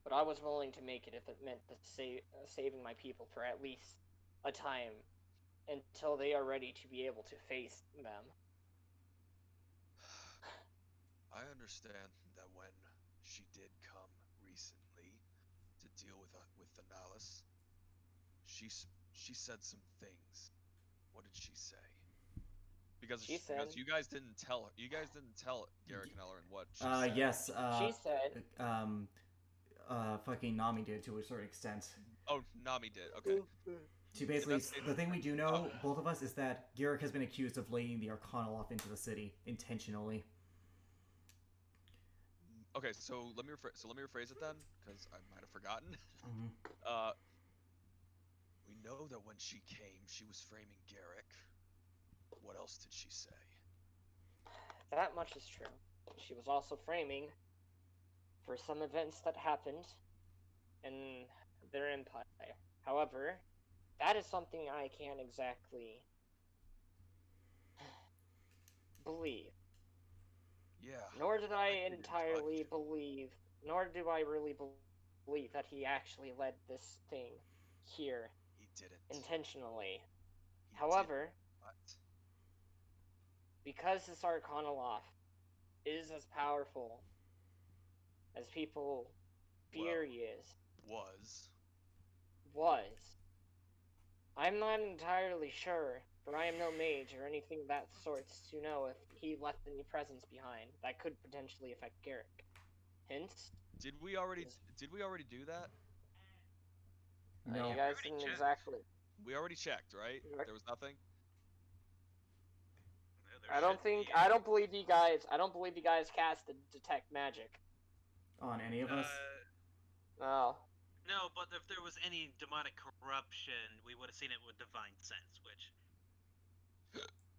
but I was willing to make it if it meant saving my people for at least a time until they are ready to be able to face them. I understand that when she did come recently to deal with the Nihilus, she said some things. What did she say? Because you guys didn't tell Garrick and Ellerin what she said. Yes. She said, fucking Nami did to a certain extent. Oh, Nami did. Okay. She basically, the thing we do know, both of us, is that Garrick has been accused of laying the Arcanoloff into the city intentionally. Okay, so let me rephrase it then, because I might have forgotten. Mm-hmm. We know that when she came, she was framing Garrick. What else did she say? That much is true. She was also framing for some events that happened in their empire. However, that is something I can't exactly believe. Yeah. Nor did I entirely believe, nor do I really believe that he actually led this thing here. He didn't. Intentionally. However, because this Arcanoloff is as powerful as people fear he is. Was. I'm not entirely sure, for I am no mage or anything of that sorts to know if he left any presence behind that could potentially affect Garrick. Hence, Did we already do that? No. you guys didn't exactly. We already checked, right? There was nothing. I don't believe you guys cast the detect magic on any of us. No. No, but if there was any demonic corruption, we would have seen it with divine sense, which.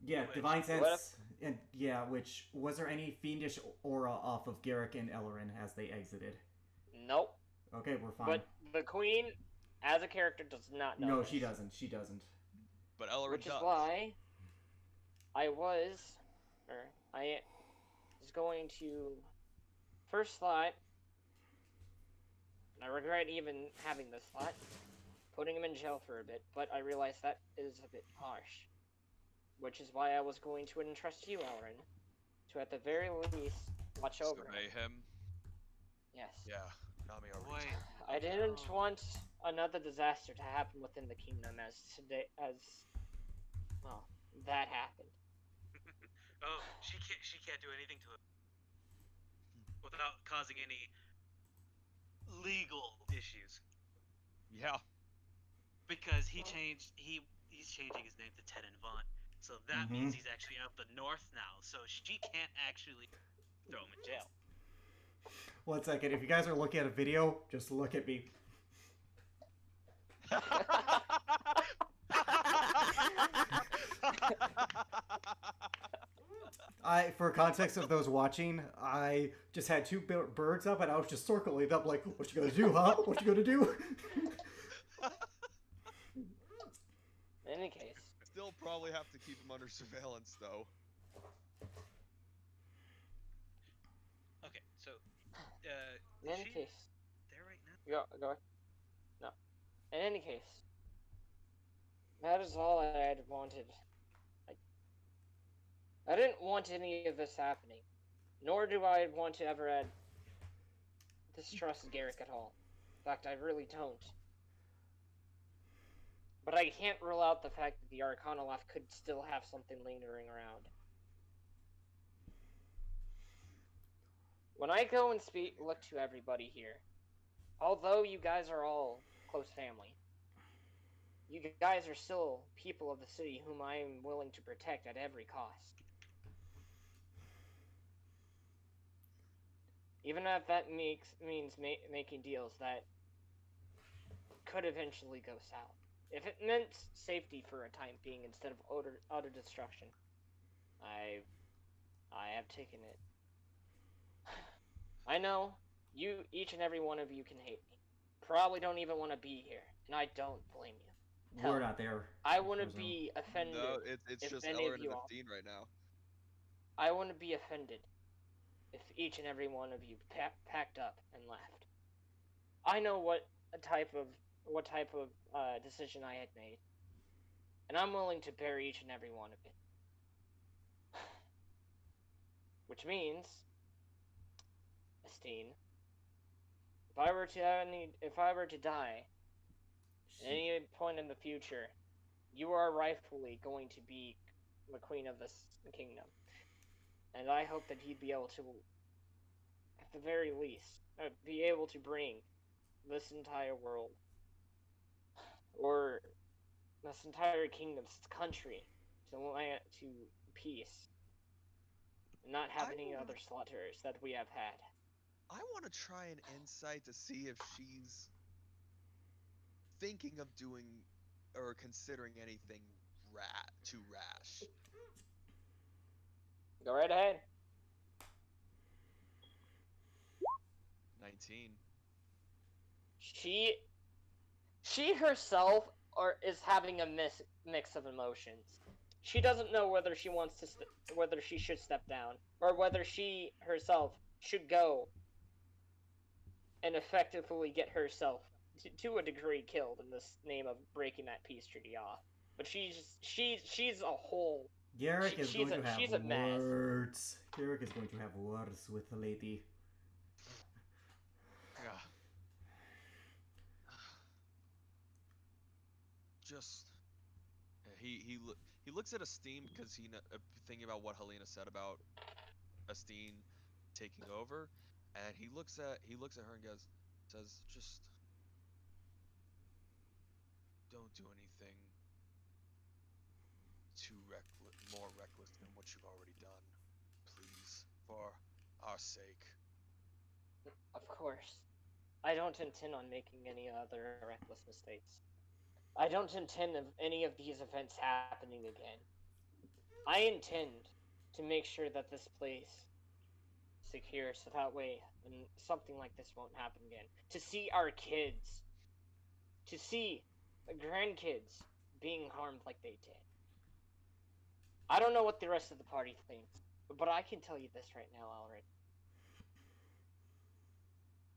Yeah, divine sense, and yeah, which was there any fiendish aura off of Garrick and Ellerin as they exited? Nope. Okay, we're fine. But the queen, as a character, does not know. No, this. she doesn't. She doesn't. But Ellerin Which does. is why I was going to first thought, and I regret even having this thought, putting him in jail for a bit, but I realized that is a bit harsh. Which is why I was going to entrust you, Ellerin, to at the very least watch over him. Yes. Yeah, Nami already. I didn't want another disaster to happen within the kingdom well, that happened. Oh, she can't do anything to him without causing any legal issues. Yeah. Because he's changing his name to Ted and Vaughn. So that means he's actually of the north now. So she can't actually throw him in jail. 1 second. If you guys are looking at a video, just look at me. For context of those watching, I just had two birds up and I was just circling them like, what you gonna do, huh? What you gonna do? probably have to keep him under surveillance, though. Okay, so In is any she case, there right now? go. No. In any case, that is all I had wanted. I didn't want any of this happening, nor do I want to ever distrust Garrick at all. In fact, I really don't. But I can't rule out the fact that the Arcanoloth could still have something lingering around. When I go and look to everybody here, although you guys are all close family, you guys are still people of the city whom I am willing to protect at every cost. Even if that means making deals that could eventually go south. If it meant safety for a time being instead of utter destruction, I have taken it. I know each and every one of you can hate me. Probably don't even want to be here, and I don't blame you. Hell, We're not there. I wouldn't Frozo. be offended No, it's if just any of Ellerin you and all. Athene right now. I wouldn't be offended if each and every one of you packed up and left. I know what type of decision I had made, and I'm willing to bear each and every one of it. Which means, Estine, if I were to die at any point in the future, you are rightfully going to be the queen of this kingdom, and I hope that you'd be able to, at the very least, be able to bring this entire world, or this entire kingdom, this country, to peace, and not have any other slaughters that we have had. I want to try an insight to see if she's thinking of doing or considering anything too rash. Go right ahead. 19. She herself is having a mix of emotions. She doesn't know whether she wants to whether she should step down or whether she herself should go and effectively get herself to a degree killed in this name of breaking that peace treaty off. But she's a whole. Garrick is going to she's have a mess. words. Garrick is going to have words with the lady. Yeah. Just he looks at Esteem because thinking about what Helena said about Esteem taking over, and he looks at her and says, just don't do anything more reckless than what you've already done, please, for our sake. Of course. I don't intend on making any other reckless mistakes. I don't intend of any of these events happening again. I intend to make sure that this place secure so that way something like this won't happen again. To see our kids, to see the grandkids being harmed like they did. I don't know what the rest of the party thinks, but I can tell you this right now,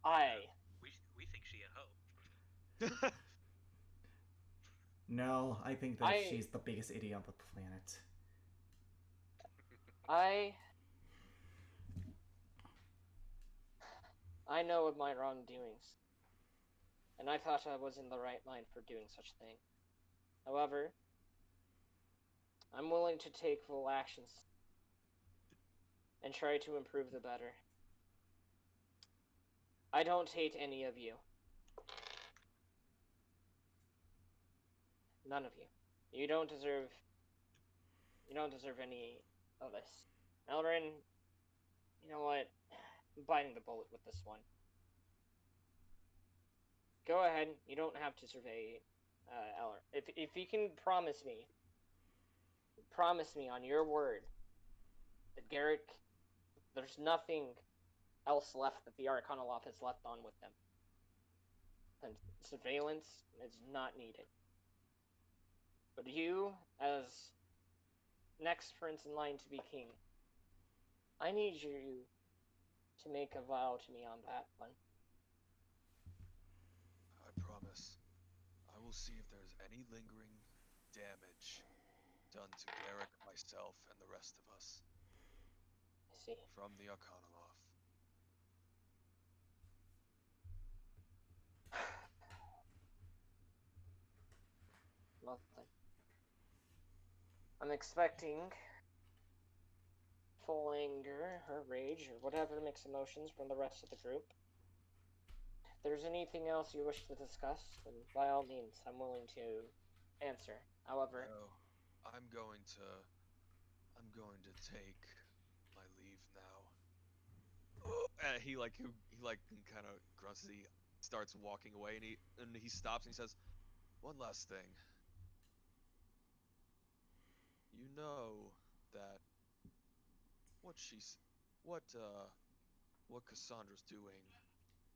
Alred. We think she had hope. No, I think that she's the biggest idiot on the planet. I know of my wrongdoings, and I thought I was in the right line for doing such a thing. However, I'm willing to take full actions and try to improve the better. I don't hate any of you. None of you. You don't deserve any of this. Elrin, you know what? I'm biting the bullet with this one. Go ahead. You don't have to survey Elrin. If you can promise me on your word that Garrick, there's nothing else left that the Arcanoloth has left on with them, then surveillance is not needed. But you, as next prince in line to be king. I need you to make a vow to me on that one. I promise. I will see if there's any lingering damage done to Garrick, myself, and the rest of us I see. from the Arcanoloth. Well then. I'm expecting full anger or rage or whatever mixed emotions from the rest of the group. If there's anything else you wish to discuss, then by all means, I'm willing to answer. However, No, I'm going to take my leave now. And he kind of grunts as he starts walking away, and he stops and he says, "One last thing. You know that what she's what Cassandra's doing.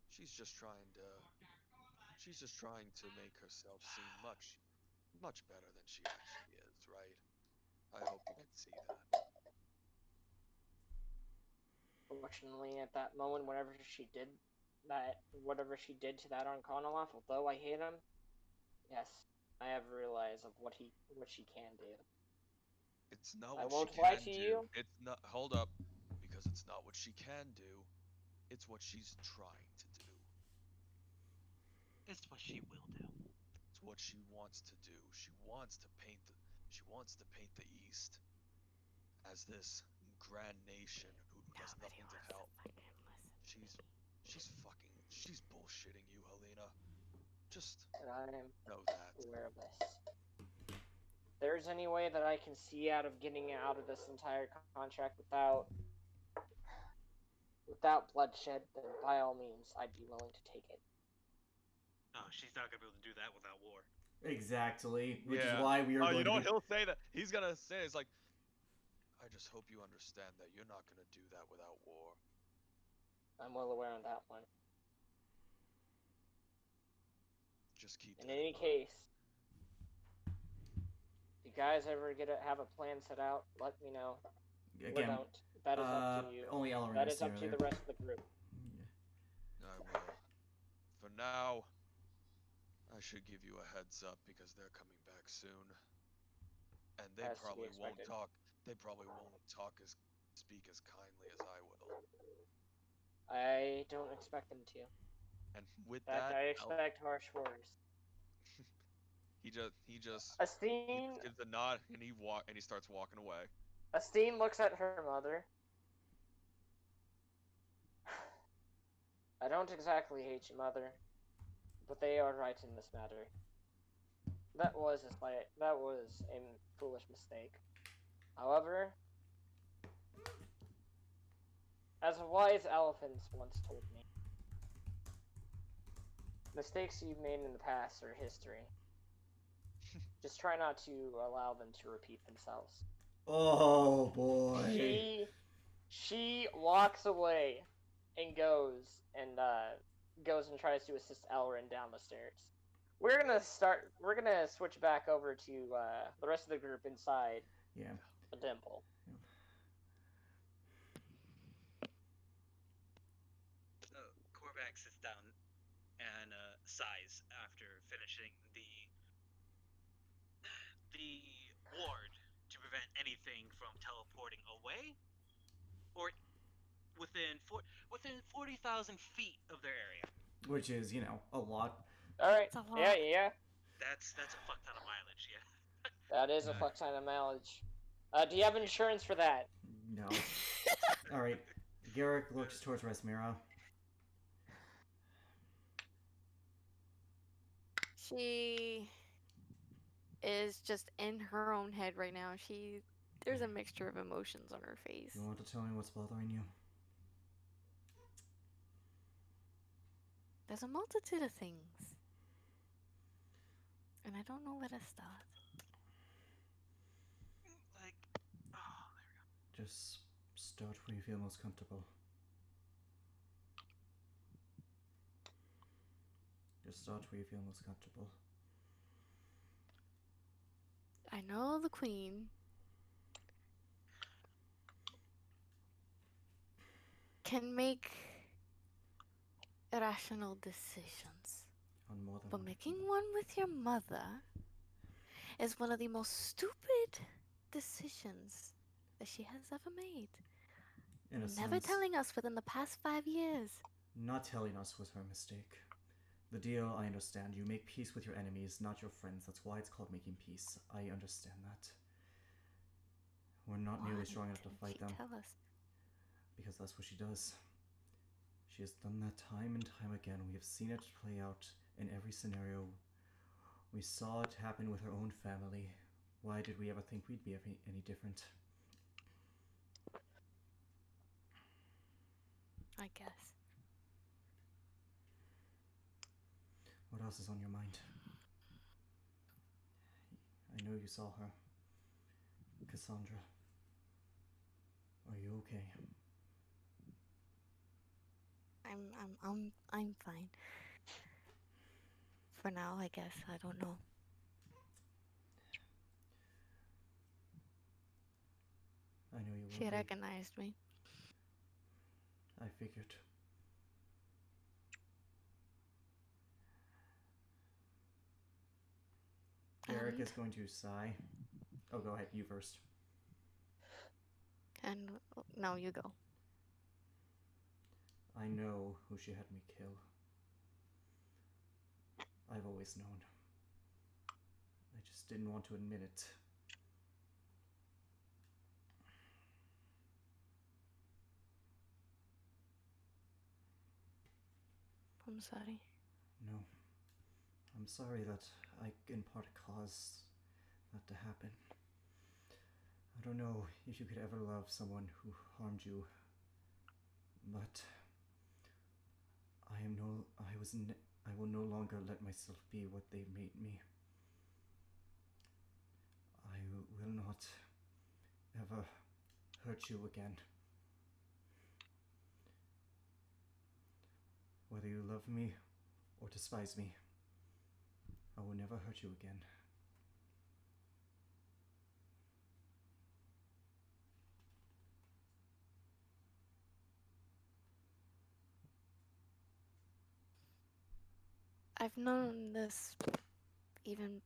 She's just trying to make herself seem much better than she actually is, right? I hope you can see that." fortunately, at that moment, whatever she did to that Arcanoloth, although I hate him, yes, I have realized of what she can do. It's not I what won't she lie can to do. you. It's not. Hold up, because it's not what she can do. It's what she's trying to do. It's what she will do. It's what she wants to do. She wants to paint the East as this grand nation who does Nobody nothing to wants to help. fucking listen. She's bullshitting you, Helena. Just And I'm know that. aware of this. If there's any way that I can see out of getting out of this entire contract without bloodshed, then by all means, I'd be willing to take it. No, she's not gonna be able to do that without war. Exactly, which is Yeah. why we are Oh, going you know to what be. he'll say that he's gonna say is like, "I just hope you understand that you're not gonna do that without war." I'm well aware on that one. Just keep In that any in mind. case, if you guys ever have a plan set out, let me know. Or Again, don't. That is up to you. only Ellerin That was is up to there. the rest of the group. I will. For now, I should give you a heads up because they're coming back soon. And they As to be probably won't expected. talk. They probably won't speak as kindly as I will. I don't expect them to. And with In fact, that, I expect harsh words. he just Astine gives a nod and he starts walking away. Astine looks at her mother. I don't exactly hate you, mother, but they are right in this matter. That was a foolish mistake. However, as a wise elephant once told me, mistakes you've made in the past are history. Just try not to allow them to repeat themselves. Oh boy. She walks away and goes and tries to assist Elrin down the stairs. We're gonna switch back over to the rest of the group inside Yeah. the temple. Korvac sits down and sighs after finishing the ward to prevent anything from teleporting away or within 40,000 feet of their area. Which is, a lot. All right. It's a lot. Yeah. That's a fuck ton of mileage, yeah. That is a fuck ton of mileage. Do you have insurance for that? No. Alright. Garrick looks towards Resmira. She is just in her own head right now. There's a mixture of emotions on her face. You want to tell me what's bothering you? There's a multitude of things. And I don't know where to start. Like, oh, there we go. Just start where you feel most comfortable. Just start where you feel most comfortable. I know the queen can make irrational decisions, On more than but one making occasion. one with your mother is one of the most stupid decisions that she has ever made. In a Never sense, telling us within the past 5 years. not telling us was her mistake. The deal, I understand. You make peace with your enemies, not your friends. That's why it's called making peace. I understand that. We're not nearly Why strong enough to didn't fight she them. tell us? Because that's what she does. She has done that time and time again. We have seen it play out in every scenario. We saw it happen with her own family. Why did we ever think we'd be any different? I guess. What else is on your mind? I know you saw her. Cassandra. Are you okay? I'm fine. For now, I guess. I don't know. I know you will She be. recognized me. I figured. Garrick And- is going to sigh. Oh, go ahead. You first. And no, you go. I know who she had me kill. I've always known. I just didn't want to admit it. I'm sorry. No. I'm sorry that I, in part, caused that to happen. I don't know if you could ever love someone who harmed you, but I will no longer let myself be what they made me. I will not ever hurt you again. Whether you love me or despise me, I will never hurt you again. I've known this even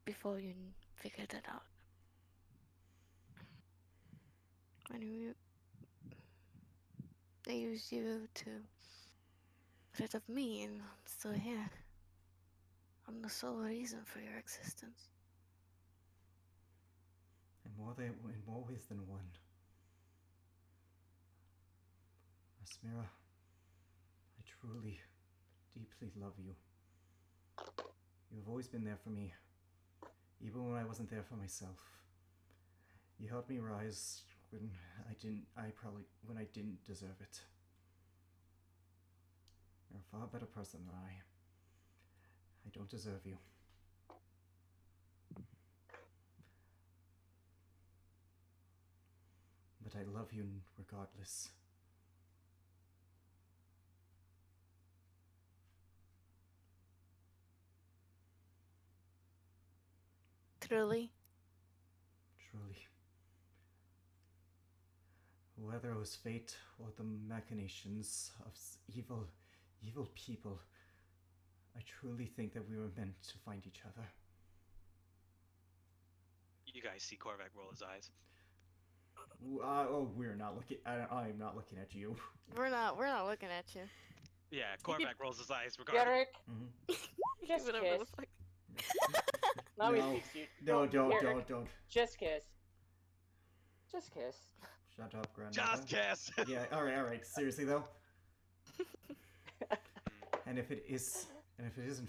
before you figured it out. I knew you. They used you to get rid of me, and I'm still here. I'm the sole reason for your existence. In more ways than one. Asmira, I truly, deeply love you. You have always been there for me, even when I wasn't there for myself. You helped me rise when when I didn't deserve it. You're a far better person than I. I don't deserve you. But I love you regardless. Truly? Truly. Whether it was fate or the machinations of evil people, I truly think that we were meant to find each other. You guys see Korvac roll his eyes. We're not looking. I am not looking at you. We're not looking at you. Yeah, Korvac rolls his eyes regardless. Garrick, Mm-hmm. just Whatever kiss. the fuck. Nami No. speaks to you. No, Garrick, don't. Just kiss. Just kiss. Shut up, grandmother. Just kiss. Yeah, alright. Seriously though. And if it isn't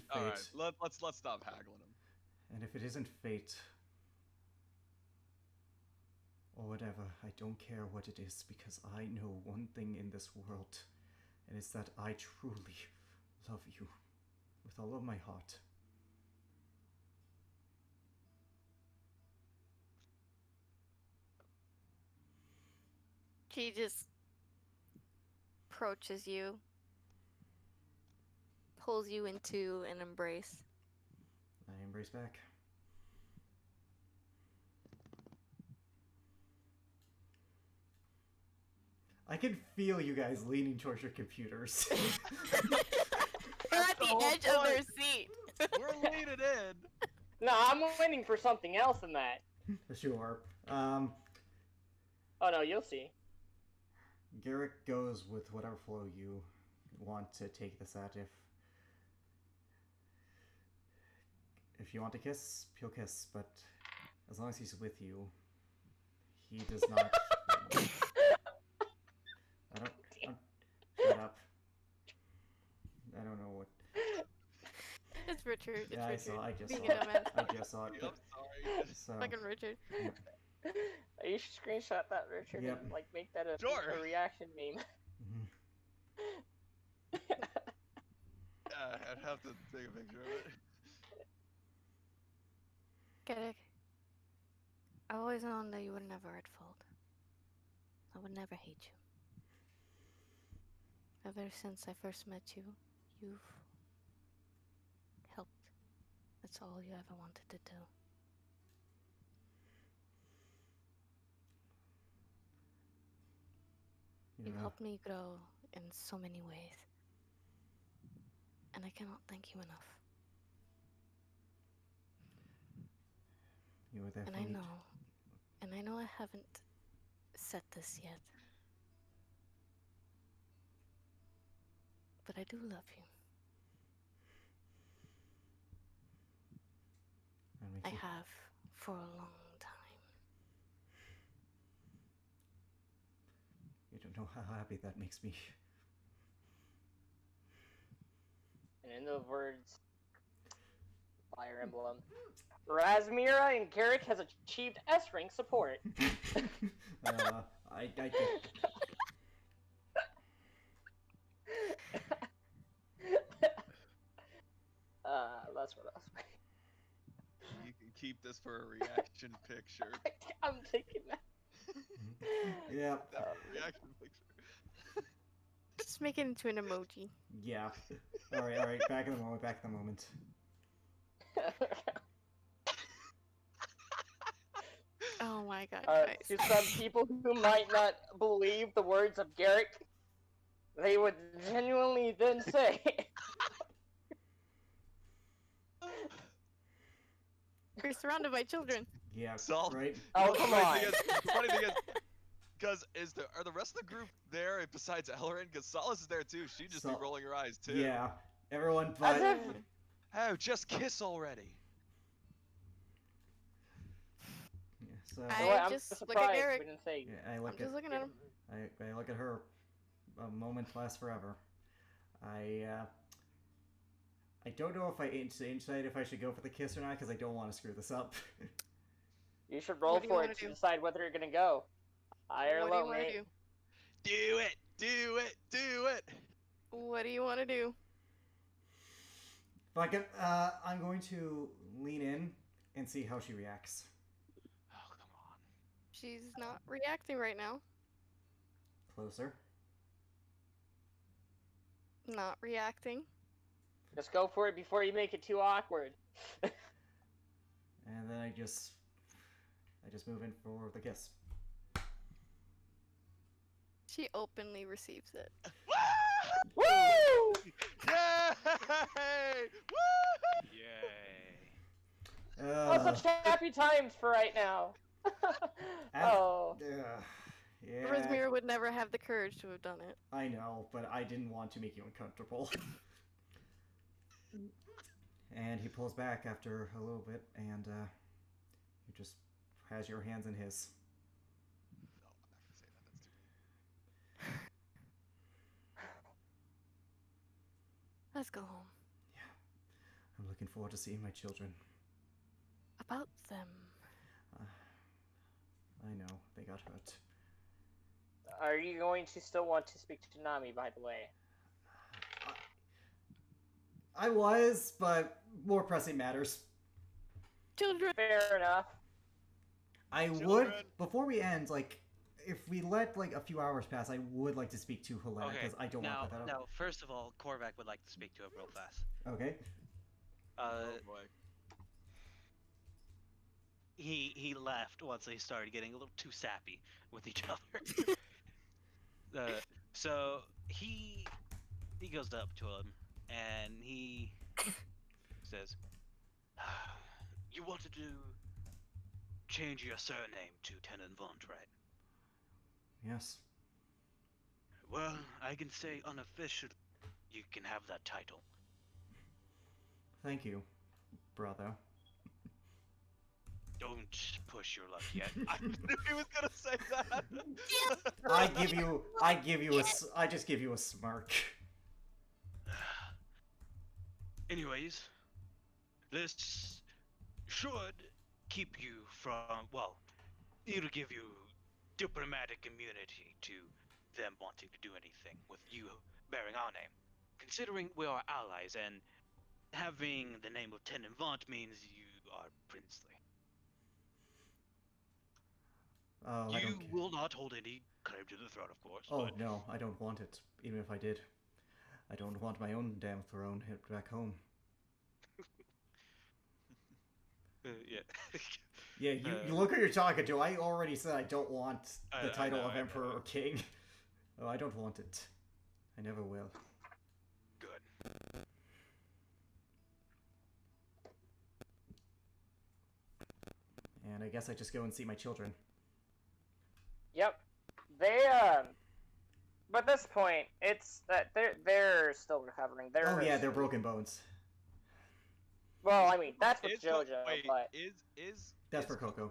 fate, All right, let's stop haggling him. and if it isn't fate, or whatever, I don't care what it is, because I know one thing in this world, and it's that I truly love you with all of my heart. She just approaches you, pulls you into an embrace. I embrace back. I can feel you guys leaning towards your computers. They're at the whole edge of their point. seat. We're leaning in. No, I'm waiting for something else than that. Sure. Oh no, you'll see. Garrick goes with whatever flow you want to take this at. If you want to kiss, he'll kiss, but as long as he's with you, he does not. Shut up. I don't know what. It's Richard. It's Yeah, Richard. I just Being saw a it. dumbass. I just saw it. I'm But, sorry. so, Fucking Richard. You should screenshot that, Richard, Yep. and like make that a, Sure. a reaction meme. mhm. I'd have to take a picture of it. Garrick, I've always known that you were never at fault. I would never hate you. Ever since I first met you, you've helped. That's all you ever wanted to do. You've Yeah. helped me grow in so many ways. And I cannot thank you enough. You were there And for I me. know I haven't said this yet. But I do love you. That makes I you- have for a long time. You don't know how happy that makes me. And in the words, Fire Emblem, Razmira and Garrick has achieved S rank support. I That's what I was. You can keep this for a reaction picture. I'm taking that. yeah, Reaction picture. Just make it into an emoji. yeah. All right. Back in the moment. Back in the moment. Oh my god, To guys. some people who might not believe the words of Garrick, they would genuinely then say, We're surrounded by children. Yeah. So- Right. "Oh The come funny on." thing is- the funny thing is, because are the rest of the group there besides Ellerin? Because Solace is there too. She'd just be Sol- rolling her eyes too. Yeah. Everyone As but. if Oh, just kiss already. Yeah, so I'm just look at surprised Garrick. we didn't say. yeah, I I'm look just at looking at him. I look at her. A moment lasts forever. I don't know if I decide if I should go for the kiss or not because I don't want to screw this up. You should roll What do you for wanna it to do? decide whether you're gonna go. High or What do you low, want to mate. do? Do it! Do it! Do it! What do you want to do? If I can, I'm going to lean in and see how she reacts. Oh, come on. She's not reacting right now. Closer. Not reacting. Just go for it before you make it too awkward. And then I just move in for the kiss. She openly receives it. Woo! Yay! Woo! Yay. Oh, such happy times for right now. Oh. Yeah. Razmira would never have the courage to have done it. I know, but I didn't want to make you uncomfortable. And he pulls back after a little bit, and he just has your hands in his. No, I'm not gonna say that. That's too mean. Let's go home. I'm looking forward to seeing my children. About them. I know, they got hurt. Are you going to still want to speak to Nami, by the way? I was, but more pressing matters. Children. Fair enough. I would, Children. before we end, like, if we let, like, a few hours pass, I would like to speak to Helena, Okay, because I don't now, want to put that up. now, first of all, Korvac would like to speak to him real fast. Okay. Oh boy. He left once they started getting a little too sappy with each other. So he goes up to him and he says, "You wanted to change your surname to Tenenvant, right? Yes. Well, I can say unofficially you can have that title. Thank you, brother. Don't push your luck yet. I knew he was gonna say that. I just give you a smirk. Anyways, this should keep you from, well, it'll give you diplomatic immunity to them wanting to do anything with you bearing our name. Considering we are allies and having the name of Tenenvant means you are princely. Oh, I You don't care. will not hold any claim to the throne, of course. Oh but no, I don't want it. Even if I did, I don't want my own damn throne hit back home. yeah. Yeah, you look who you're talking to. I already said I don't want the I title know, of I Emperor know. or King. Oh, I don't want it. I never will. Good. And I guess I just go and see my children. Yep. They but at this point, it's that they're still recovering. Oh yeah, they're broken bones. Well, I mean, that's with Is JoJo, wait, but That's is for Coco.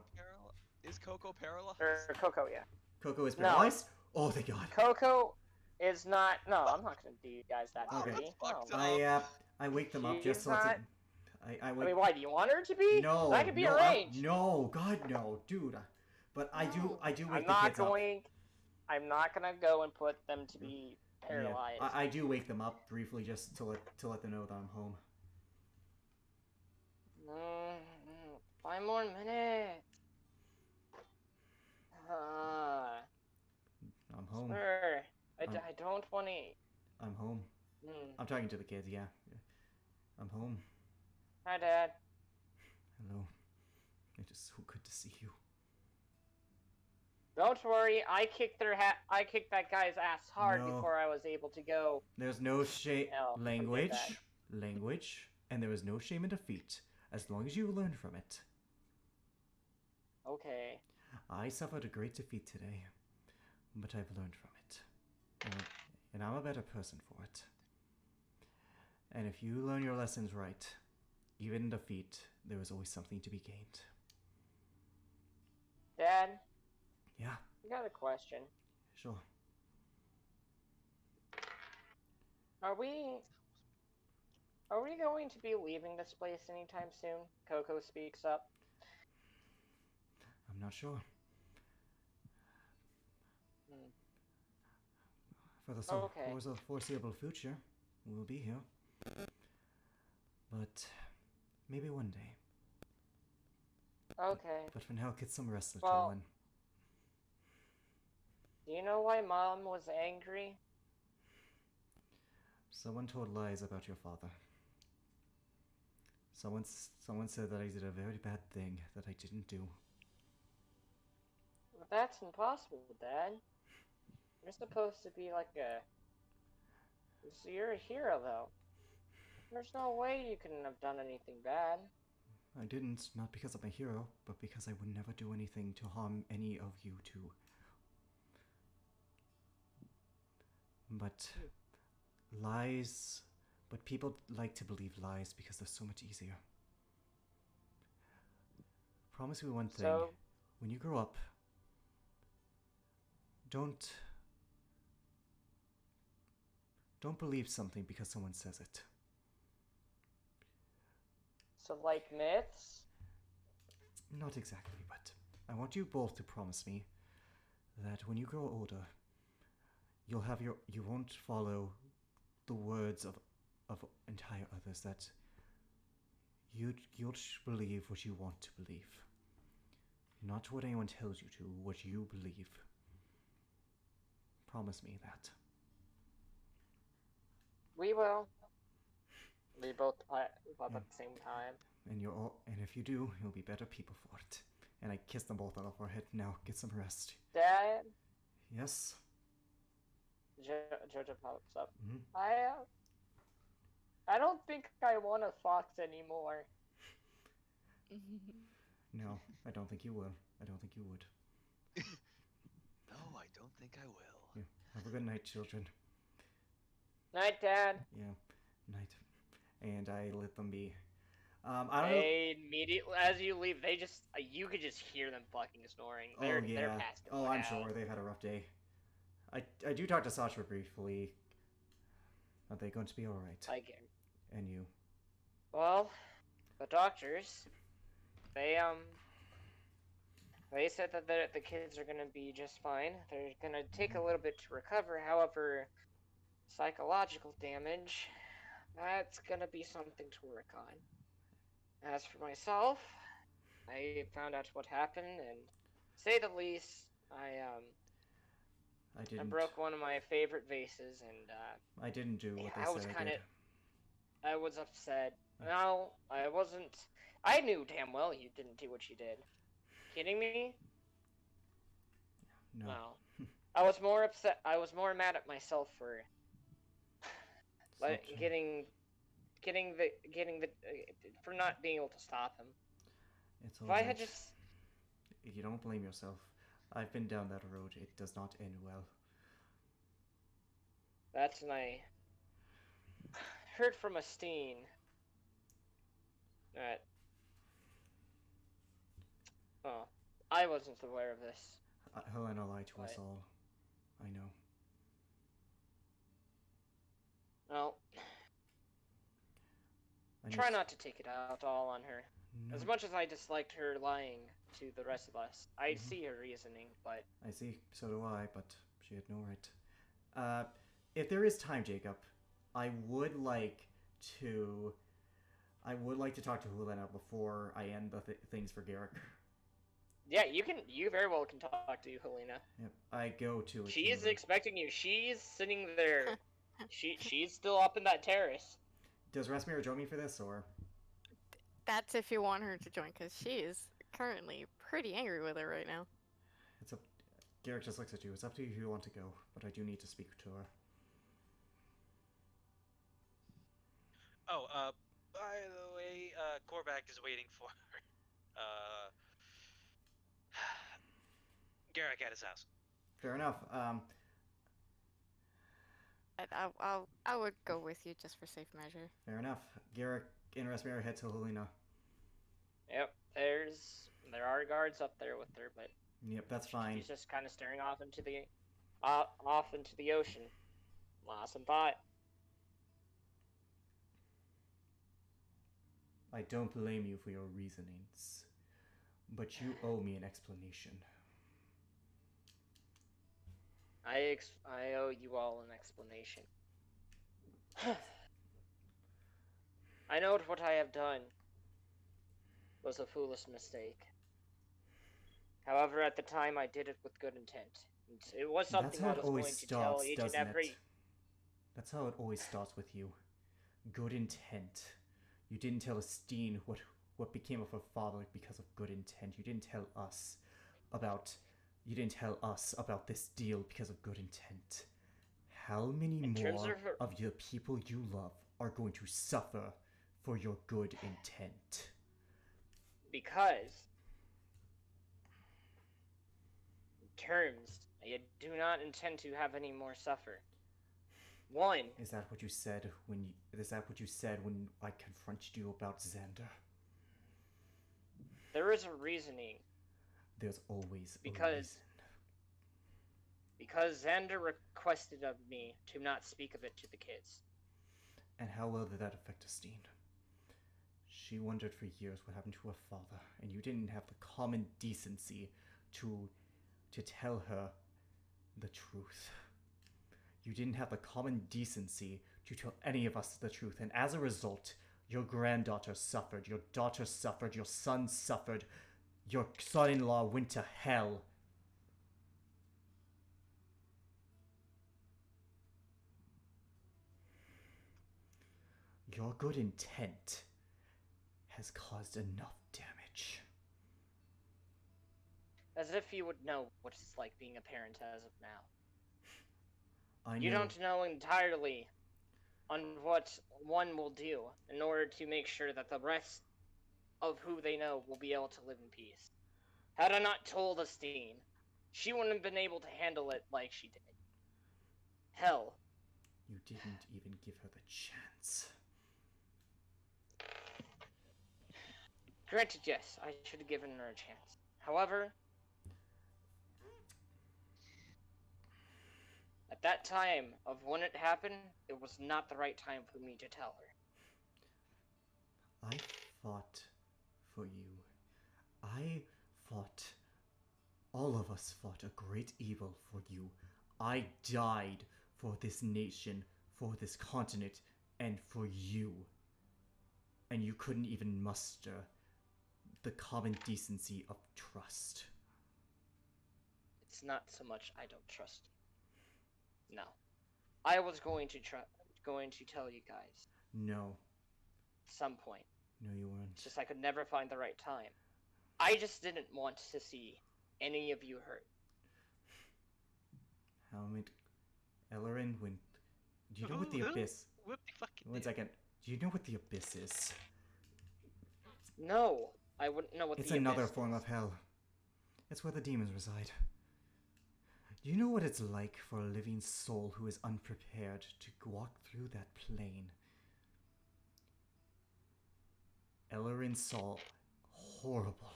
Is Coco paralyzed? or Coco, yeah. Coco is No. paralyzed? Oh, thank God. Coco is not. No, I'm not gonna do you guys that Okay. dirty. Fucked No. up. I wake them up She's just so it's not- I I wake. mean, why do you want her to be? No, that could be no, arranged. no, God, no, dude. But I do No. wake I'm the not kids up. going. I'm not gonna go and put them to be paralyzed. Yeah, I do wake them up briefly just to let them know that I'm home. 5 more minutes. I'm home. Sir, I I'm- don't want to. I'm home. I'm talking to the kids, yeah. I'm home. Hi, Dad. Hello. It is so good to see you. Don't worry, I kicked I kicked that guy's ass hard No. before I was able to go. There's no shame. No, forget Language. that. Language. And there is no shame in defeat, as long as you learn from it. Okay. I suffered a great defeat today, but I've learned from it. And I'm a better person for it. And if you learn your lessons right, even in defeat, there is always something to be gained. Dad, Yeah, I got a question. sure. Are we going to be leaving this place anytime soon? Coco speaks up. I'm not sure. Hmm. For the foreseeable future, we'll be here. But maybe one day. Okay. But for now, get some rest, little Well- one. Do you know why Mom was angry? Someone told lies about your father. Someone said that I did a very bad thing that I didn't do. Well, that's impossible, Dad. You're supposed to be like a... So you're a hero, though. There's no way you couldn't have done anything bad. I didn't, not because I'm a hero, but because I would never do anything to harm any of you two. But lies... But people like to believe lies because they're so much easier. Promise me one thing. So, When you grow up, don't believe something because someone says it. like myths? Not exactly, but I want you both to promise me that when you grow older, you won't follow the words of entire others, that you'll believe what you want to believe. Not what anyone tells you to, what you believe. Promise me that. We will. We both at the same time. And if you do, you'll be better people for it. And I kiss them both on the forehead. Now, get some rest. Dad, Yes? Jojo pops up. Mhm. I don't think I want a fox anymore. No, I don't think you will. I don't think you would. No, I don't think I will. Yeah. Have a good night, children. Night, Dad. Yeah, night. And I let them be. I don't know. They immediately, as you leave, they just you could just hear them fucking snoring. They're Oh yeah. they're past Oh, going I'm out. sure they've had a rough day. I do talk to Sasha briefly. Are they going to be all right? I get. And you? Well, the doctors, they they said that the kids are gonna be just fine. They're gonna take a little bit to recover. However, psychological damage, that's gonna be something to work on. As for myself, I found out what happened, and to say the least, I I didn't. broke one of my favorite vases, and I didn't do what they I said was I kind of, did. I was upset. No, I wasn't. I knew damn well you didn't do what you did. Kidding me? No. No. I was more upset. I was more mad at myself for Such a- getting the for not being able to stop him. It's If all I right. had just You don't blame yourself. I've been down that road. It does not end well. that's when I heard from a Steen that oh I wasn't aware of this. Helena lied to us What? all. I know. Well, I try need- not to take it out all on her. No, As much as I disliked her lying to the rest of us, I Mhm. see her reasoning, but I see. So do I. But she had no right. If there is time, Jacob, I would like to. I would like to talk to Helena before I end the things for Garrick. yeah, you very well can talk to Helena. Yep. I go to it. She is expecting you. She's sitting there. She's still up in that terrace. Does Rasmira join me for this, or? That's if you want her to join, because she is currently pretty angry with her right now. It's up. Garrick just looks at you. It's up to you if you want to go, but I do need to speak to her. Oh, by the way, Korvac is waiting for Garrick at his house. Fair enough. I would go with you just for safe measure. Fair enough. Garrick and Rasmira head to Helena. Yep, there are guards up there with her, but Yep, that's fine. she's just kind of staring off into the ocean. Lost in thought. I don't blame you for your reasonings, but you owe me an explanation. I owe you all an explanation. I know what I have done was a foolish mistake. However, at the time, I did it with good intent. It was something That's how I it was always going to tell starts, each and doesn't every. it? That's how it always starts with you. Good intent. You didn't tell Esteen what became of her father because of good intent. You didn't tell us about this deal because of good intent. How many In terms more of her- of the people you love are going to suffer for your good intent? Because terms, I do not intend to have any more suffer. One, Is that what you said when I confronted you about Xander? there is a reasoning. There's always a Because- reason. Because Xander requested of me to not speak of it to the kids. And how well did that affect Esteen? She wondered for years what happened to her father, and you didn't have the common decency to tell her the truth. You didn't have the common decency to tell any of us the truth, and as a result, your granddaughter suffered, your daughter suffered, your son suffered, your son-in-law went to hell. Your good intent has caused enough damage. As if you would know what it's like being a parent as of now. I You know. don't know entirely on what one will do in order to make sure that the rest of who they know will be able to live in peace. Had I not told Astine, she wouldn't have been able to handle it like she did. Hell, You didn't even give her the chance. granted, yes, I should have given her a chance. However, at that time of when it happened, it was not the right time for me to tell her. I fought for you. I fought. All of us fought a great evil for you. I died for this nation, for this continent, and for you. And you couldn't even muster the common decency of trust. It's not so much I don't trust you. No. I was going to tell you guys No. at some point. No, you weren't. It's just I could never find the right time. I just didn't want to see any of you hurt. Helmet. Ellerin, when... Do you know what the Who? abyss... Whoop the fucking. One second. Do you know what the abyss is? No, I wouldn't know what It's the another abyss form is. of hell. It's where the demons reside. Do you know what it's like for a living soul who is unprepared to walk through that plane? Ellerin saw horrible,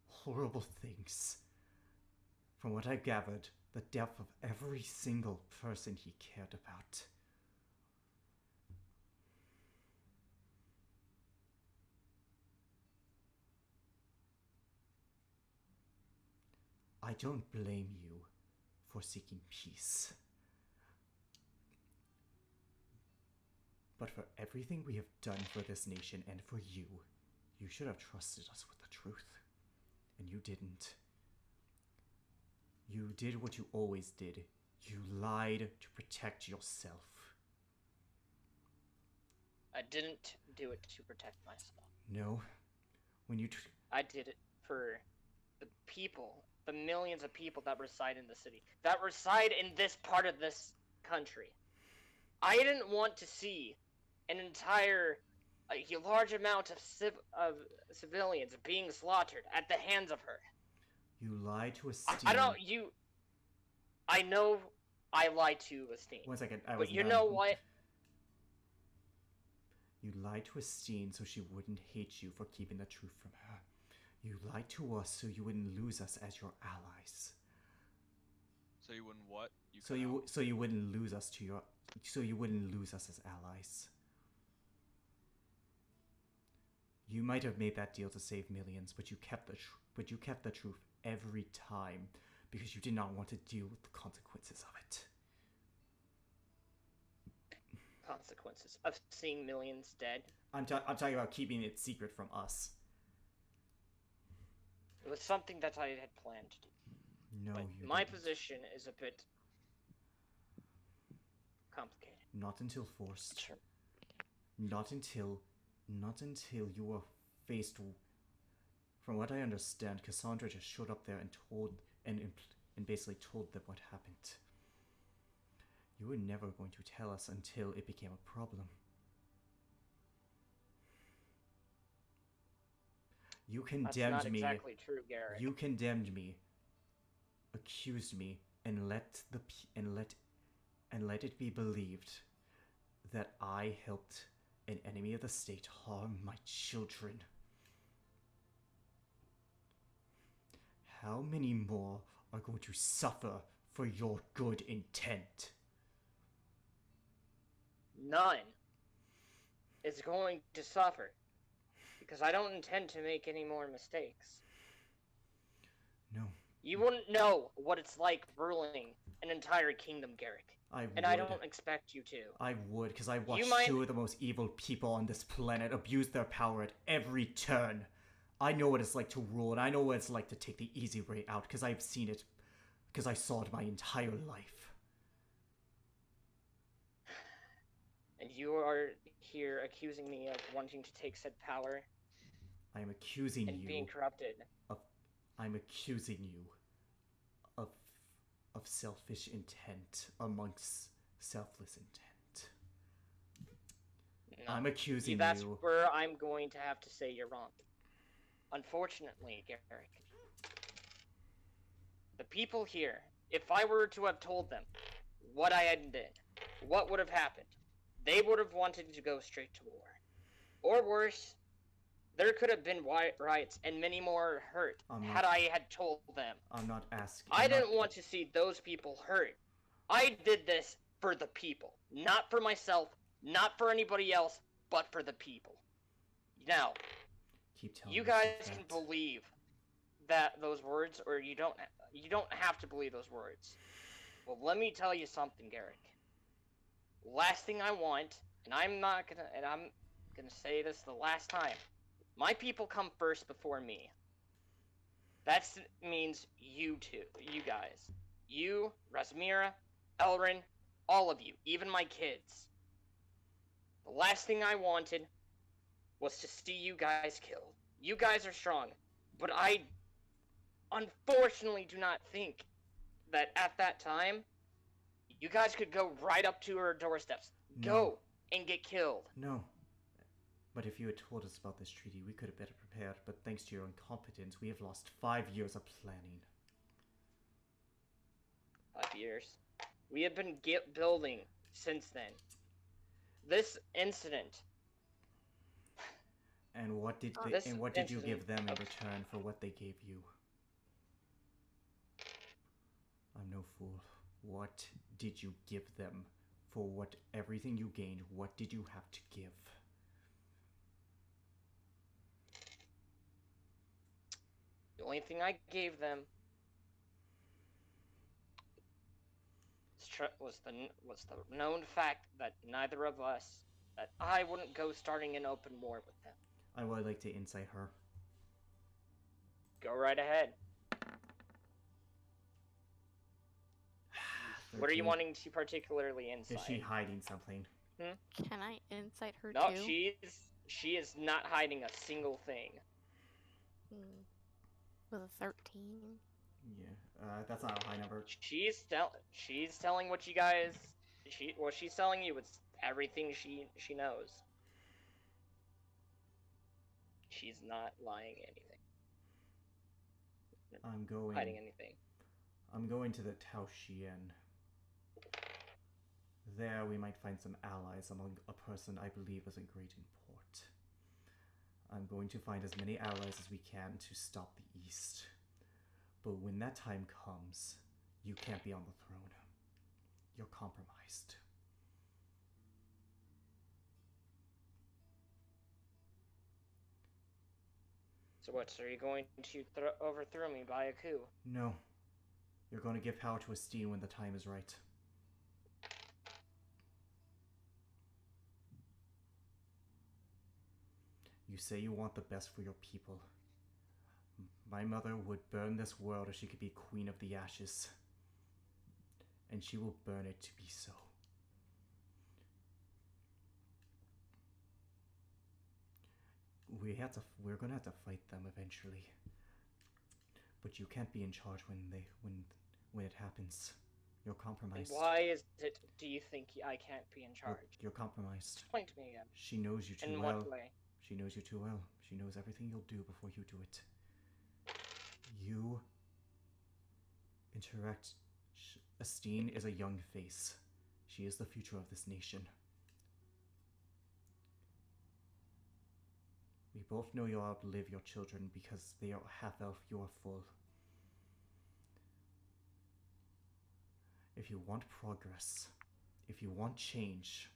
horrible things. From what I gathered, the death of every single person he cared about. I don't blame you for seeking peace. But for everything we have done for this nation and for you, you should have trusted us with the truth. And you didn't. You did what you always did. You lied to protect yourself. I didn't do it to protect myself. No. When you... I did it for the people, the millions of people that reside in the city, that reside in this part of this country. I didn't want to see an entire, a large amount of civilians being slaughtered at the hands of her. You lied to Esteem. I know I lied to Esteem. 1 second, But you know what? You lied to Esteem so she wouldn't hate you for keeping the truth from her. You lied to us so you wouldn't lose us as your allies. So you wouldn't what? So you wouldn't lose us to your... So you wouldn't lose us as allies. You might have made that deal to save millions, but you kept the truth every time because you did not want to deal with the consequences of it. Consequences of seeing millions dead. I'm talking about keeping it secret from us. It was something that I had planned to do. No, But you my didn't. position is a bit complicated. Not until forced. Sure. Not until you were faced. From what I understand, Cassandra just showed up there and basically told them what happened. You were never going to tell us until it became a problem. You That's condemned not me. exactly true, Garrett. You condemned me, accused me, and let it be believed that I helped an enemy of the state harm my children. How many more are going to suffer for your good intent? None is going to suffer because I don't intend to make any more mistakes. No, You wouldn't know what it's like ruling an entire kingdom, Garrick. And I don't expect you to. I would, because I watched might- two of the most evil people on this planet abuse their power at every turn. I know what it's like to rule, and I know what it's like to take the easy way out, because I've seen it, because I saw it my entire life. And you are here accusing me of wanting to take said power I am accusing and you being corrupted. I'm accusing you of selfish intent amongst selfless intent. No. I'm accusing That's you. where I'm going to have to say you're wrong. Unfortunately, Garrick, the people here, if I were to have told them what I had did, what would have happened? They would have wanted to go straight to war. Or worse, there could have been riots and many more hurt had I had told them. I'm not asking. I didn't want to see those people hurt. I did this for the people. Not for myself, not for anybody else, but for the people. Now, Keep telling you yourself guys can that. believe that those words, or you don't have to believe those words. Well, let me tell you something, Garrick. Last thing I want, and I'm gonna say this the last time. My people come first before me. That means you two, you guys. You, Rasmira, Elrin, all of you, even my kids. The last thing I wanted was to see you guys killed. You guys are strong, but I unfortunately do not think that at that time you guys could go right up to her doorsteps. No. Go and get killed. No. But if you had told us about this treaty, we could have better prepared. But thanks to your incompetence, we have lost 5 years of planning. 5 years. We have been building since then. This incident. And what did you give them in return for what they gave you? I'm no fool. What did you give them for everything you gained? What did you have to give? The only thing I gave them was the known fact that neither of us, that I wouldn't go starting an open war with them. I would like to insight her. Go right ahead. What are you 13. wanting to particularly insight? Is she hiding something? Can I insight her No, too? she is not hiding a single thing. With a 13. Yeah, that's not a high number. She's telling what you guys. What she's telling you is everything she knows. She's not lying anything. Hiding anything. I'm going to the Tao Xian. There we might find some allies among a person I believe is in great import. I'm going to find as many allies as we can to stop the East. But when that time comes, you can't be on the throne. You're compromised. So what, are you going to overthrow me by a coup? No. You're going to give power to Estine when the time is right. You say you want the best for your people. My mother would burn this world if she could be queen of the ashes. And she will burn it to be so. We're gonna have to fight them eventually. But you can't be in charge when it happens. You're compromised. And why is it, do you think I can't be in charge? You're compromised. Explain to me again. She knows you too In well. what way? She knows you too well. She knows everything you'll do before you do it. You interact. Estine is a young face. She is the future of this nation. We both know you'll outlive your children because they are half-elf, you are full. If you want progress, if you want change,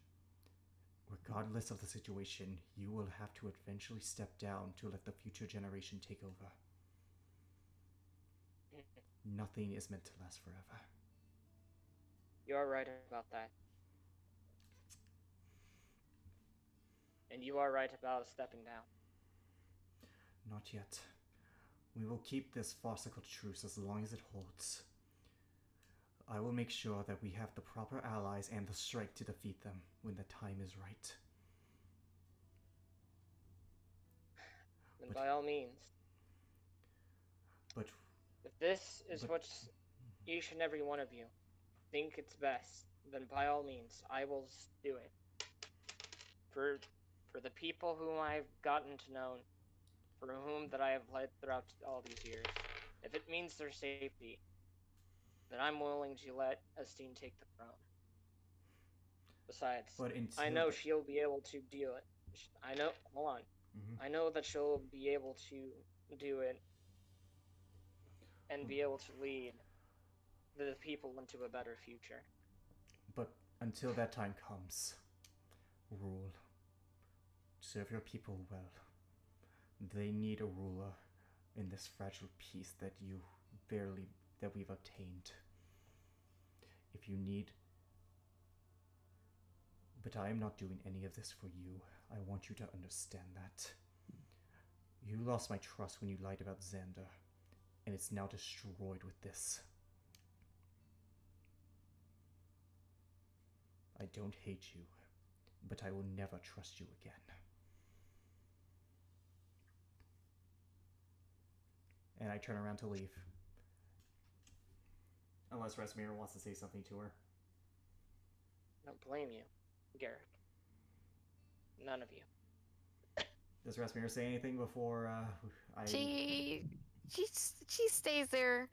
regardless of the situation, you will have to eventually step down to let the future generation take over. Nothing is meant to last forever. You are right about that. And you are right about stepping down. Not yet. We will keep this farcical truce as long as it holds. I will make sure that we have the proper allies and the strength to defeat them when the time is right. And by all means. If this is what each and every one of you think it's best, then by all means, I will do it. For the people whom I've gotten to know, for whom that I have led throughout all these years, if it means their safety, then I'm willing to let Estine take the throne. Besides, But until I know the- she'll be able to do it. I know. Hold on. Mhm. I know that she'll be able to do it and be able to lead the people into a better future. But until that time comes, rule. Serve your people well. They need a ruler in this fragile peace that we've obtained. If you need... But I am not doing any of this for you. I want you to understand that. You lost my trust when you lied about Xander, and it's now destroyed with this. I don't hate you, but I will never trust you again. And I turn around to leave. Unless Resmir wants to say something to her. I don't blame you, Garrick. None of you. Does Resmir say anything before I... She stays there,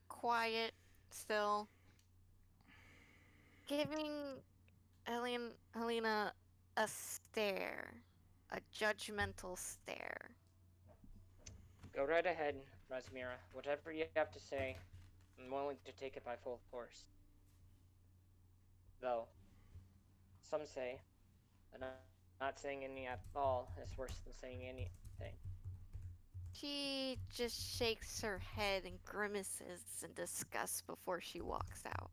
quiet, still, giving Helena a stare, a judgmental stare. Go right ahead, Rasmira. Whatever you have to say, I'm willing to take it by full force. Though, some say that not saying any at all is worse than saying anything. She just shakes her head and grimaces in disgust before she walks out.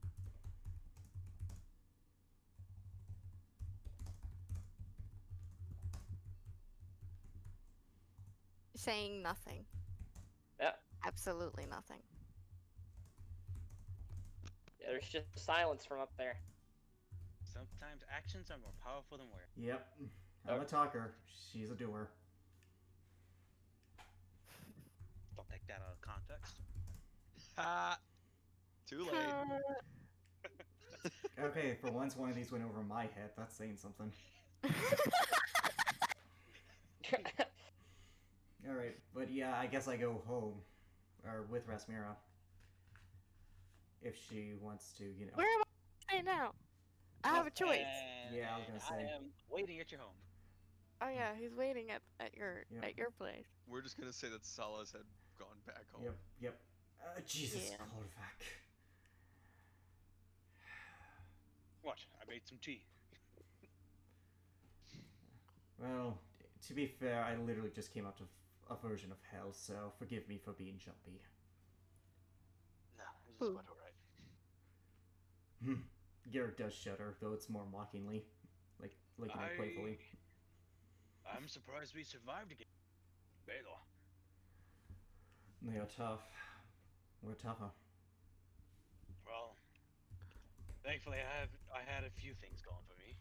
Saying nothing. Yep. Absolutely nothing. There's just silence from up there. Sometimes actions are more powerful than words. Yep. I'm a talker. She's a doer. Don't take that out of context. Ha! Too late. Okay, for once one of these went over my head. That's saying something. Alright, but yeah, I guess I go home. Or with Rasmira. If she wants to, you know. Where am I staying now? I have a choice. Yeah, I was gonna say. I am waiting at your home. Oh yeah, he's waiting at your Yep. at your place. We're just gonna say that Salas had gone back home. Yep. Jesus, Yeah. Korvac. What? I made some tea. Well, to be fair, I literally just came out of a version of hell, so forgive me for being jumpy. No, this is Ooh. quite alright. Garrett does shudder, though it's more mockingly. Like playfully. I'm surprised we survived again. Baylor. They are tough. We're tougher. Well, thankfully I had a few things going for me.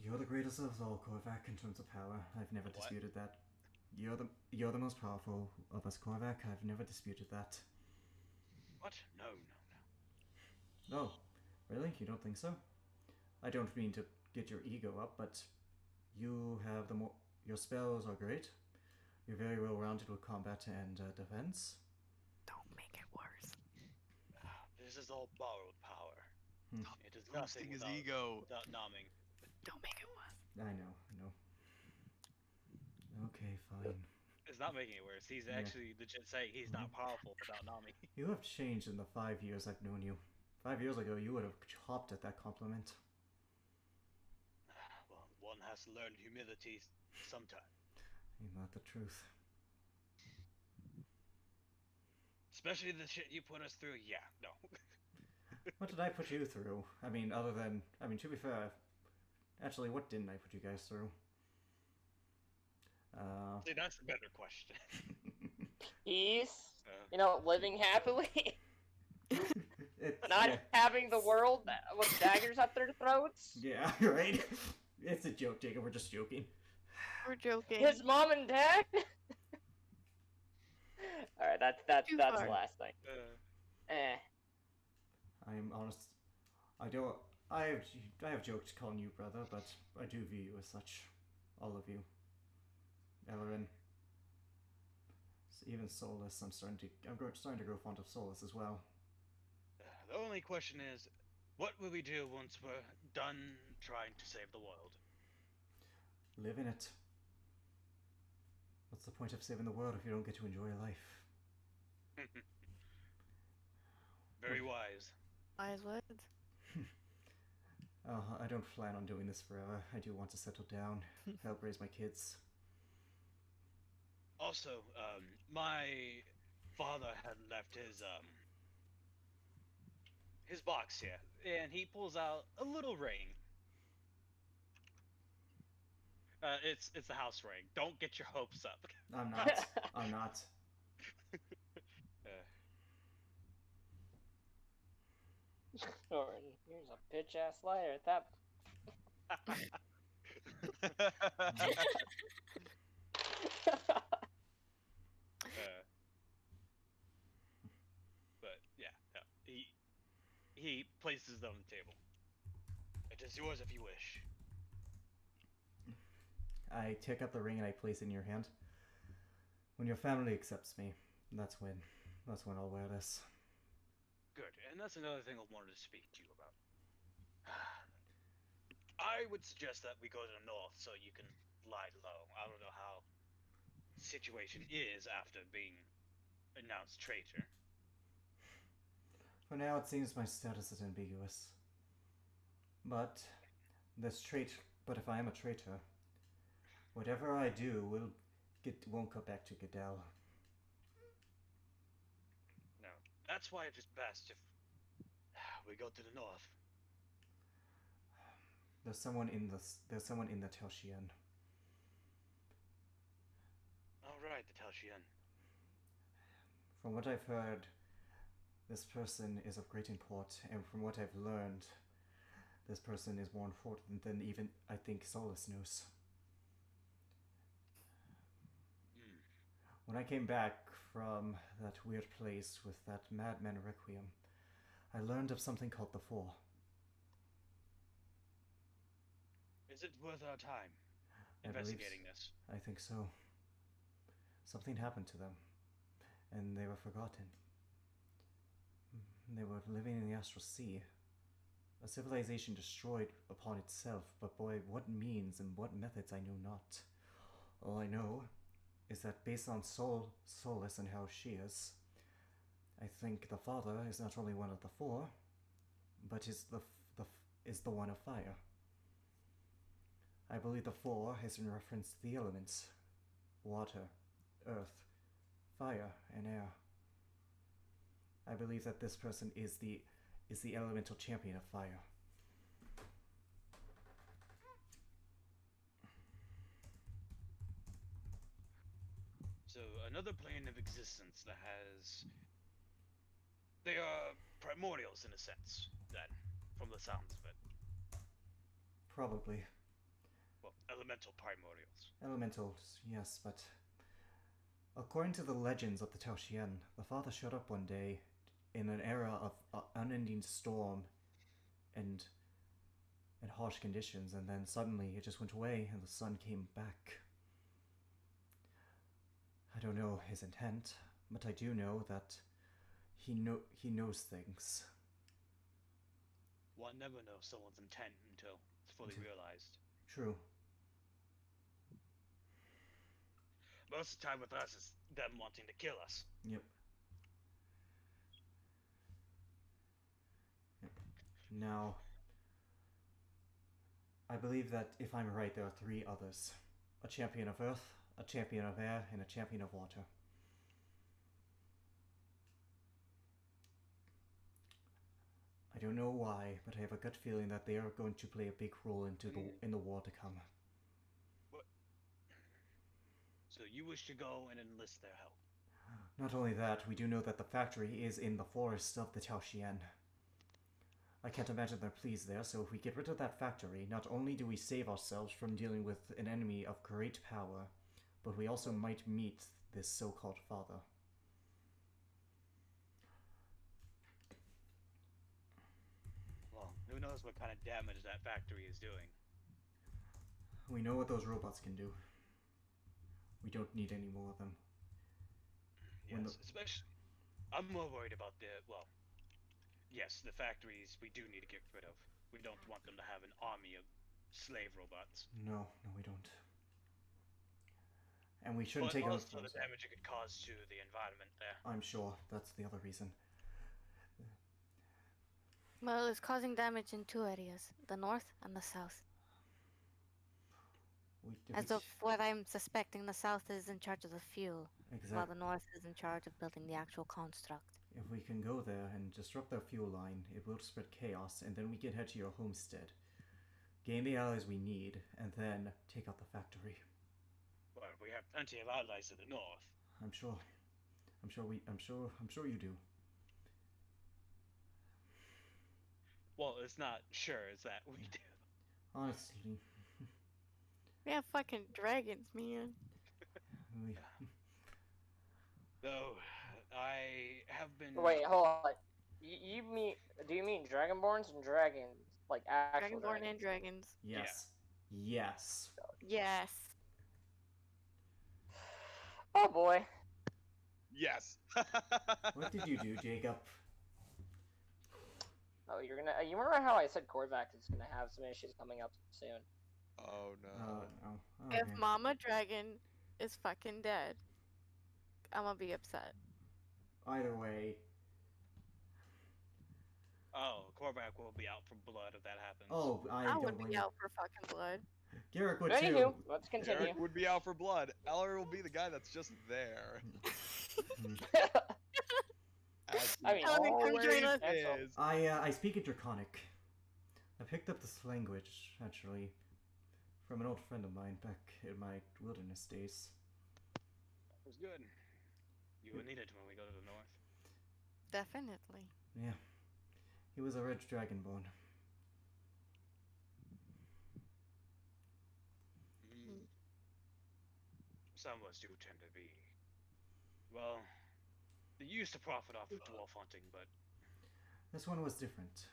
You're the greatest of all, Korvac, in terms of power. I've never What? disputed that. You're the most powerful of us, Korvac. I've never disputed that. What? No. Oh, really? You don't think so? I don't mean to get your ego up, but you have your spells are great. You're very well rounded with combat and defense. Don't make it worse. This is all borrowed power. Hmm. It is Boosting nothing his without, ego. without numbing. Don't make it worse. I know. Okay, fine. It's not making it worse. He's Yeah. actually legit saying he's not powerful without numbing. You have changed in the 5 years I've known you. 5 years ago, you would have chopped at that compliment. Well, one has to learn humility sometime. Ain't that the truth? Especially the shit you put us through. Yeah, no. What did I put you through? I mean, to be fair, actually, what didn't I put you guys through? See, that's a better question. He's, living happily, It's, not yeah, having the world with daggers at their throats. yeah, right? It's a joke, Jacob. We're just joking. We're joking. His mom and dad. All right, that's Too the far. last thing. I'm honest. I don't. I have joked calling you brother, but I do view you as such. All of you. Ellerin. Even Solus. I'm starting to grow fond of Solus as well. The only question is, what will we do once we're done trying to save the world? Live in it. What's the point of saving the world if you don't get to enjoy life? Very wise. Wise words. I don't plan on doing this forever. I do want to settle down, help raise my kids. Also, my father had left his box here, and he pulls out a little ring. It's a house ring. Don't get your hopes up. I'm not. I'm not. Jordan, you're a bitch ass liar at that. But yeah, no, he places it on the table. It is yours if you wish. I take up the ring and I place it in your hand. When your family accepts me, that's when I'll wear this. Good, and that's another thing I wanted to speak to you about. I would suggest that we go to the north so you can lie low. I don't know how the situation is after being announced traitor. For now, it seems my status is ambiguous. But if I am a traitor, whatever I do won't go back to Goodell. No, that's why it is best if we go to the north. There's someone in the Telchian. All right, the Telchian. From what I've heard, this person is of great import, and from what I've learned, this person is more important than even I think Solus knows. When I came back from that weird place with that madman Requiem, I learned of something called the Four. Is it worth our time I investigating this? I think so. Something happened to them, and they were forgotten. They were living in the Astral Sea. A civilization destroyed upon itself, but boy, what means and what methods I know not. All I know is that based on Solus and how she is, I think the father is not only one of the four, but is the one of fire. I believe the four is in reference to the elements: water, earth, fire, and air. I believe that this person is the elemental champion of fire. So another plane of existence that has... They are primordials in a sense, then, from the sounds of it. Probably. Well, elemental primordials. Elementals, yes, but according to the legends of the Telchian, the father showed up one day in an era of unending storm and harsh conditions, and then suddenly it just went away and the sun came back. I don't know his intent, but I do know that he knows things. One never knows someone's intent until it's fully realized. True. Most of the time with us is them wanting to kill us. Yep. Now, I believe that if I'm right, there are three others. A champion of earth, a champion of air, and a champion of water. I don't know why, but I have a gut feeling that they are going to play a big role in the war to come. What? So you wish to go and enlist their help? Not only that, we do know that the factory is in the forest of the Taoxian. I can't imagine they're pleased there, so if we get rid of that factory, not only do we save ourselves from dealing with an enemy of great power, but we also might meet this so-called father. knows what kind of damage that factory is doing. We know what those robots can do. We don't need any more of them. When Yes, especially. I'm more worried about yes, the factories we do need to get rid of. We don't want them to have an army of slave robots. No, we don't. And we shouldn't But take out. also the damage it could cause to the environment there. I'm sure that's the other reason. Well, it's causing damage in two areas, the north and the south. As of what I'm suspecting, the south is in charge of the fuel, while the north is in charge of building the actual construct. If we can go there and disrupt the fuel line, it will spread chaos, and then we can head to your homestead, gain the allies we need, and then take out the factory. Well, we have plenty of allies in the north. I'm sure you do. Well, it's not sure, it's that we do. Honestly. We have fucking dragons, man. Though, I have been... Wait, hold on. Do you mean Dragonborns and dragons? Like actual Dragonborn dragons? and dragons. Yes. Yeah. Yes. Yes. Oh boy. Yes. What did you do, Jacob? Oh, you remember how I said Korvac is gonna have some issues coming up soon? Oh no. No. If Mama Dragon is fucking dead, I'm gonna be upset. Either way. Oh, Korvac will be out for blood if that happens. Oh, I I don't would blame be you. out for fucking blood. Garrick would Anywho, too. let's continue. Eric would be out for blood. Eller will be the guy that's just there. As I mean, Eller, come always join us. is. I speak in Draconic. I picked up this language, actually, from an old friend of mine back in my wilderness days. That was good. You will need it when we go to the north. Definitely. Yeah. He was a red dragonborn. Some of us do tend to be. Well, they used to profit off of dwarf hunting, but This one was different.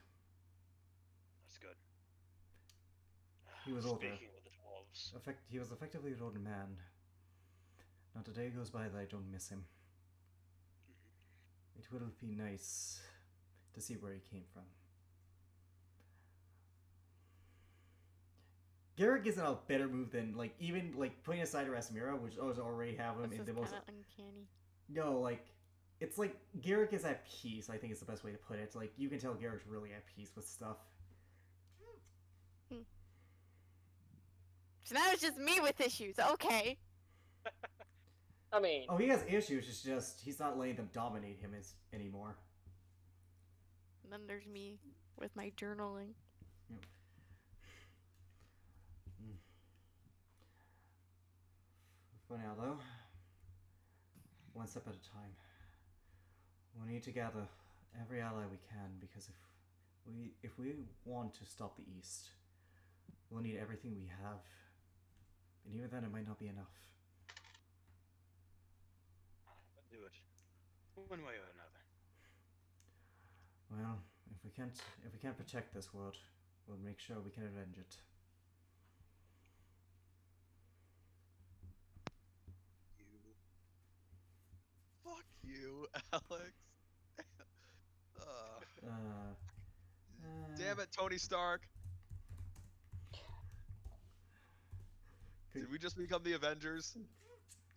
that's good. He was older. Speaking of the dwarves, He was effectively an old man. Not a day goes by that I don't miss him. It will be nice to see where he came from. Garrick is in a better move than, like, even, like, putting aside Rasmira, which already have him This in is the most... kind of uncanny. No, like, it's like, Garrick is at peace, I think is the best way to put it. Like, you can tell Garrick's really at peace with stuff. So now it's just me with issues. Okay. I mean, Oh, he has issues, it's just, he's not letting them dominate him anymore. And then there's me with my journaling. For now, though, one step at a time. We need to gather every ally we can, because if we want to stop the East, we'll need everything we have, and even then, it might not be enough. do it one way or another. Well, if we can't protect this world, we'll make sure we can avenge it. Fuck you, Alex. Damn it, Tony Stark. Did we just become the Avengers?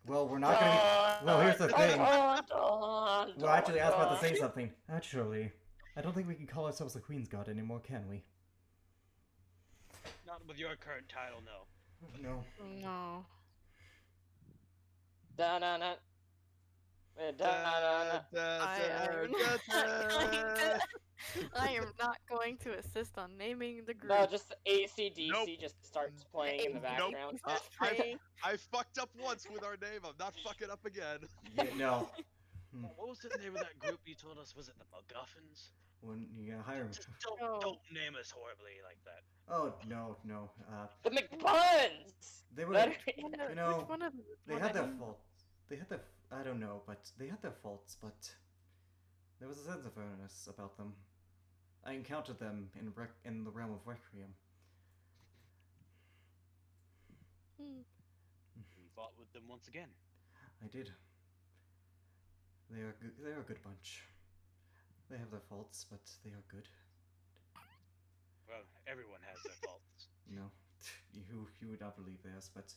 Well, we're not gonna. Well, here's the thing. Well, actually, I was about to say something. Actually, I don't think we can call ourselves the Queen's God anymore, can we? Not with your current title, no. No. No. Da-na-na. I am not going to assist on naming the group. No, just AC/DC Nope. just starts playing in the Nope. background. I fucked up once with our name. I'm not fucking up again. Yeah, no. What was the name of that group you told us? Was it the MacGuffins? When you gotta hire him. Just Oh. don't name us horribly like that. Oh no. The McBuns! They were. Better- You know, Which one of them is They one had I their named? faults. They had their. I don't know, but they had their faults. But there was a sense of fairness about them. I encountered them in the realm of Requiem. Hmm. We fought with them once again. I did. They are good. They are a good bunch. They have their faults, but they are good. Well, everyone has their faults. No, you would not believe theirs, but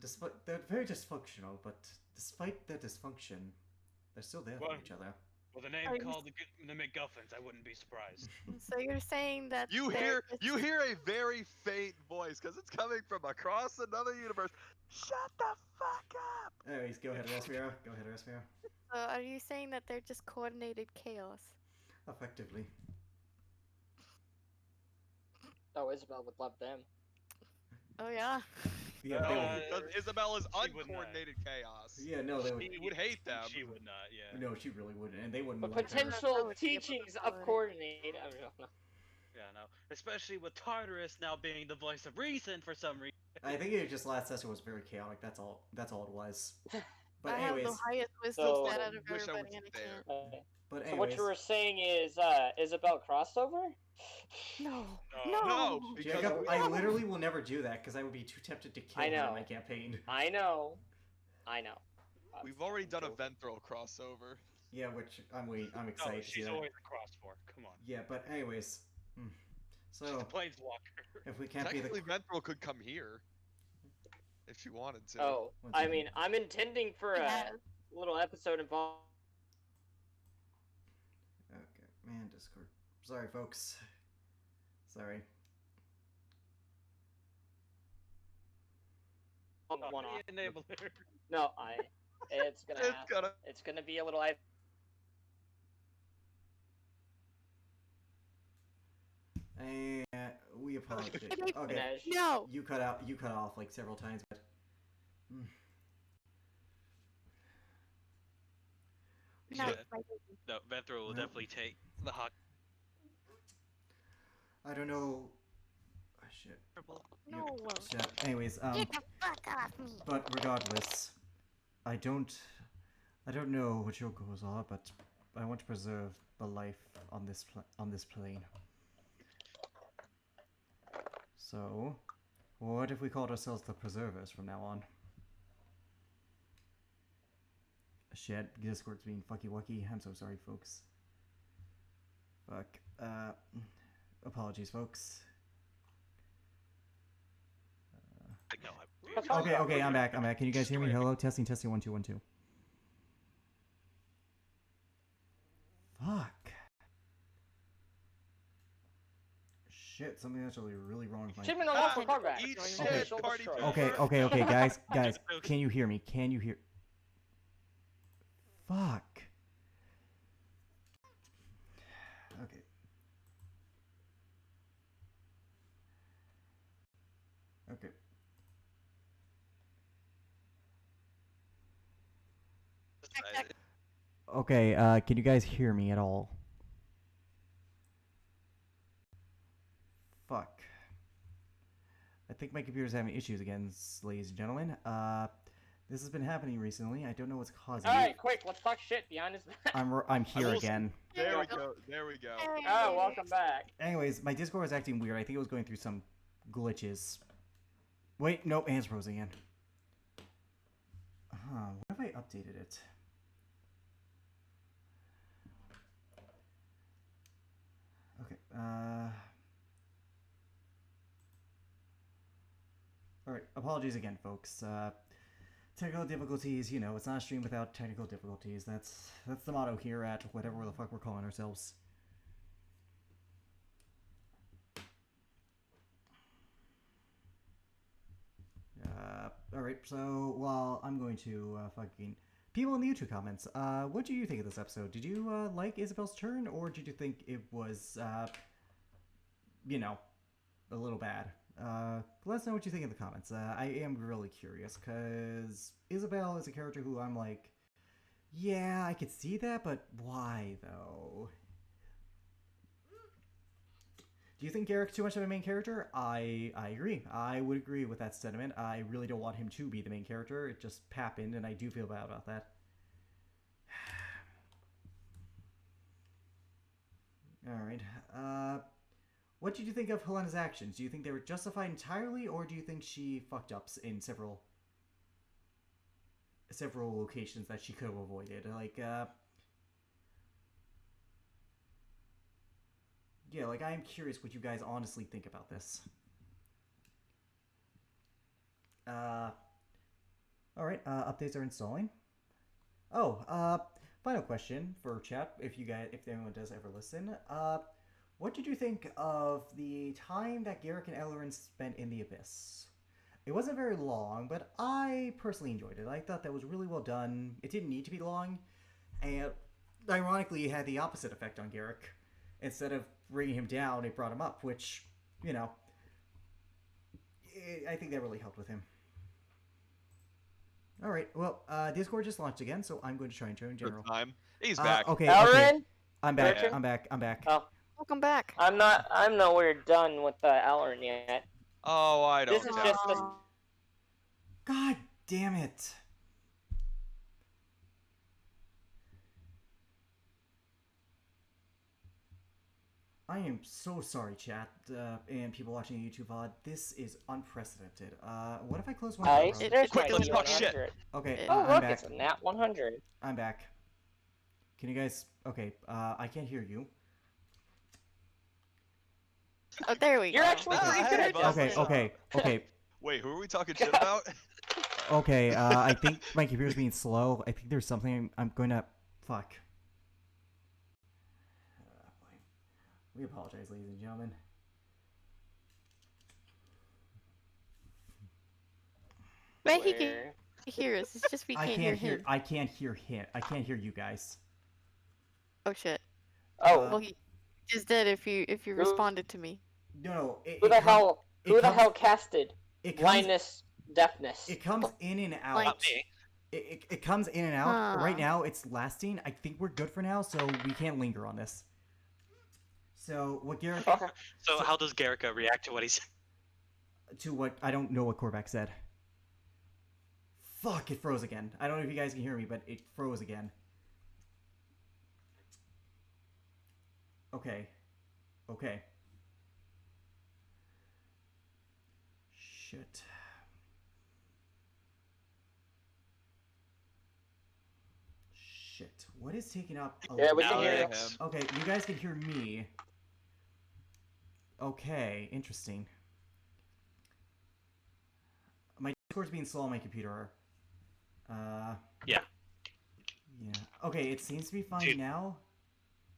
despite they're very dysfunctional. But despite their dysfunction, they're still there for Well- each other. With a name Are you called the McGuffins, I wouldn't be surprised. So you're saying that You they're hear just- a very faint voice because it's coming from across another universe. Shut the fuck up! Anyways, go ahead, Rasmiro. Go ahead, Rasmiro. So are you saying that they're just coordinated chaos? Effectively. Oh, Isabel would love them. Oh yeah. Yeah, they Uh, would. Because Isabel is she would not. uncoordinated chaos. Yeah, no, they would. She would hate them. She would not, yeah. No, she really wouldn't, and they wouldn't But like her. potential That would be able to teachings follow of it. coordinate. I don't know. Yeah, no. Especially with Tartarus now being the voice of reason for some reason. I think it just last session was very chaotic. That's all. That's all it was. But I have anyways, the highest wisdom So- stat out of Wish I everybody, was and I there. can't. but So anyways, what you were saying is Isabel crossover? No. No. No, because Jacob, we- I literally will never do that because I would be too tempted to kill I her in know. my campaign. I know. we've already done a Venthril crossover. Yeah, which I'm No, excited to see she's that. always a cross for. Come on. Yeah, but anyways, She's a so planeswalker. if we can't be the Technically, Venthril could come here if she wanted to. Oh, One I second. mean, I'm intending for a Yeah. little episode involving. okay, man, Discord. Sorry, folks. Sorry. One off. Enabler. No, it's gonna It's happen. gonna. It's gonna be a little. And we apologize. Okay, Finish. No. you cut out. You cut off like several times, but. No. Yeah. my- No, Venthril will No. definitely take the hot. I don't know. Oh, shit. No. Shit. Anyways, Get the fuck off me. but regardless, I don't know what your goals are, but I want to preserve the life on this plane. So, what if we called ourselves the Preservers from now on? Shit, Discord's being fucky wucky. I'm so sorry, folks. Fuck. Apologies, folks. No, Okay, I'm back. Can you guys hear me? Hello, testing, 1 2 1 2. Fuck. Shit, something actually really wrong with my. Shipment unlocked for callback. Eat Okay. shit, party Destroy. Okay, guys, can you hear me? Can you hear? Fuck. Okay. Okay. Okay, can you guys hear me at all? Fuck. I think my computer's having issues again, ladies and gentlemen. This has been happening recently. I don't know what's causing All it. right, quick, let's talk shit behind his back. I'm here will- again. There we go. There we go. Oh, welcome back. Anyways, my Discord was acting weird. I think it was going through some glitches. Wait, nope, hands froze again. What have I updated it? Okay, Alright, apologies again, folks. Technical difficulties, you know, it's not a stream without technical difficulties. That's the motto here at whatever the fuck we're calling ourselves. Alright, so, well, I'm going to, fucking... People in the YouTube comments, what do you think of this episode? Did you, like Isabel's turn, or did you think it was, you know, a little bad? Let us know what you think in the comments. I am really curious, because Isabel is a character who I'm like, yeah, I could see that, but why, though? Do you think Garrick's too much of a main character? I agree. I would agree with that sentiment. I really don't want him to be the main character. It just happened, and I do feel bad about that. All right. What did you think of Helena's actions? Do you think they were justified entirely, or do you think she fucked up in several locations that she could have avoided? Yeah, like I am curious what you guys honestly think about this. All right. Updates are installing. Oh, final question for chat. If anyone does ever listen, what did you think of the time that Garrick and Ellerin spent in the Abyss? It wasn't very long, but I personally enjoyed it. I thought that was really well done. It didn't need to be long, and ironically, it had the opposite effect on Garrick. Instead of bringing him down, it brought him up, which, I think that really helped with him. All right. Well, Discord just launched again, so I'm going to try and join general. Time. He's back. Okay. Ellerin? I'm back. Richard? I'm back. I'm back. Oh, Welcome back. I'm nowhere done with the Ellerin yet. Oh, I don't This is know. just the. God damn it. I am so sorry, chat, and people watching the YouTube VOD. This is unprecedented. What if I close my I door? searched my Let's talk shit. D100. Okay, Oh, I'm look, back. it's a nat 100. I'm back. Can you guys... Okay, I can't hear you. Oh, there we You're go. actually pretty hey, good at bud. this. Okay. Wait, who are we talking shit about? Okay, I think my computer's being slow. I think there's something I'm going to... Fuck. We apologize, ladies and gentlemen. But he can Where? hear us. It's just we can't hear him. I can't hear him. I can't hear you guys. Oh shit. Oh, Well, he just did if you responded to me. No. who the hell casted It comes, blindness, deafness? it comes in and out. Like- Not me. It comes in and out. Huh. Right now, it's lasting. I think we're good for now, so we can't linger on this. So, what Garrick... So how does Garrick react to what he said? To what... I don't know what Korvac said. Fuck, it froze again. I don't know if you guys can hear me, but it froze again. Okay. Shit. What is taking up a Yeah, we lot? can hear him. you. Okay, you guys can hear me. Okay, interesting. My Discord's being slow on my computer. Yeah. Yeah. Okay, it seems to be fine Dude. now.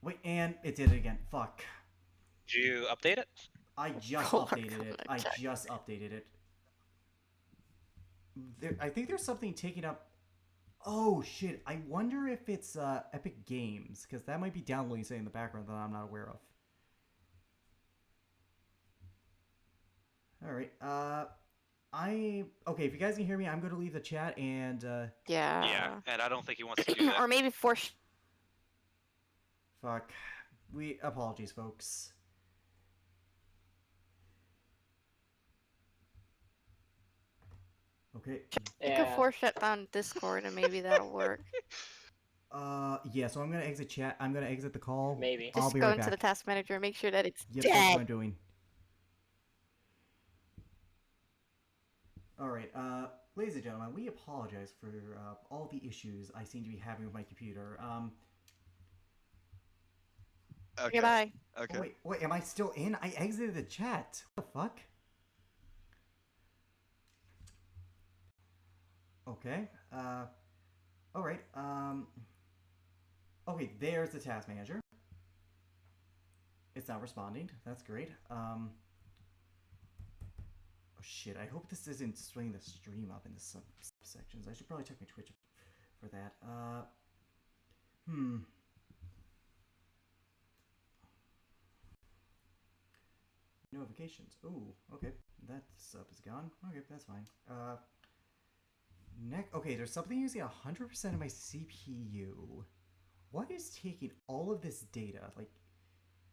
Wait, and it did it again. Fuck. Did you update it? I just Hold on, updated it. I'm I gonna check. just updated it. I think there's something taking up... Oh, shit. I wonder if it's Epic Games, because that might be downloading something in the background that I'm not aware of. Alright, okay, if you guys can hear me, I'm going to leave the chat and, Yeah. Yeah, and I don't think he wants to do that. Or maybe force. fuck. Apologies, folks. Okay. You could force shut down Discord and maybe that'll work. Yeah, so I'm gonna exit chat. I'm gonna exit the call. Maybe. I'll Just be go right into back. the task manager and make sure that it's Yep, that's what dead. I'm doing. Alright, ladies and gentlemen, we apologize for all the issues I seem to be having with my computer. Okay. Goodbye. Okay. Oh, wait, am I still in? I exited the chat. What the fuck? Okay, alright, okay, there's the task manager. It's not responding. That's great. Oh shit, I hope this isn't splitting the stream up into subsections. I should probably check my Twitch for that. Notifications. Ooh, okay. That sub is gone. Okay, that's fine. Okay, there's something using 100% of my CPU. What is taking all of this data? Like,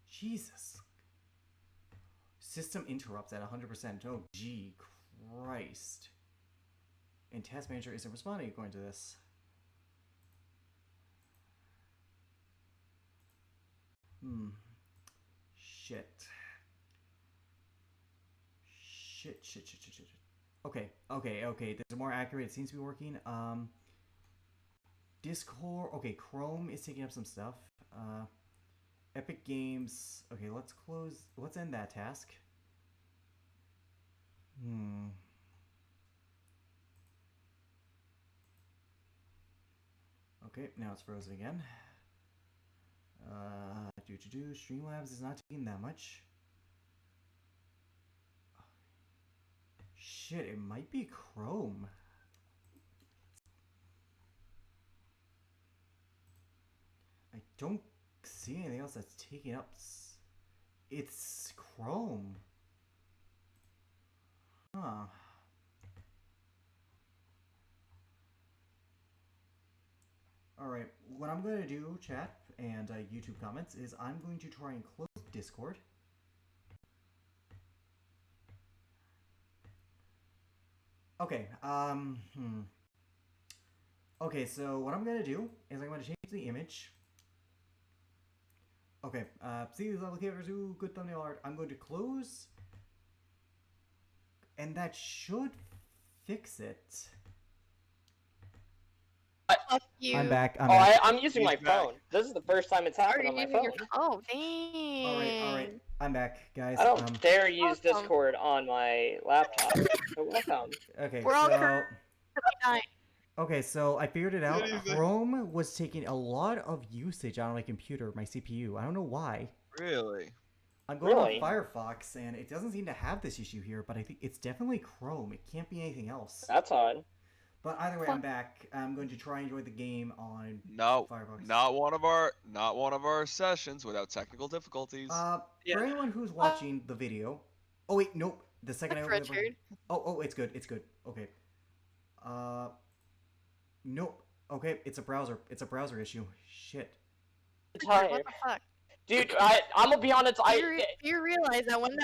Jesus. System interrupts at 100%. Oh, gee, Christ. And Task Manager isn't responding according to this. Shit. Shit. Okay. There's a more accurate. It seems to be working. Discord. Okay, Chrome is taking up some stuff. Epic Games. Okay, let's close. Let's end that task. Okay, now it's frozen again. Streamlabs is not taking that much. Shit, it might be Chrome. I don't see anything else that's taking up. It's Chrome. Huh. Alright, what I'm going to do, chat and YouTube comments, is I'm going to try and close Discord. Okay, Okay, so what I'm going to do is I'm going to change the image. Okay, see these level characters, ooh, good thumbnail art. I'm going to close, and that should fix it. Fuck you. I'm back. I'm using my He's back. phone. This is the first time it's Are happened you on my using phone. your phone? Dang. Alright. I'm back, guys. I don't dare use Welcome. Discord on my laptop. So welcome. Okay, We're all so... dying. Okay, so I figured it out. Anything. Chrome was taking a lot of usage on my computer, my CPU. I don't know why. Really? I'm going Really? on Firefox, and it doesn't seem to have this issue here, but I think it's definitely Chrome. It can't be anything else. That's odd. But either way, I'm back. I'm going to try and enjoy the game on No, Firefox. not one of our sessions without technical difficulties. For anyone who's watching the video... Oh, wait, nope. The second Like I open Richard. Oh, it's good. Okay. Nope. Okay, it's a browser. It's a browser issue. Shit. Tired. What the fuck? Dude, I'm gonna be honest. Do you realize that when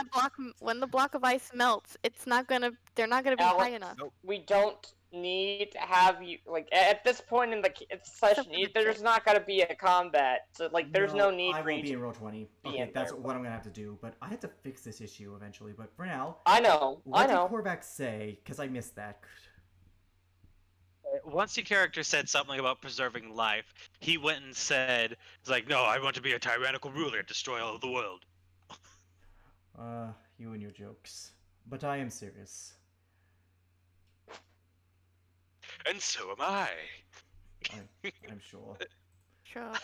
the block of ice melts, they're not gonna be Alex, high enough. we don't need to have you at this point in the session. There's not gonna be a combat, so there's no need I for won't you be to in roll 20. be Okay, in that's there, what I'm gonna have to do. But I have to fix this issue eventually. But for now, I know. what did Korvac say? Because I missed that. Once your character said something about preserving life, he went and said, "It's like, no, I want to be a tyrannical ruler, destroy all of the world." You and your jokes. But I am serious. And so am I. I'm sure. Shut up.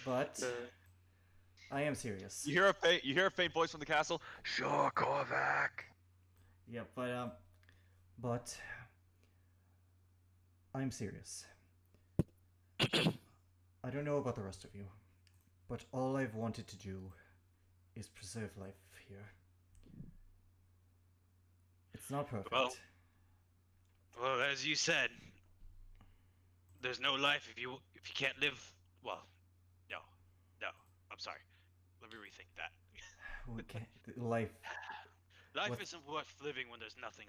But I am serious. You hear a faint voice from the castle. Sure, Korvac. Yeah, but I'm serious. I don't know about the rest of you, but all I've wanted to do is preserve life here. It's not perfect. Well, as you said, there's no life if you can't live. Well, no, I'm sorry. Let me rethink that. We can't, life. Life What- isn't worth living when there's nothing.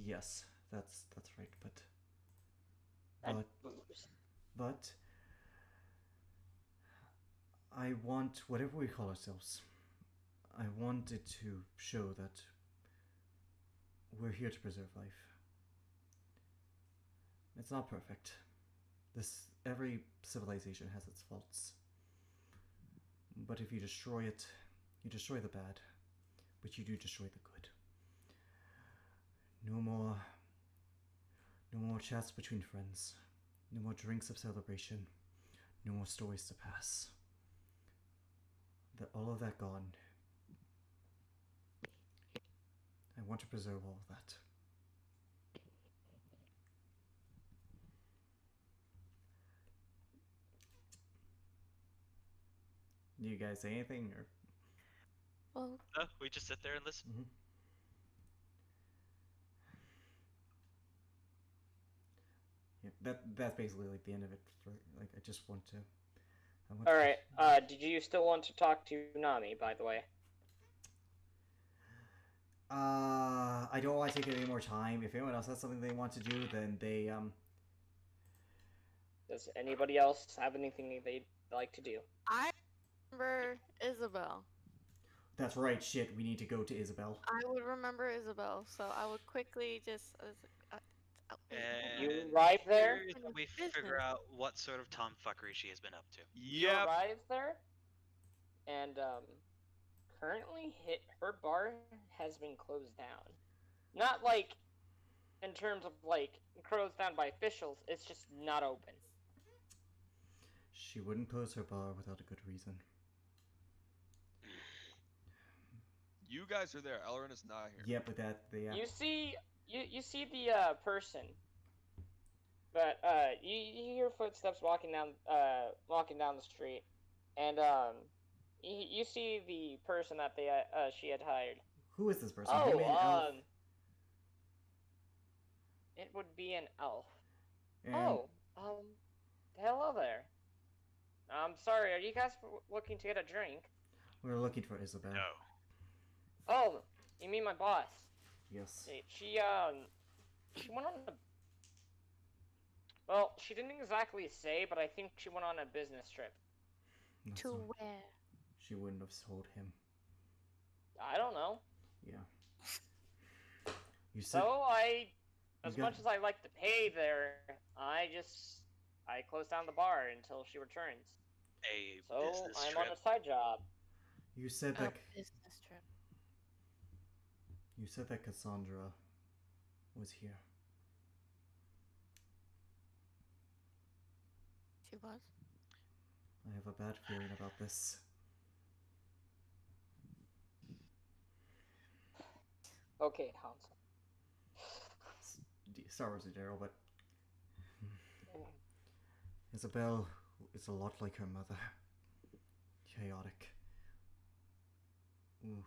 Yes, that's right. But I want whatever we call ourselves. I wanted to show that we're here to preserve life. It's not perfect. Every civilization has its faults. But if you destroy it, you destroy the bad, but you do destroy the good. No more chats between friends. No more drinks of celebration. No more stories to pass. All of that gone. I want to preserve all of that. Do you guys say anything, or? Well, No, we just sit there and listen. Mm-hmm. Yeah, that's basically like the end of it. I just want to. All right. Did you still want to talk to Nami? By the way. I don't want to take any more time. If anyone else has something they want to do, then they Does anybody else have anything they'd like to do? Remember Isabel. That's right, shit, we need to go to Isabel. I would remember Isabel, so I would quickly just. Wait, hold on. You And arrive there. here is Finish how we figure business. out what sort of tomfuckery she has been up to. You Yep. arrive there, and currently her bar has been closed down. Not like in terms of like closed down by officials. It's just not open. She wouldn't close her bar without a good reason. You guys are there. Elrin is not here. Yeah, but yeah. You see the person, but you hear footsteps walking down the street, and you see the person that she had hired. Who is this person? Human, elf? Oh, it would be an elf. And Hello there. I'm sorry. Are you guys looking to get a drink? we're looking for Isabel. No. Oh, you mean my boss? Yes. She went on a. Well, she didn't exactly say, but I think she went on a business trip. That's To all. where? She wouldn't have told him. I don't know. Yeah. You said So as got- much as I like to pay there, I close down the bar until she returns. A So business I'm trip. on a side job. you said A that business trip. you said that Cassandra was here. She was. I have a bad feeling about this. Okay, Hansel. Star Wars Daryl, but Isabel is a lot like her mother. Chaotic. Ooh,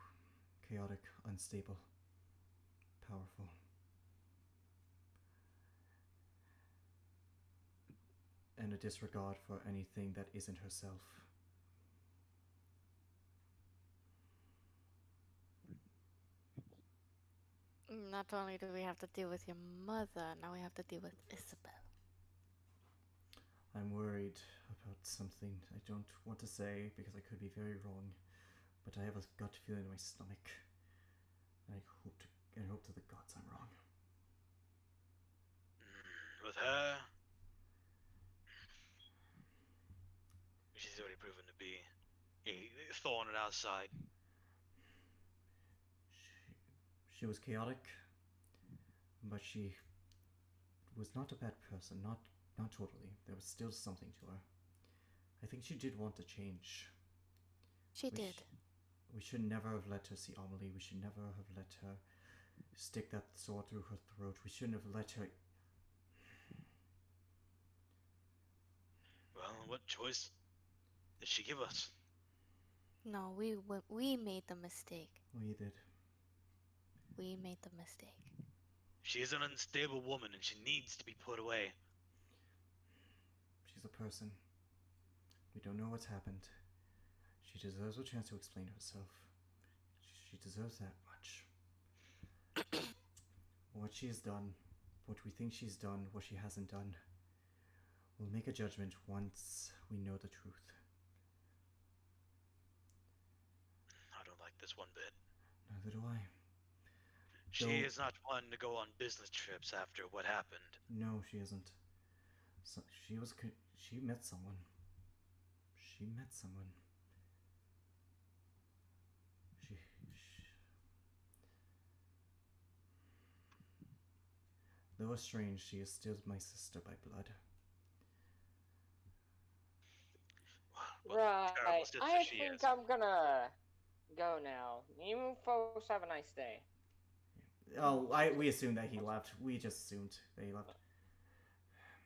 chaotic, unstable, powerful. And a disregard for anything that isn't herself. Not only do we have to deal with your mother, now we have to deal with Isabel. I'm worried about something I don't want to say because I could be very wrong, but I have a gut feeling in my stomach. And I hope to the gods I'm wrong. With her, she's already proven to be a thorn in our side. She was chaotic, but she was not a bad person. Not totally. There was still something to her. I think she did want to change. She We did. We should never have let her see Amelie. We should never have let her stick that sword through her throat. We shouldn't have let her. Well, what choice did she give us? No, we made the mistake. We did. We made the mistake. She is an unstable woman and she needs to be put away. She's a person. We don't know what's happened. She deserves a chance to explain herself. She deserves that much. What she has done, what we think she's done, what she hasn't done. We'll make a judgment once we know the truth. I don't like this one bit. Neither do I. She Though- is not one to go on business trips after what happened. No, she isn't. So, she met someone. She met someone. She Though estranged, she is still my sister by blood. What terrible Right. sister I she think is. I'm gonna go now. You folks have a nice day. Oh, we assumed that he left. We just assumed that he left.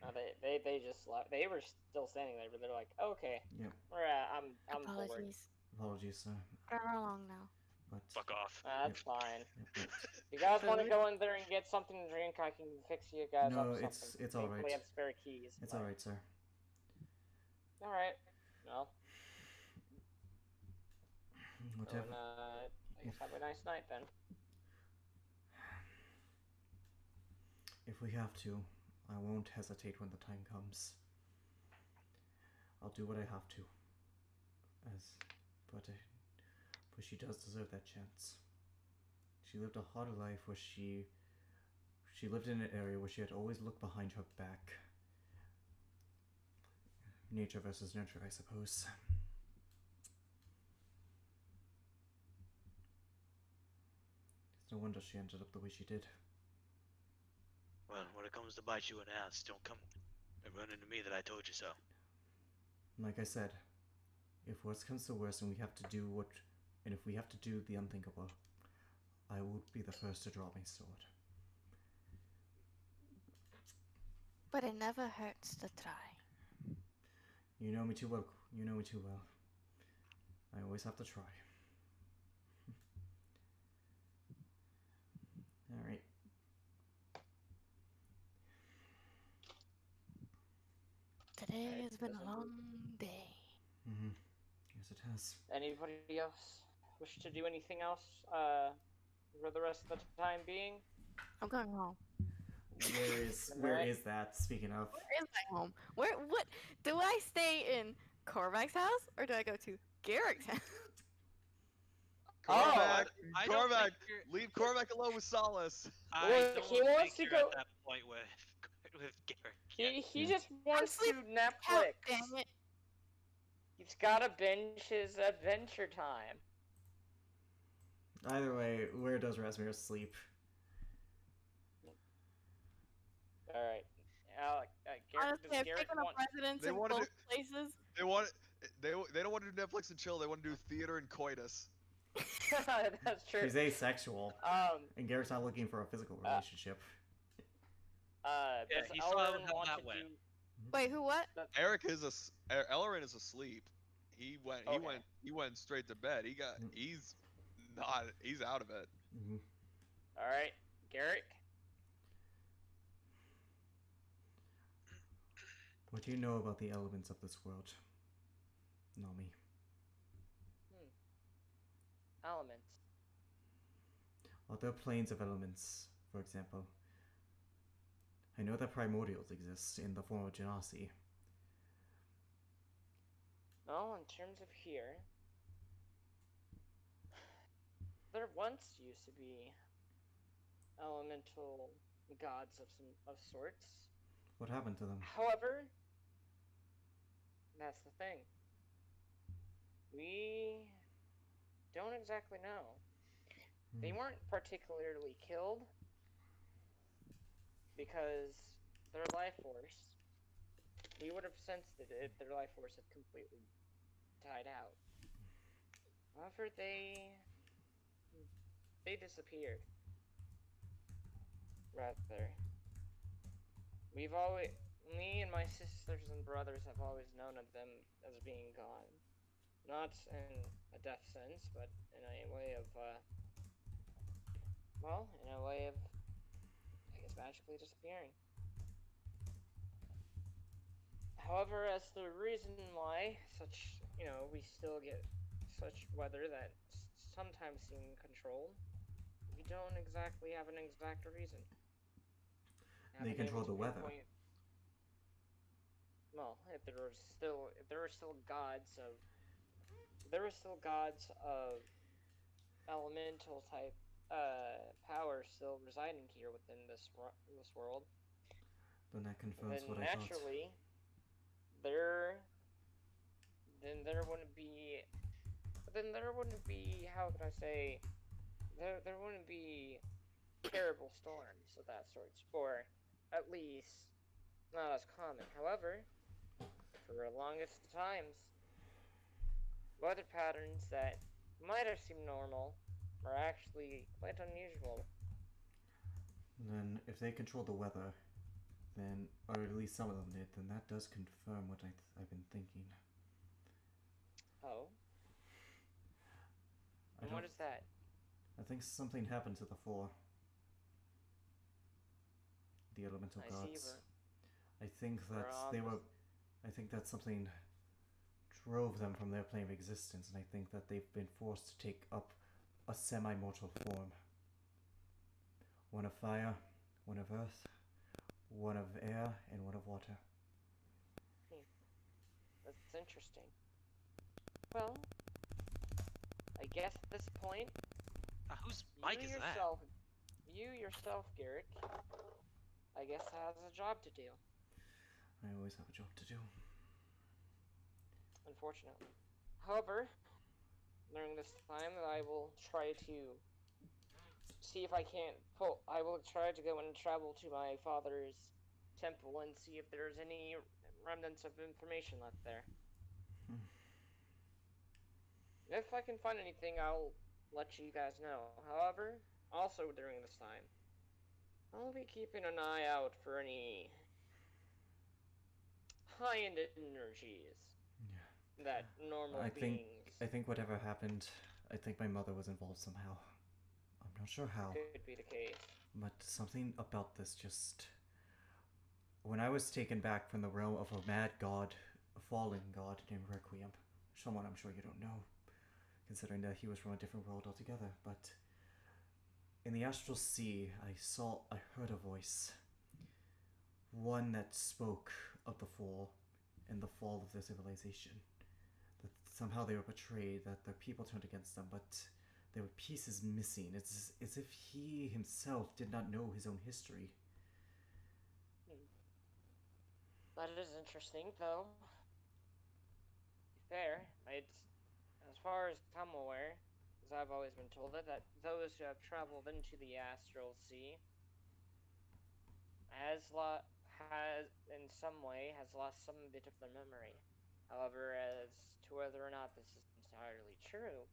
No, they just left. They were still standing there, but they're like, okay, Yep. I'm bored. Apologies. Apologies, sir. We're along now. But Fuck off. That's Yep. fine. Yep, but If you guys want to Really? go in there and get something to drink, I can fix you guys No, up something. it's all Thankfully, right. I have spare keys. it's but- alright, sir. All right. Well, Whatever. then, I guess have a nice night then. If we have to, I won't hesitate when the time comes. I'll do what I have to. as, but she does deserve that chance. She lived a hard life where she lived in an area where she had always looked behind her back. Nature versus nurture, I suppose. It's no wonder she ended up the way she did. Well, when it comes to bite you in the ass, don't come and run into me that I told you so. Like I said, if worst comes to worst and we have to do if we have to do the unthinkable, I will be the first to draw my sword. But it never hurts to try. You know me too well. You know me too well. I always have to try. Alright. Today has been a long day. Mm-hmm. Yes, it has. Anybody else wish to do anything else for the rest of the time being? I'm going home. Where is that? Speaking of, Where is my home? What? Do I stay in Korvac's house or do I go to Garrick's house? Korvac, I don't Korvac, think you're- leave Korvac alone with Solace. I Look, don't he wants think to you're go- at that point with Garrick. He Yeah. just wants to sleeping Netflix. Dang it. He's gotta binge his Adventure Time. either way, where does Rasmir sleep? Alright. Honestly, Does I've Garrick taken up want... residence They in wanted both to- places. They don't want to do Netflix and chill. They want to do theater and coitus. That's true. She's asexual, Um, and Garrett's not looking for a physical relationship. does he saw Elrin how want that to went. do... Wait, who what? Ellerin is asleep. He went straight to bed. He's out of it. Mm-hmm. Alright, Garrick? What do you know about the elements of this world, Nami? Elements. Are there planes of elements, for example? I know that primordials exist in the form of genasi. Well, in terms of here, there once used to be elemental gods of sorts. What happened to them? However, that's the thing. We don't exactly know. They weren't particularly killed because their life force, we would have sensed it if their life force had completely died out. However, they disappeared. Rather. Me and my sisters and brothers have always known of them as being gone. Not in a death sense, but in a way of, in a way of, I guess, magically disappearing. However, as the reason why we still get such weather that sometimes seem controlled, we don't exactly have an exact reason. They control the weather. Well, if there were still gods of elemental type power still residing here within this world, Then that confirms then what I thought. naturally there wouldn't be how can I say there wouldn't be terrible storms of that sort, or at least not as common. However, for the longest times, weather patterns that might have seemed normal are actually quite unusual. Then, if they control the weather, then, or at least some of them did, then that does confirm what I've been thinking. Oh? And what is that? I think something happened to the four. The elemental gods. I think that I think that something drove them from their plane of existence, and I think that they've been forced to take up a semi-mortal form. One of fire, one of earth, one of air, and one of water. That's interesting. Well, I guess at this point, Whose mic is that? you yourself, Garrick, I guess has a job to do. I always have a job to do. Unfortunately. However, during this time, I will try to see if I can't pull. I will try to go and travel to my father's temple and see if there's any remnants of information left there. If I can find anything, I'll let you guys know. However, also during this time, I'll be keeping an eye out for any high-end energies that normal beings. I think whatever happened, I think my mother was involved somehow. I'm not sure how. Could be the case. But something about this just... When I was taken back from the realm of a mad god, a fallen god named Requiem, someone I'm sure you don't know, considering that he was from a different world altogether, but in the astral sea, I heard a voice. One that spoke of the fall and the fall of their civilization. That somehow they were betrayed, that their people turned against them, but there were pieces missing. It's as if he himself did not know his own history. That is interesting, though. Fair. As far as I'm aware, as I've always been told it, that those who have traveled into the astral sea has in some way lost some bit of their memory. However, as to whether or not this is entirely true,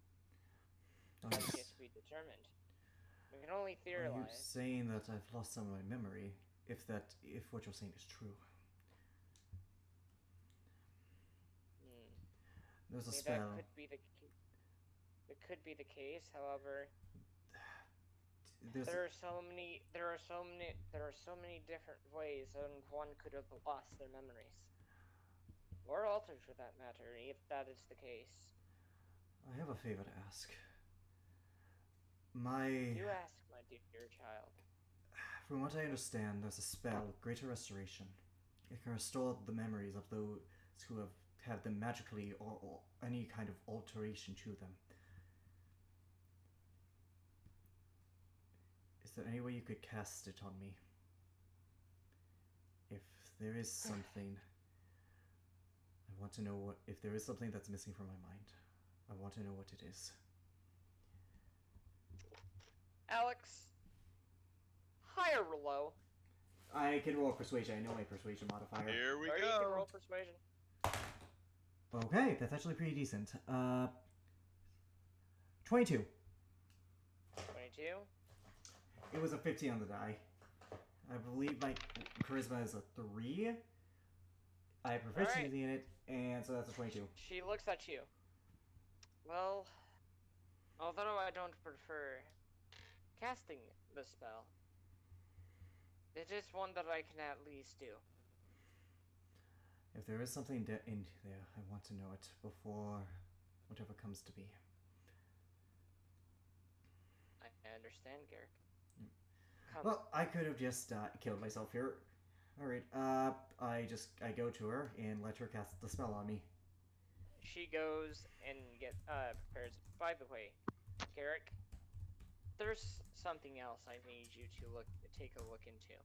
is yet to be determined. We can only theorize. Are you saying that I've lost some of my memory? If what you're saying is true. There's a spell. It could be the case. However, there are so many different ways and one could have lost their memories, or altered for that matter, if that is the case. I have a favor to ask. You ask, my dear child. From what I understand, there's a spell, Greater Restoration. It can restore the memories of those who have them magically or any kind of alteration to them. Is there any way you could cast it on me? If there is something, I want to know if there is something that's missing from my mind. I want to know what it is. Alex, high or low? I can roll persuasion. I know my persuasion modifier. Here we You go. can roll persuasion. Okay, that's actually pretty decent. 22. 22. It was a 15 on the die. I believe my charisma is a 3. I have proficiency in it, and so that's a 22. She looks at you. Well, although I don't prefer casting the spell, it is one that I can at least do. If there is something in there, I want to know it before whatever comes to be. I understand, Garrick. Well, I could have just killed myself here. Alright, I go to her and let her cast the spell on me. She goes and prepares. By the way, Garrick, there's something else I need you to take a look into.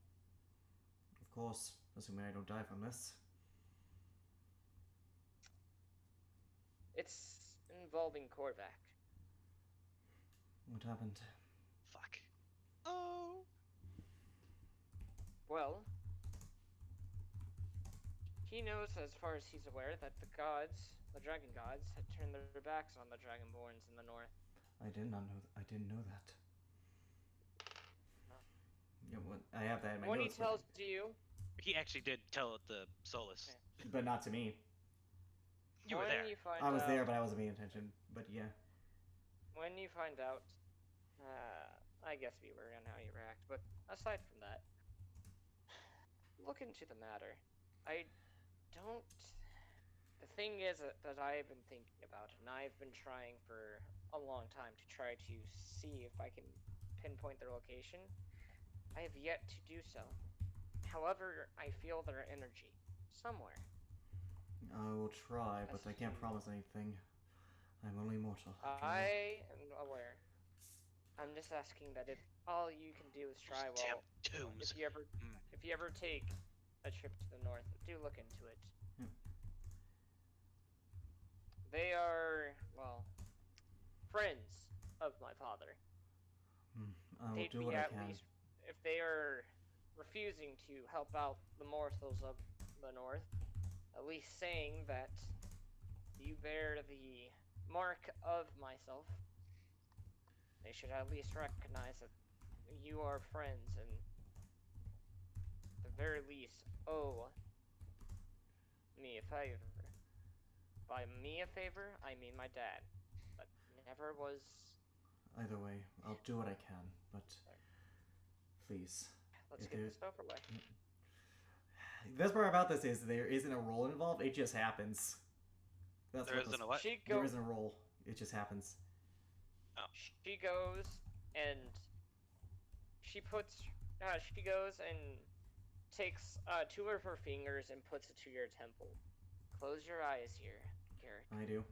Of course, assuming I don't die from this. It's involving Korvac. What happened? Fuck. Oh. Well, he knows, as far as he's aware, that the dragon gods, had turned their backs on the Dragonborns in the north. I didn't know that. Yeah, I have that in my When notes. He tells you, He actually did tell it to Solus. But not to me. You were there. I was there, but I wasn't paying attention. But yeah. When you find out, I guess we were on how you react. But aside from that, look into the matter. The thing is that I've been thinking about, and I've been trying for a long time to try to see if I can pinpoint their location. I have yet to do so. However, I feel their energy somewhere. I will try, but I can't promise anything. I'm only mortal. after all. I am aware. I'm just asking that if all you can do is try, Those damn well, tombs. if you ever take a trip to the north, do look into it. Hmm. They are, well, friends of my father. I will They'd do be what I at can. least, if they are refusing to help out the mortals of the north, at least saying that you bear the mark of myself. They should at least recognize that you are friends and at the very least owe me a favor. By me a favor, I mean my dad. But never was. Either way, I'll do what I can, but please. Let's If get there- this over with. The best part about this is there isn't a roll involved, it just happens. That's There what isn't this- a what? There isn't a roll, it just happens. She goes and she goes and takes two of her fingers and puts it to your temple. Close your eyes here, Garrick. I do.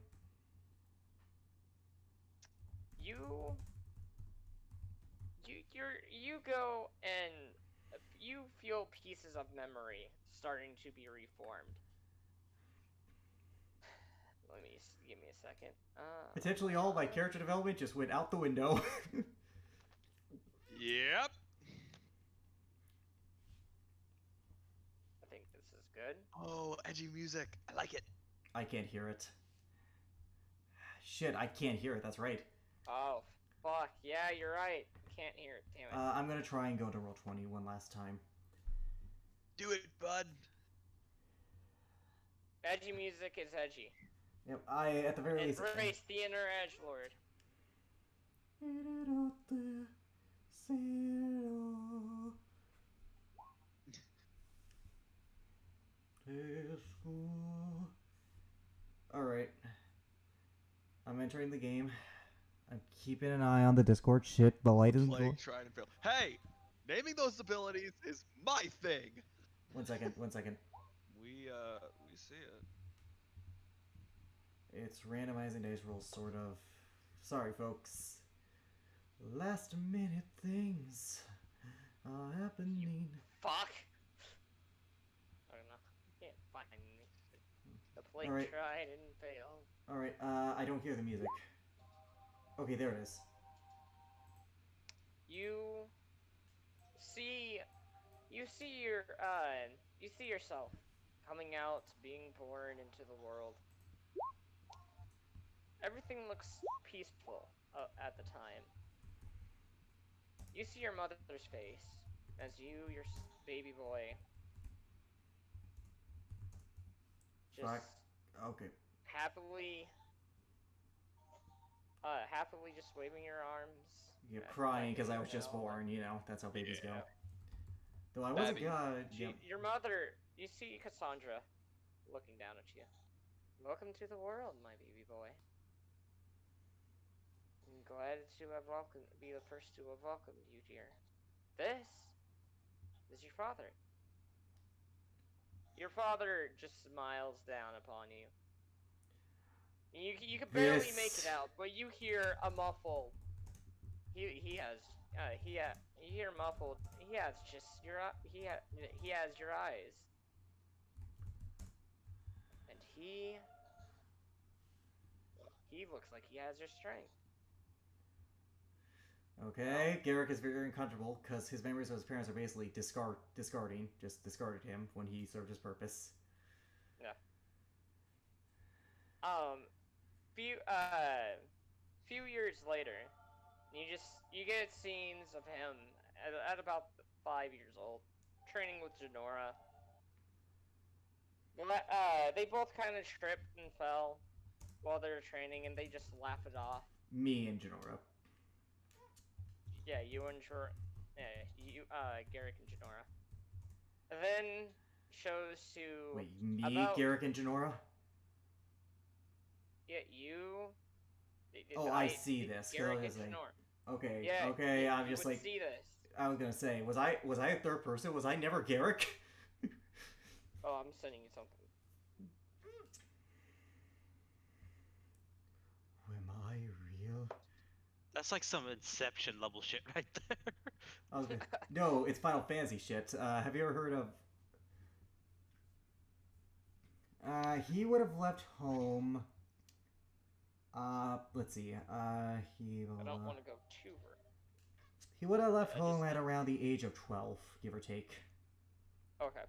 You go and you feel pieces of memory starting to be reformed. Give me a second. Potentially all my character development just went out the window. Yep. I think this is good. Oh, edgy music. I like it. I can't hear it. Shit, I can't hear it, that's right. Oh, fuck. Yeah, you're right. Can't hear it. Damn it. I'm gonna try and go to roll 20 one last time. Do it, bud. Edgy music is edgy. Yep, at the very least. Embrace the inner edgelord. Alright. I'm entering the game. I'm keeping an eye on the Discord. Shit, the light isn't Playing, glowing. trying to fail. Hey, naming those abilities is my thing. 1 second, 1 second. We see it. It's randomizing dice rolls, sort of. Sorry, folks. Last minute things are happening. Fuck. I don't know. Can't find me. The plate Alright. tried and failed. Alright, I don't hear the music. Okay, there it is. You see yourself coming out, being born into the world. Everything looks peaceful at the time. You see your mother's face as your baby boy, just Fuck. Okay. happily just waving your arms. You're at crying you because I was just know. born, you know, that's how babies go. Yeah. Though I wasn't Babby. God. Yep. Your mother, you see Cassandra looking down at you. Welcome to the world, my baby boy. I'm glad to be the first to have welcomed you, dear. This is your father. Your father just smiles down upon you. You can barely make it out, but you hear a muffled. You hear muffled. He has your eyes, and he looks like he has your strength. Okay, Garrick is very uncomfortable because his memories of his parents are basically discarded him when he served his purpose. Yeah. Few years later, you get scenes of him at about 5 years old, training with Janora. They both kind of tripped and fell while they were training, and they just laugh it off. Me and Janora. Yeah, Garrick and Janora. And then shows to Wait, me, about- Garrick, and Janora? yeah, you. Oh, I see this. Garrick and Obviously. Janora. Okay, Yeah, okay, I'm you just would like, see this. I was gonna say, was I a third person? Was I never Garrick? Oh, I'm sending you something. That's like some Inception level shit right there. I was gonna... No, it's Final Fantasy shit. Have you ever heard of... he would have left home... let's see. He I don't want to go too far. He would have left I home just- at around the age of 12, give or take. Okay.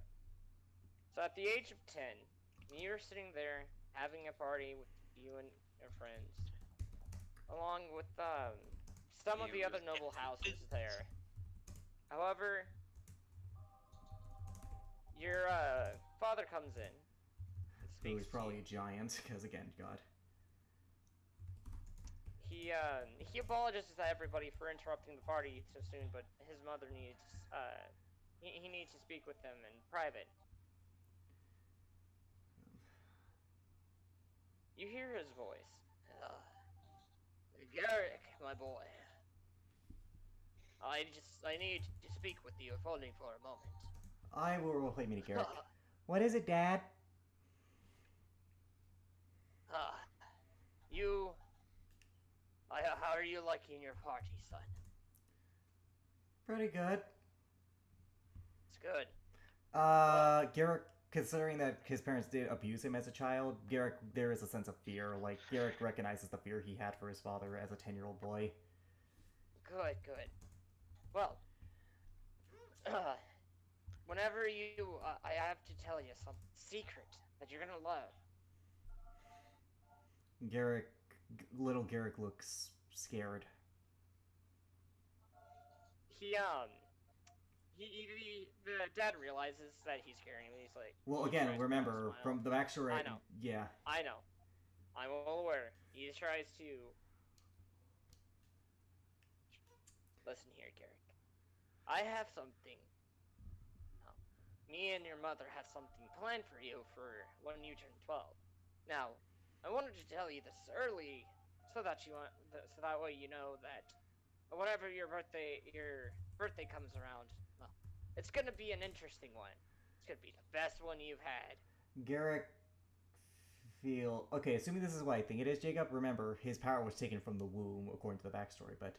So at the age of 10, you're sitting there having a party with you and your friends, along with some of the other noble houses there. However, your father comes in and Who speaks is probably a giant, because again, God. He apologizes to everybody for interrupting the party so soon, but his mother needs he needs to speak with them in private. You hear his voice. Garrick, my boy. I need to speak with you if only for a moment. I will roleplay Mini Garrick. What is it, Dad? How are you liking your party, son? Pretty good. It's good. Garrick, considering that his parents did abuse him as a child, Garrick, there is a sense of fear. Like, Garrick recognizes the fear he had for his father as a 10-year-old boy. Good. Well, whenever I have to tell you some secret that you're gonna love. Little Garrick looks scared. The dad realizes that he's scaring him. He's like, Well, he again, tries to remember, smile. from the backstory... I know. Yeah. I know. I'm well aware. He tries to... Listen here, Garrick. I have something. Me and your mother have something planned for you for when you turn 12. Now, I wanted to tell you this early, so that way you know that whenever your birthday comes around, well, it's gonna be an interesting one. It's gonna be the best one you've had. Garrick Okay, assuming this is what I think it is, Jacob, remember, his power was taken from the womb, according to the backstory, but...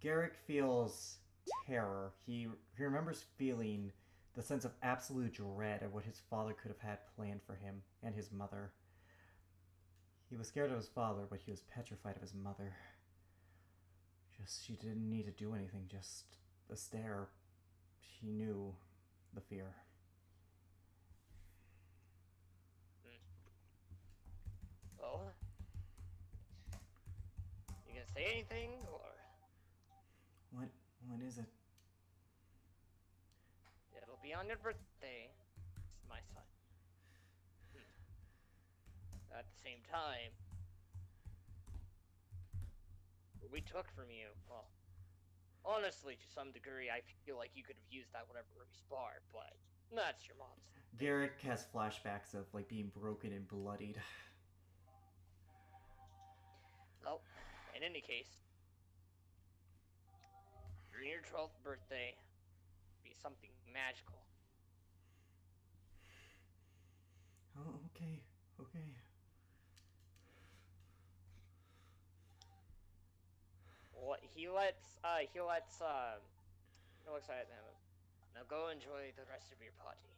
Garrick feels terror. He remembers feeling the sense of absolute dread of what his father could have had planned for him and his mother. He was scared of his father, but he was petrified of his mother. She didn't need to do anything, just a stare. She knew the fear. Well, you gonna say anything, or? What is it? It'll be on your birthday, my son. At the same time, what we took from you, well, honestly, to some degree, I feel like you could have used that whatever we spar, but that's your mom's. Garrick has flashbacks of, like, being broken and bloodied. Well, in any case, during your 12th birthday, be something magical. Oh, okay. What he looks at him. Now go enjoy the rest of your party.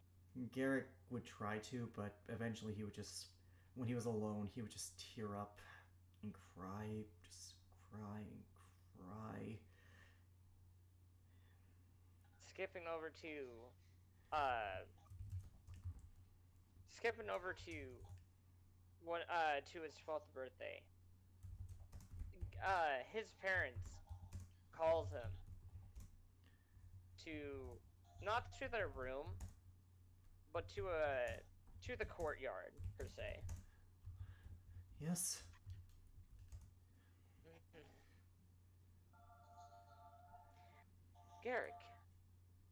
Garrick would try to, but eventually he would just, when he was alone, he would just tear up and cry, just cry and cry. Skipping over to his 12th birthday. His parents calls him not to their room, but to the courtyard per se. Yes. Garrick,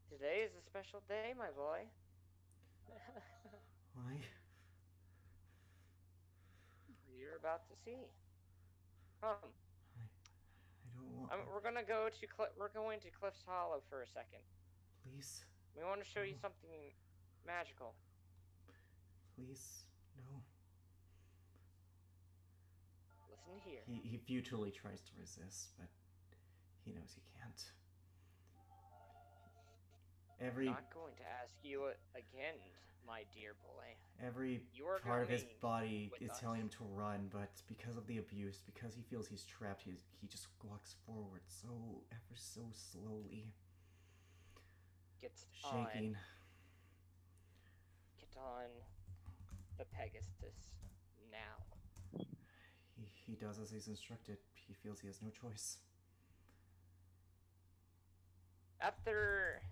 today is a special day, my boy. Why? You're about to see. Come. I don't want... We're going to Cliff's Hollow for a second. Please. We want to show you something magical. Please. No. Listen here. He futilely tries to resist, but he knows he can't. I'm not going to ask you again, my dear boy. Every You are part of his coming body with is us. telling him to run, but because of the abuse, because he feels he's trapped, he just walks forward ever so slowly, Get shaking. Get on the Pegasus now. He does as he's instructed. He feels he has no choice. After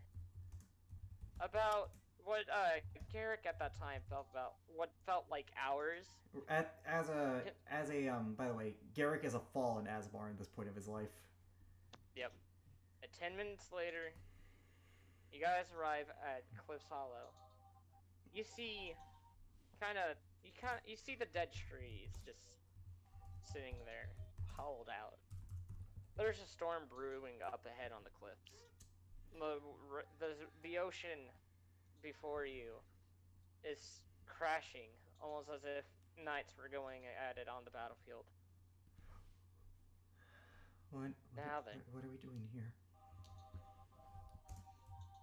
about what Garrick at that time felt about what felt like hours. By the way, Garrick is a fallen Asmar at this point of his life. Yep. 10 minutes later, you guys arrive at Cliff's Hollow. You see, you see the dead trees just sitting there, hollowed out. There's a storm brewing up ahead on the cliffs. The ocean before you is crashing, almost as if knights were going at it on the battlefield. What Now then. What are we doing here?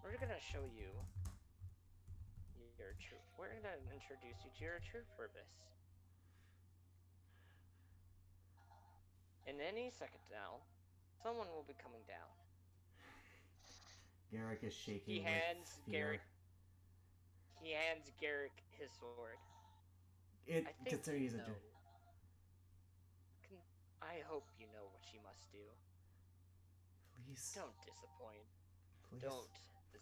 We're gonna show you your true. We're gonna introduce you to your true purpose. In any second now, someone will be coming down. Garrick is shaking. He hands with fear. Garrick his sword. Considering he's a I hope you know what you must do. Please. Don't disappoint. Please. Don't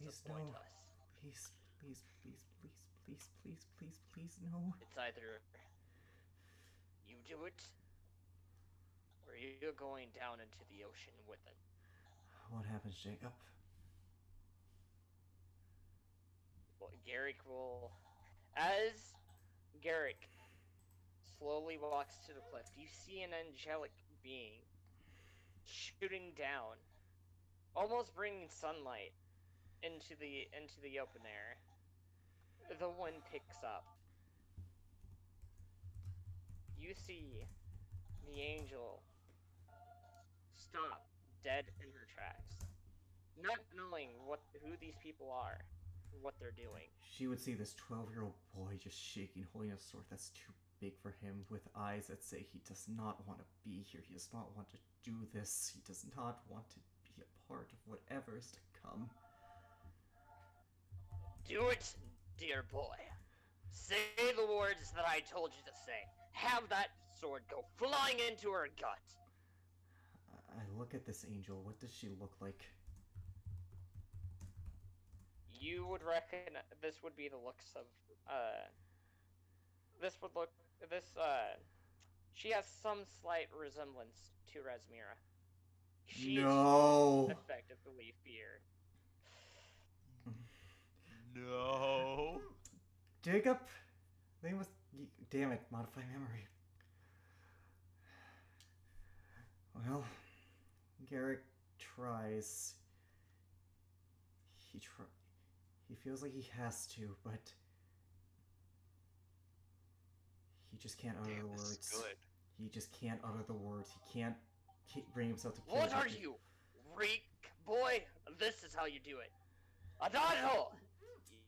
disappoint no. us. Please, no. It's either you do it, or you're going down into the ocean with it. What happens, Jacob? Well, Garrick will... As Garrick slowly walks to the cliff, you see an angelic being shooting down, almost bringing sunlight into the open air. The wind picks up. You see the angel stop dead in her tracks, not knowing who these people are, what they're doing. She would see this 12-year-old boy just shaking, holding a sword that's too big for him, with eyes that say he does not want to be here, he does not want to do this, he does not want to be a part of whatever is to come. Do it, dear boy. Say the words that I told you to say. Have that sword go flying into her gut. I look at this angel. What does she look like? You would reckon this would be the looks of, she has some slight resemblance to Razmira. She's No! effectively fear. No. Jacob? They must... Damn it, modify memory. Well, Garrick tries. He feels like he has to, but he just can't utter the words. This is good. He just can't utter the words. He can't bring himself to kill. What are you, Reek boy? This is how you do it. Adagio!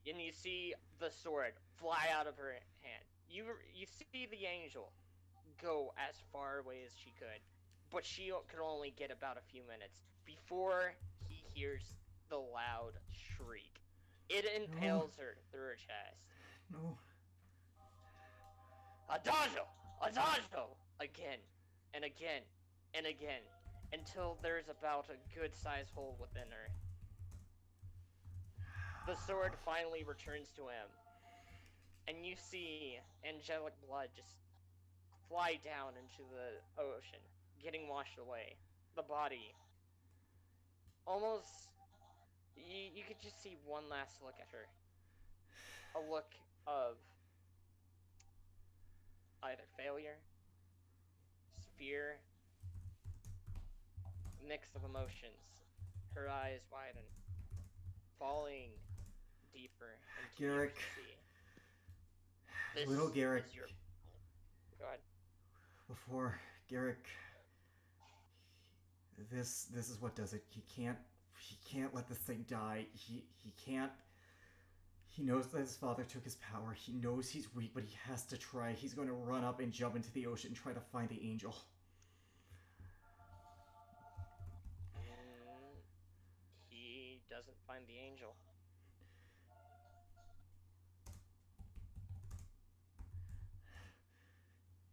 And you see the sword fly out of her hand. You see the angel go as far away as she could, but she could only get about a few minutes before he hears the loud shriek. It impales her through her chest. No. Adagio! Adagio! Again, and again, and again, until there's about a good-sized hole within her. The sword finally returns to him, and you see angelic blood just fly down into the ocean, getting washed away. The body, almost, you could just see one last look at her. A look of either failure, fear, mix of emotions. Her eyes widen, falling deeper into Garrick. the sea. This Little Garrick. is your... Go ahead. Before Garrick, this is what does it. He can't let this thing die. He can't. He knows that his father took his power. He knows he's weak, but he has to try. He's going to run up and jump into the ocean and try to find the angel. He doesn't find the angel.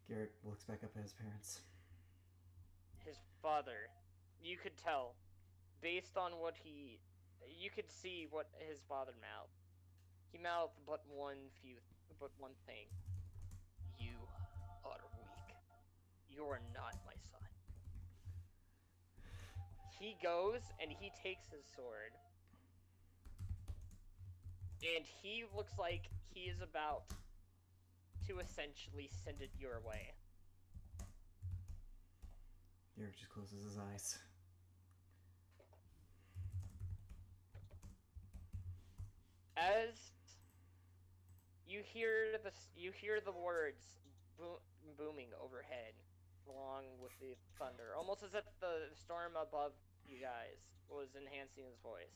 Garrick looks back up at his parents. His father, you could tell, based on what you could see what his father mouthed. He mouthed but one thing. You are weak. You're not my son. He goes and he takes his sword. And he looks like he is about to essentially send it your way. Garrick just closes his eyes. As you hear the words booming overhead, along with the thunder, almost as if the storm above you guys was enhancing his voice.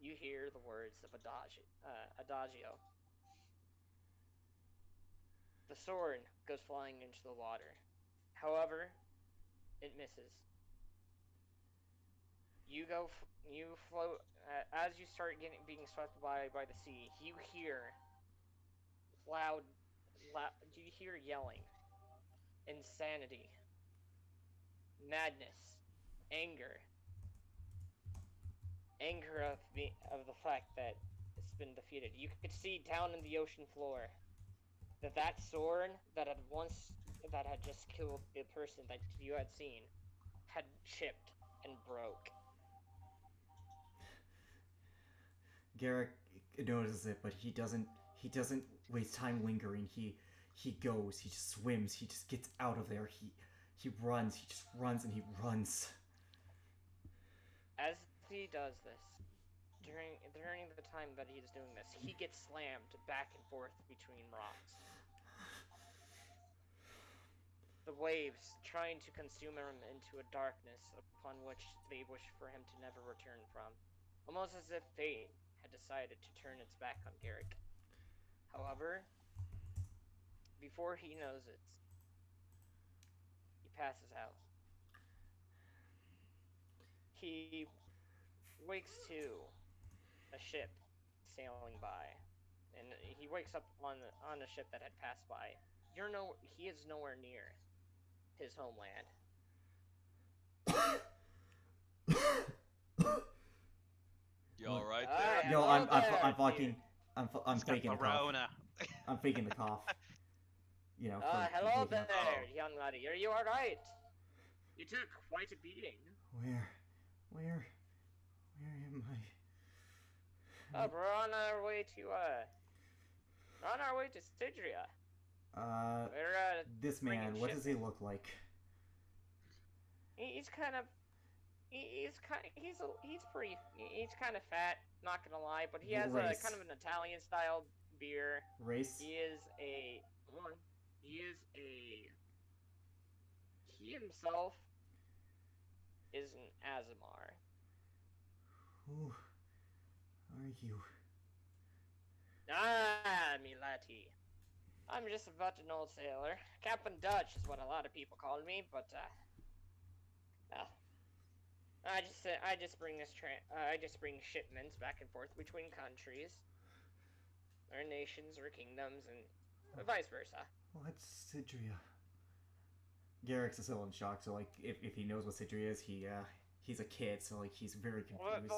You hear the words of adagio. The sword goes flying into the water. However, it misses. You float as you start being swept by the sea. You hear loud. You hear yelling, insanity, madness, anger of the fact that it's been defeated. You could see down in the ocean floor that sword that had just killed the person that you had seen had chipped and broke. Garrick notices it, but he doesn't waste time lingering. He goes, he just swims, he just gets out of there. He runs, he just runs and he runs. As he does this, during the time that he's doing this, he gets slammed back and forth between rocks. The waves trying to consume him into a darkness upon which they wish for him to never return from. Almost as if fate had decided to turn its back on Garrick. However, before he knows it, he passes out. He wakes to a ship sailing by, and he wakes up on a ship that had passed by. He is nowhere near his homeland. You all right Ah, there? Yo, hello I'm there, fucking, dude. I'm He's got faking the cough. Corona. I'm faking the cough. You know. Hello waking up. there, young laddie. Are you alright? You took quite a beating. Where am I? We're on our way to Cidria. We're This bringing man, what does he shipment. look like? He's kind of fat, not gonna lie, but he has a Race. kind of an Italian style beard. Race? He himself is an Azamar. Who are you? Me laddie. I'm just about an old sailor. Captain Dutch is what a lot of people call me, but well, I just bring shipments back and forth between countries, or nations, or kingdoms, and vice versa. What's Cidria? Garrick's still in shock, so like if he knows what Cidria is, he's a kid, so like he's very confused.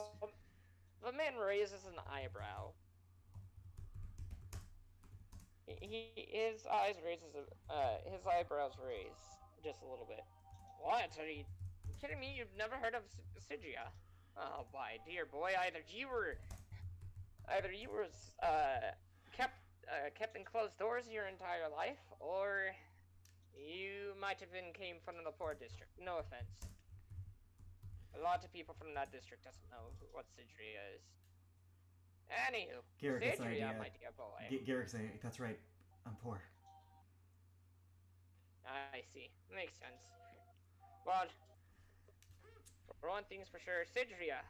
The man raises an eyebrow. His eyebrows raise just a little bit. What? Are you kidding me? You've never heard of Cidria? Oh, my dear boy, either you were kept in closed doors your entire life, or you might have came from the poor district. No offense. A lot of people from that district doesn't know what Cidria is. Anywho, Garrick gets an Cidria, idea. my dear boy. Garrick's saying, that's right, I'm poor. I see. Makes sense. But for one thing's for sure, Cidria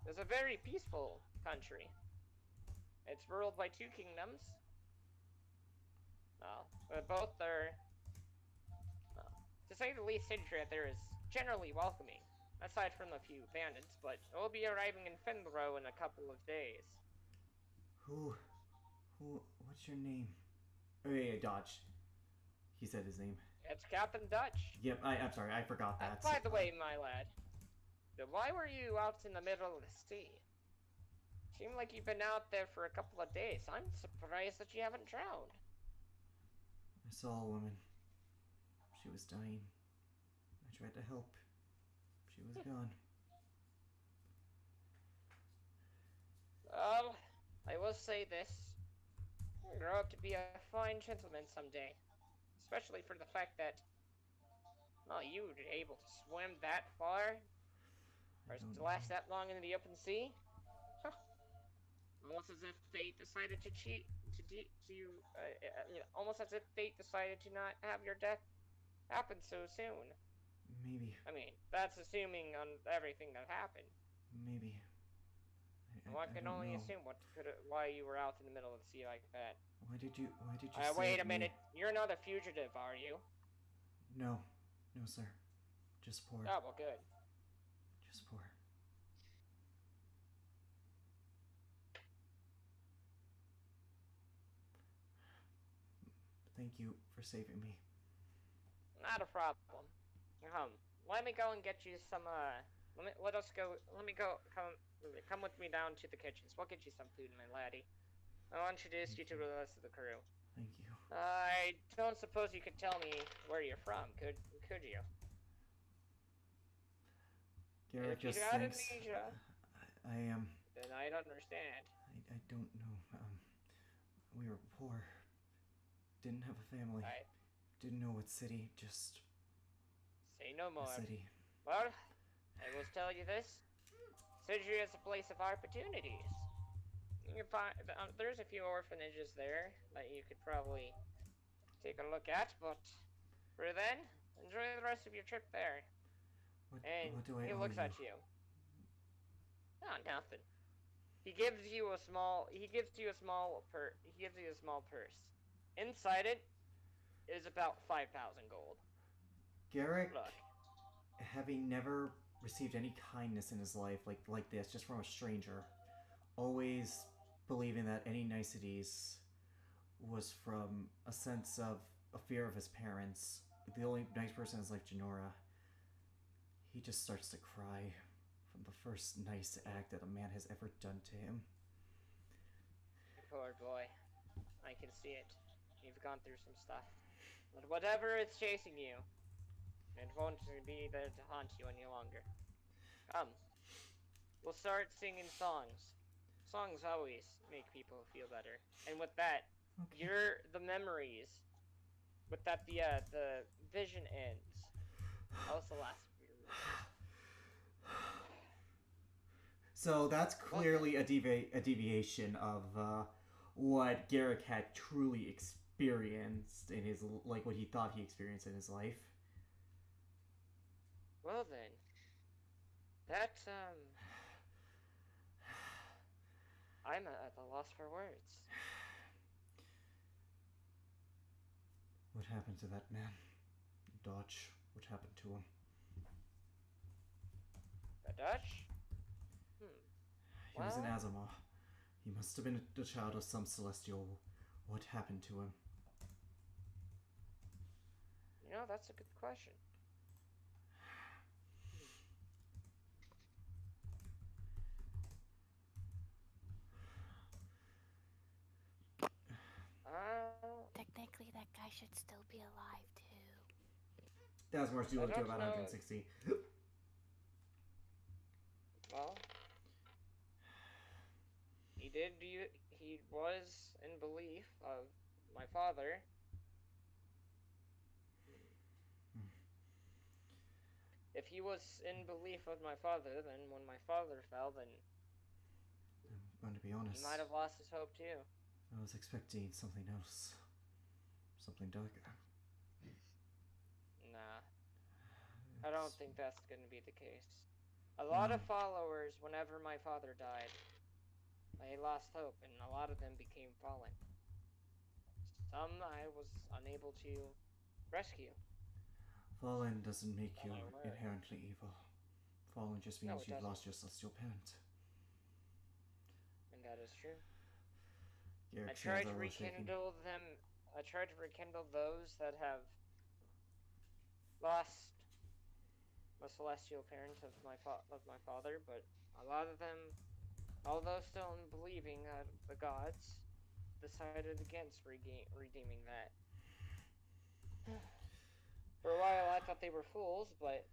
is a very peaceful country. It's ruled by two kingdoms. Both are, to say the least, Cidria there is generally welcoming, aside from a few bandits. But we'll be arriving in Fiddle in a couple of days. Who? What's your name? Oh, yeah, Dodge. He said his name. It's Captain Dutch. Yep, I'm sorry, I forgot that. By the way, my lad, why were you out in the middle of the sea? Seemed like you've been out there for a couple of days. I'm surprised that you haven't drowned. I saw a woman. She was dying. I tried to help. She was gone. Well, I will say this. You'll grow up to be a fine gentleman someday. Especially for the fact that, well, you were able to swim that far, or to last that long in the open sea. Huh. Almost as if fate decided to cheat, almost as if fate decided to not have your death happen so soon. Maybe. I mean, that's assuming on everything that happened. Maybe. One can only know. assume why you were out in the middle of the sea like that. Why did you Wait save a minute. me? You're not a fugitive, are you? No, sir. Just poor. Oh, well, good. Just poor. Thank you for saving me. Not a problem. Let me go and get you some, come with me down to the kitchens. We'll get you some food, my laddie. I'll introduce you to the rest of the crew. Thank you. I don't suppose you could tell me where you're from, could you? Garrett If you just got thinks amnesia, I am. then I'd understand. I don't know. We were poor. Didn't have a family. Didn't know what city. Just Say no more. a city. Well, I will tell you this. Cidria is a place of opportunities. You can find, there's a few orphanages there that you could probably take a look at, but for then, enjoy the rest of your trip there. What do I he owe looks you? at you. Oh, nothing. He gives you a small purse. Inside it is about 5,000 gold. Garrick, Look. having never received any kindness in his life like this, just from a stranger, always believing that any niceties was from a sense of a fear of his parents. The only nice person in his life, Janora. He just starts to cry from the first nice act that a man has ever done to him. Poor boy. I can see it. You've gone through some stuff. But whatever is chasing you, it won't be there to haunt you any longer. We'll start singing songs. Songs always make people feel better. And with that, Okay. the memories, with that the vision ends. Also lasts for your So that's clearly a deviation of what Garrick had truly experienced in his, like what he thought he experienced in his life. Well then, that I'm at the loss for words. What happened to that man? Dodge, what happened to him? The Dutch? He was in Well- Azamah. He must have been the child of some celestial. What happened to him? You know, that's a good question. Technically, that guy should still be alive too. Dasmar's due I to don't about know. 160. Well, he was in belief of my father. If he was in belief of my father, then when my father fell, then I'm going to be he honest. might have lost his hope too. I was expecting something else. Something darker. I don't think that's going to be the case. A lot of followers, whenever my father died, they lost hope, and a lot of them became fallen. Some I was unable to rescue. Fallen doesn't make you Am I aware? inherently evil. Fallen just No, means it you've doesn't. lost your celestial parent. And that is true. Your I tried hands to are a little shaking. rekindle them. I tried to rekindle those that have lost the celestial parent of my father, but a lot of them, although still believing the gods, decided against redeeming that. For a while, I thought they were fools, but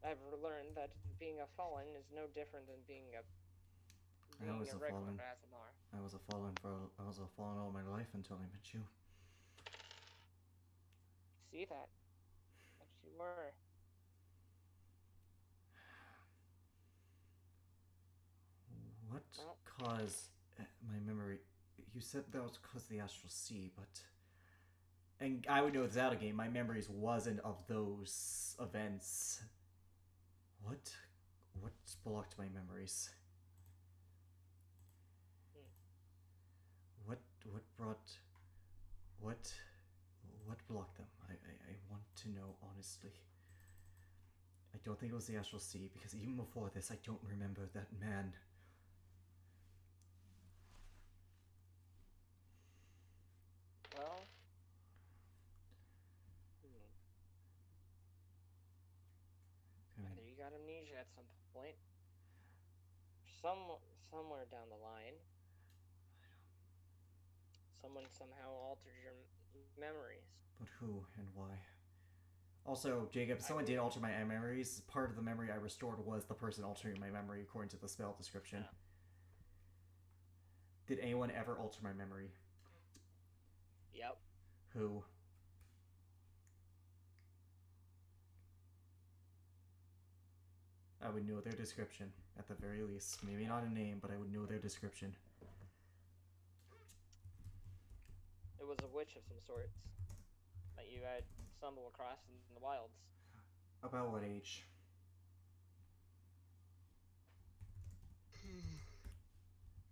I've learned that being a fallen is no different than being a regular fallen. Azamar. I was a fallen all my life until I met you. See that? But you were. What Well, caused my memory? You said that was because of the astral sea, but and I would know it's out of game. My memories wasn't of those events. What blocked my memories? What brought what blocked them? I want to know honestly. I don't think it was the astral sea because even before this, I don't remember that man. well. Either you got amnesia at some point, somewhere down the line, someone somehow altered your memories. But who and why? Also, Jacob, if someone did alter my memories, part of the memory I restored was the person altering my memory according to the spell description. Yeah. Did anyone ever alter my memory? Yep. Who? I would know their description, at the very least. Maybe not a name, but I would know their description. It was a witch of some sorts that you had stumbled across in the wilds. About what age?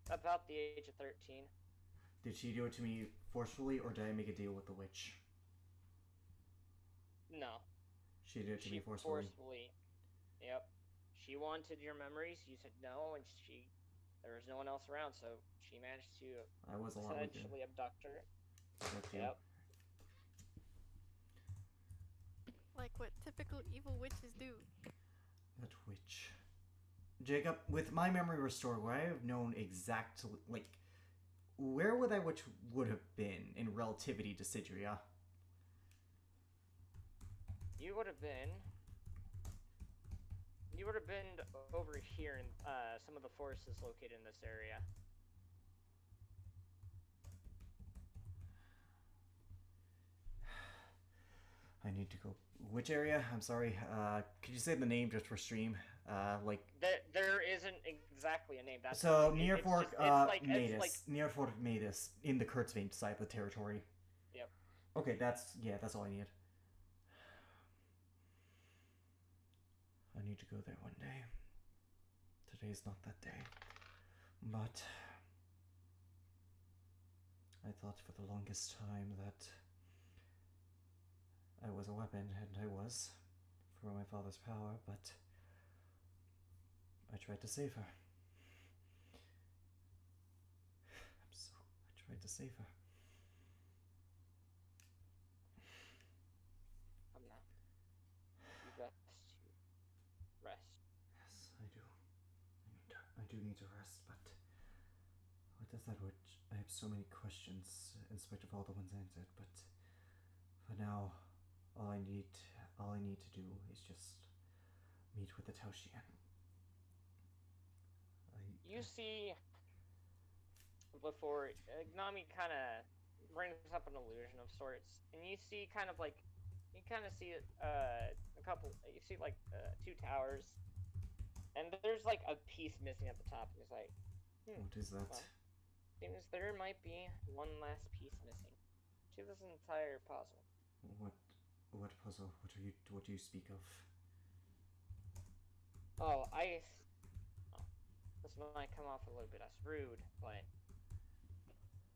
About the age of 13. Did she do it to me forcefully, or did I make a deal with the witch? No. She did it to me forcefully. Yep. She wanted your memories. You said no, and there was no one else around, so she managed to I was a lot with you. essentially abduct her. Yep. Like what typical evil witches do. That witch. Jacob, with my memory restored, would I have known exactly, like, where would that witch would have been in relativity to Cidria? You would have been over here in some of the forests located in this area. I need to go. Which area? I'm sorry. Could you say the name just for stream? There isn't exactly a name. That's so near Fort Matus. Near Fort Matus, in the Kurtzvein side of the territory. Yep. Okay, that's all I need. I need to go there one day. Today's not that day. But I thought for the longest time that I was a weapon, and I was, for my father's power, but I tried to save her. I tried to save her. I'm not. You got to rest. Yes, I do. I do need to rest, but what does that witch? I have so many questions in spite of all the ones answered, but for now, all I need to do is just meet with the Taoshian. You see, before Nami kind of brings up an illusion of sorts, and you see kind of see a couple. You see like 2 towers, and there's like a piece missing at the top. And he's like, What is that? Well, seems there might be one last piece missing to this entire puzzle. What puzzle? What do you speak of? might come off a little bit as rude, but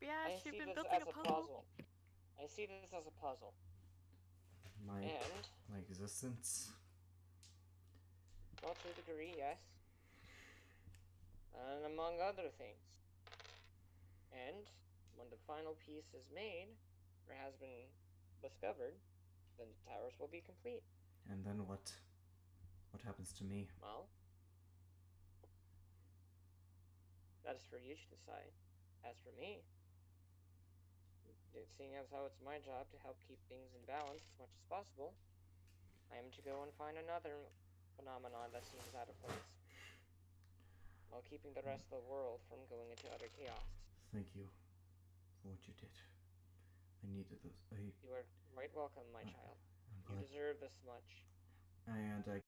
Yeah, I she's see been this building as a a puzzle. puzzle. I see this as a puzzle. My And, my existence. well, to a degree, yes. And among other things. And when the final piece is made, or has been discovered, then the towers will be complete. And then what? What happens to me? Well, that is for you to decide. As for me, seeing as how it's my job to help keep things in balance as much as possible, I am to go and find another phenomenon that seems out of place, while keeping the rest of the world from going into utter chaos. Thank you for what you did. I needed those. You are quite welcome, my child. You glad. deserve this much. And I